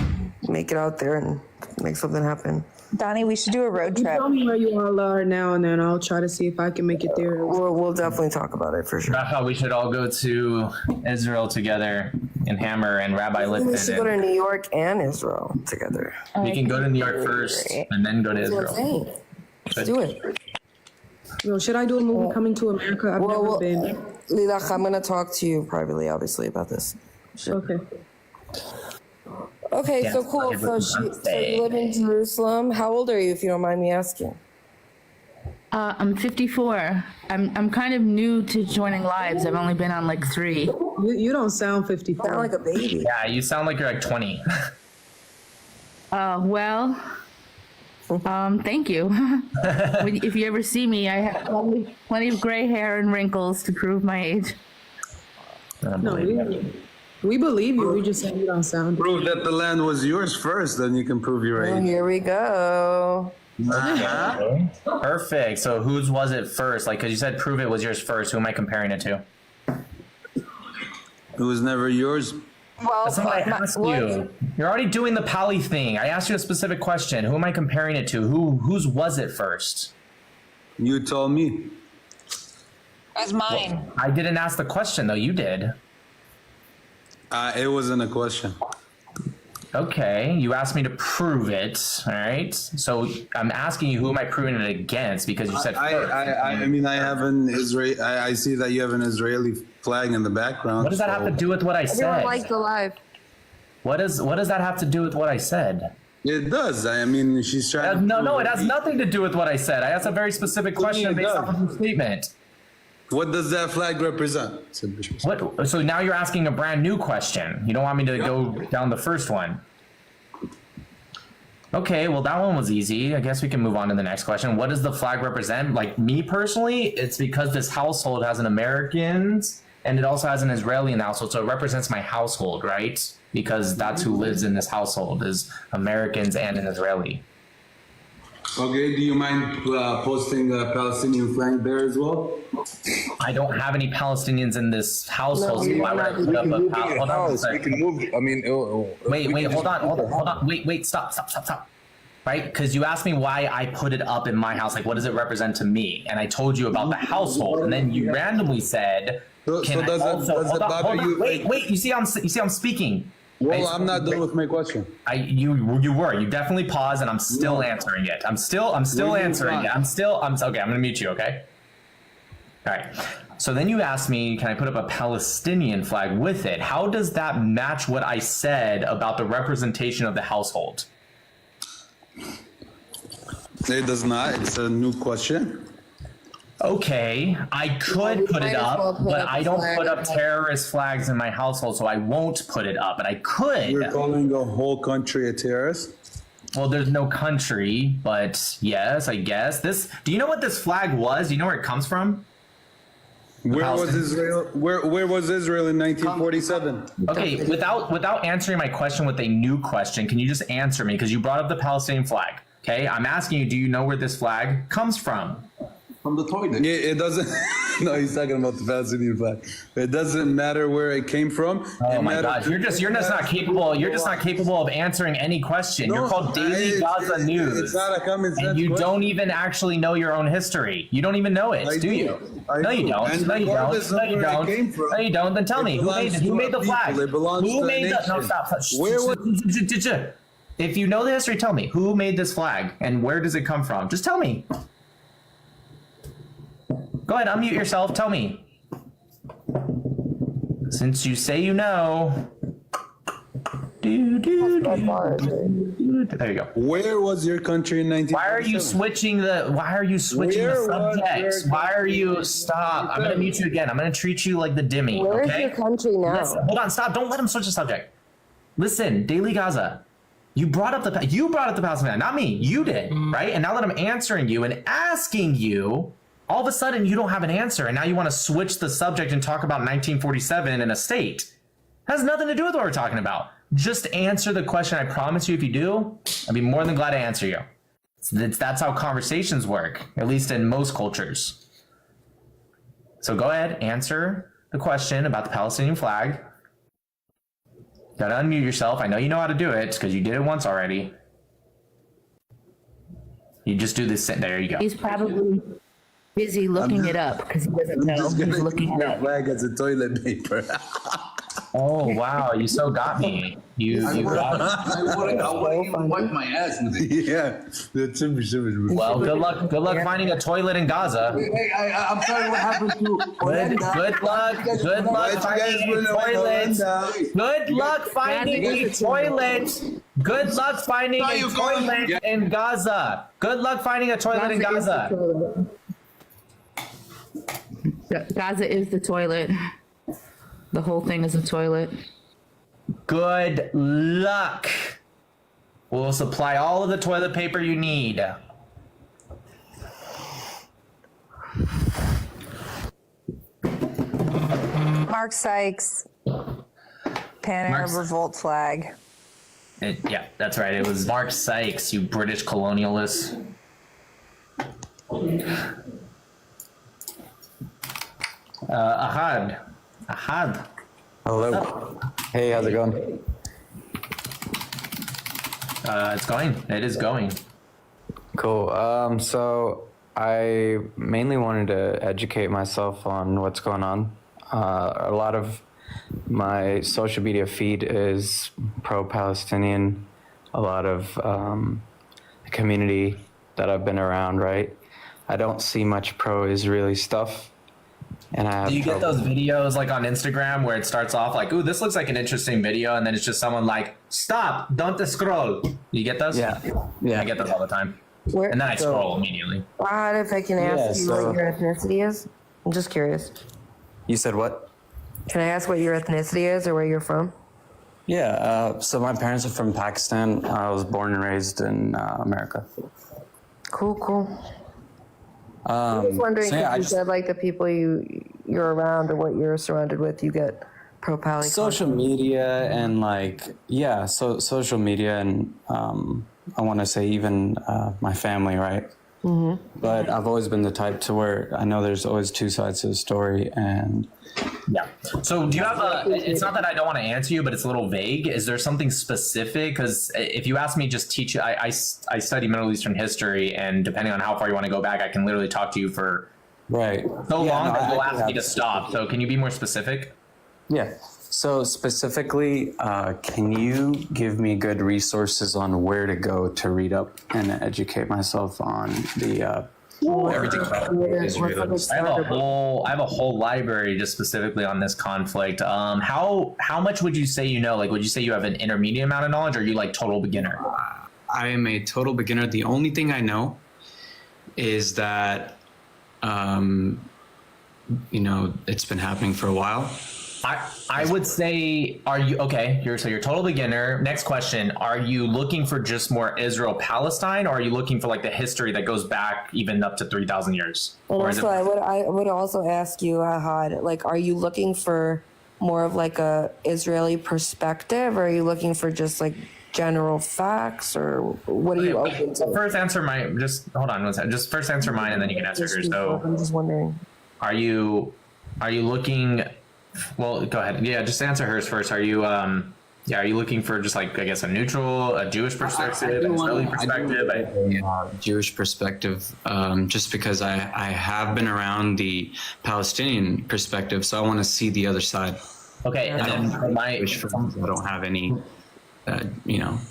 make it out there and make something happen. Donnie, we should do a road trip. Tell me where you all are now, and then I'll try to see if I can make it there. We'll definitely talk about it for sure. That's how we should all go to Israel together in Hammer and Rabbi Lipton. We should go to New York and Israel together. We can go to New York first and then go to Israel. Let's do it. Yo, should I do a movie coming to America? I've never been. Lilach, I'm going to talk to you privately, obviously, about this. Okay. Okay, so cool. So you live in Jerusalem. How old are you, if you don't mind me asking? I'm 54. I'm kind of new to joining lives. I've only been on like 3. You don't sound 54. You sound like a baby. Yeah, you sound like you're like 20. Well, Thank you. If you ever see me, I have plenty of gray hair and wrinkles to prove my age. No, we believe you. We just say you don't sound. Prove that the land was yours first, then you can prove your age. Here we go. Perfect. So whose was it first? Like, because you said prove it was yours first. Who am I comparing it to? It was never yours. Well, That's not what I asked you. You're already doing the Pally thing. I asked you a specific question. Who am I comparing it to? Whose was it first? You told me. That's mine. Well, I didn't ask the question though. You did. It wasn't a question. Okay, you asked me to prove it. All right. So I'm asking you, who am I proving it against? Because you said. I mean, I have an Israeli. I see that you have an Israeli flag in the background. What does that have to do with what I said? Everyone likes the live. What does that have to do with what I said? It does. I mean, she's trying. No, it has nothing to do with what I said. I asked a very specific question based off of your statement. What does that flag represent? What? So now you're asking a brand new question. You don't want me to go down the first one. Okay, well that one was easy. I guess we can move on to the next question. What does the flag represent? Like me personally, it's because this household has an American and it also has an Israeli in the household. So it represents my household, right? Because that's who lives in this household is Americans and an Israeli. Okay, do you mind posting the Palestinian flag there as well? I don't have any Palestinians in this household. So why would I put up a hold on a second. We can move. I mean, wait, hold on. Wait, stop. Right? Because you asked me why I put it up in my house. Like, what does it represent to me? And I told you about the household, and then you randomly said, does it bother you? Wait. You see, I'm speaking. Well, I'm not done with my question. You definitely paused, and I'm still answering it. I'm still answering it. Okay. I'm gonna mute you. Okay. All right. So then you asked me, can I put up a Palestinian flag with it? How does that match what I said about the representation of the household? It does not. It's a new question. Okay, I could put it up, but I don't put up terrorist flags in my household, so I won't put it up. But I could. You're calling the whole country a terrorist? Well, there's no country, but yes, I guess. Do you know what this flag was? Do you know where it comes from? Where was Israel? Where was Israel in 1947? Okay, without answering my question with a new question, can you just answer me? Because you brought up the Palestinian flag. Okay, I'm asking you, do you know where this flag comes from? From the toilet. It doesn't. No, he's talking about the Palestinian flag. It doesn't matter where it came from. Oh my gosh, you're just not capable. You're just not capable of answering any question. You're called Daily Gaza News. It's not a common sense and you question. don't even actually know your own history. You don't even know it, do you? No, you don't. No, you don't. No, you don't. No, you don't. Then tell me who made the flag? Who made the? No, stop. If you know the history, tell me who made this flag and where does it come from? Just tell me. Go ahead, unmute yourself. Tell me. Since you say you know. There you go. Where was your country in 1947? Why are you switching the subjects? Why are you stop? I'm gonna mute you again. I'm gonna treat you like the Dimmy. Where's okay? your country now? Listen, hold on, stop. Don't let him switch the subject. Listen, Daily Gaza. You brought up the Palestinian, not me. You did, right? And now that I'm answering you and asking you, all of a sudden you don't have an answer, and now you want to switch the subject and talk about 1947 in a state. It has nothing to do with what we're talking about. Just answer the question. I promise you, if you do, I'd be more than glad to answer you. That's how conversations work, at least in most cultures. So go ahead, answer the question about the Palestinian flag. Gotta unmute yourself. I know you know how to do it because you did it once already. You just do this. There you go. He's probably busy looking it up because he doesn't know. He's looking it up. Flag as a toilet paper. Oh wow, you so got me. You got me. I want to wipe my ass with it. Yeah. Well, good luck finding a toilet in Gaza. I'm sorry, what happened to Good luck finding a toilet. Good luck finding a toilet. Good luck finding a toilet in Gaza. Good luck finding a toilet in Gaza. Gaza is the toilet. The whole thing is a toilet. Good luck We'll supply all of the toilet paper you need. Mark Sykes, Pan Arab Revolt flag. Yeah, that's right. It was Mark Sykes, you British colonialist. Ahad. Hello. Hey, how's it going? It's going. It is going. Cool. So I mainly wanted to educate myself on what's going on. A lot of my social media feed is pro-Palestinian. A lot of the community that I've been around, right? I don't see much pro-Israeli stuff. And I have Do you get those videos like on Instagram where it starts off like, ooh, this looks like an interesting video, and then it's just someone like, stop, don't scroll. You get those? Yeah. I get those all the time. And then I so- scroll immediately. If I can ask you what your ethnicity is? I'm just curious. You said what? Can I ask what your ethnicity is or where you're from? Yeah, so my parents are from Pakistan. I was born and raised in America. Cool. I was wondering if you said like the people you're around or what you're surrounded with, you get pro-Palestine. Social media and social media and I want to say even my family, right? Mm-hmm. But I've always been the type to where I know there's always two sides to the story, and yeah. So do you have it's not that I don't want to answer you, but it's a little vague. Is there something specific? Because if you ask me, just teach, I study Middle Eastern history, and depending on how far you want to go back, I can literally talk to you for so long that you'll ask me to stop. So can you be more specific? Yeah. So specifically, can you give me good resources on where to go to read up and educate myself on the everything about Israel? I have a whole library just specifically on this conflict. How much would you say you know? Like, would you say you have an intermediate amount of knowledge, or are you like total beginner? I am a total beginner. The only thing I know is that, it's been happening for a while. I would say, are you okay? You're total beginner. Next question: are you looking for just more Israel-Palestine, or are you looking for like the history that goes back even up to 3,000 years? And also, I would also ask you, Ahad, like, are you looking for more of like a Israeli perspective, or are you looking for just like general facts, or what are you open to? First answer mine. Just hold on one second. Just first answer mine, and then you can answer hers. So I'm just wondering. Are you looking? Well, go ahead. Yeah, just answer hers first. Are you are you looking for just like, I guess, a neutral, a Jewish perspective, an Israeli perspective? Jewish perspective, just because I have been around the Palestinian perspective, so I want to see the other side. Okay, and then I don't have any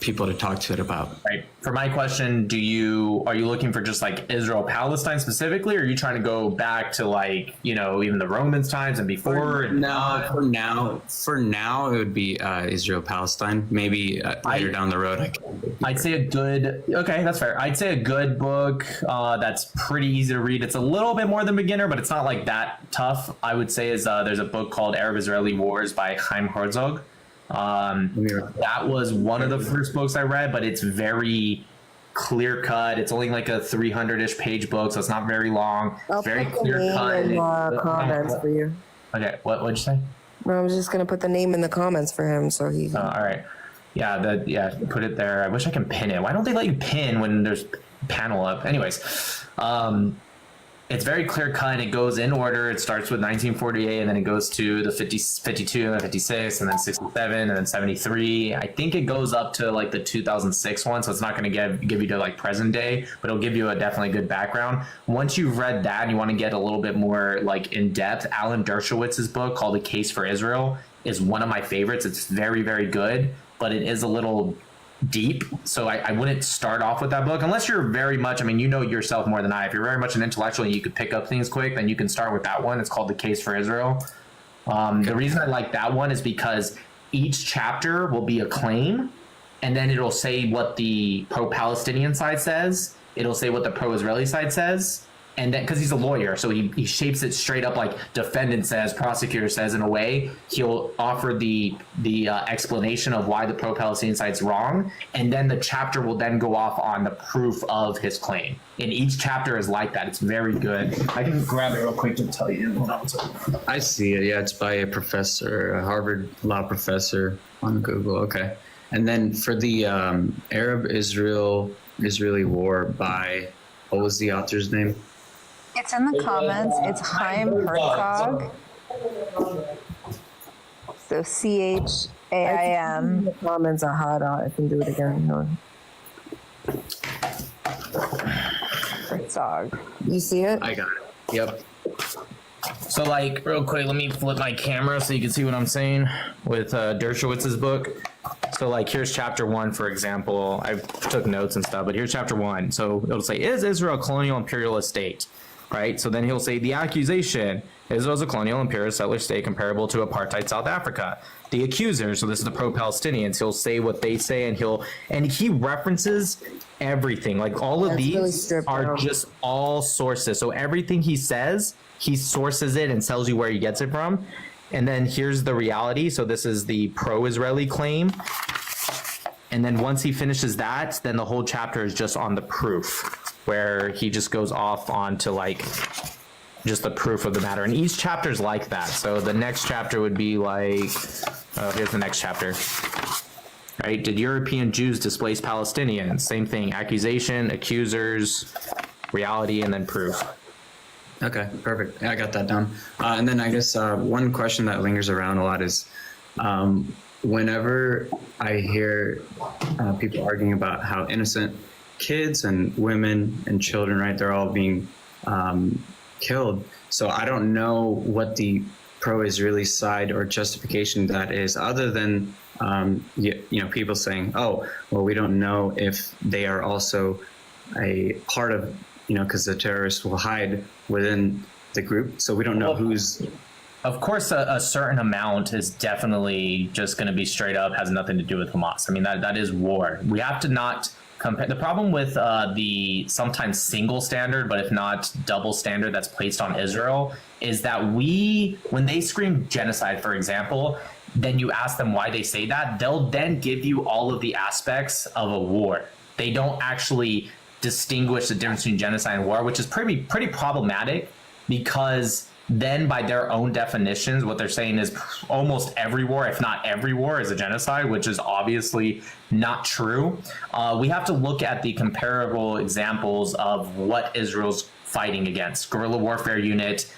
people to talk to it about. Right. For my question, are you looking for just like Israel-Palestine specifically, or are you trying to go back to like, even the Romans times and before? For now, it would be Israel-Palestine. Maybe later down the road. I'd say that's fair. I'd say a good book that's pretty easy to read. It's a little bit more than beginner, but it's not like that tough. I would say there's a book called Arab-Israeli Wars by Chaim Herzog. That was one of the first books I read, but it's very clear cut. It's only like a 300-ish page book, so it's not very long. It's very clear cut. In the comments for you. Okay, what'd you say? No, I was just gonna put the name in the comments for him, so he. All right. Yeah, put it there. I wish I can pin it. Why don't they let you pin when there's panel up? Anyways, it's very clear cut. It goes in order. It starts with 1948, and then it goes to the 52, and then 56, and then 67, and then 73. I think it goes up to like the 2006 one, so it's not going to give you to like present day, but it'll give you a definitely good background. Once you've read that and you want to get a little bit more like in depth, Alan Dershowitz's book called The Case for Israel is one of my favorites. It's very, very good, but it is a little deep, so I wouldn't start off with that book unless you're very much, you know yourself more than I. If you're very much an intellectual and you could pick up things quick, then you can start with that one. It's called The Case for Israel. The reason I like that one is because each chapter will be a claim, and then it'll say what the pro-Palestinian side says, it'll say what the pro-Israeli side says, And then, because he's a lawyer, so he shapes it straight up like defendant says, prosecutor says. In a way, he'll offer the explanation of why the pro-Palestinian side's wrong, and then the chapter will then go off on the proof of his claim. And each chapter is like that. It's very good. I can grab it real quick to tell you. Hold on. I see it. Yeah, it's by a professor, a Harvard law professor on Google. Okay. And then for the Arab-Israeli war by, what was the author's name? It's in the comments. It's Chaim Herzog. So CHAIM. The comments are hot. I can do it again. No. Herzog. You see it? I got it. Yep. So, like, real quick, let me flip my camera so you can see what I'm saying with Dershowitz's book. So, like, here's chapter 1, for example. I took notes and stuff, but here's chapter 1. So it'll say, is Israel a colonial imperialist state? Right? So then he'll say the accusation, Israel is a colonial imperialist settler state comparable to apartheid South Africa. The accuser, so this is the pro-Palestinians, he'll say what they say, and he references everything. Like, all of these are just all sources. So everything he says, he sources it and tells you where he gets it from. And then here's the reality. So this is the pro-Israeli claim. And then once he finishes that, then the whole chapter is just on the proof, where he just goes off onto like just the proof of the matter. And each chapter is like that. So the next chapter would be like, oh, here's the next chapter. Right? Did European Jews displace Palestinians? Same thing. Accusation, accusers, reality, and then proof. Okay, perfect. I got that down. And then I guess one question that lingers around a lot is, whenever I hear people arguing about how innocent kids and women and children, right, they're all being killed. So I don't know what the pro-Israeli side or justification that is, other than people saying, oh, well, we don't know if they are also a part of, because the terrorists will hide within the group, so we don't know who's. Of course, a certain amount is definitely just going to be straight up, has nothing to do with Hamas. I mean, that is war. We have to not compare. The problem with the sometimes single standard, but if not double standard that's placed on Israel, is that when they scream genocide, for example, then you ask them why they say that, they'll then give you all of the aspects of a war. They don't actually distinguish the difference between genocide and war, which is pretty problematic, because then by their own definitions, what they're saying is almost every war, if not every war, is a genocide, which is obviously not true. We have to look at the comparable examples of what Israel's fighting against. Guerrilla warfare unit,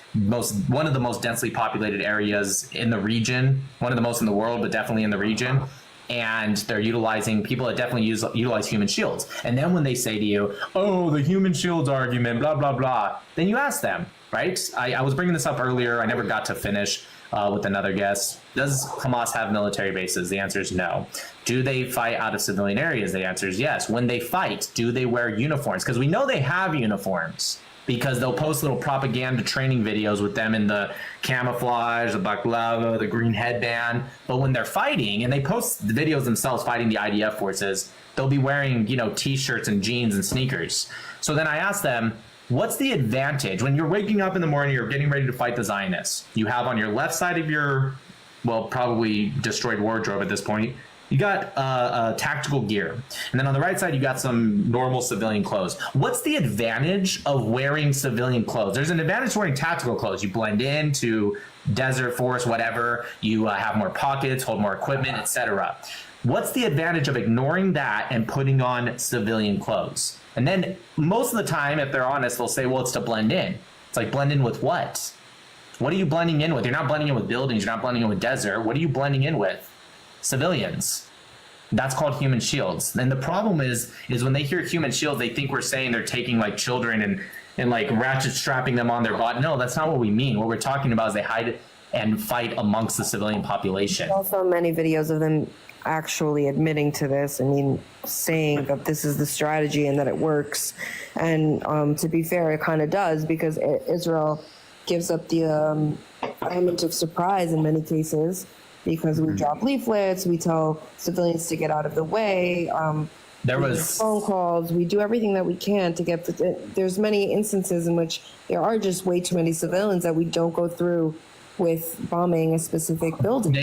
one of the most densely populated areas in the region, one of the most in the world, but definitely in the region. And they're utilizing people that definitely utilize human shields. And then when they say to you, oh, the human shields argument, blah, blah, blah, then you ask them, right? I was bringing this up earlier. I never got to finish with another guest. Does Hamas have military bases? The answer is no. Do they fight out of civilian areas? The answer is yes. When they fight, do they wear uniforms? Because we know they have uniforms, because they'll post little propaganda training videos with them in the camouflage, the baklava, the green headband. But when they're fighting, and they post the videos themselves fighting the IDF forces, they'll be wearing, t-shirts and jeans and sneakers. So then I asked them, what's the advantage when you're waking up in the morning, you're getting ready to fight the Zionists? You have on your left side of your, probably destroyed wardrobe at this point, you got tactical gear. And then on the right side, you got some normal civilian clothes. What's the advantage of wearing civilian clothes? There's an advantage to wearing tactical clothes. You blend into desert, forest, whatever. You have more pockets, hold more equipment, etc. What's the advantage of ignoring that and putting on civilian clothes? And then most of the time, if they're honest, they'll say, well, it's to blend in. It's like, blend in with what? What are you blending in with? You're not blending in with buildings. You're not blending in with desert. What are you blending in with? Civilians. That's called human shields. And the problem is when they hear human shields, they think we're saying they're taking like children and like ratchet strapping them on their body. No, that's not what we mean. What we're talking about is they hide and fight amongst the civilian population. Also, many videos of them actually admitting to this. I mean, saying that this is the strategy and that it works. And to be fair, it kind of does, because Israel gives up the element of surprise in many cases, because we drop leaflets, we tell civilians to get out of the way. There we was make phone calls. We do everything that we can to get. There's many instances in which there are just way too many civilians that we don't go through with bombing a specific building.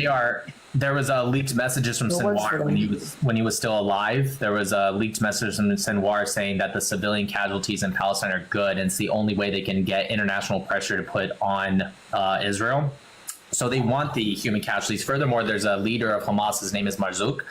There was leaked messages from Sinwar when he was still alive. There was a leaked message from Sinwar saying that the civilian casualties in Palestine are good, and it's the only way they can get international pressure to put on Israel. So they want the human casualties. Furthermore, there's a leader of Hamas. His name is Marzouk.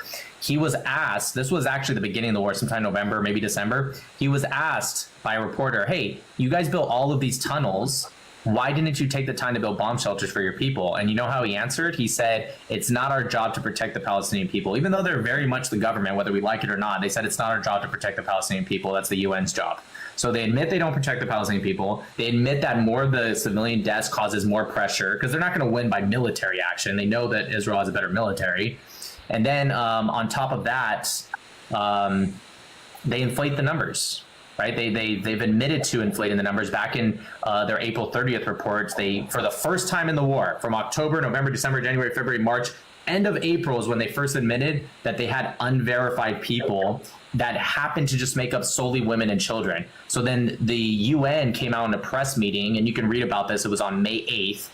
He was asked, this was actually the beginning of the war, sometime November, maybe December. He was asked by a reporter, hey, you guys built all of these tunnels. Why didn't you take the time to build bomb shelters for your people? And you know how he answered? He said, it's not our job to protect the Palestinian people. Even though they're very much the government, whether we like it or not, they said it's not our job to protect the Palestinian people. That's the UN's job. So they admit they don't protect the Palestinian people. They admit that more of the civilian deaths causes more pressure because they're not going to win by military action. They know that Israel has a better military. And then on top of that, they inflate the numbers. Right? They've admitted to inflating the numbers. Back in their April 30th reports, they, for the first time in the war, from October, November, December, January, February, March, end of April is when they first admitted that they had unverified people that happened to just make up solely women and children. So then the UN came out in a press meeting, and you can read about this. It was on May 8th,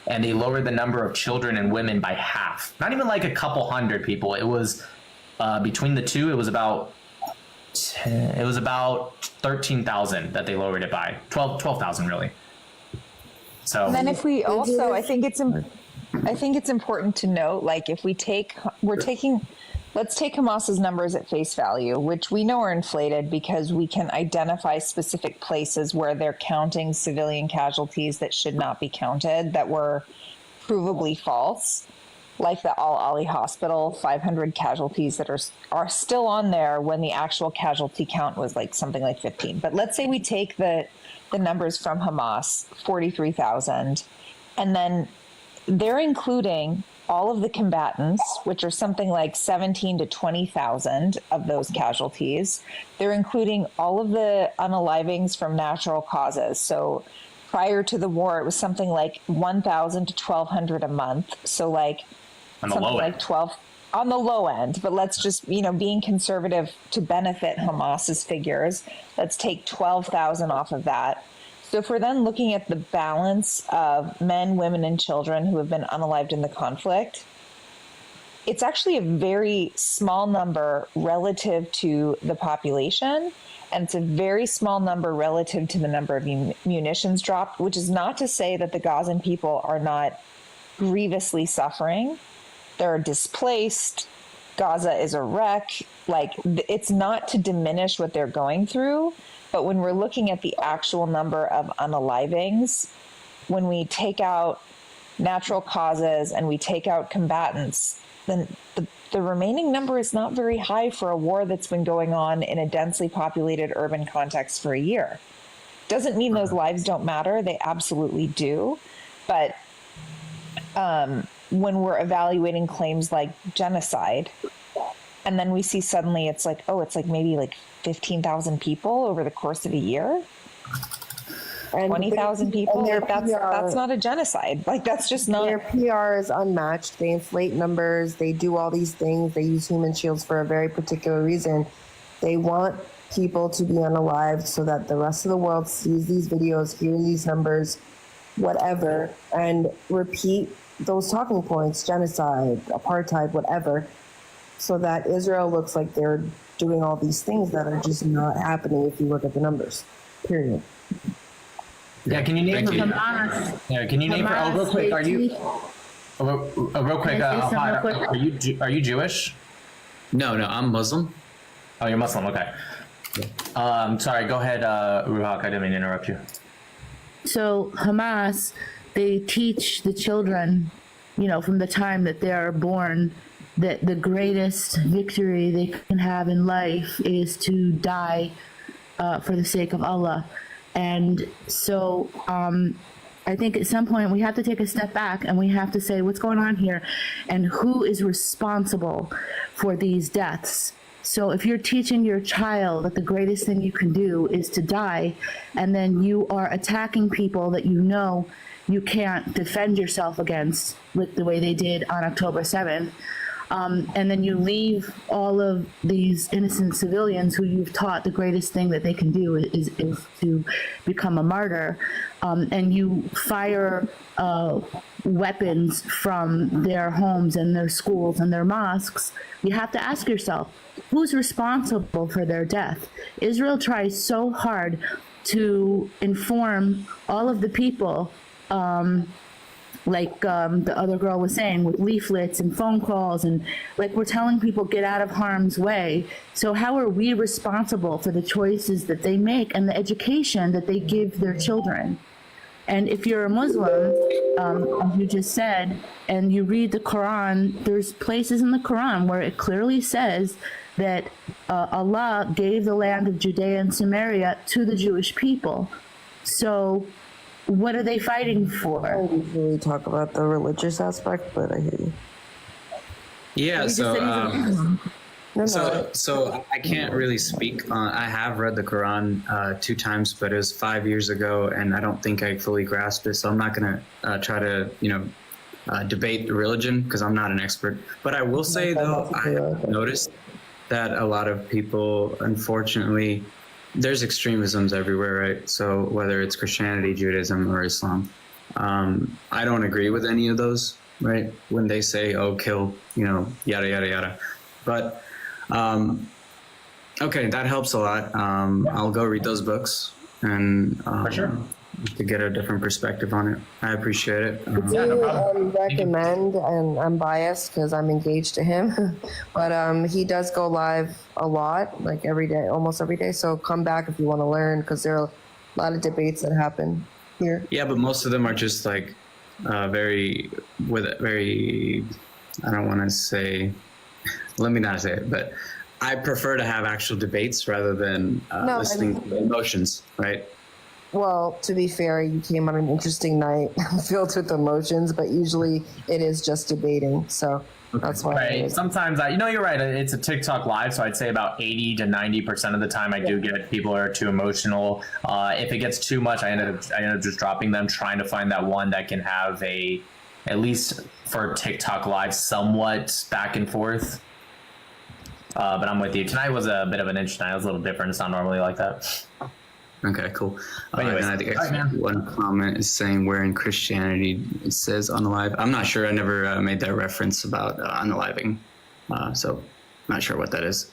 and they lowered the number of children and women by half. Not even like a couple hundred people. It was between the two, it was about 13,000 that they lowered it by. 12,000 really. So and then if we also, I think it's important to note, like if let's take Hamas's numbers at face value, which we know are inflated because we can identify specific places where they're counting civilian casualties that should not be counted, that were provably false. Like the Al-Ali Hospital, 500 casualties that are still on there when the actual casualty count was like something like 15. But let's say we take the numbers from Hamas, 43,000, and then they're including all of the combatants, which are something like 17 to 20,000 of those casualties. They're including all of the unalivings from natural causes. So prior to the war, it was something like 1,000 to 1,200 a month. So like on the low end. Like 12 on the low end, but let's just, being conservative to benefit Hamas's figures, let's take 12,000 off of that. So if we're then looking at the balance of men, women, and children who have been unalived in the conflict, it's actually a very small number relative to the population, and it's a very small number relative to the number of munitions dropped, which is not to say that the Gazan people are not grievously suffering. They're displaced. Gaza is a wreck. Like, it's not to diminish what they're going through, but when we're looking at the actual number of unalivings, when we take out natural causes and we take out combatants, then the remaining number is not very high for a war that's been going on in a densely populated urban context for a year. Doesn't mean those lives don't matter. They absolutely do. But when we're evaluating claims like genocide, and then we see suddenly it's like, it's like maybe like 15,000 people over the course of a year, 20,000 people. That's not a genocide. Like, that's just not. Their PR is unmatched. They inflate numbers. They do all these things. They use human shields for a very particular reason. They want people to be unalived so that the rest of the world sees these videos, hears these numbers, whatever, and repeat those talking points, genocide, apartheid, whatever, so that Israel looks like they're doing all these things that are just not happening if you look at the numbers, period. Yeah, can you name real quick, are you are you Jewish? No, I'm Muslim. Oh, you're Muslim, okay. Sorry, go ahead, Ruhak, I didn't mean to interrupt you. So Hamas, they teach the children, from the time that they are born, that the greatest victory they can have in life is to die for the sake of Allah. And so I think at some point we have to take a step back and we have to say, what's going on here and who is responsible for these deaths? So if you're teaching your child that the greatest thing you can do is to die, and then you are attacking people that you can't defend yourself against with the way they did on October 7th, and then you leave all of these innocent civilians who you've taught the greatest thing that they can do is to become a martyr, and you fire weapons from their homes and their schools and their mosques. You have to ask yourself, who's responsible for their death? Israel tries so hard to inform all of the people, the other girl was saying, with leaflets and phone calls, and like we're telling people get out of harm's way. So how are we responsible for the choices that they make and the education that they give their children? And if you're a Muslim, as you just said, and you read the Quran, there's places in the Quran where it clearly says that Allah gave the land of Judea and Samaria to the Jewish people. So what are they fighting for? I don't usually talk about the religious aspect, but I hear you. Yeah, so I can't really speak on. I have read the Quran 2 times, but it was 5 years ago, and I don't think I fully grasped it. So I'm not going to try to, debate the religion because I'm not an expert. But I will say though, I have noticed that a lot of people, unfortunately, there's extremisms everywhere, right? So whether it's Christianity, Judaism, or Islam, I don't agree with any of those, right? When they say, "Oh, kill," yada yada yada. But okay, that helps a lot. I'll go read those books and For sure. to get a different perspective on it. I appreciate it. Recommend, and I'm biased because I'm engaged to him, but he does go live a lot, like every day, almost every day. So come back if you want to learn, because there are a lot of debates that happen here. Yeah, but most of them are just like very. I don't want to say. Let me not say it, but I prefer to have actual debates rather than listening to emotions, right? Well, to be fair, you came on an interesting night filled with emotions, but usually it is just debating. So that's why. Right. Sometimes you're right. It's a TikTok live, so I'd say about 80 to 90% of the time I do get people are too emotional. If it gets too much, I end up just dropping them, trying to find that one that can have at least for TikTok live, somewhat back and forth. But I'm with you. Tonight was a bit of an interesting night. It was a little different. It's not normally like that. Okay, cool. Anyways, and I think one comment is saying where in Christianity it says unalive. I'm not sure. I never made that reference about unaliving. So not sure what that is.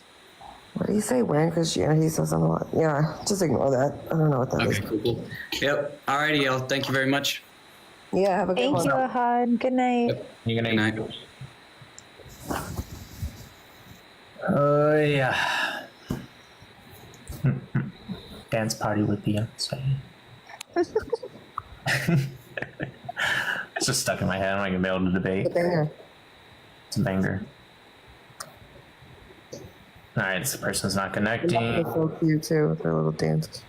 What do you say? Where in Christianity says unalive? Yeah, just ignore that. I don't know what that is. Okay, cool. Yep. Alrighty, y'all. Thank you very much. Yeah, have a good one. Thank you, Ahad. Good night. Yep. Good night. Oh, yeah. Dance party with Beyonce. It's just stuck in my head. I'm not going to be able to debate. It's a banger. It's a banger. All right, this person's not connecting. It's so cute, too, with her little dance.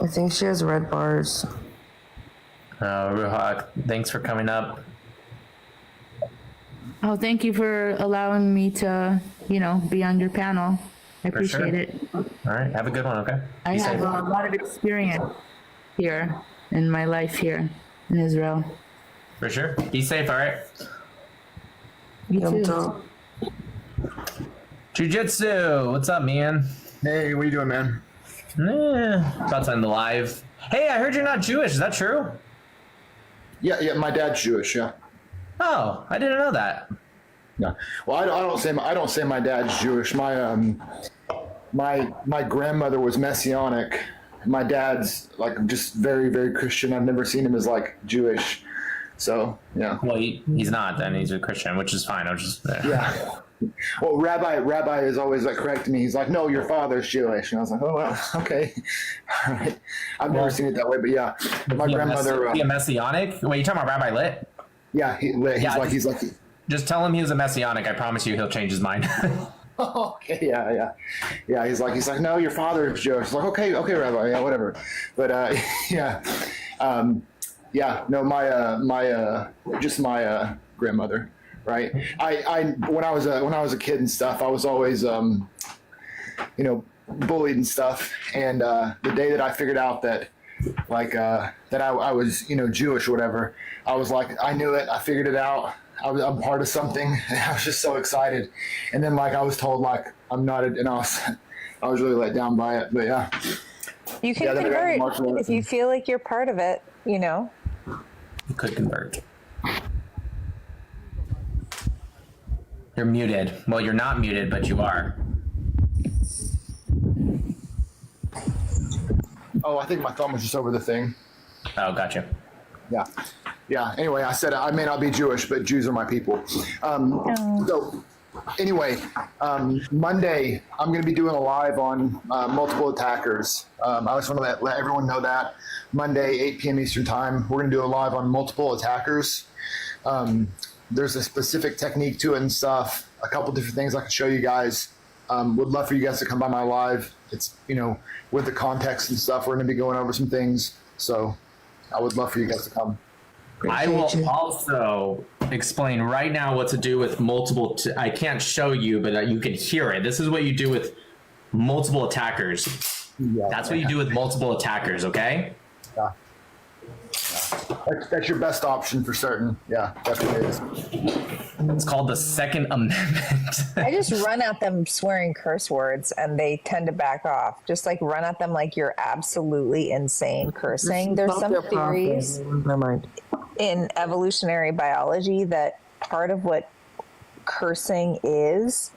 I think she has red bars. Ruhak, thanks for coming up. Oh, thank you for allowing me to, be on your panel. I appreciate it. All right, have a good one, okay? I Be have safe. a lot of experience here in my life here in Israel. For sure. Be safe, all right? You too. Jiu-Jitsu, what's up, man? Hey, what are you doing, man? About to end the live. Hey, I heard you're not Jewish. Is that true? Yeah, my dad's Jewish, yeah. Oh, I didn't know that. Yeah. Well, I don't say my dad's Jewish. My grandmother was Messianic. My dad's like just very, very Christian. I've never seen him as like Jewish. So yeah. Well, he's not. Then he's a Christian, which is fine. I was just yeah. Well, Rabbi is always like correcting me. He's like, "No, your father's Jewish," and I was like, "Oh well, okay, all right." I've never seen it that way, but yeah, my grandmother. Is he a Messianic? Wait, you talking about Rabbi Lit? Yeah, he's like. Just tell him he was a Messianic. I promise you, he'll change his mind. Okay, yeah. He's like, no, your father is Jewish. It's like, okay, Rabbi, yeah, whatever. But no, my grandmother, right? I when I was a kid and stuff, I was always bullied and stuff. And the day that I figured out that that I was Jewish or whatever, I was like, I knew it. I figured it out. I'm part of something. And I was just so excited. And then like I was told like I'm not, and I was really let down by it. But yeah. You can convert if you feel like you're part of it, you know. You could convert. You're muted. Well, you're not muted, but you are. Oh, I think my thumb was just over the thing. Oh, gotcha. Yeah. Anyway, I said I may not be Jewish, but Jews are my people. So anyway, Monday I'm going to be doing a live on multiple attackers. I just want to let everyone know that Monday, 8 p.m. Eastern time, we're going to do a live on multiple attackers. There's a specific technique to it and stuff. A couple different things I can show you guys. Would love for you guys to come by my live. It's, you know, with the context and stuff, we're going to be going over some things. So I would love for you guys to come. I will also explain right now what to do with multiple. I can't show you, but you can hear it. This is what you do with multiple attackers. That's what you do with multiple attackers, okay? Yeah. That's your best option for certain. Yeah, definitely is. It's called the Second Amendment. I just run at them swearing curse words and they tend to back off. Just like run at them like you're absolutely insane cursing. There's some theories in evolutionary biology that part of what cursing is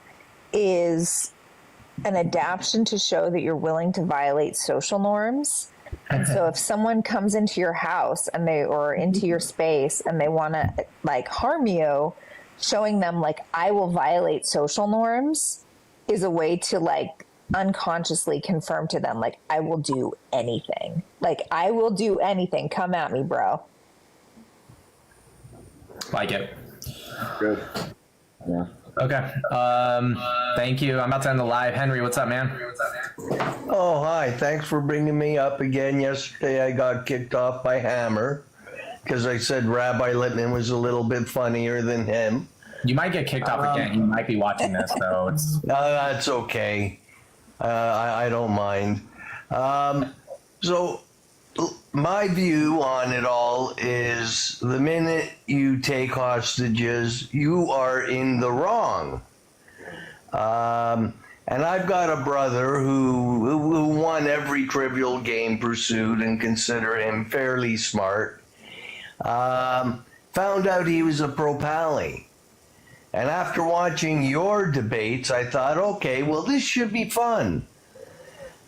an adaptation to show that you're willing to violate social norms. And so if someone comes into your house and or into your space and they want to like harm you, showing them like I will violate social norms is a way to like unconsciously confirm to them like I will do anything. Like I will do anything. Come at me, bro. Like it. Good. Yeah. Okay. Thank you. I'm about to end the live. Henry, what's up, man? Oh, hi. Thanks for bringing me up again. Yesterday I got kicked off by Hammer because I said Rabbi Littman was a little bit funnier than him. You might get kicked off again. You might be watching this, so it's... That's okay. I don't mind. So my view on it all is the minute you take hostages, you are in the wrong. And I've got a brother who won every trivial game pursued and consider him fairly smart. Found out he was a pro-pally. And after watching your debates, I thought, okay, well, this should be fun.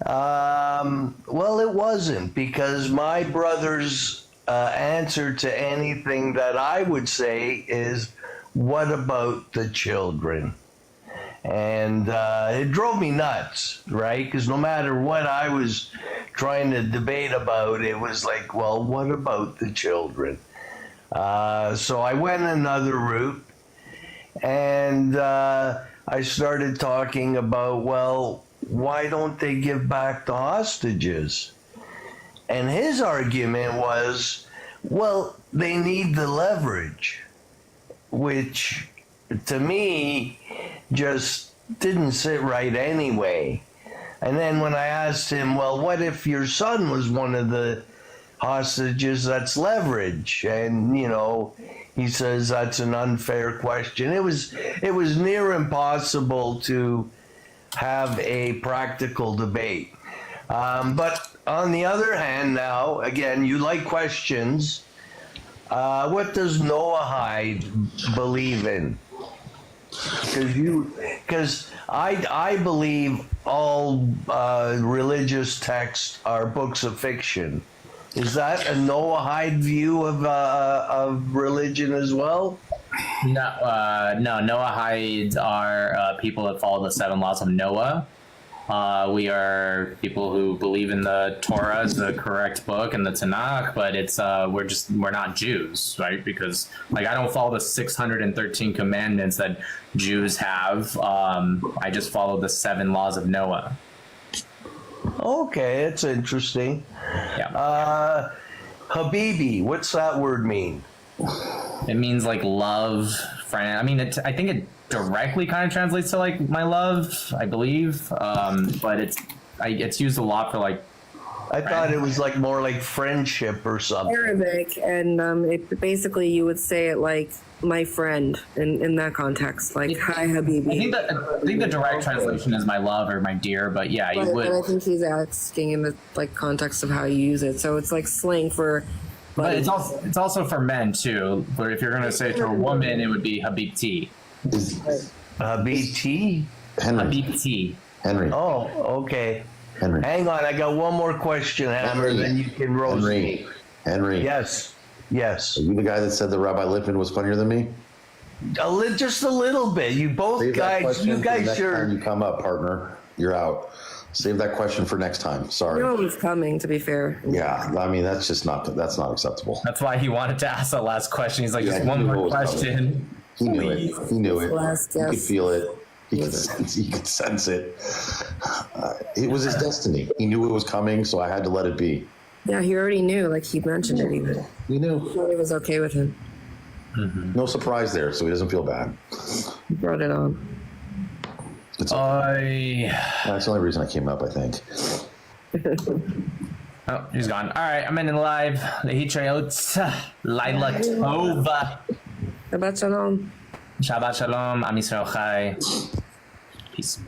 Well, it wasn't, because my brother's answer to anything that I would say is, what about the children? And it drove me nuts, right? Because no matter what I was trying to debate about, it was like, well, what about the children? So I went another route, and I started talking about, well, why don't they give back the hostages? And his argument was, well, they need the leverage, which to me just didn't sit right anyway. And then when I asked him, well, what if your son was one of the hostages? That's leverage. And, you know, he says that's an unfair question. It was near impossible to have a practical debate. But on the other hand now, again, you like questions. What does Noahide believe in? Because I believe all religious texts are books of fiction. Is that a Noahide view of religion as well? No, Noahides are people that follow the 7 laws of Noah. We are people who believe in the Torah as the correct book and the Tanakh, but it's we're not Jews, right? Because like I don't follow the 613 commandments that Jews have. I just follow the 7 laws of Noah. Okay, it's interesting. Yeah. Habibi, what's that word mean? It means like love, friend. I mean, I think it directly kind of translates to like my love, I believe. But it's used a lot for like I thought it was like more like friendship or something. Arabic, and it basically you would say it like my friend in that context, like hi Habibi. I think the direct translation is my love or my dear, but yeah, you would. But I think he's asking in the like context of how you use it, so it's like slang for. But it's also for men too. But if you're gonna say it to a woman, it would be Habibti. Habibti? Habibti. Henry. Oh, okay. Henry. Hang on, I got one more question, Hammer, then you can roast me. Henry. Yes. Yes. Are you the guy that said that Rabbi Lippman was funnier than me? Just a little bit. You both Save that guys, question you for the guys next are. time you come up, partner. You're out. Save that question for next time. Sorry. You know it was coming, to be fair. Yeah, I mean that's not acceptable. That's why he wanted to ask that last question. He's like, Yeah, just he one knew it more was question. He knew it. He knew it. Last He could guess. feel it. He could sense it. It was his destiny. He knew it was coming, so I had to let it be. Yeah, he already knew. Like he mentioned it even. He knew. It was okay with him. No surprise there, so he doesn't feel bad. He brought it on. That's the only reason I came up, I think. Oh, he's gone. All right, I'm ending live. Lehitrayot, Laila Tova. Shabbat shalom. Shabbat shalom. Am Yisrael Chai. Peace.